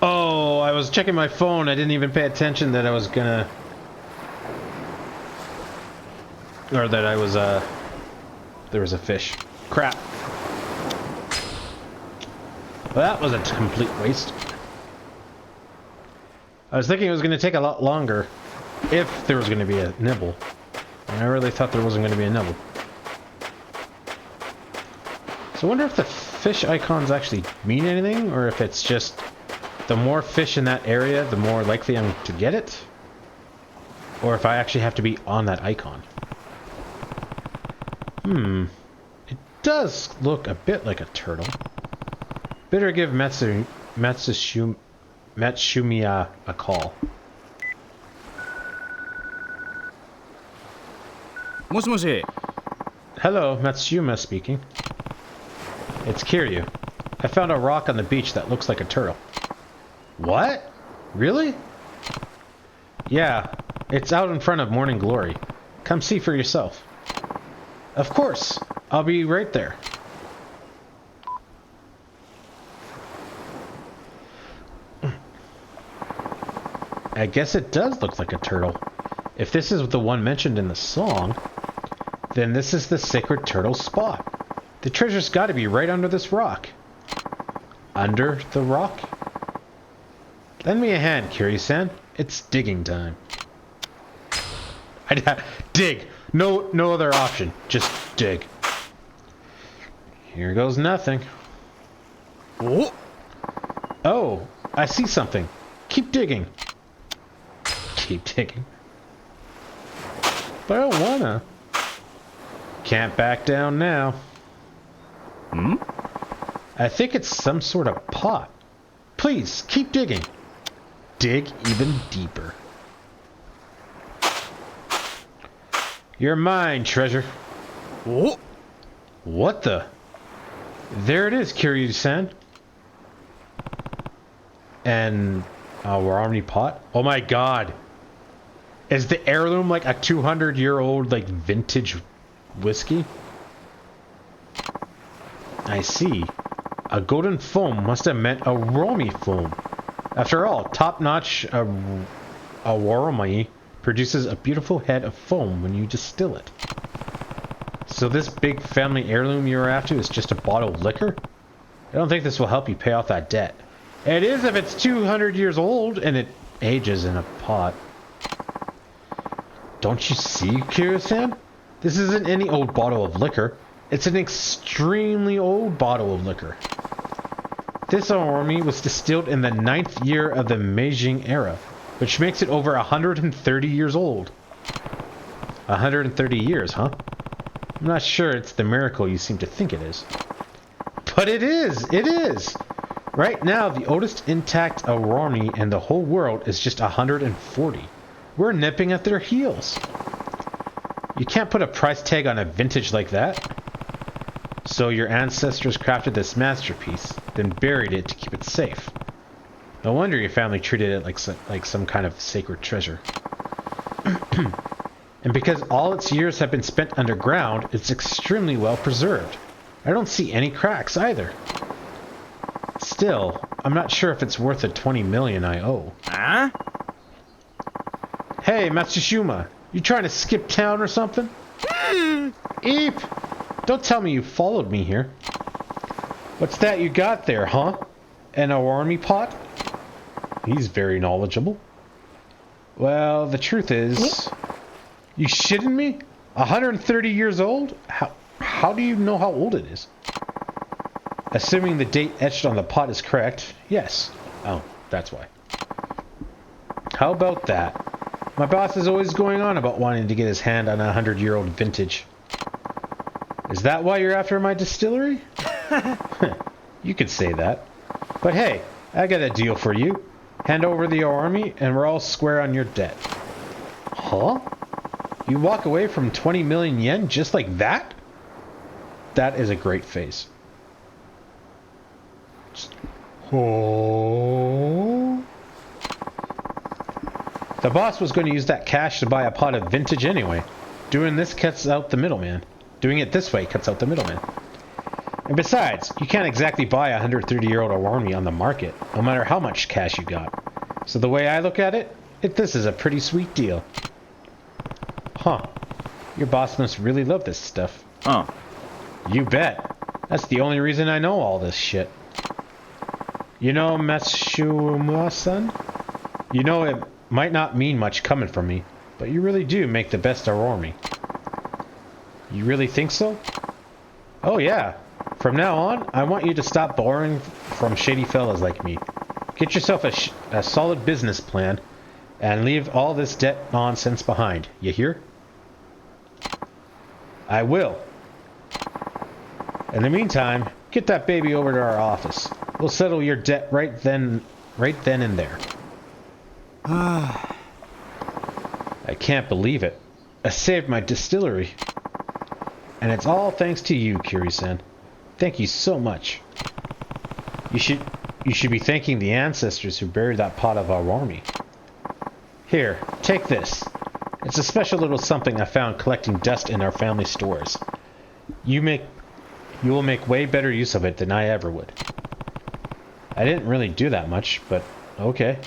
Oh, I was checking my phone. I didn't even pay attention that I was gonna... or that I was, there was a fish. Crap. Well, that was a complete waste. I was thinking it was going to take a lot longer if there was going to be a nibble. And I really thought there wasn't going to be a nibble. So I wonder if the fish icons actually mean anything, or if it's just the more fish in that area, the more likely I'm to get it. Or if I actually have to be on that icon. It does look a bit like a turtle. Better give Matsumiya a call. Moshi. Hello, Matsuyama speaking. It's Kiryu. I found a rock on the beach that looks like a turtle. What? Really? Yeah, it's out in front of Morning Glory. Come see for yourself. Of course, I'll be right there. I guess it does look like a turtle. If this is the one mentioned in the song, then this is the sacred turtle spot. The treasure's got to be right under this rock. Under the rock? Lend me a hand, Kiryu-san. It's digging time. Dig. No other option. Just dig. Here goes nothing. Oh, I see something. Keep digging. Keep digging. But I don't wanna. Can't back down now. I think it's some sort of pot. Please, keep digging. Dig even deeper. You're mine, treasure. What the? There it is, Kiryu-san. And our omni pot. Oh my god. Is the heirloom like a 200-year-old like vintage whiskey? I see. A golden foam must have meant a Romy foam. After all, top-notch Awarami produces a beautiful head of foam when you distill it. So this big family heirloom you're after is just a bottle of liquor? I don't think this will help you pay off that debt. It is if it's 200 years old and it ages in a pot. Don't you see, Kiryu-san? This isn't any old bottle of liquor. It's an extremely old bottle of liquor. This Awarami was distilled in the 9th year of the Meiji era, which makes it over 130 years old. 130 years, huh? I'm not sure it's the miracle you seem to think it is. But it is! It is! Right now, the oldest intact Awarami in the whole world is just 140. We're nipping at their heels. You can't put a price tag on a vintage like that. So your ancestors crafted this masterpiece, then buried it to keep it safe. No wonder your family treated it like some kind of sacred treasure. And because all its years have been spent underground, it's extremely well preserved. I don't see any cracks either. Still, I'm not sure if it's worth the 20 million I owe. Huh? Hey, Matsushima, you trying to skip town or something? Eep! Don't tell me you followed me here. What's that you got there, huh? An Awarami pot? He's very knowledgeable. Well, the truth is... You shitting me? 130 years old? How do you know how old it is? Assuming the date etched on the pot is correct, yes. Oh, that's why. How about that? My boss is always going on about wanting to get his hand on a 100-year-old vintage. Is that why you're after my distillery? You could say that. But hey, I got a deal for you. Hand over the Awarami and we're all square on your debt. Huh? You walk away from 20 million yen just like that? That is a great face. Oh. The boss was going to use that cash to buy a pot of vintage anyway. Doing this cuts out the middleman. Doing it this way cuts out the middleman. And besides, you can't exactly buy a 130-year-old Awarami on the market, no matter how much cash you got. So the way I look at it, this is a pretty sweet deal. Huh. Your boss must really love this stuff. Huh. You bet. That's the only reason I know all this shit. You know, Matsushima-san? You know, it might not mean much coming from me, but you really do make the best Awarami. You really think so? Oh yeah. From now on, I want you to stop borrowing from shady fellas like me. Get yourself a solid business plan and leave all this debt nonsense behind. You hear? I will. In the meantime, get that baby over to our office. We'll settle your debt right then and there. I can't believe it. I saved my distillery. And it's all thanks to you, Kiryu-san. Thank you so much. You should be thanking the ancestors who buried that pot of Awarami. Here, take this. It's a special little something I found collecting dust in our family stores. You will make way better use of it than I ever would. I didn't really do that much, but okay.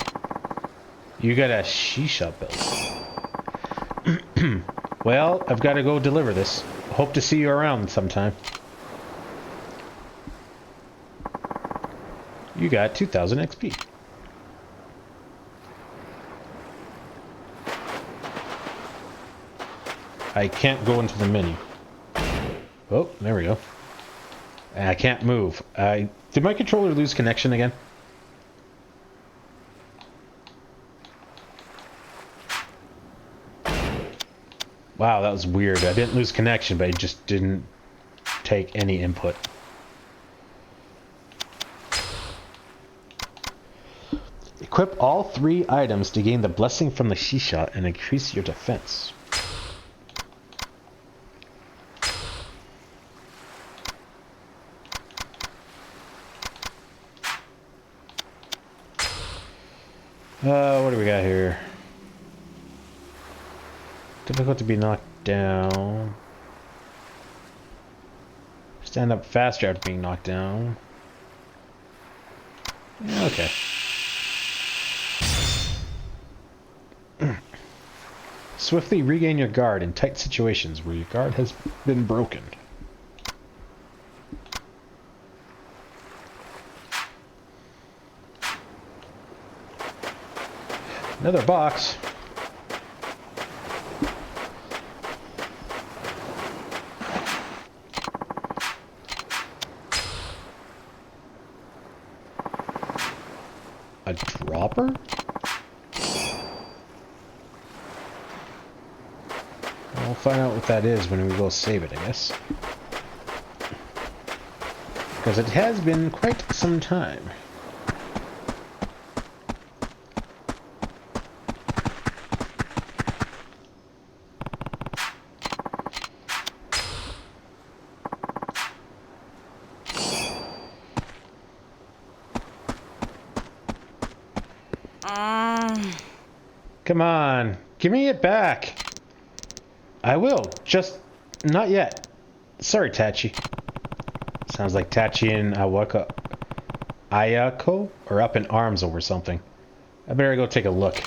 You got a shisha bill. Well, I've got to go deliver this. Hope to see you around sometime. You got 2000 XP. I can't go into the menu. Oh, there we go. I can't move. Did my controller lose connection again? Wow, that was weird. I didn't lose connection, but I just didn't take any input. Equip all 3 items to gain the blessing from the shisha and increase your defense. What do we got here? Difficult to be knocked down. Stand up faster after being knocked down. Yeah, okay. Swiftly regain your guard in tight situations where your guard has been broken. Another box. A dropper? We'll find out what that is when we go save it, I guess. Because it has been quite some time. Come on, give me it back. I will, just not yet. Sorry, Tachi. Sounds like Tachi and Ayako are up in arms over something. I better go take a look.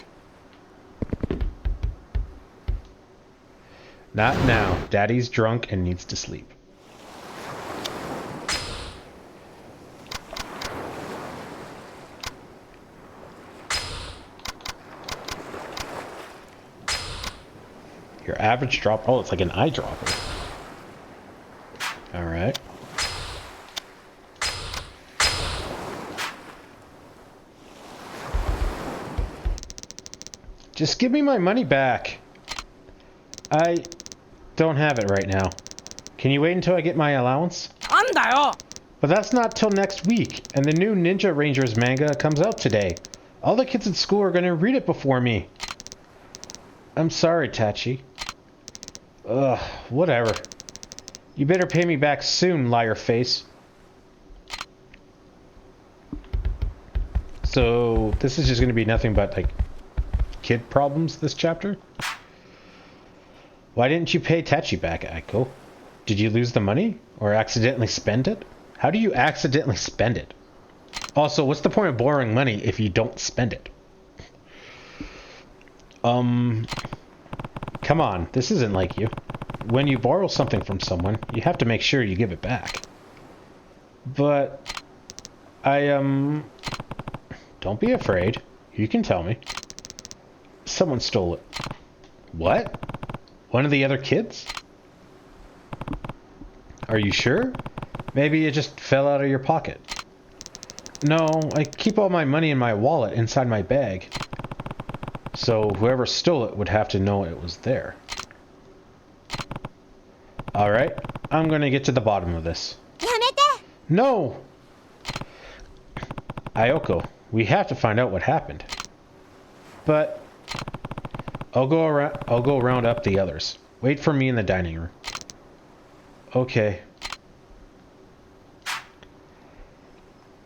Not now. Daddy's drunk and needs to sleep. Your average drop. Oh, it's like an eyedropper. Alright. Just give me my money back. I don't have it right now. Can you wait until I get my allowance? But that's not till next week, and the new Ninja Rangers manga comes out today. All the kids at school are going to read it before me. I'm sorry, Tachi. Ugh, whatever. You better pay me back soon, liar face. So, this is just going to be nothing but, like, kid problems this chapter? Why didn't you pay Tachi back, Aiko? Did you lose the money? Or accidentally spend it? How do you accidentally spend it? Also, what's the point of borrowing money if you don't spend it? Come on, this isn't like you. When you borrow something from someone, you have to make sure you give it back. But, don't be afraid. You can tell me. Someone stole it. What? One of the other kids? Are you sure? Maybe it just fell out of your pocket. No, I keep all my money in my wallet inside my bag. So whoever stole it would have to know it was there. Alright, I'm gonna get to the bottom of this. No! Ayoko, we have to find out what happened. But I'll go round up the others. Wait for me in the dining room. Okay.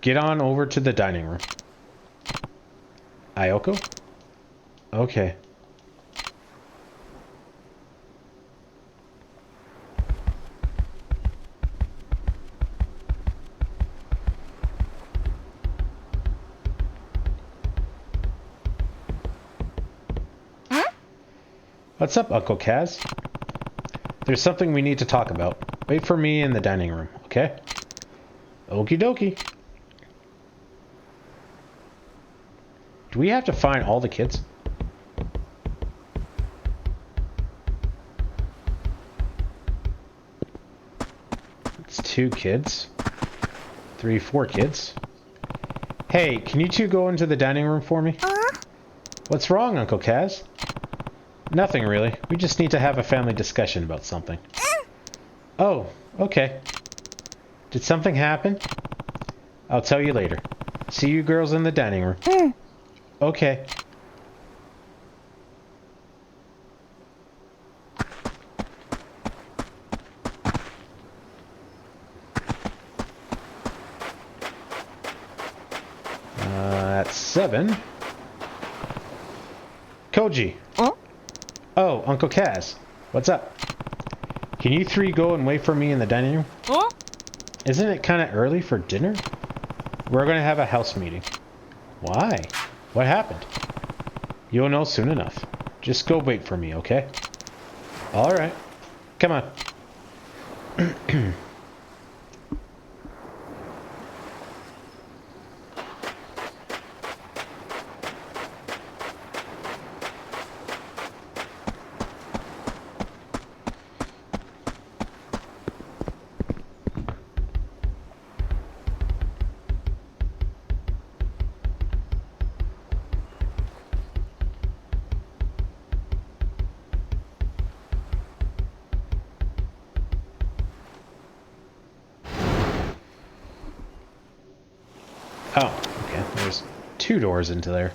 Get on over to the dining room. Ayoko? Okay. What's up, Uncle Kaz? There's something we need to talk about. Wait for me in the dining room, okay? Okie dokie. Do we have to find all the kids? It's 2 kids. 3, 4 kids. Hey, can you two go into the dining room for me? What's wrong, Uncle Kaz? Nothing really. We just need to have a family discussion about something. Oh, okay. Did something happen? I'll tell you later. See you girls in the dining room. Okay. That's 7. Koji. Oh, Uncle Kaz. What's up? Can you three go and wait for me in the dining room? Huh? Isn't it kind of early for dinner? We're going to have a house meeting. Why? What happened? You'll know soon enough. Just go wait for me, okay? Alright. Come on. Oh, okay. There's 2 doors into there.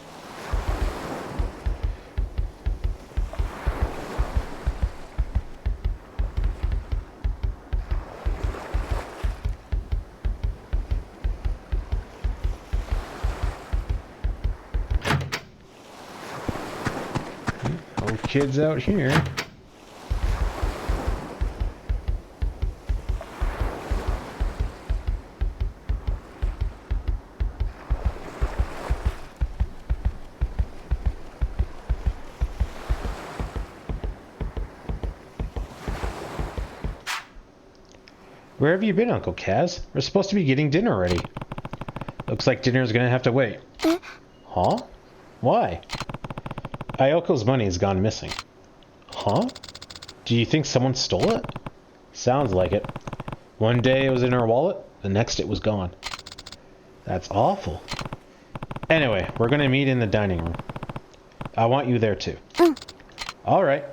No kids out here. Where have you been, Uncle Kaz? We're supposed to be getting dinner ready. Looks like dinner's gonna have to wait. Huh? Why? Ayoko's money has gone missing. Huh? Do you think someone stole it? Sounds like it. One day it was in her wallet, the next it was gone. That's awful. Anyway, we're gonna meet in the dining room. I want you there too. Alright.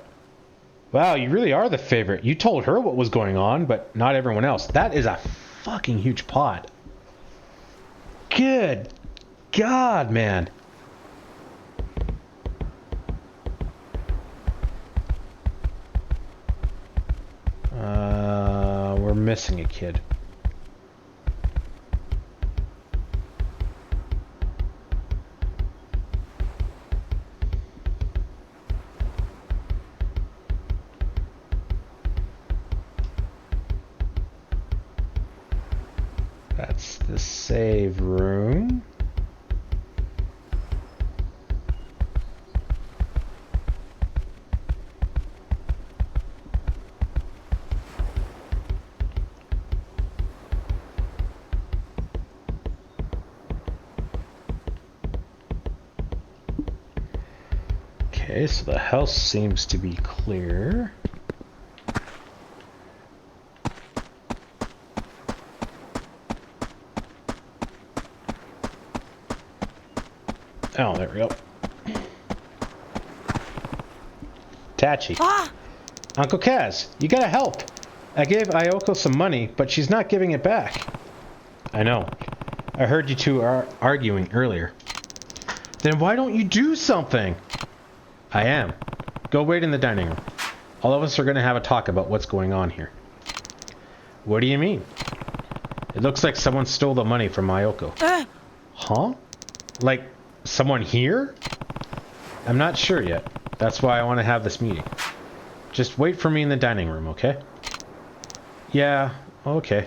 Wow, you really are the favorite. You told her what was going on, but not everyone else. That is a fucking huge pot. Good God, man. We're missing a kid. That's the save room. Okay, so the house seems to be clear. Oh, there we go. Tachi. Ah! Uncle Kaz, you gotta help. I gave Ayoko some money, but she's not giving it back. I know. I heard you two arguing earlier. Then why don't you do something? I am. Go wait in the dining room. All of us are gonna have a talk about what's going on here. What do you mean? It looks like someone stole the money from Ayoko. Huh? Like, someone here? I'm not sure yet. That's why I want to have this meeting. Just wait for me in the dining room, okay? Yeah, okay.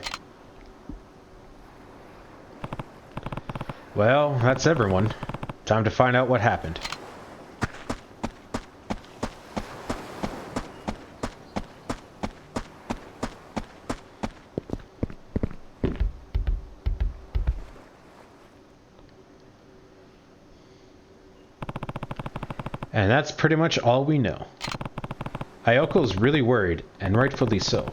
Well, that's everyone. Time to find out what happened. And that's pretty much all we know. Ayoko's really worried, and rightfully so.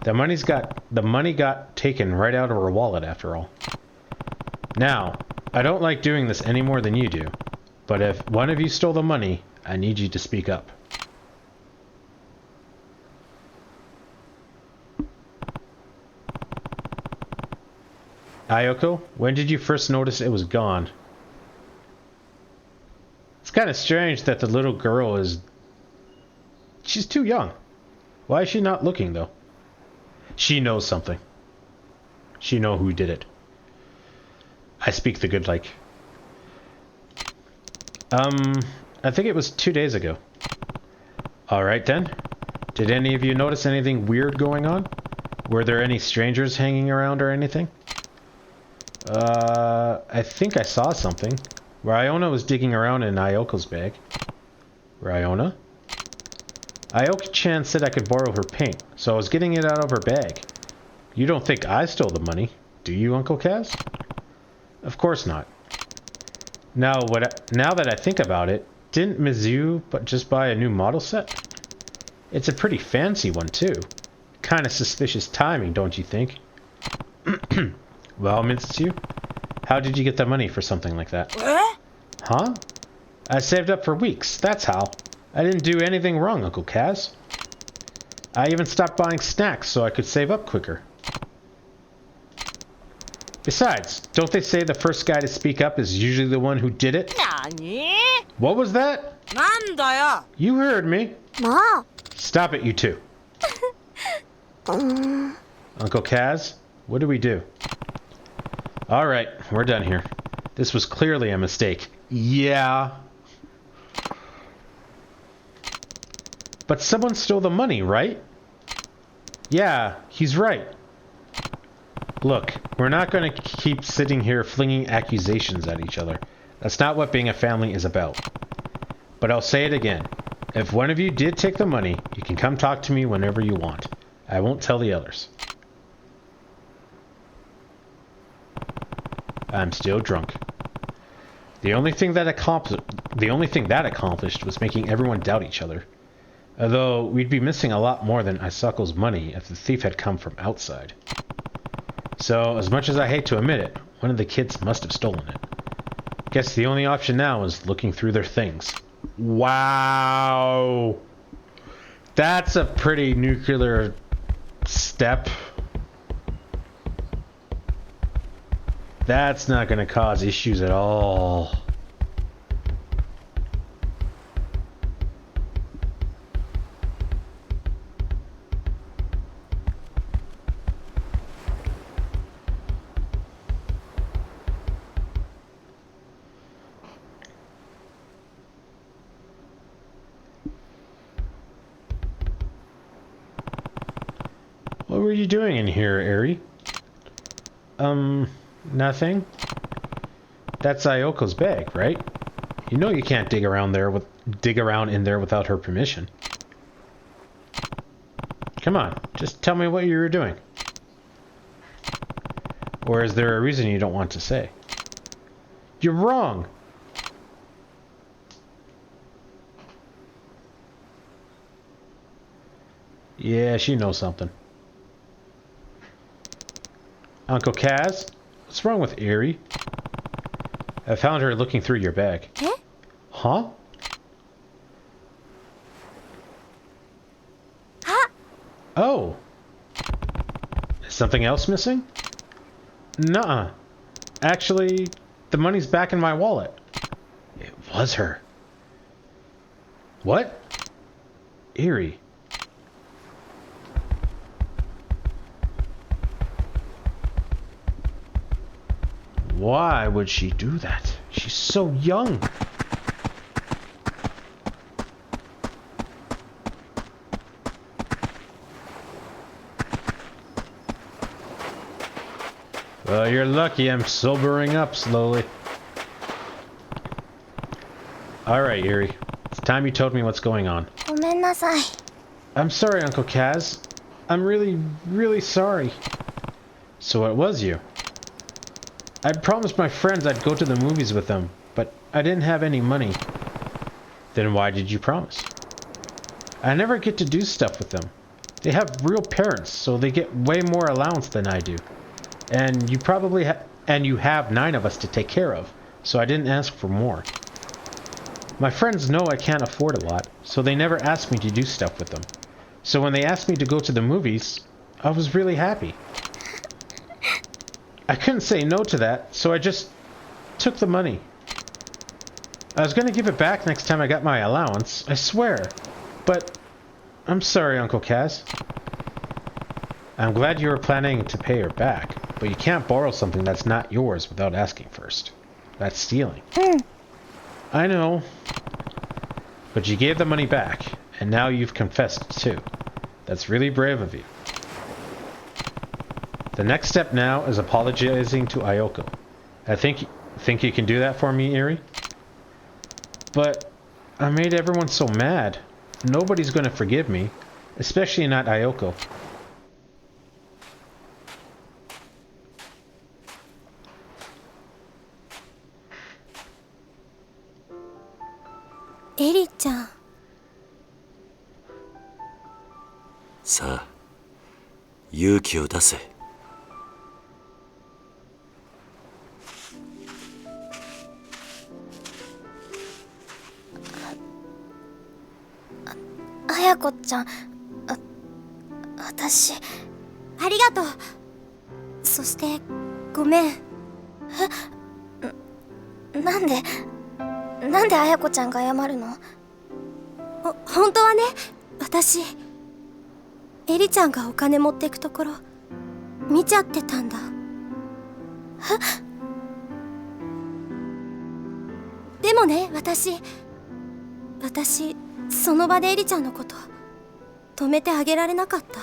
The money got taken right out of her wallet after all. Now, I don't like doing this any more than you do, but if one of you stole the money, I need you to speak up. Ayoko, when did you first notice it was gone? It's kind of strange that the little girl is... She's too young. Why is she not looking, though? She knows something. She know who did it. I speak the good like. I think it was 2 days ago. Alright then. Did any of you notice anything weird going on? Were there any strangers hanging around or anything? I think I saw something. Ryona was digging around in Ioko's bag. Ryona? Ioka-chan said I could borrow her paint, so I was getting it out of her bag. You don't think I stole the money, do you, Uncle Kaz? Of course not. Now that I think about it, didn't Mizu just buy a new model set? It's a pretty fancy one, too. Kinda suspicious timing, don't you think? Well, Mitsu, how did you get the money for something like that? Huh? I saved up for weeks, that's how. I didn't do anything wrong, Uncle Kaz. I even stopped buying snacks so I could save up quicker. Besides, don't they say the first guy to speak up is usually the one who did it? Nani? What was that? なんだよ You heard me. もう Stop it, you two. Uncle Kaz, what do we do? Alright, we're done here. This was clearly a mistake. Yeah. But someone stole the money, right? Yeah, he's right. Look, we're not going to keep sitting here flinging accusations at each other. That's not what being a family is about. But I'll say it again. If one of you did take the money, you can come talk to me whenever you want. I won't tell the others. I'm still drunk. The only thing that accomplished was making everyone doubt each other. Although we'd be missing a lot more than Isako's money if the thief had come from outside. So, as much as I hate to admit it, one of the kids must have stolen it. Guess the only option now is looking through their things. Wow! That's a pretty nuclear step. That's not going to cause issues at all. What were you doing in here, Eri? Nothing. That's Ayoko's bag, right? You know you can't dig around in there without her permission. Come on, just tell me what you were doing. Or is there a reason you don't want to say? You're wrong. Yeah, she knows something. Uncle Kaz, what's wrong with Eri? I found her looking through your bag. Eh? Huh? Huh? Oh. Is something else missing? Nuh-uh. Actually, the money's back in my wallet. It was her. What? Eri. Why would she do that? She's so young. Well, you're lucky I'm sobering up slowly. Alright, Eri. It's time you told me what's going on. ごめんなさい I'm sorry, Uncle Kaz. I'm really, really sorry. So it was you. I'd promised my friends I'd go to the movies with them, but I didn't have any money. Then why did you promise? I never get to do stuff with them. They have real parents, so they get way more allowance than I do. And you probably you have 9 of us to take care of, so I didn't ask for more. My friends know I can't afford a lot, so they never ask me to do stuff with them. So when they asked me to go to the movies, I was really happy. I couldn't say no to that, so I just took the money. I was going to give it back next time I got my allowance, I swear. But I'm sorry, Uncle Kaz. I'm glad you were planning to pay her back, but you can't borrow something that's not yours without asking first. That's stealing. I know. But you gave the money back, And now you've confessed too. That's really brave of you. The next step now is apologizing to Ayoko. I think you can do that for me, Eri? But I made everyone so mad. Nobody's gonna forgive me. Especially not Ayoko. Eri-chan. さあ、勇気を出せ。綾子ちゃん、私ありがとう。そしてごめん。なんで綾子ちゃんが謝るの？本当はね、私エリちゃんがお金持ってくところ見ちゃってたんだ。でもね、私その場でエリちゃんのこと止めてあげられなかった。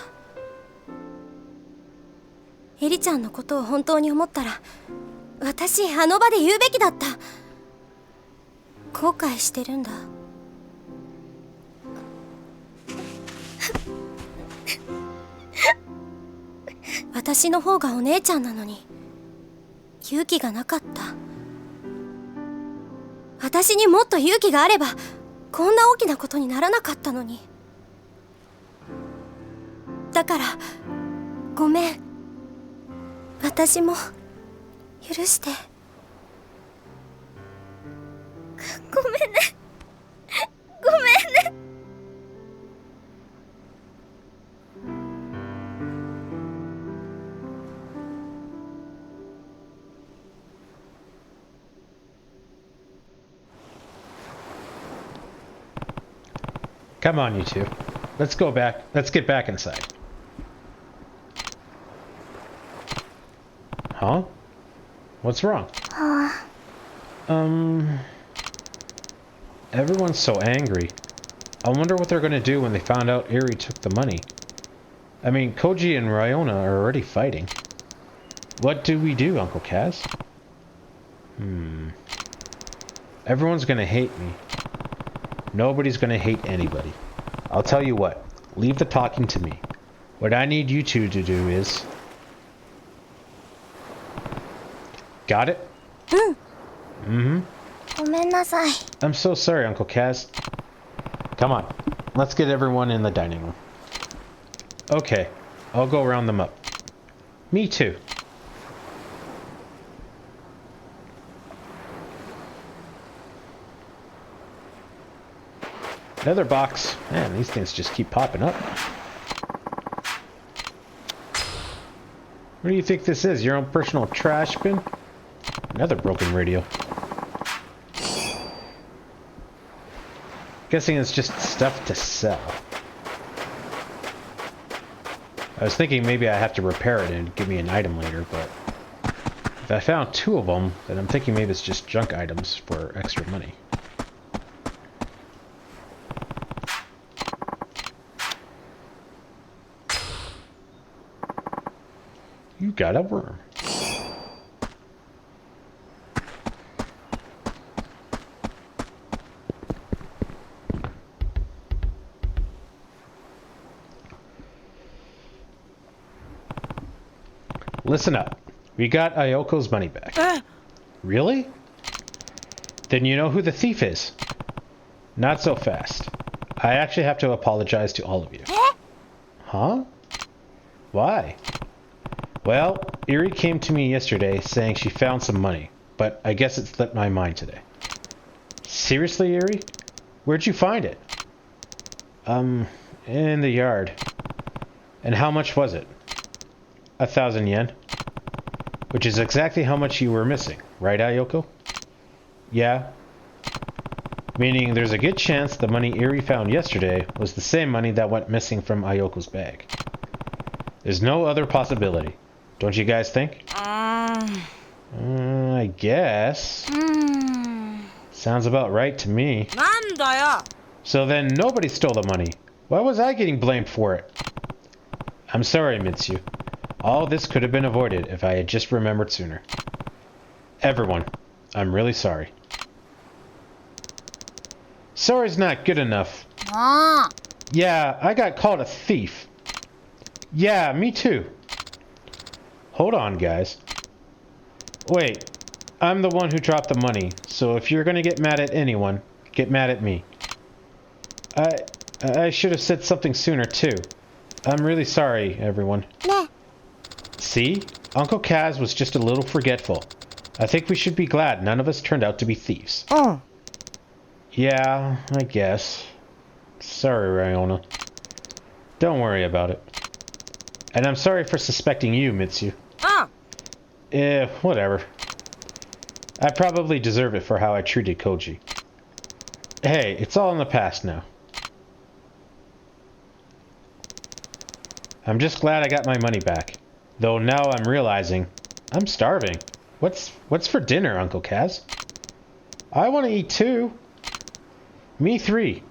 エリちゃんのことを本当に思ったら、私あの場で言うべきだった。後悔してるんだ。私の方がお姉ちゃんなのに勇気がなかった。私にもっと勇気があればこんな大きなことにならなかったのに。だからごめん。私も許して。ごめんね。ごめんね。Come on, you two. Let's go back. Let's get back inside. Huh? What's wrong? Everyone's so angry. I wonder what they're gonna do when they found out Eri took the money. I mean, Koji and Ryona are already fighting. What do we do, Uncle Kaz? Everyone's gonna hate me. Nobody's gonna hate anybody. I'll tell you what. Leave the talking to me. What I need you two to do is... Got it?ごめんなさい。I'm so sorry, Uncle Kaz. Come on. Let's get everyone in the dining room. Okay. I'll go round them up. Me too. Another box. Man, these things just keep popping up. What do you think this is? Your own personal trash bin? Another broken radio. Guessing it's just stuff to sell. I was thinking maybe I have to repair it and give me an item later, but if I found two of them, then I'm thinking maybe it's just junk items for extra money. You got a worm. Listen up. We got Ayoko's money back. Really? Then you know who the thief is. Not so fast. I actually have to apologize to all of you. Huh? Why? Well, Eri came to me yesterday saying she found some money, but I guess it slipped my mind today. Seriously, Eri? Where'd you find it? In the yard. And how much was it? 1,000 yen. Which is exactly how much you were missing, right, Ayoko? Yeah. Meaning there's a good chance the money Eri found yesterday was the same money that went missing from Ayoko's bag. There's no other possibility. Don't you guys think? I guess. Sounds about right to me. なんだよ。So then nobody stole the money. Why was I getting blamed for it? I'm sorry, Mitsu. All this could have been avoided if I had just remembered sooner. Everyone, I'm really sorry. Sorry's not good enough. Yeah, I got called a thief. Yeah, me too. Hold on, guys. Wait, I'm the one who dropped the money, so if you're gonna get mad at anyone, get mad at me. I should have said something sooner, too. I'm really sorry, everyone. See? Uncle Kaz was just a little forgetful. I think we should be glad none of us turned out to be thieves. Yeah, I guess. Sorry, Ryona. Don't worry about it. And I'm sorry for suspecting you, Mitsu. Whatever. I probably deserve it for how I treated Koji. Hey, it's all in the past now. I'm just glad I got my money back. Though now I'm realizing I'm starving. What's for dinner, Uncle Kaz? I want to eat too. Me 3.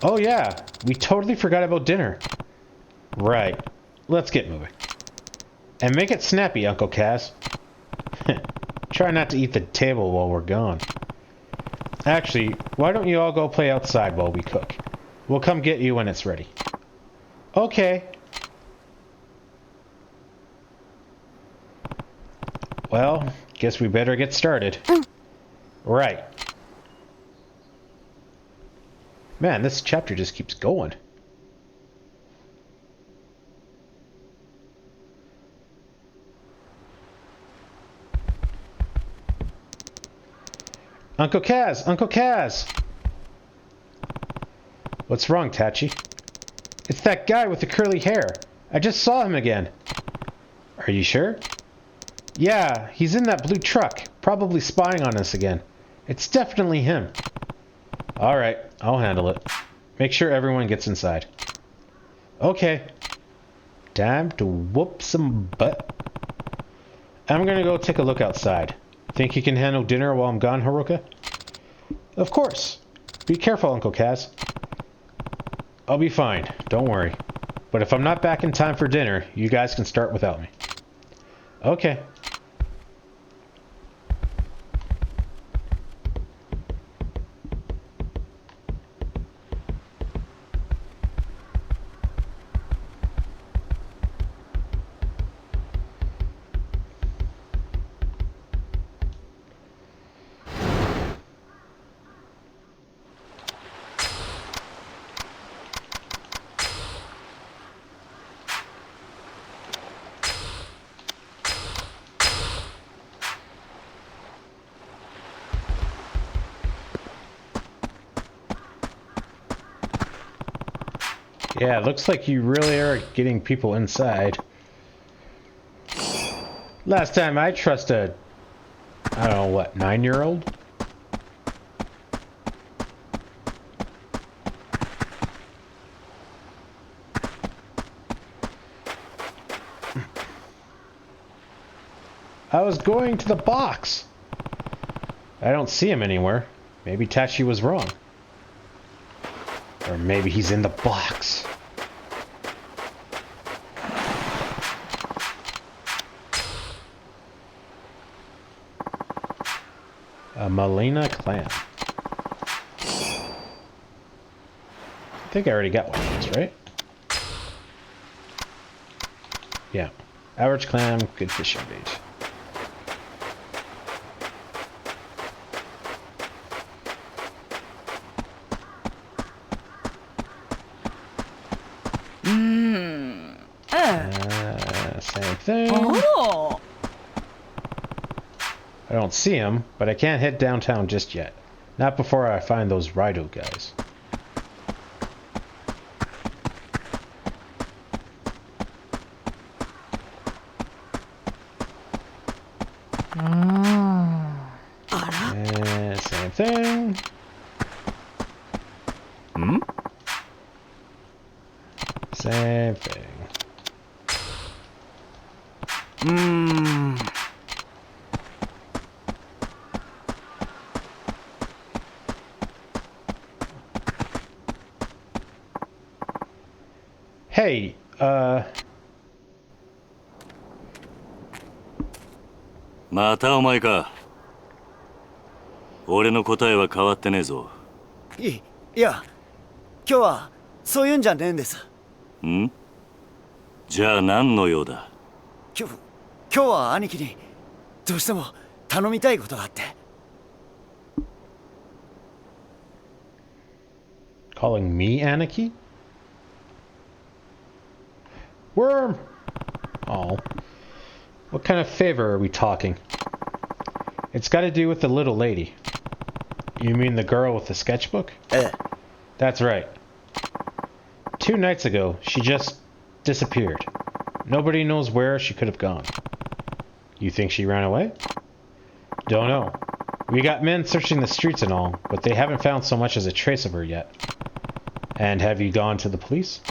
Oh yeah, we totally forgot about dinner. Right. Let's get moving. And make it snappy, Uncle Kaz. Try not to eat the table while we're gone. Actually, why don't you all go play outside while we cook? We'll come get you when it's ready. Okay. Well, guess we better get started. Right. Man, this chapter just keeps going. Uncle Kaz! Uncle Kaz! What's wrong, Tachi? It's that guy with the curly hair. I just saw him again. Are you sure? Yeah, he's in that blue truck, probably spying on us again. It's definitely him. Alright, I'll handle it. Make sure everyone gets inside. Okay. Time to whoop some butt. I'm gonna go take a look outside. Think you can handle dinner while I'm gone, Haruka? Of course. Be careful, Uncle Kaz. I'll be fine, don't worry. But if I'm not back in time for dinner, you guys can start without me. Okay. Yeah, it looks like you really are getting people inside. Last time I trust a, I don't know what, 9-year-old? I was going to the box. I don't see him anywhere. Maybe Tachi was wrong. Or maybe he's in the box. A Malena clan. I think I already got one of these, right? Yeah. Average clam, good fishing bait. Same thing. Oh. I don't see him, but I can't head downtown just yet. Not before I find those Raido guys. Same thing. Same thing. Hey, またお前か。俺の答えは変わってねえぞ。いや、今日はそういうんじゃねえんです。ん？じゃあ何の用だ？今日は兄貴にどうしても頼みたいことがあって。calling me Anarchy? Worm! Oh. What kind of favor are we talking? It's got to do with the little lady. You mean the girl with the sketchbook? That's right. 2 nights ago, she just disappeared. Nobody knows where she could have gone. You think she ran away? Don't know. We got men searching the streets and all, but they haven't found so much as a trace of her yet. And have you gone to the police?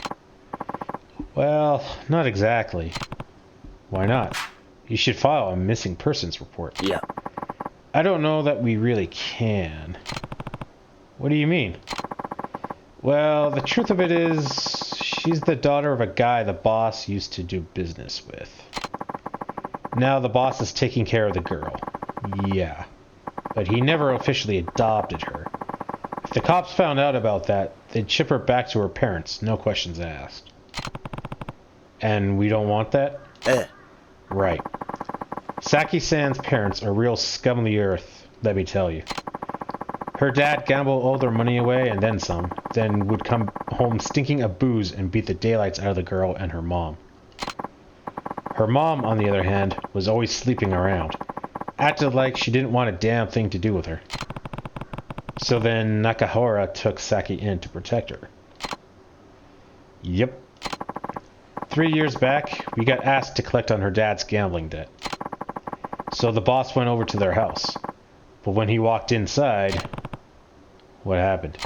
Well, not exactly. Why not? You should file a missing persons report. Yeah. I don't know that we really can. What do you mean? Well, the truth of it is, she's the daughter of a guy the boss used to do business with. Now the boss is taking care of the girl. Yeah. But he never officially adopted her. If the cops found out about that, they'd ship her back to her parents, no questions asked. And we don't want that? Right. Saki-san's parents are real scum of the earth, let me tell you. Her dad gambled all their money away and then some, then would come home stinking of booze and beat the daylights out of the girl and her mom. Her mom, on the other hand, was always sleeping around. Acted like she didn't want a damn thing to do with her. So then Nakahara took Saki in to protect her. Yep. 3 years back, we got asked to collect on her dad's gambling debt. So the boss went over to their house. But when he walked inside, what happened?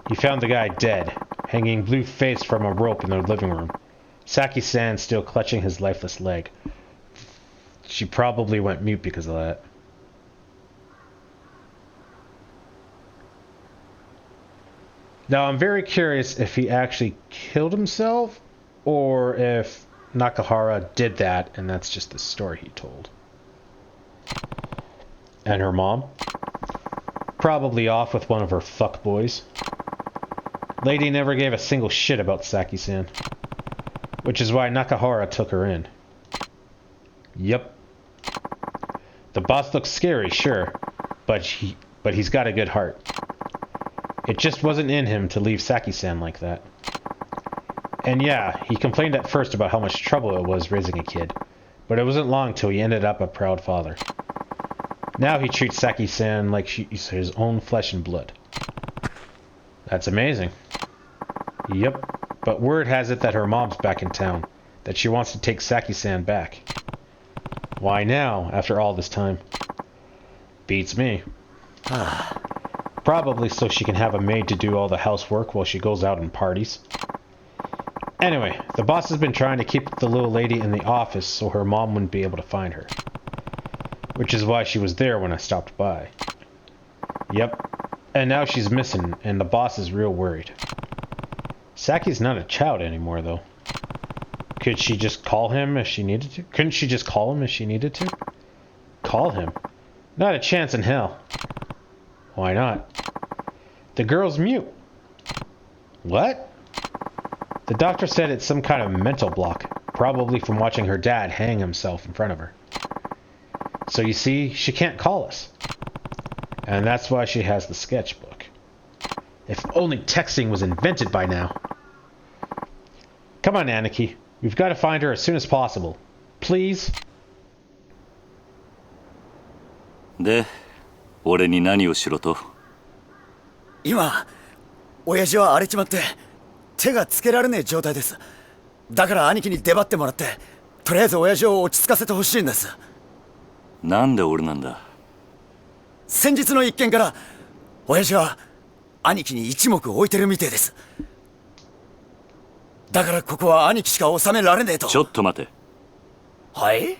He found the guy dead, hanging blue-faced from a rope in their living room. Saki-san still clutching his lifeless leg. She probably went mute because of that. Now I'm very curious if he actually killed himself, or if Nakahara did that and that's just the story he told. And her mom? Probably off with one of her fuckboys. Lady never gave a single shit about Saki-san. Which is why Nakahara took her in. Yep. The boss looks scary, sure, but he's got a good heart. It just wasn't in him to leave Saki-san like that. And yeah, he complained at first about how much trouble it was raising a kid, but it wasn't long till he ended up a proud father. Now he treats Saki-san like she's his own flesh and blood. That's amazing. Yep, but word has it that her mom's back in town, that she wants to take Saki-san back. Why now, after all this time? Beats me. Probably so she can have a maid to do all the housework while she goes out and parties. Anyway, the boss has been trying to keep the little lady in the office so her mom wouldn't be able to find her. Which is why she was there when I stopped by. Yep, and now she's missing, and the boss is real worried. Saki's not a child anymore, though. Could she just call him if she needed to? Couldn't she just call him if she needed to? Call him? Not a chance in hell. Why not? The girl's mute. What? The doctor said it's some kind of mental block, probably from watching her dad hang himself in front of her. So you see, she can't call us. And that's why she has the sketchbook. If only texting was invented by now. Come on, Anarchy. We've got to find her as soon as possible. Please? で、俺に何をしろと？今、親父は荒れちまって手がつけられねえ状態です。だから兄貴に出張ってもらって、とりあえず親父を落ち着かせてほしいんです。なんで俺なんだ？先日の一件から親父は兄貴に一目置いてるみてえです。だからここは兄貴しか収められねえと。ちょっと待て。はい？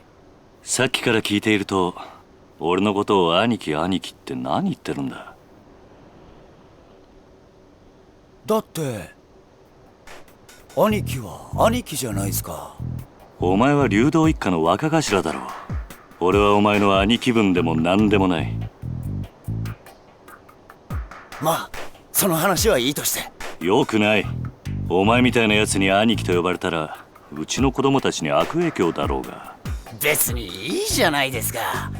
さっきから聞いていると、俺のことを兄貴兄貴って何言ってるんだ？だって兄貴は兄貴じゃないですか。お前は竜道一家の若頭だろう。俺はお前の兄貴分でも何でもない。まあその話はいいとして。よくない。お前みたいな奴に兄貴と呼ばれたらうちの子供たちに悪影響だろうが。別にいいじゃないですか。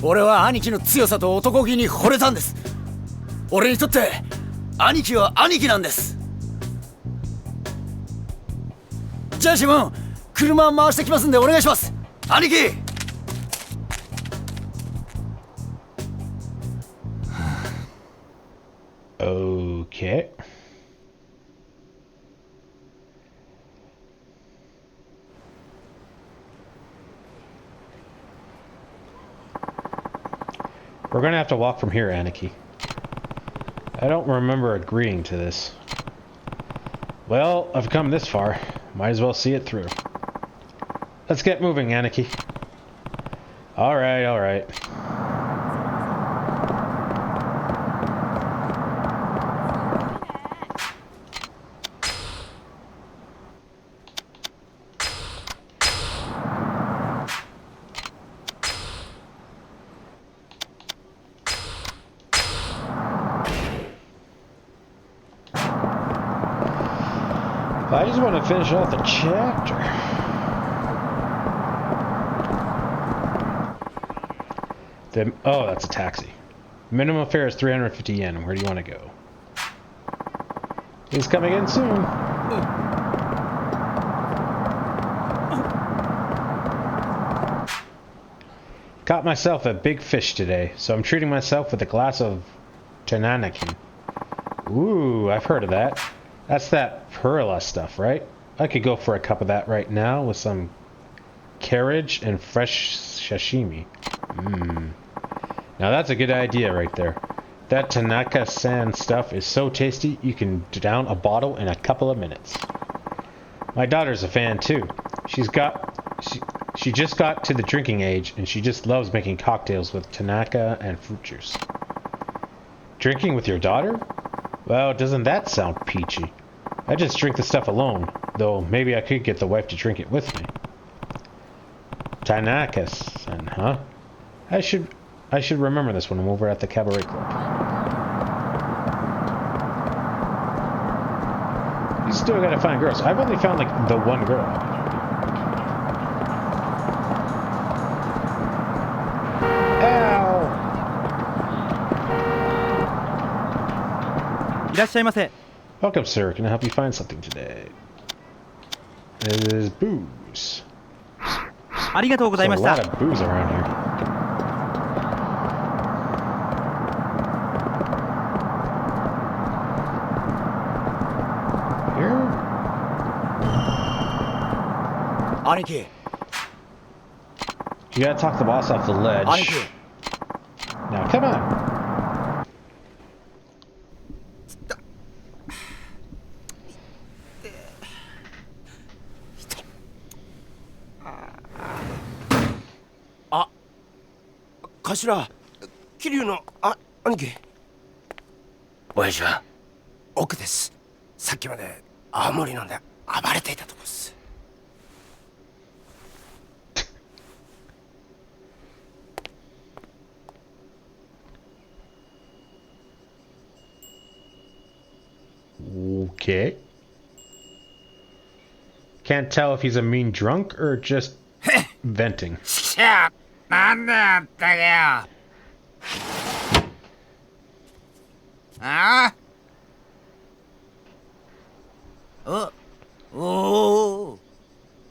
俺は兄貴の強さと男気に惚れたんです。俺にとって兄貴は兄貴なんです。じゃあシモン、車回してきますんでお願いします。兄貴。Okay. We're gonna have to walk from here, Aniki. I don't remember agreeing to this. Well, I've come this far. Might as well see it through. Let's get moving, Aniki. Alright, alright. I just want to finish off the chapter. Oh, that's a taxi. Minimum fare is 350 yen. Where do you want to go? He's coming in soon. Caught myself a big fish today, so I'm treating myself with a glass of Tananakin. Ooh, I've heard of that. That's that perla stuff, right? I could go for a cup of that right now with some carriage and fresh sashimi. Mmm. Now that's a good idea right there. That Tanaka-san stuff is so tasty, you can down a bottle in a couple of minutes. My daughter's a fan too. She just got to the drinking age, and she just loves making cocktails with Tanaka and fruit juice. Drinking with your daughter? Well, doesn't that sound peachy? I just drink the stuff alone, though maybe I could get the wife to drink it with me. Tanaka-san, huh? I should remember this when I'm over at the cabaret club. You still gotta find girls. I've only found like the one girl. Ow! いらっしゃいませ。 Welcome, sir. Can I help you find something today? It is booze. ありがとうございました。 There's a lot of booze around here. Here? 兄貴。 You gotta talk the boss off the ledge. 兄貴。 Now, come on. 頭、桐生の兄貴。親父は奥です。さっきまで青森飲んで暴れていたとこです。Okay. Can't tell if he's a mean drunk or just venting. なんだったかよ。ああ。おお。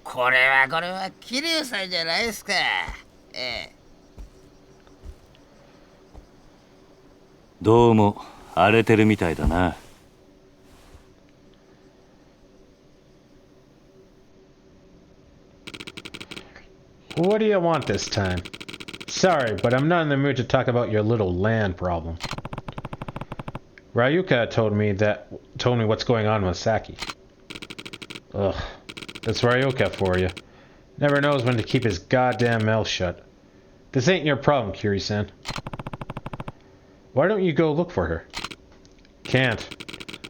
これは桐生さんじゃないですか。どうも荒れてるみたいだな。What do you want this time? Sorry, but I'm not in the mood to talk about your little land problem. Ryuka told me what's going on with Saki. Ugh, that's Ryuka for you. Never knows when to keep his goddamn mouth shut. This ain't your problem, Kiryu-san. Why don't you go look for her? Can't.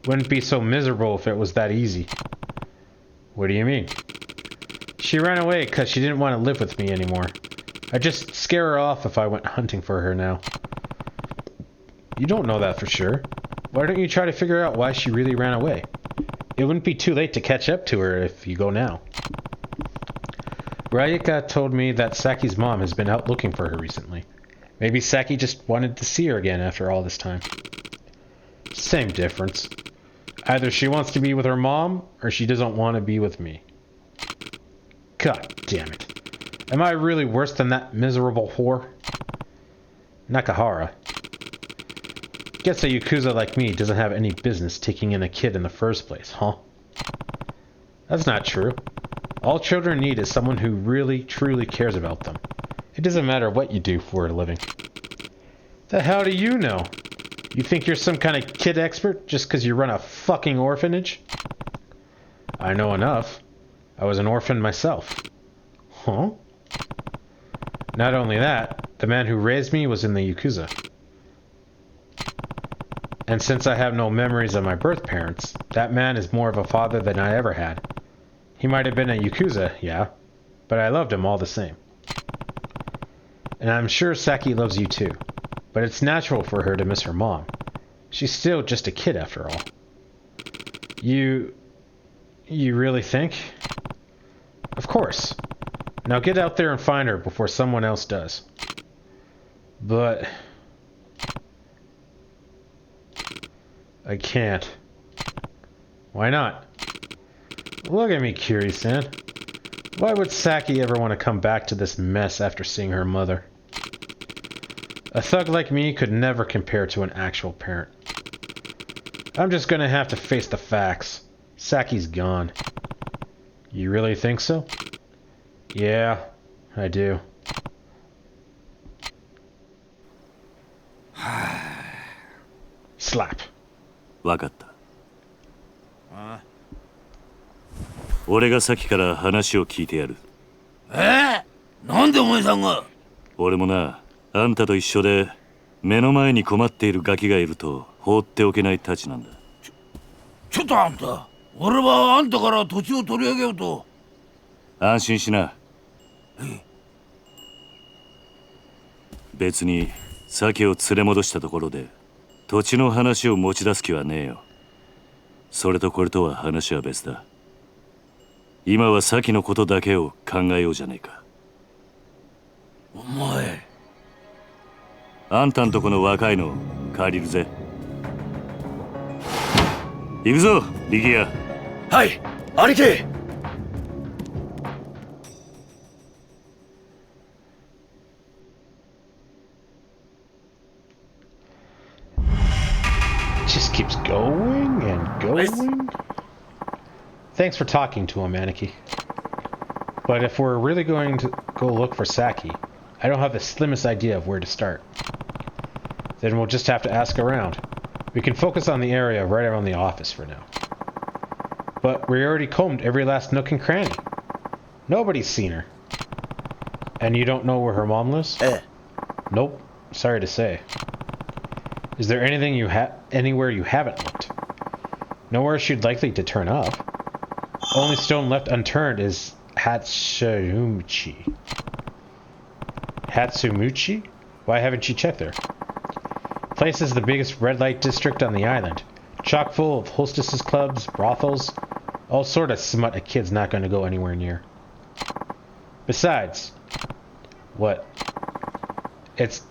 Wouldn't be so miserable if it was that easy. What do you mean? She ran away because she didn't want to live with me anymore. I'd just scare her off if I went hunting for her now. You don't know that for sure. Why don't you try to figure out why she really ran away? It wouldn't be too late to catch up to her if you go now. Rayuka told me that Saki's mom has been out looking for her recently. Maybe Saki just wanted to see her again after all this time. Same difference. Either she wants to be with her mom, or she doesn't want to be with me. God damn it. Am I really worse than that miserable whore? Nakahara. Guess a Yakuza like me doesn't have any business taking in a kid in the first place, huh? That's not true. All children need is someone who really, truly cares about them. It doesn't matter what you do for a living. The hell do you know? You think you're some kind of kid expert just because you run a fucking orphanage? I know enough. I was an orphan myself. Huh? Not only that, the man who raised me was in the Yakuza. And since I have no memories of my birth parents, that man is more of a father than I ever had. He might have been a Yakuza, yeah, but I loved him all the same. And I'm sure Saki loves you too, but it's natural for her to miss her mom. She's still just a kid after all. You really think? Of course. Now get out there and find her before someone else does. But I can't. Why not? Look at me, Kiryu-san. Why would Saki ever want to come back to this mess after seeing her mother? A thug like me could never compare to an actual parent. I'm just gonna have to face the facts. Saki's gone. You really think so? Yeah, I do. Slap. わかった。俺が先から話を聞いてやる。なんでお前さんが？俺もな、あんたと一緒で目の前に困っているガキがいると放っておけないたちなんだ。ちょっとあんた、俺はあんたから土地を取り上げようと。安心しな。別に鮭を連れ戻したところで土地の話を持ち出す気はねえよ。それとこれとは話は別だ。今は鮭のことだけを考えようじゃねえか。お前、あんたんとこの若いの借りるぜ。行くぞ、力也。はい、兄貴。Just keeps going and going. Thanks for talking to him, Aniki. But if we're really going to go look for Saki, I don't have the slimmest idea of where to start. Then we'll just have to ask around. We can focus on the area right around the office for now. But we already combed every last nook and cranny. Nobody's seen her. And you don't know where her mom lives? Nope. Sorry to say. Is there anything anywhere you haven't looked? Nowhere she'd likely to turn up. Only stone left unturned is Hatsumuchi. Hatsumuchi? Why haven't you checked there? Place is the biggest red light district on the island. Chock full of hostesses clubs, brothels, all sort of smut a kid's not going to go anywhere near. Besides, what? It's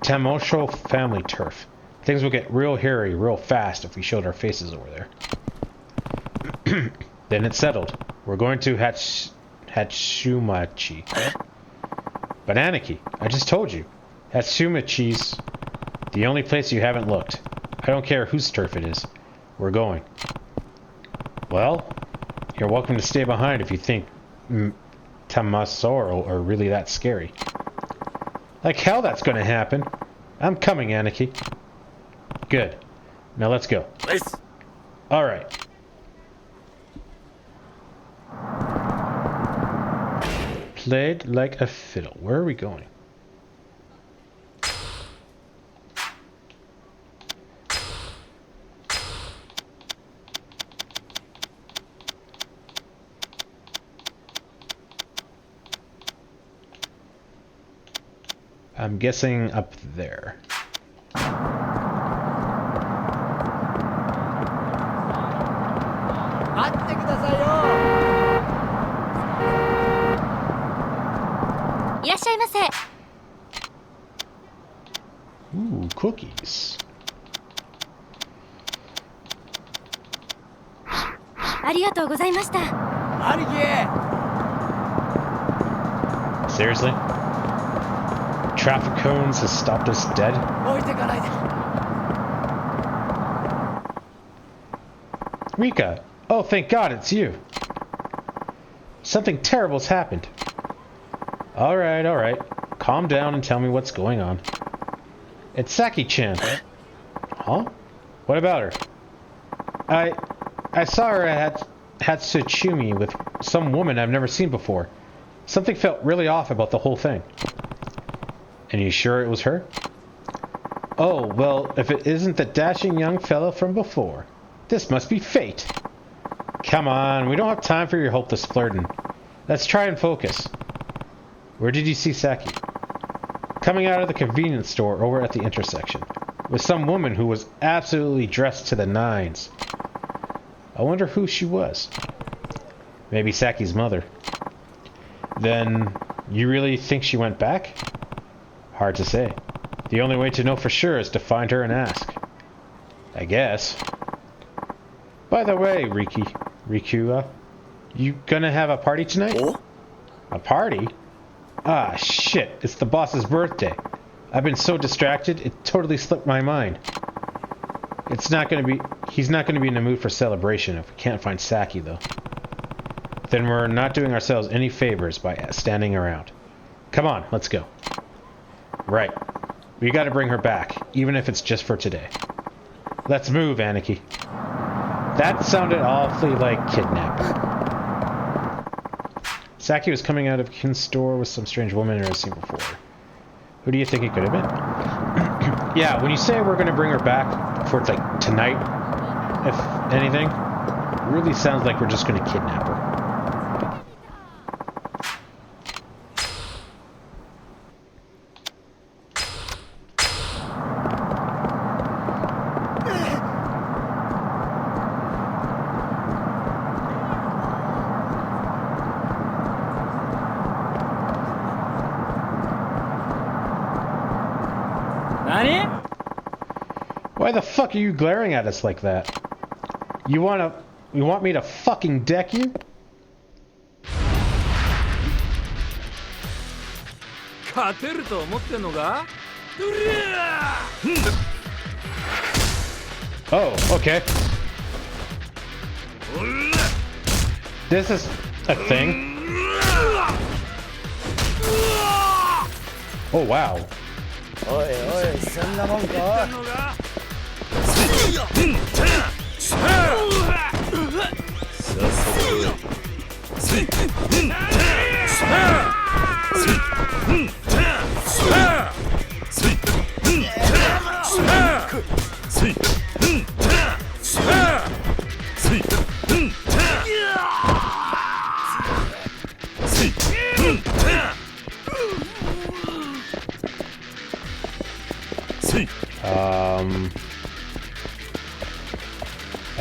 Tamosho family turf. Things will get real hairy real fast if we showed our faces over there. Then it's settled. We're going to Hatsumachi. But Aniki, I just told you. Hatsumachi's the only place you haven't looked. I don't care whose turf it is. We're going. Well, you're welcome to stay behind if you think Tamasoro are really that scary. Like hell that's gonna happen. I'm coming, Aniki. Good. Now let's go. Alright. Played like a fiddle. Where are we going? I'm guessing up there. Ooh, cookies. ありがとうございました。兄貴。 Seriously? Traffic cones has stopped us dead? 置いてかないで。 Rika! Oh, thank God, it's you. Something terrible's happened. Alright, alright. Calm down and tell me what's going on. It's Saki-chan. Huh? What about her? I saw her at Hatsuchumi with some woman I've never seen before. Something felt really off about the whole thing. And you sure it was her? Oh, well, if it isn't the dashing young fellow from before. This must be fate. Come on, we don't have time for your hopeless flirting. Let's try and focus. Where did you see Saki? Coming out of the convenience store over at the intersection, with some woman who was absolutely dressed to the nines. I wonder who she was. Maybe Saki's mother. Then, you really think she went back? Hard to say. The only way to know for sure is to find her and ask. I guess. By the way, Riku, you gonna have a party tonight? Oh? A party? Ah, shit, it's the boss's birthday. I've been so distracted, it totally slipped my mind. He's not gonna be in the mood for celebration if we can't find Saki, though. Then we're not doing ourselves any favors by standing around. Come on, let's go. Right. We gotta bring her back, even if it's just for today. Let's move, Aniki. That sounded awfully like kidnapping. Saki was coming out of Kin's store with some strange woman I've never seen before. Who do you think it could have been? Yeah, when you say we're gonna bring her back for like tonight, if anything, it really sounds like we're just gonna kidnap her. Why the fuck are you glaring at us like that? You want me to fucking deck you? Oh, okay. This is a thing. Oh wow. Oi, そんなもんか?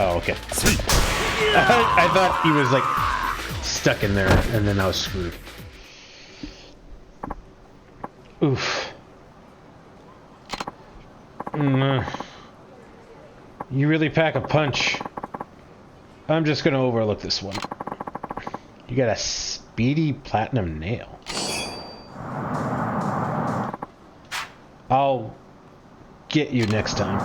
Oh, okay. I thought he was like stuck in there, and then I was screwed. Oof. You really pack a punch. I'm just gonna overlook this one. You got a speedy platinum nail. I'll get you next time.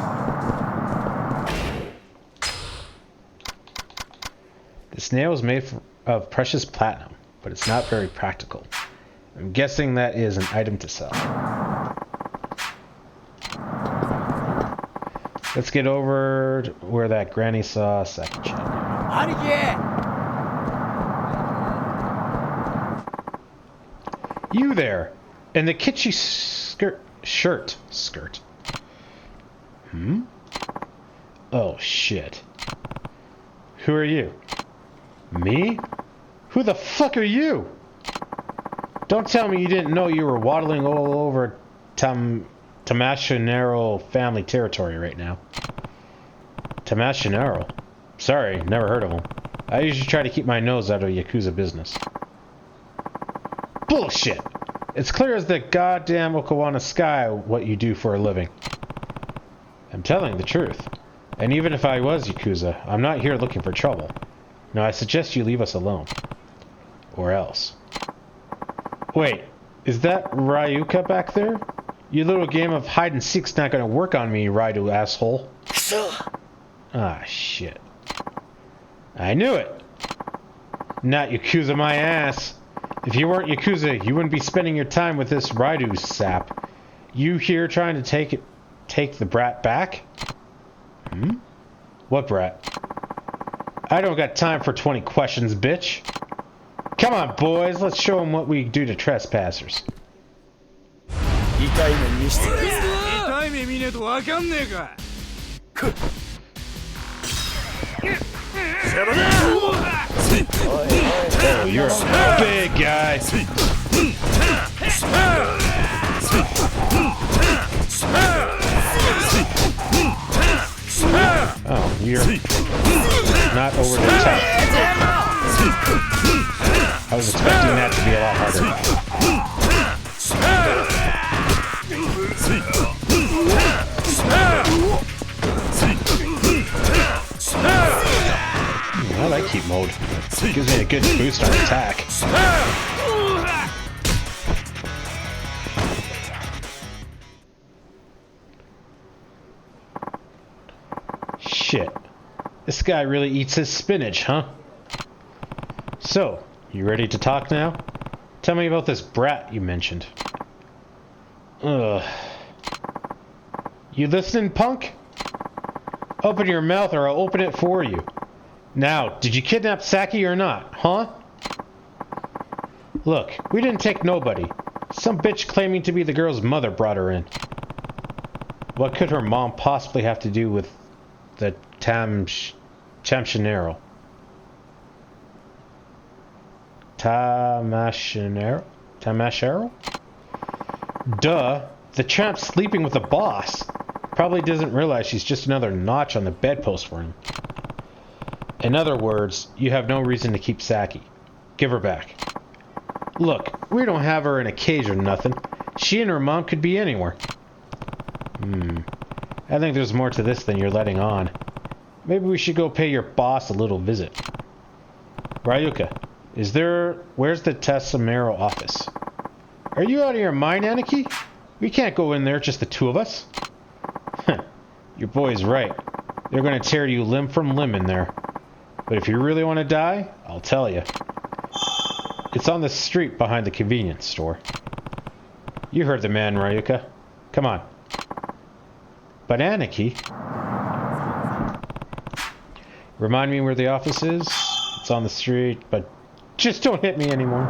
This nail is made of precious platinum, but it's not very practical. I'm guessing that is an item to sell. Let's get over to where that granny saw Saki-chan. You there! In the kitschy shirt. Oh shit. Who are you? Me? Who the fuck are you? Don't tell me you didn't know you were waddling all over Tamashinaro family territory right now. Tamashinaro? Sorry, never heard of him. I usually try to keep my nose out of Yakuza business. Bullshit! It's clear as the goddamn Okawana sky what you do for a living. I'm telling the truth. And even if I was Yakuza, I'm not here looking for trouble. No, I suggest you leave us alone. Or else. Wait, is that Ryuka back there? Your little game of hide and seek's not gonna work on me, Raido asshole. Ah, shit. I knew it! Not Yakuza my ass. If you weren't Yakuza, you wouldn't be spending your time with this Raidu sap. You here trying to take the brat back? Hmm? What brat? I don't got time for 20 questions, bitch. Come on, boys, let's show them what we do to trespassers. 痛い目見してやる。痛い目見ねえとわかんねえか。Oh, you're a big guy. Oh, you're not over the top. I was expecting that to be a lot harder. I like heat mode. It gives me a good boost on attack. Shit. This guy really eats his spinach, huh? So, you ready to talk now? Tell me about this brat you mentioned. Ugh. You listening, punk? Open your mouth or I'll open it for you. Now, did you kidnap Saki or not, huh? Look, we didn't take nobody. Some bitch claiming to be the girl's mother brought her in. What could her mom possibly have to do with the Tamashinaro? Tamashiro? Duh, the champ's sleeping with the boss. Probably doesn't realize she's just another notch on the bedpost for him. In other words, you have no reason to keep Saki. Give her back. Look, we don't have her in a cage or nothing. She and her mom could be anywhere. I think there's more to this than you're letting on. Maybe we should go pay your boss a little visit. Ryuka, where's the Tasamaro office? Are you out of your mind, Aniki? We can't go in there, just the two of us. Your boy's right. They're gonna tear you limb from limb in there. But if you really want to die, I'll tell you. It's on the street behind the convenience store. You heard the man, Ryuka. Come on. But Aniki... Remind me where the office is? It's on the street, but just don't hit me anymore.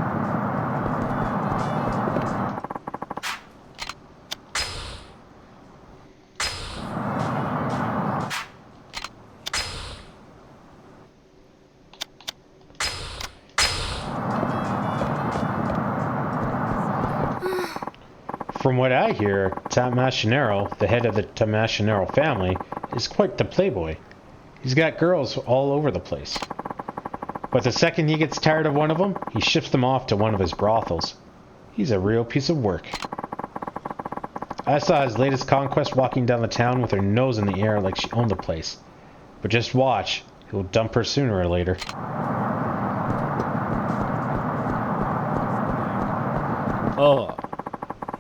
From what I hear, Tamashinaro, the head of the Tamashinaro family, is quite the playboy. He's got girls all over the place. But the second he gets tired of one of them, he ships them off to one of his brothels. He's a real piece of work. I saw his latest conquest walking down the town with her nose in the air like she owned the place. But just watch, he'll dump her sooner or later. Oh.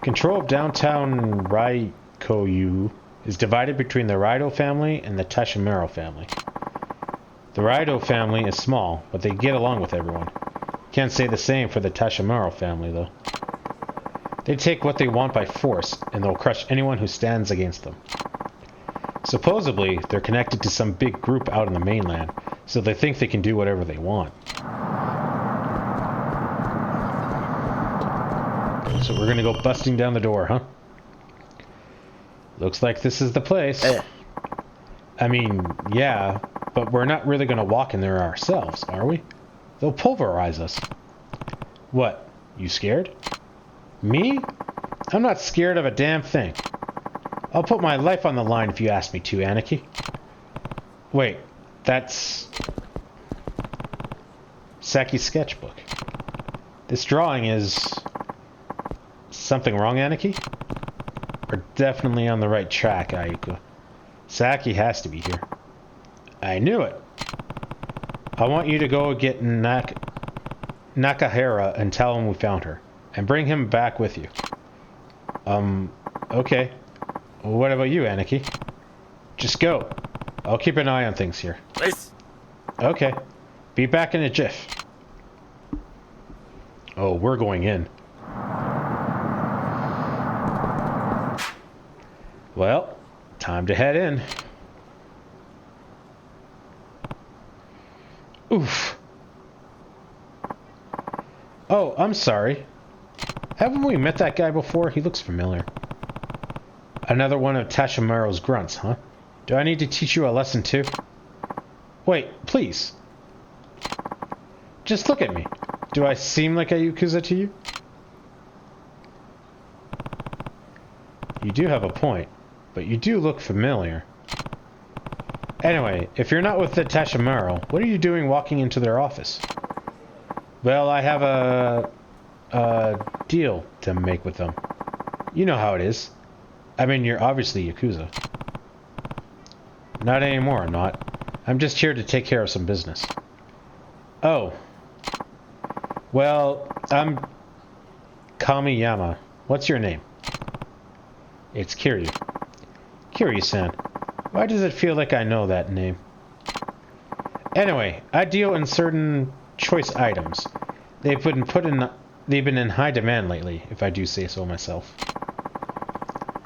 Control of downtown Raikoyu is divided between the Raido family and the Tashimaro family. The Raido family is small, but they get along with everyone. Can't say the same for the Tashimaro family, though. They take what they want by force, and they'll crush anyone who stands against them. Supposedly, they're connected to some big group out in the mainland, so they think they can do whatever they want. So we're gonna go busting down the door, huh? Looks like this is the place. I mean, yeah, but we're not really gonna walk in there ourselves, are we? They'll pulverize us. What? You scared? Me? I'm not scared of a damn thing. I'll put my life on the line if you ask me to, Aniki. Wait, that's... Saki's sketchbook. This drawing is... Something wrong, Aniki? We're definitely on the right track, Ayuko. Saki has to be here. I knew it. I want you to go get Nakahara and tell him we found her. And bring him back with you. Okay. What about you, Aniki? Just go. I'll keep an eye on things here. Please. Okay. Be back in a jiff. Oh, we're going in. Well, time to head in. Oof. Oh, I'm sorry. Haven't we met that guy before? He looks familiar. Another one of Tashimaro's grunts, huh? Do I need to teach you a lesson too? Wait, please. Just look at me. Do I seem like a Yakuza to you? You do have a point, but you do look familiar. Anyway, if you're not with the Tashimaro, what are you doing walking into their office? Well, I have a deal to make with them. You know how it is. I mean, you're obviously Yakuza. Not anymore, not. I'm just here to take care of some business. Oh. Well, I'm Kamiyama. What's your name? It's Kiryu. Kiryu-san. Why does it feel like I know that name? Anyway, I deal in certain choice items. They've been in high demand lately, if I do say so myself.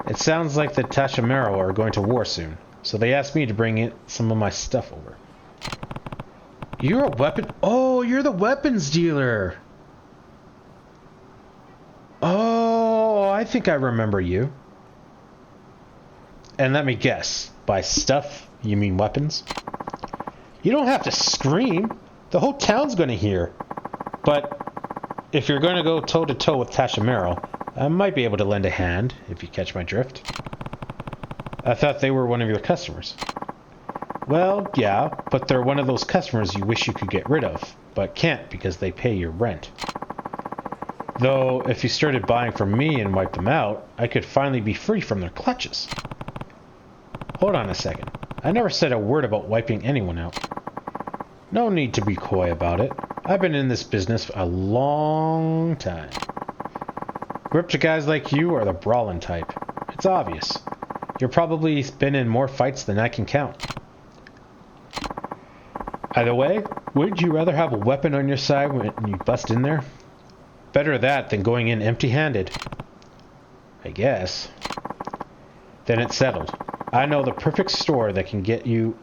It sounds like the Tashimaro are going to war soon, so they asked me to bring in some of my stuff over. You're a weapon... Oh, you're the weapons dealer! Oh, I think I remember you. And let me guess, by stuff, you mean weapons? You don't have to scream. The whole town's going to hear. But if you're going to go toe-to-toe with Tashimaro, I might be able to lend a hand, if you catch my drift. I thought they were one of your customers. Well, yeah, but they're one of those customers you wish you could get rid of, but can't because they pay your rent. Though, if you started buying from me and wiped them out, I could finally be free from their clutches. Hold on a second. I never said a word about wiping anyone out. No need to be coy about it. I've been in this business a long time. Gripped guys like you are the brawling type. It's obvious. You've probably been in more fights than I can count. Either way, wouldn't you rather have a weapon on your side when you bust in there? Better that than going in empty-handed. I guess. Then it's settled. I know the perfect store that can get you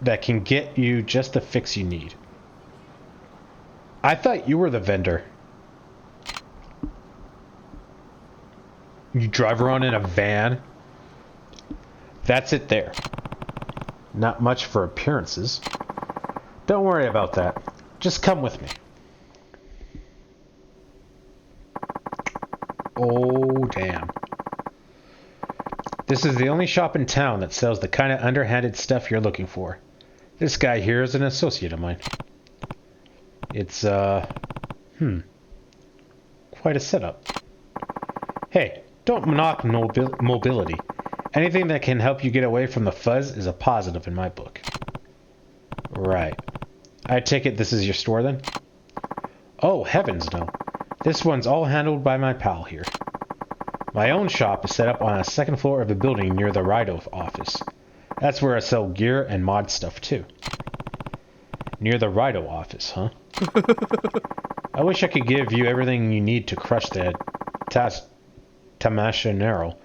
just the fix you need. I thought you were the vendor. You drive around in a van? That's it there. Not much for appearances. Don't worry about that. Just come with me. Oh, damn. This is the only shop in town that sells the kind of underhanded stuff you're looking for. This guy here is an associate of mine. It's, quite a setup. Hey, don't knock mobility. Anything that can help you get away from the fuzz is a positive in my book. Right. I take it this is your store then? Oh, heavens no. This one's all handled by my pal here. My own shop is set up on a second floor of the building near the Rido office. That's where I sell gear and mod stuff too. Near the Rido office, huh? I wish I could give you everything you need to crush the Tamashinero.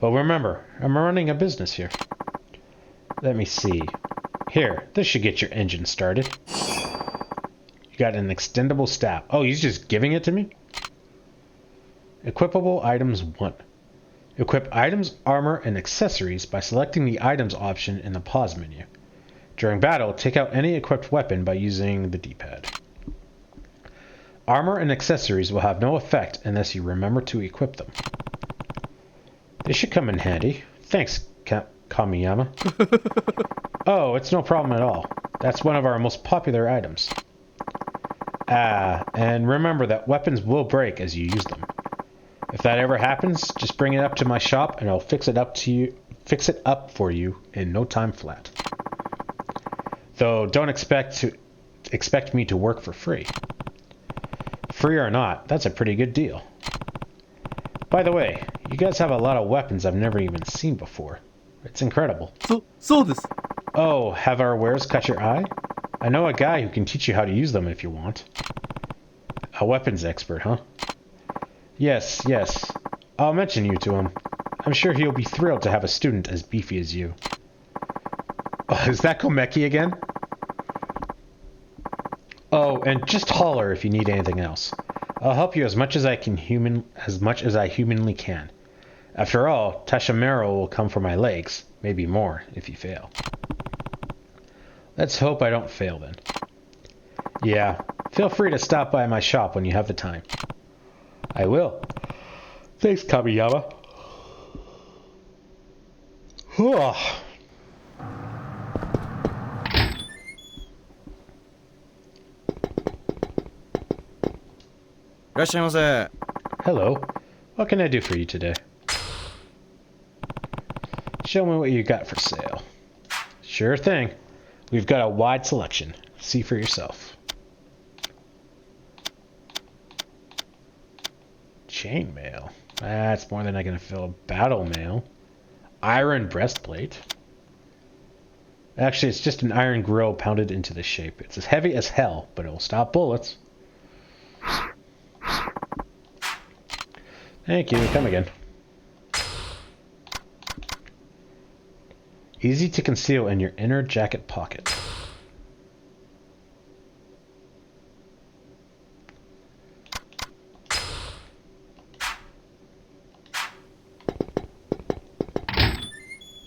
But remember, I'm running a business here. Let me see. Here, this should get your engine started. You got an extendable staff. Oh, he's just giving it to me? Equipable items 1. Equip items, armor, and accessories by selecting the items option in the pause menu. During battle, take out any equipped weapon by using the D-pad. Armor and accessories will have no effect unless you remember to equip them. It should come in handy. Thanks, Kamiyama. Oh, it's no problem at all. That's one of our most popular items. And remember that weapons will break as you use them. If that ever happens, just bring it up to my shop and I'll fix it up for you in no time flat. Though don't expect me to work for free. Free or not, that's a pretty good deal. By the way, you guys have a lot of weapons I've never even seen before. It's incredible. Oh, have our wares caught your eye? I know a guy who can teach you how to use them if you want. A weapons expert, huh? Yes. I'll mention you to him. I'm sure he'll be thrilled to have a student as beefy as you. Oh, is that Komeki again? Oh, and just holler if you need anything else. I'll help you as much as I humanly can. After all, Tashamaro will come for my legs, maybe more if you fail. Let's hope I don't fail then. Yeah, feel free to stop by my shop when you have the time. I will. Thanks, Kamiyama. Hello. What can I do for you today? Show me what you got for sale. Sure thing. We've got a wide selection. See for yourself. Chainmail. That's more than I can fill. Battle mail. Iron breastplate. Actually, it's just an iron grill pounded into the shape. It's as heavy as hell, but it'll stop bullets. Thank you. Come again. Easy to conceal in your inner jacket pocket.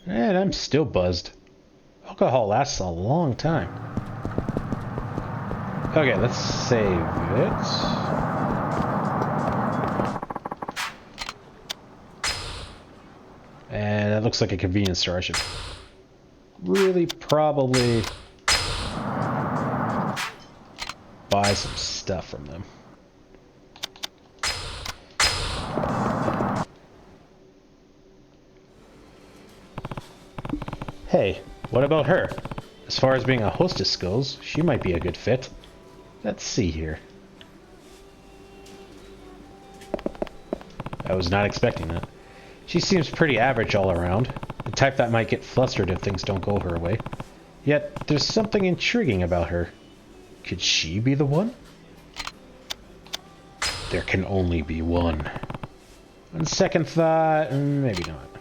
And I'm still buzzed. Alcohol lasts a long time. Okay, let's save it. And that looks like a convenience store. I should really probably buy some stuff from them. Hey, what about her? As far as being a hostess goes, she might be a good fit. Let's see here. I was not expecting that. She seems pretty average all around. The type that might get flustered if things don't go her way. Yet, there's something intriguing about her. Could she be the one? There can only be one. On second thought, maybe not.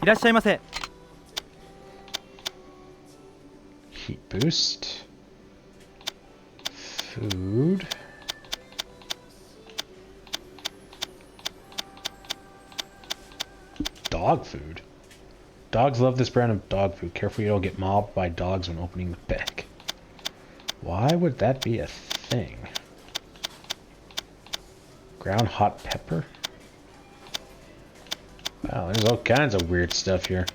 いらっしゃいませ。 Heat boost. Food. Dog food. Dogs love this brand of dog food. Careful you don't get mobbed by dogs when opening the bag. Why would that be a thing? Ground hot pepper? Wow, there's all kinds of weird stuff here.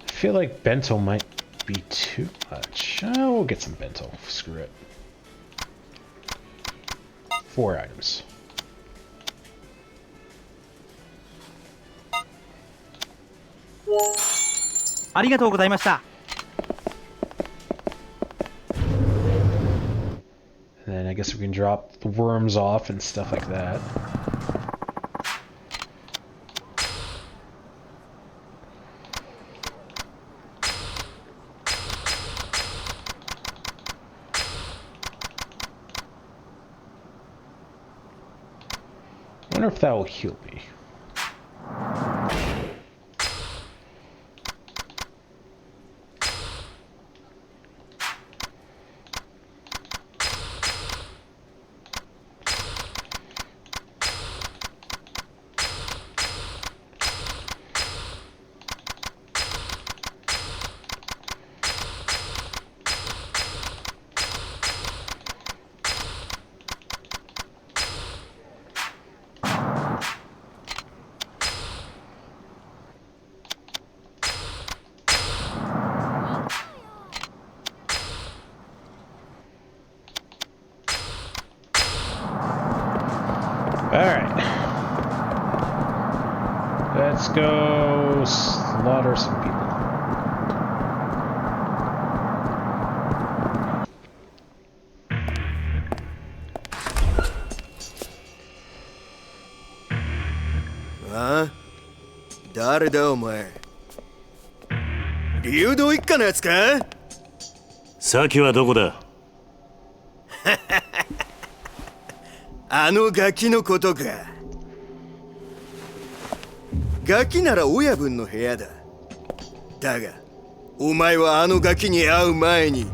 I feel like bento might be too much. We'll get some bento. Screw it. 4 items. And then I guess we can drop the worms off and stuff like that. I wonder if that will heal me. Let's go slaughter some people.あ？誰だお前？流動一家のやつか？先はどこだ？あのガキのことか。ガキなら親分の部屋だ。だが、お前はあのガキに会う前に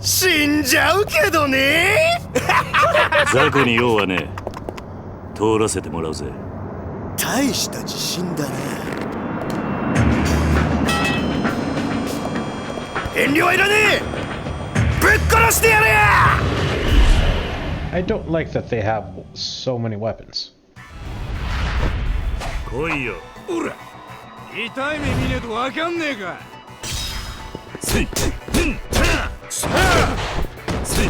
死んじゃうけどね。雑魚に用はねえ。通らせてもらうぜ。大した自信だな。遠慮はいらねえ。ぶっ殺してやれや。I don't like that they have so many weapons. 来いよ。おら、痛い目見ねえとわかんねえか。せい、さあ、せい、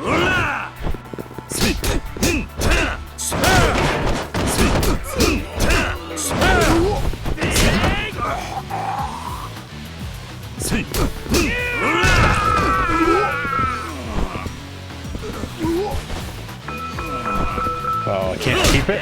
おら、せい、さあ、せい、さあ、せい、おら。Oh, I can't keep it.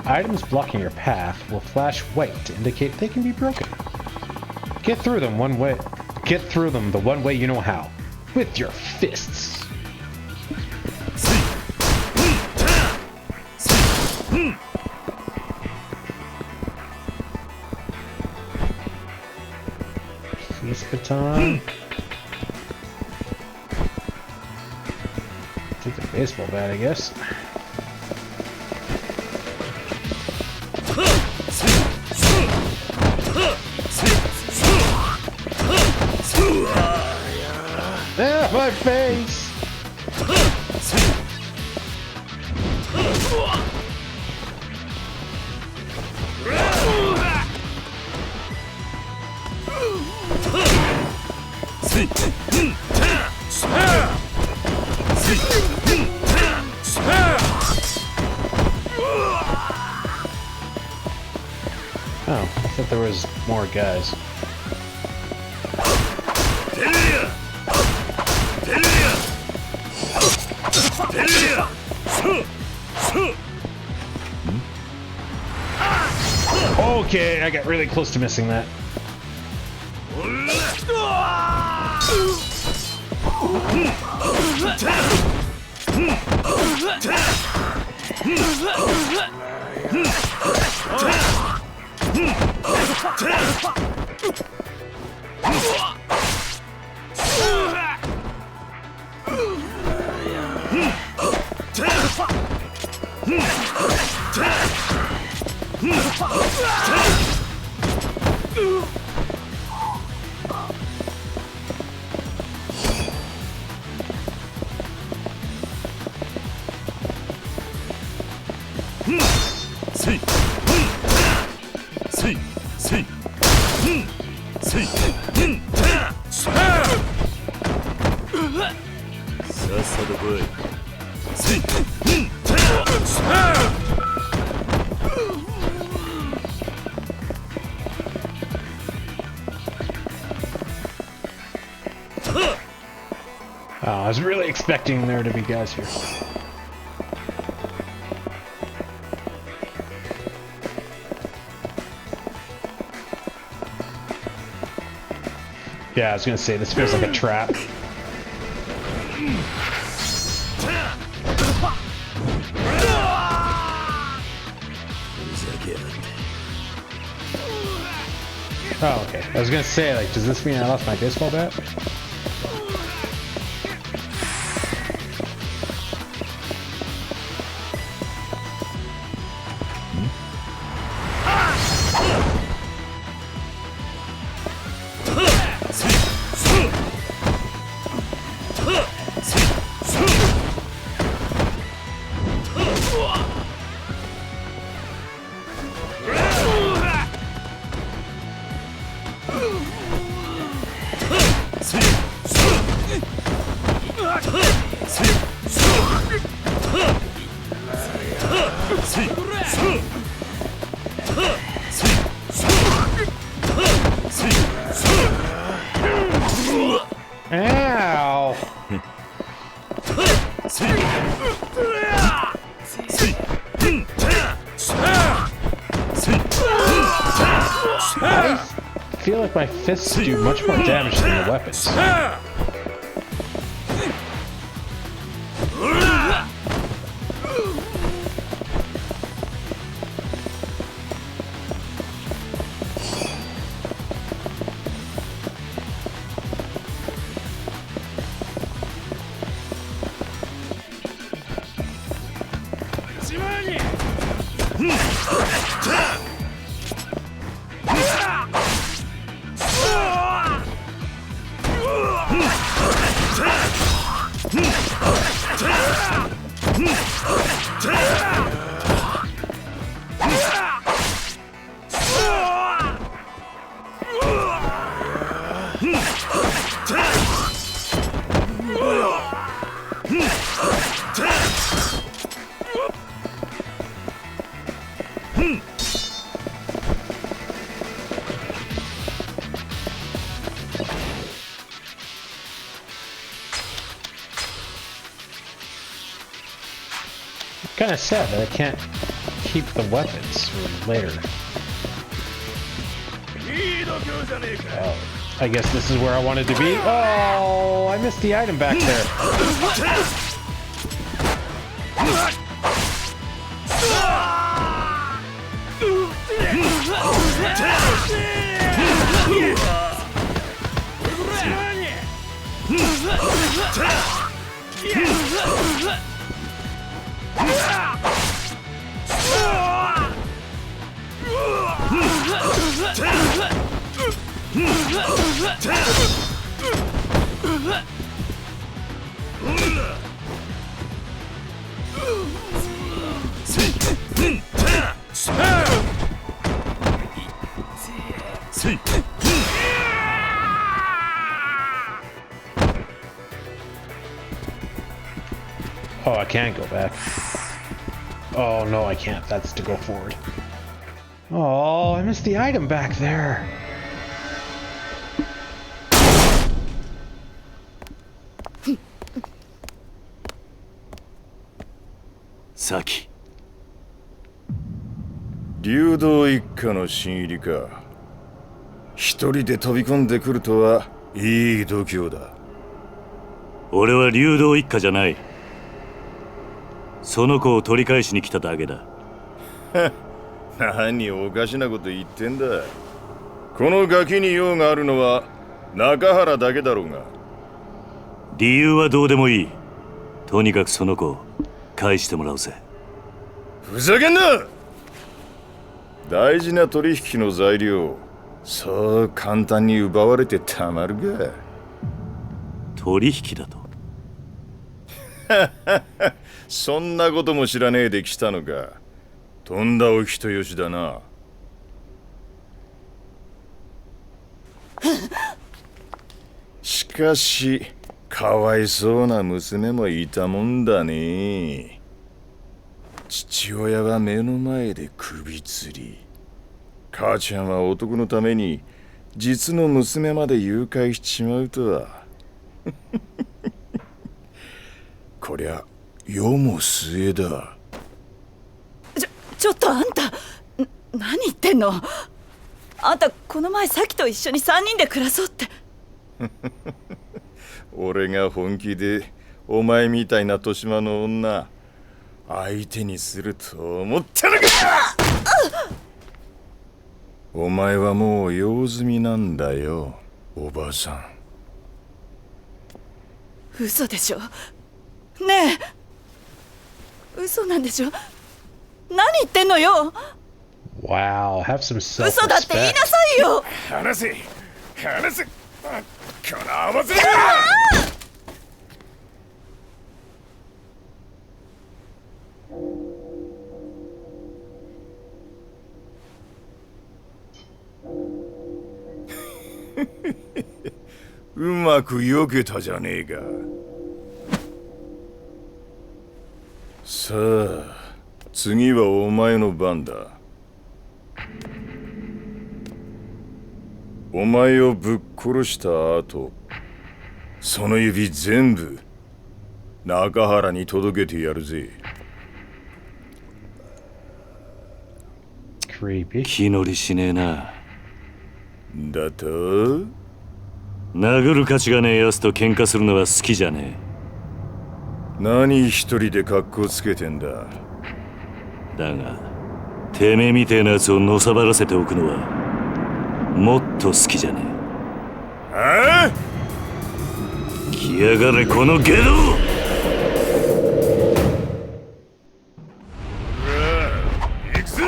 Items blocking your path will flash white to indicate they can be broken. Get through them one way. Get through them the one way you know how. With your fists. Police baton. Take the baseball bat, I guess. Ah, my face! Oh, I thought there was more guys. Okay, I got really close to missing that. Oh, I was really expecting there to be guys here. Yeah, I was gonna say, this feels like a trap. Oh, okay. I was gonna say, like, does this mean I lost my baseball bat? Ow! I feel like my fists do much more damage than the weapons. Kind of sad that I can't keep the weapons for later. Oh, I guess this is where I wanted to be. Oh, I missed the item back there. Oh, I can't go back. Oh, no, I can't. That's to go forward. Oh, I missed the item back there. Saki。流動一家の新入りか。一人で飛び込んでくるとはいい度胸だ。俺は流動一家じゃない。その子を取り返しに来ただけだ。何おかしなこと言ってんだ。このガキに用があるのは中原だけだろうが。理由はどうでもいい。とにかくその子を返してもらうぜ。ふざけんな！大事な取引の材料、そう簡単に奪われてたまるか。取引だと。そんなことも知らねえで来たのか。とんだお人よしだな。しかしかわいそうな娘もいたもんだね。父親は目の前で首吊り、母ちゃんは男のために実の娘まで誘拐しちまうとは。こりゃ世も末だ。ちょっとあんた、何言ってんの？あんたこの前サキと一緒に3人で暮らそうって。俺が本気でお前みたいな年増の女相手にすると思ったのか！お前はもう用済みなんだよ、おばさん。嘘でしょ？ねえ、嘘なんでしょ？何言ってんのよ。 Wow, have some self-respect. 嘘だって言いなさいよ。話せ、話せ。この合わせだ。うまく避けたじゃねえか。さあ、次はお前の番だ。お前をぶっ殺した後、その指全部中原に届けてやるぜ。気乗りしねえな。だと？殴る価値がねえやつと喧嘩するのは好きじゃねえ。何一人で格好つけてんだ。だが、てめえみてえなやつをのさばらせておくのはもっと好きじゃねえ。ああ？来やがれこのゲド！行くぞ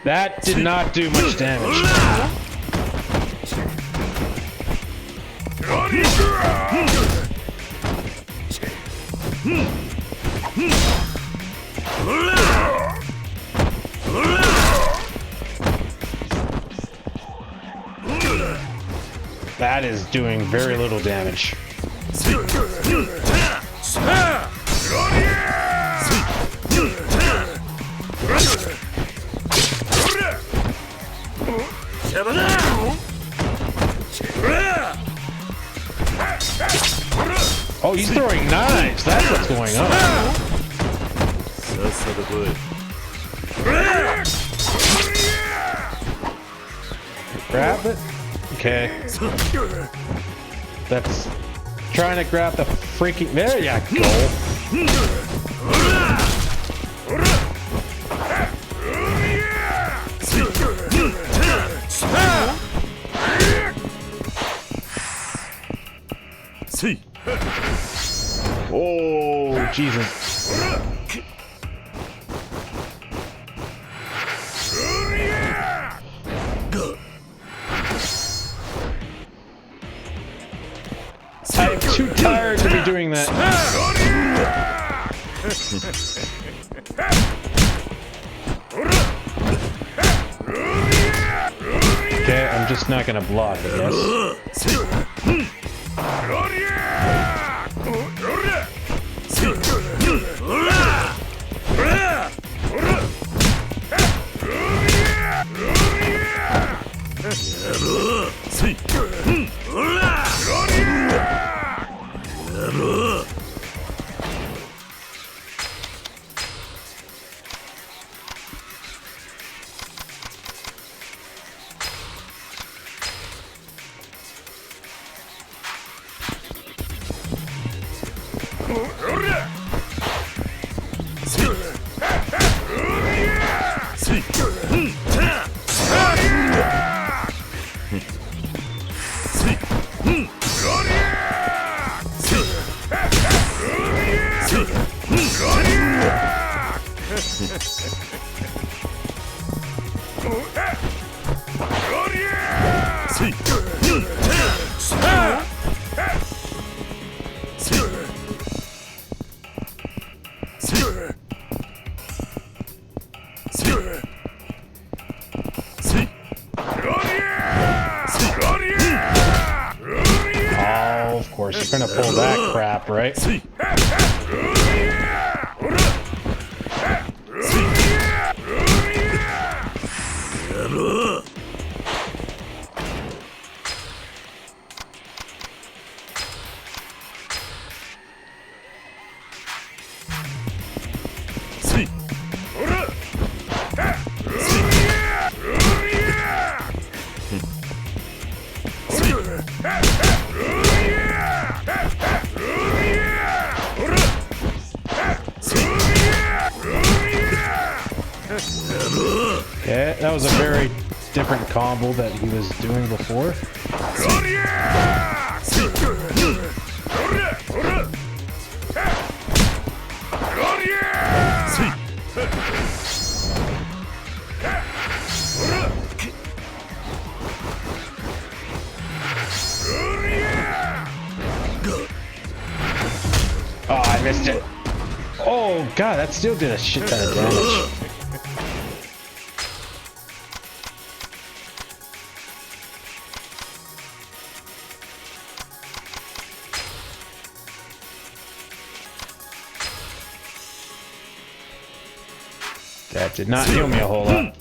！That did not do much damage. That is doing very little damage. Oh, he's throwing knives. That's what's going on. Grab it. Okay. That's trying to grab the freaking. There you go. Oh, Jesus. I'm too tired to be doing that. Okay, I'm just not gonna block, I guess. Oh, of course, you're gonna pull that crap, right? Okay, that was a very different combo that he was doing before. God, that still did a shit ton of damage. That did not heal me a whole lot.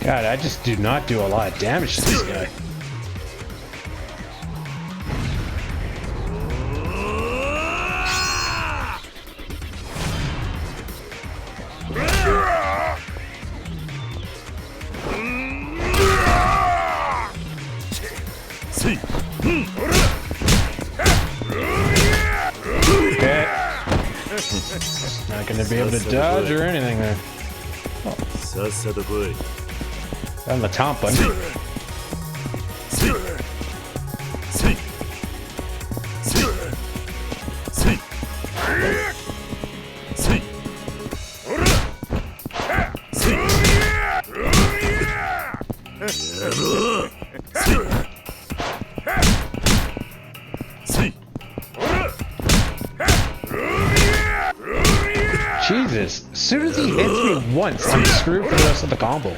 God, I just do not do a lot of damage to this guy. Not gonna be able to dodge or anything there. On the top button. Jesus, as soon as he hits me once, I'm screwed for the rest of the combo.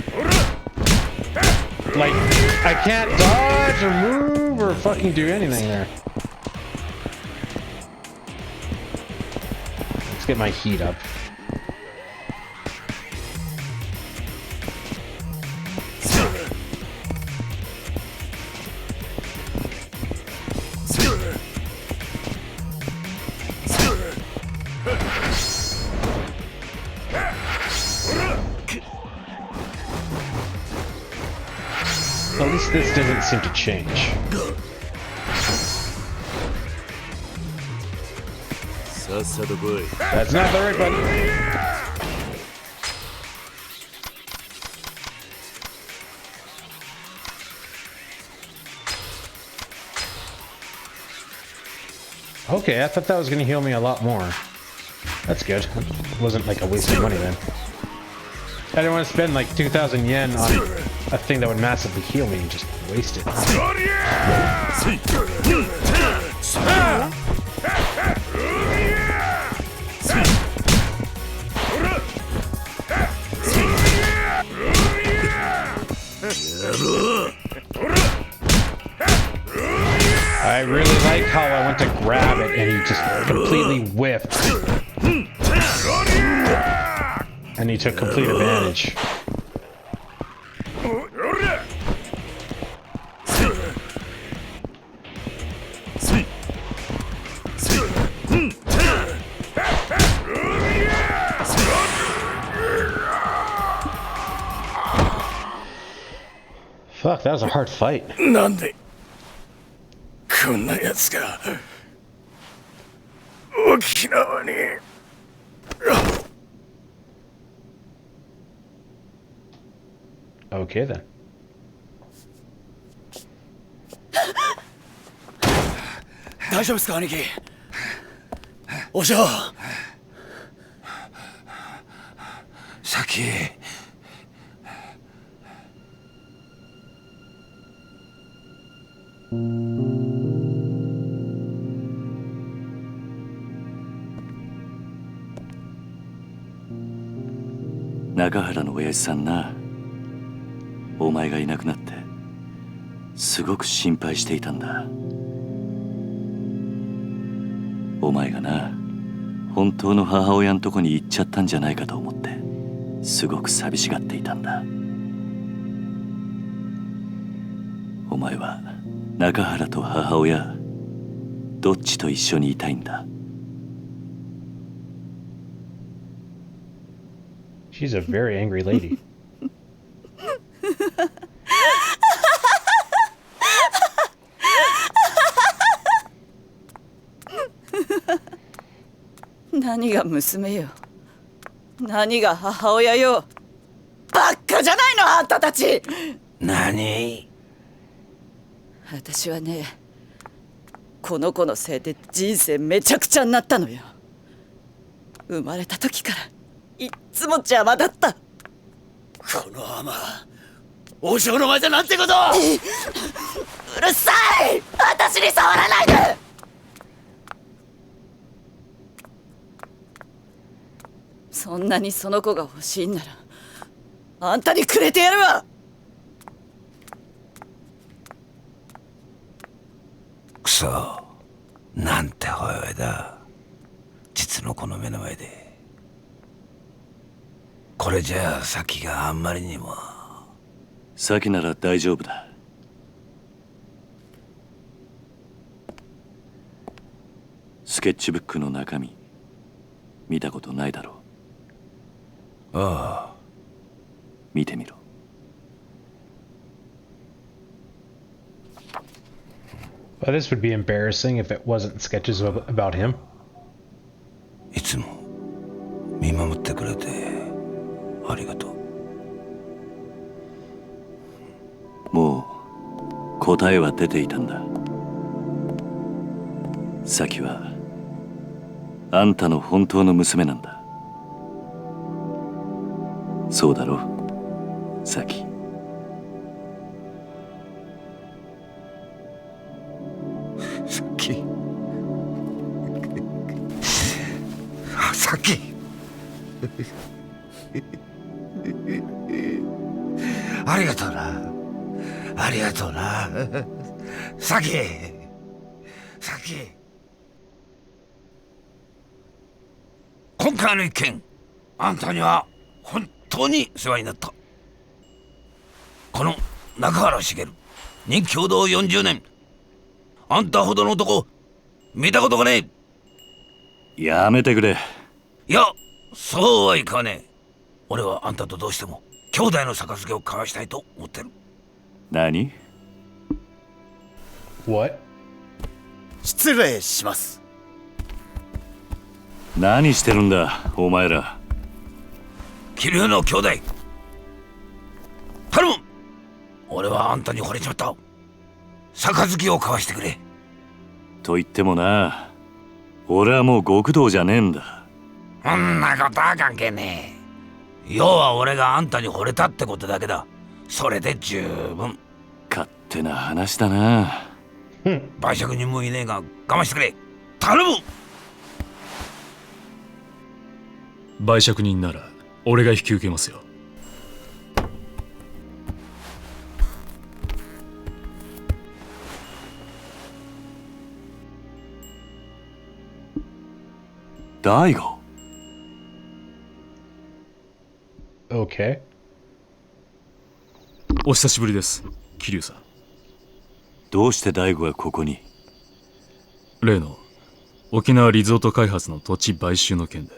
Like, I can't dodge or move or fucking do anything there. Let's get my heat up. At least this doesn't seem to change. That's not the right button. Okay, I thought that was going to heal me a lot more. That's good. It wasn't like a waste of money then. I didn't want to spend like 2,000 yen on a thing that would massively heal me and just waste it. I really like how I went to grab it and he just completely whiffed. And he took complete advantage. Fuck, that was a hard fight. なんでこんな奴が沖縄に。Okay then. 大丈夫ですか兄貴。お嬢。先。中原の親父さんな、お前がいなくなってすごく心配していたんだ。お前がな、本当の母親のとこに行っちゃったんじゃないかと思ってすごく寂しがっていたんだ。お前は中原と母親どっちと一緒にいたいんだ。She's a very angry lady. 何が娘よ、何が母親よ。バッカじゃないのあんたたち。何？私はね、この子のせいで人生めちゃくちゃになったのよ。生まれた時からいっつも邪魔だった。このアマ、王将の前でなんてこと。うるさい、私に触らないで。そんなにその子が欲しいんならあんたにくれてやるわ。くそ、なんて母親だ。実の子の目の前で。これじゃあ先があんまりにも。先なら大丈夫だ。スケッチブックの中身見たことないだろう。ああ、見てみろ。Well, this would be embarrassing if it wasn't sketches about him. いつも見守ってくれてありがとう。もう答えは出ていたんだ。サキはあんたの本当の娘なんだ。そうだろ、サキ。さっきありがとうな、ありがとうな、さき。今回の一件、あんたには本当に世話になった。この中原茂に共同40年、あんたほどの男見たことがねえ。やめてくれ。いや、そうはいかねえ。俺はあんたとどうしても兄弟の杯を交わしたいと思ってる。何？ What？ 失礼します。何してるんだお前ら。桐生の兄弟、頼む。俺はあんたに惚れちまった。杯を交わしてくれ。と言ってもな、俺はもう極道じゃねえんだ。そんなことは関係ねえ。要は俺があんたに惚れたってことだけだ。それで十分。勝手な話だな。売借人もいねえが我慢してくれ。頼む。売借人なら俺が引き受けますよ。大悟。Okay。お久しぶりです、桐生さん。どうして大悟がここに？例の沖縄リゾート開発の土地買収の件で。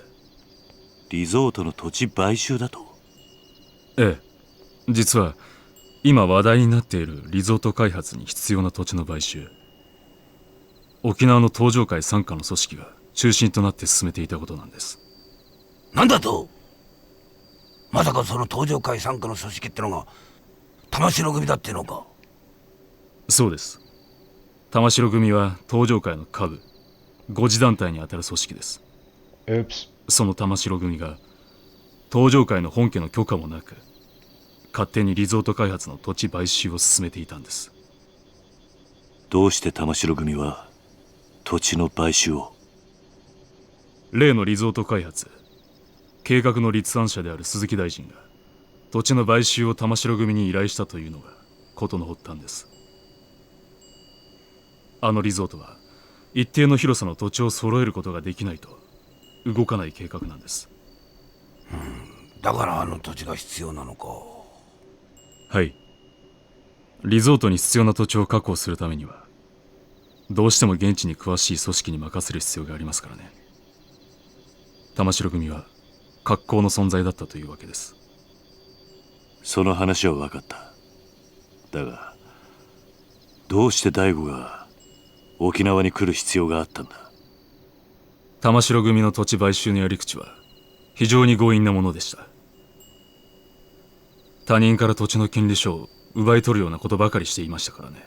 リゾートの土地買収だと？ええ、実は今話題になっているリゾート開発に必要な土地の買収、沖縄の東上会傘下の組織が中心となって進めていたことなんです。なんだと？まさかその東上会傘下の組織ってのが玉城組だってのか？そうです。玉城組は東上会の下部5次団体にあたる組織です。その玉城組が東上会の本家の許可もなく勝手にリゾート開発の土地買収を進めていたんです。どうして玉城組は土地の買収を？例のリゾート開発計画の立案者である鈴木大臣が土地の買収を玉城組に依頼したというのが事の発端です。あのリゾートは一定の広さの土地を揃えることができないと動かない計画なんです。だからあの土地が必要なのか。はい。リゾートに必要な土地を確保するためにはどうしても現地に詳しい組織に任せる必要がありますからね。玉城組は格好の存在だったというわけです。その話は分かった。だがどうして大吾が沖縄に来る必要があったんだ。玉城組の土地買収のやり口は非常に強引なものでした。他人から土地の権利書を奪い取るようなことばかりしていましたからね。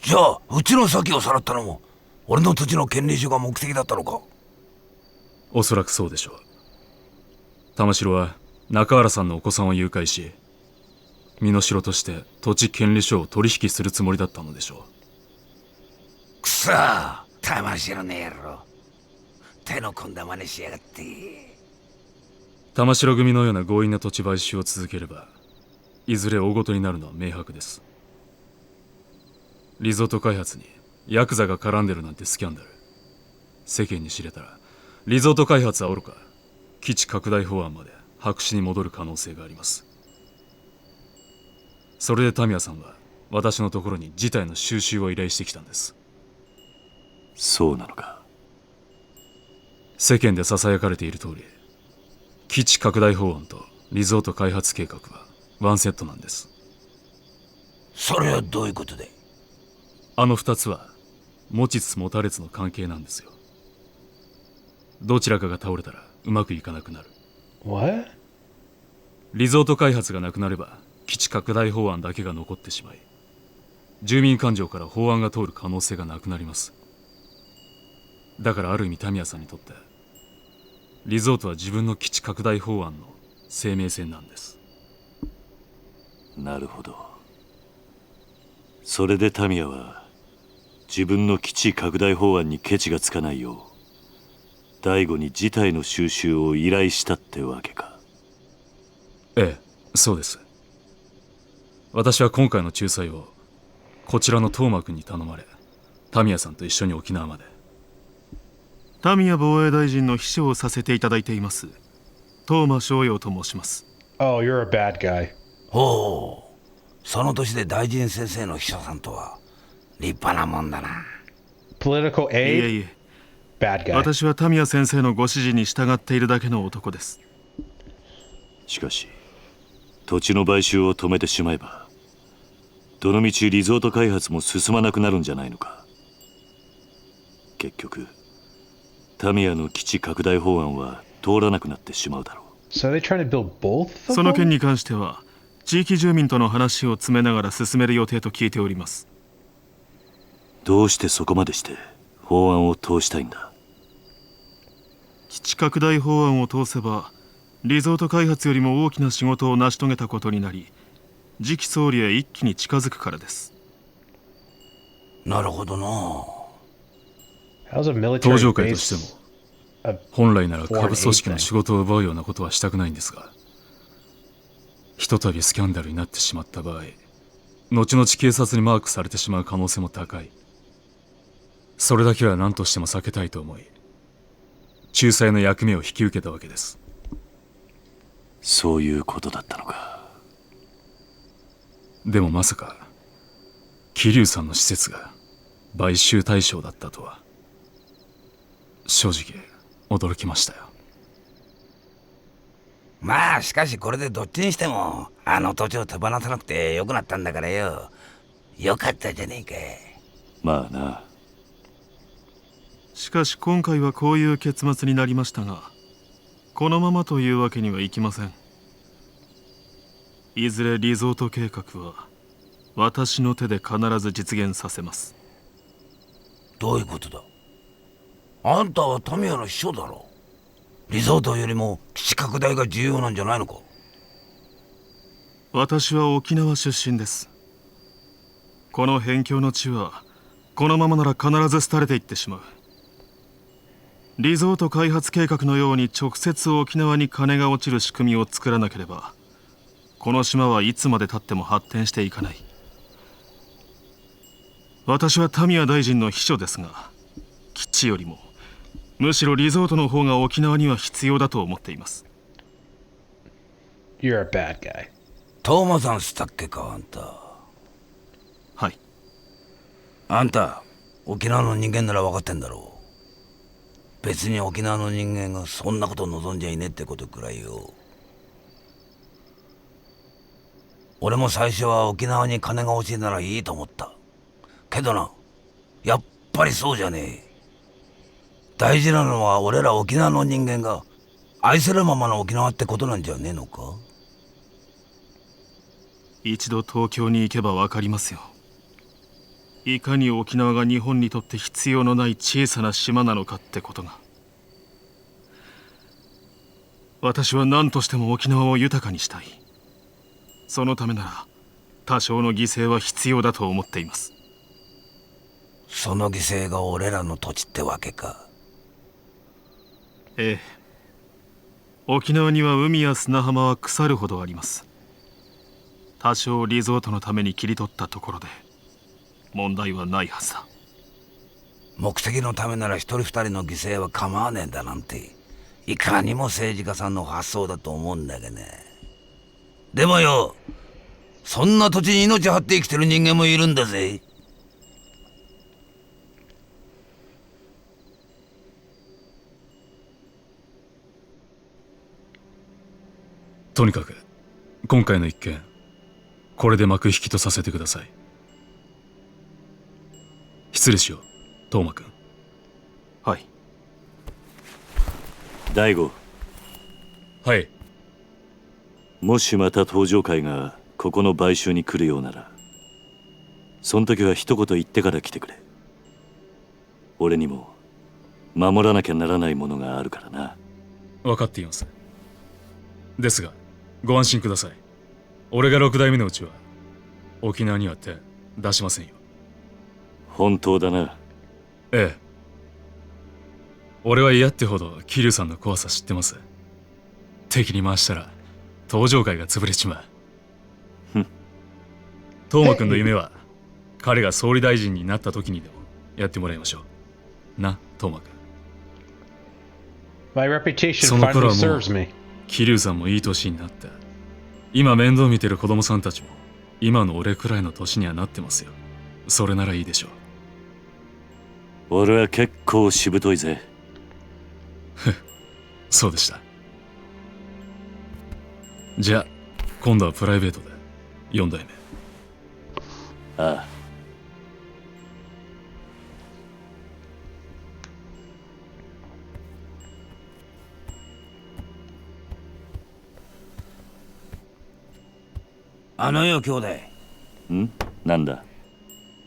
じゃあうちの先をさらったのも俺の土地の権利書が目的だったのか。おそらくそうでしょう。玉城は中原さんのお子さんを誘拐し、身代として土地権利書を取引するつもりだったのでしょう。くそー、玉城の野郎、手の込んだ真似しやがって。玉城組のような強引な土地買収を続ければいずれ大ごとになるのは明白です。リゾート開発にヤクザが絡んでるなんてスキャンダル、世間に知れたらリゾート開発はおろか基地拡大法案まで白紙に戻る可能性があります。それでタミヤさんは私のところに事態の収拾を依頼してきたんです。そうなのか。世間でささやかれている通り、基地拡大法案とリゾート開発計画はワンセットなんです。それはどういうことで。あの二つは持ちつ持たれつの関係なんですよ。どちらかが倒れたらうまくいかなくなる。What? リゾート開発がなくなれば基地拡大法案だけが残ってしまい、住民感情から法案が通る可能性がなくなります。だからある意味タミヤさんにとってリゾートは自分の基地拡大法案の生命線なんです。なるほど。それでタミヤは自分の基地拡大法案にケチがつかないよう大吾に事態の収拾を依頼したってわけか。ええ、そうです。私は今回の仲裁をこちらの東間君に頼まれ、タミヤさんと一緒に沖縄まで。タミヤ防衛大臣の秘書をさせていただいています東間翔陽と申します。 Oh, you're a bad guy. おお、その年で大臣先生の秘書さんとは立派なもんだな。 Political いえ aid? いえ、 Bad guy. 私はタミヤ先生のご指示に従っているだけの男です。しかし土地の買収を止めてしまえばどのみちリゾート開発も進まなくなるんじゃないのか。結局タミヤの基地拡大法案は通らなくなってしまうだろう。So are they trying to build both of them? その件に関しては地域住民との話を詰めながら進める予定と聞いております。どうしてそこまでして法案を通したいんだ。基地拡大法案を通せばリゾート開発よりも大きな仕事を成し遂げたことになり、次期総理へ一気に近づくからです。なるほどな。搭乗会としても本来なら下部組織の仕事を奪うようなことはしたくないんですが、ひとたびスキャンダルになってしまった場合、後々警察にマークされてしまう可能性も高い。それだけは何としても避けたいと思い、仲裁の役目を引き受けたわけです。そういうことだったのか。でもまさか桐生さんの施設が買収対象だったとは正直驚きましたよ。まあしかしこれでどっちにしてもあの土地を手放さなくてよくなったんだからよ。よかったじゃねえか。まあな。しかし今回はこういう結末になりましたが、このままというわけにはいきません。いずれリゾート計画は私の手で必ず実現させます。どういうことだ。あんたはタミヤの秘書だろ。リゾートよりも基地拡大が重要なんじゃないのか。私は沖縄出身です。この辺境の地はこのままなら必ず廃れていってしまう。リゾート開発計画のように直接沖縄に金が落ちる仕組みを作らなければ、この島はいつまでたっても発展していかない。私はタミヤ大臣の秘書ですが、基地よりもむしろリゾートの方が沖縄には必要だと思っています。 You're a bad guy. トーマさんしたっけか、あんた。はい。あんた沖縄の人間なら分かってんだろう。別に沖縄の人間がそんなこと望んじゃいねえってことくらいよ。俺も最初は沖縄に金が欲しいならいいと思った。けどな、やっぱりそうじゃねえ。大事なのは俺ら沖縄の人間が愛せるままの沖縄ってことなんじゃねえのか。一度東京に行けば分かりますよ。いかに沖縄が日本にとって必要のない小さな島なのかってことが。私は何としても沖縄を豊かにしたい。そのためなら多少の犠牲は必要だと思っています。その犠牲が俺らの土地ってわけか。ええ。沖縄には海や砂浜は腐るほどあります。多少リゾートのために切り取ったところで問題はないはずだ。目的のためなら一人二人の犠牲は構わねえんだなんて、いかにも政治家さんの発想だと思うんだけどね。でもよ、そんな土地に命張って生きてる人間もいるんだぜ。とにかく今回の一件、これで幕引きとさせてください。失礼しよう、東馬くん。はい。大吾。はい。もしまた登場会がここの買収に来るようなら、その時は一言言ってから来てくれ。俺にも守らなきゃならないものがあるからな。分かっています。ですがご安心ください。俺が6代目のうちは沖縄には手出しませんよ。本当だな。ええ。俺は嫌ってほど桐生さんの怖さ知ってます。敵に回したら登場会が潰れちまう。東馬くんの夢は彼が総理大臣になった時にでもやってもらいましょう。な、東馬くん。My reputation その頃 finally はも serves me. う桐生さんもいい年になって、今面倒見てる子供さんたちも今の俺くらいの年にはなってますよ。それならいいでしょう。俺は結構しぶといぜ。そうでした。じゃあ今度はプライベートで4代目。ああ。あのよ兄弟。ん？なんだ？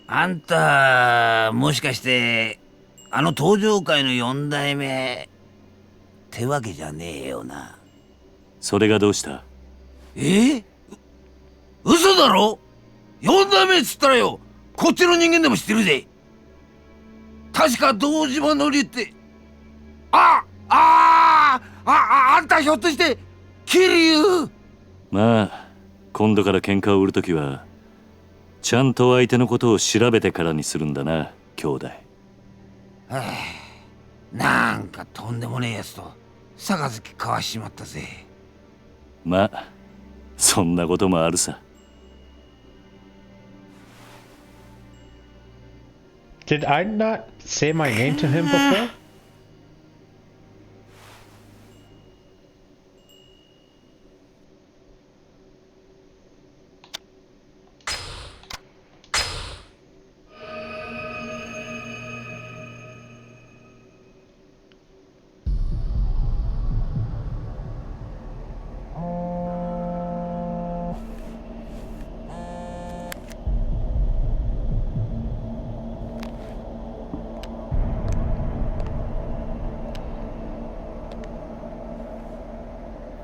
あんたもしかしてあの登場会の4代目ってわけじゃねえよな。それがどうした？嘘だろ。4代目っつったらよ、こっちの人間でも知ってるぜ。確か堂島のりってあんたひょっとして桐生？まあ今度から喧嘩を売るときはちゃんと相手のことを調べてからにするんだな、兄弟。なんかとんでもねえやつと杯交わしちまったぜ。まあそんなこともあるさ。Did I not say my name to him before?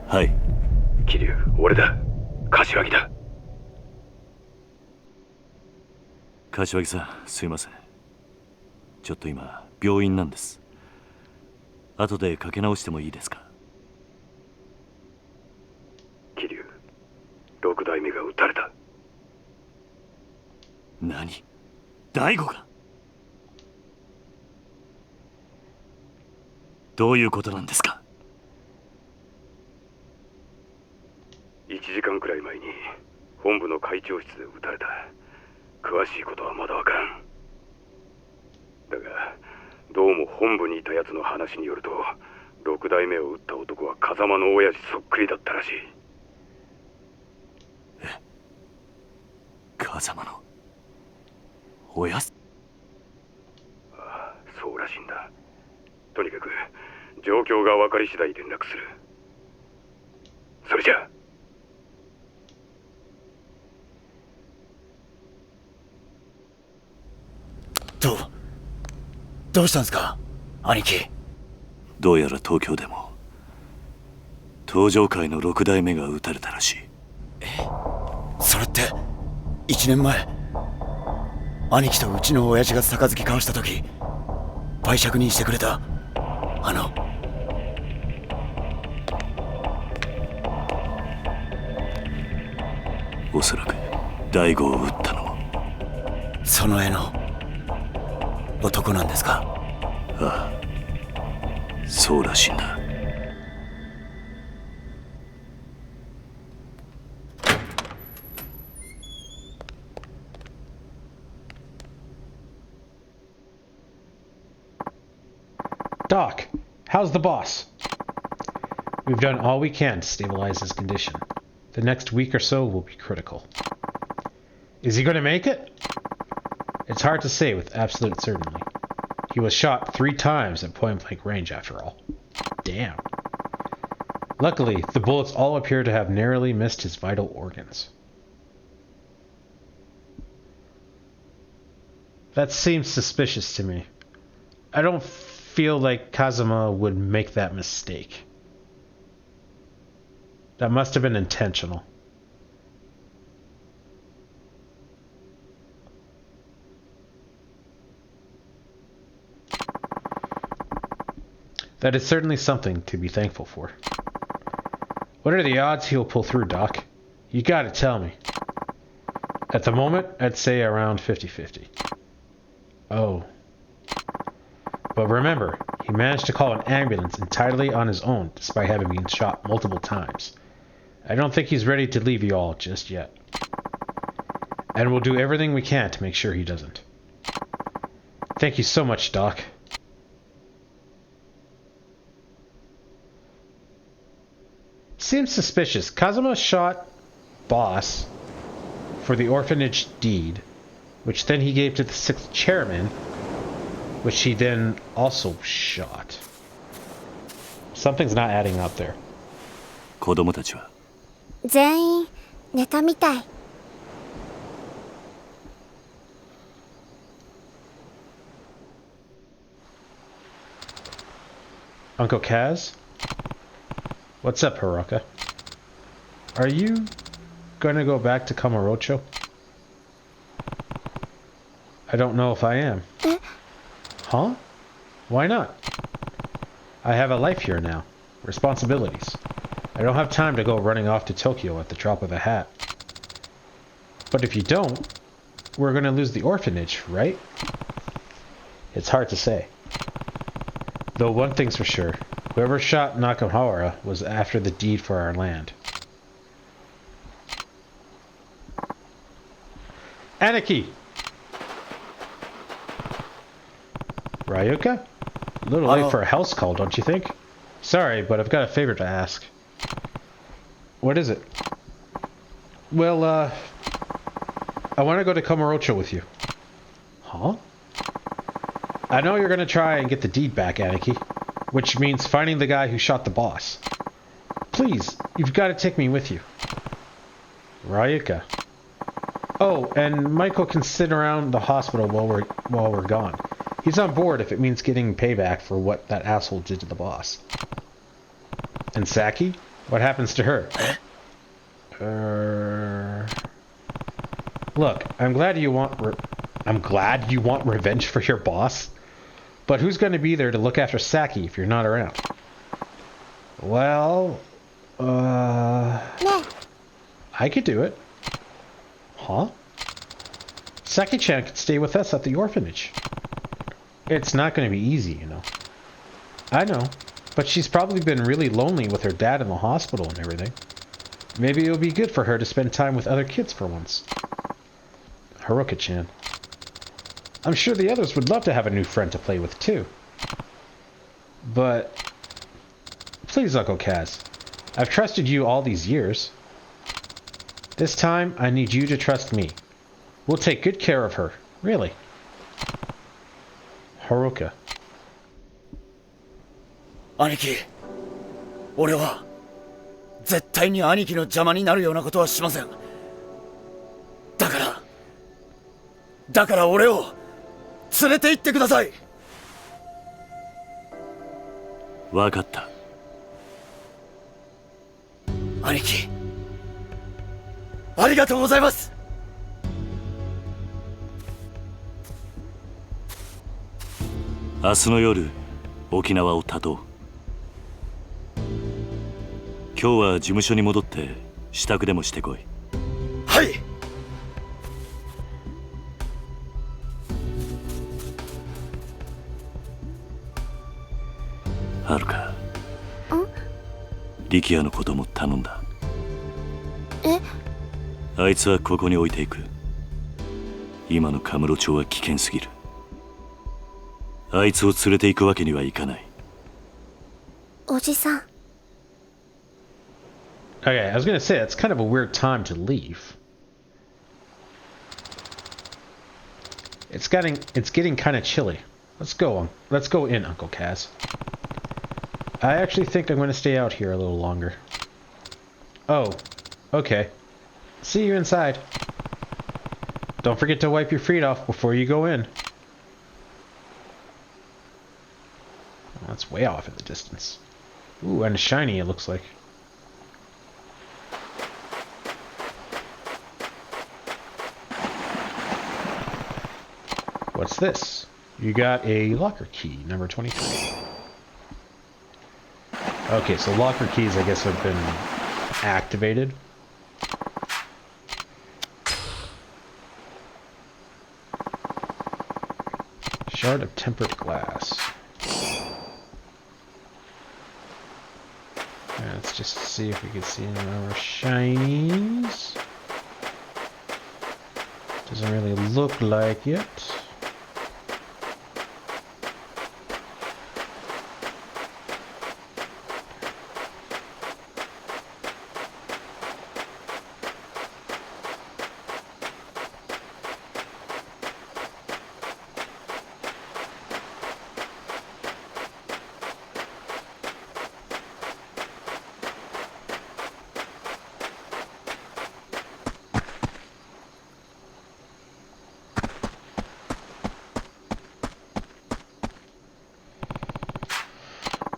はい。桐生、俺だ。柏木だ。柏木さん、すいません。ちょっと今病院なんです。後でかけ直してもいいですか？桐生、6代目が撃たれた。何？大吾が？どういうことなんですか？1時間くらい前に本部の会長室で撃たれた。詳しいことはまだわからん。だがどうも本部にいたやつの話によると6代目を撃った男は風間の親父そっくりだったらしい。風間の親父？ああ、そうらしいんだ。とにかく状況が分かり次第連絡する。それじゃあ。どうしたんですか兄貴。どうやら東京でも東上界の6代目が撃たれたらしい。それって1年前兄貴とうちの親父が杯交わした時売借人してくれたおそらく大悟を撃ったのもその絵の男なんですか？ああ、そうらしいんだ。Doc, how's the boss? We've done all we can to stabilize his condition. The next week or so will be critical. Is he going to make it? It's hard to say with absolute certainty. He was shot 3 times at point-blank range after all. Damn. Luckily, the bullets all appear to have narrowly missed his vital organs. That seems suspicious to me. I don't feel like Kazuma would make that mistake. That must have been intentional. That is certainly something to be thankful for. What are the odds he'll pull through, Doc? You gotta tell me. At the moment, I'd say around 50-50. Oh. But remember, he managed to call an ambulance entirely on his own despite having been shot multiple times. I don't think he's ready to leave you all just yet. And we'll do everything we can to make sure he doesn't. Thank you so much, Doc. Seems suspicious. Kazuma shot Boss for the orphanage deed, which then he gave to the 6th chairman, which he then also shot. Something's not adding up there. 子供たちは全員寝たみたい。Uncle Kaz? What's up, Haruka? Are you gonna go back to Kamurocho? I don't know if I am. Huh? Why not? I have a life here now. Responsibilities. I don't have time to go running off to Tokyo at the drop of a hat. But if you don't, we're gonna lose the orphanage, right? It's hard to say. Though one thing's for sure. Whoever shot Nakahara was after the deed for our land. Anarchy! Ryuka? A little late for a house call, don't you think? Sorry, but I've got a favor to ask. What is it? Well, I want to go to Kamurocho with you. Huh? I know you're gonna try and get the deed back, Anarchy. Which means finding the guy who shot the boss. Please, you've got to take me with you. Ryuka. Oh, and Michael can sit around the hospital while we're gone. He's on board if it means getting payback for what that asshole did to the boss. And Saki? What happens to her? Look, I'm glad you want revenge for your boss. But who's going to be there to look after Saki if you're not around? Well, I could do it. Huh? Saki-chan could stay with us at the orphanage. It's not going to be easy, you know. I know, but she's probably been really lonely with her dad in the hospital and everything. Maybe it'll be good for her to spend time with other kids for once. Haruka-chan. I'm sure the others would love to have a new friend to play with, too. But... please, Uncle Kaz. I've trusted you all these years. This time, I need you to trust me. We'll take good care of her. Really. Haruka. 兄貴、俺は絶対に兄貴の邪魔になるようなことはしません。だから俺を連れて行ってください。わかった。兄貴、ありがとうございます。明日の夜、沖縄を立とう。今日は事務所に戻って支度でもしてこい。はい。はるか。力也のことも頼んだ。え？あいつはここに置いていく。今のカムロ町は危険すぎる。あいつを連れて行くわけにはいかない。おじさん。Okay, I was gonna say, it's kind of a weird time to leave. It's getting kind of chilly. Let's go in, Uncle Kaz. I actually think I'm gonna stay out here a little longer. Oh, okay. See you inside. Don't forget to wipe your feet off before you go in. Oh, that's way off in the distance. Ooh, and shiny it looks like. What's this? You got a locker key, number 23. Okay, so locker keys, I guess, have been activated. Shard of tempered glass. Yeah, let's just see if we can see any more shinies. Doesn't really look like it.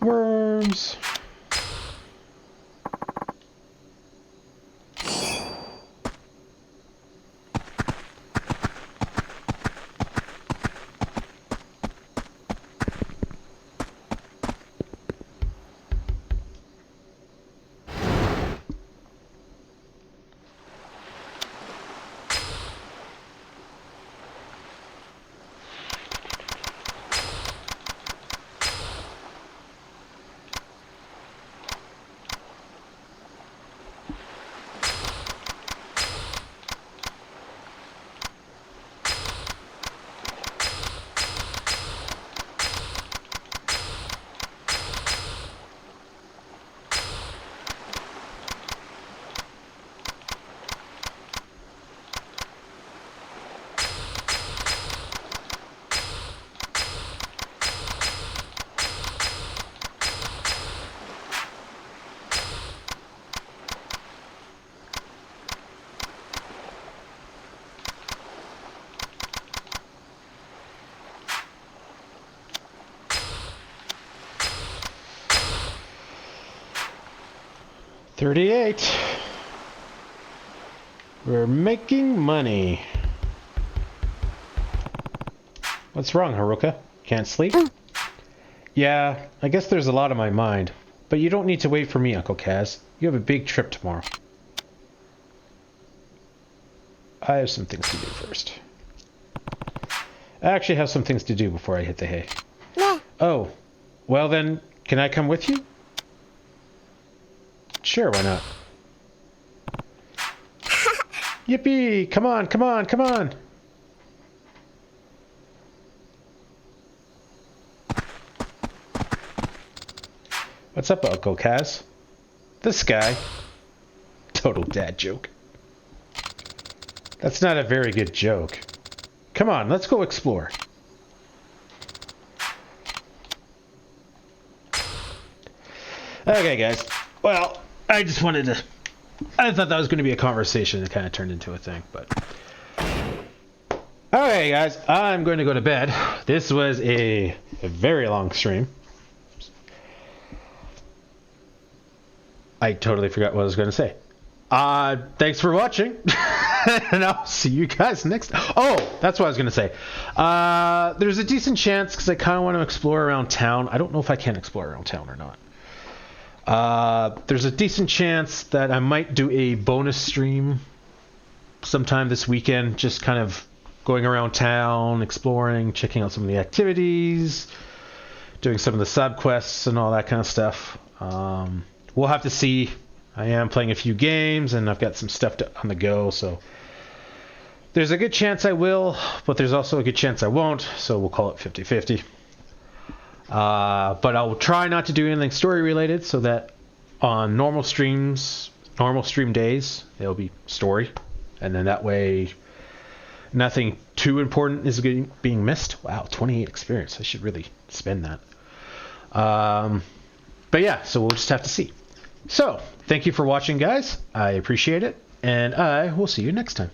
Worms. $38. We're making money. What's wrong, Haruka? Can't sleep? Yeah, I guess there's a lot on my mind. But you don't need to wait for me, Uncle Kaz. You have a big trip tomorrow. I have some things to do first. I actually have some things to do before I hit the hay. No. Oh, well then, can I come with you? Sure, why not? Yippee! Come on, come on, come on! What's up, Uncle Kaz? This guy. Total dad joke. That's not a very good joke. Come on, let's go explore. Okay, guys. Well, I just wanted to... I thought that was going to be a conversation that kind of turned into a thing, but... Okay, guys. I'm going to go to bed. This was a very long stream. I totally forgot what I was going to say. Thanks for watching. And I'll see you guys next... Oh, that's what I was going to say. There's a decent chance, because I kind of want to explore around town. I don't know if I can explore around town or not. There's a decent chance that I might do a bonus stream sometime this weekend, just kind of going around town, exploring, checking out some of the activities, doing some of the sub quests and all that kind of stuff. We'll have to see. I am playing a few games and I've got some stuff on the go, so there's a good chance I will, but there's also a good chance I won't, so we'll call it 50-50. But I'll try not to do anything story related, so that on normal stream days, it'll be story, and then that way nothing too important is being missed. Wow, 28 experience. I should really spend that. But yeah, so we'll just have to see. So, thank you for watching, guys. I appreciate it, and I will see you next time.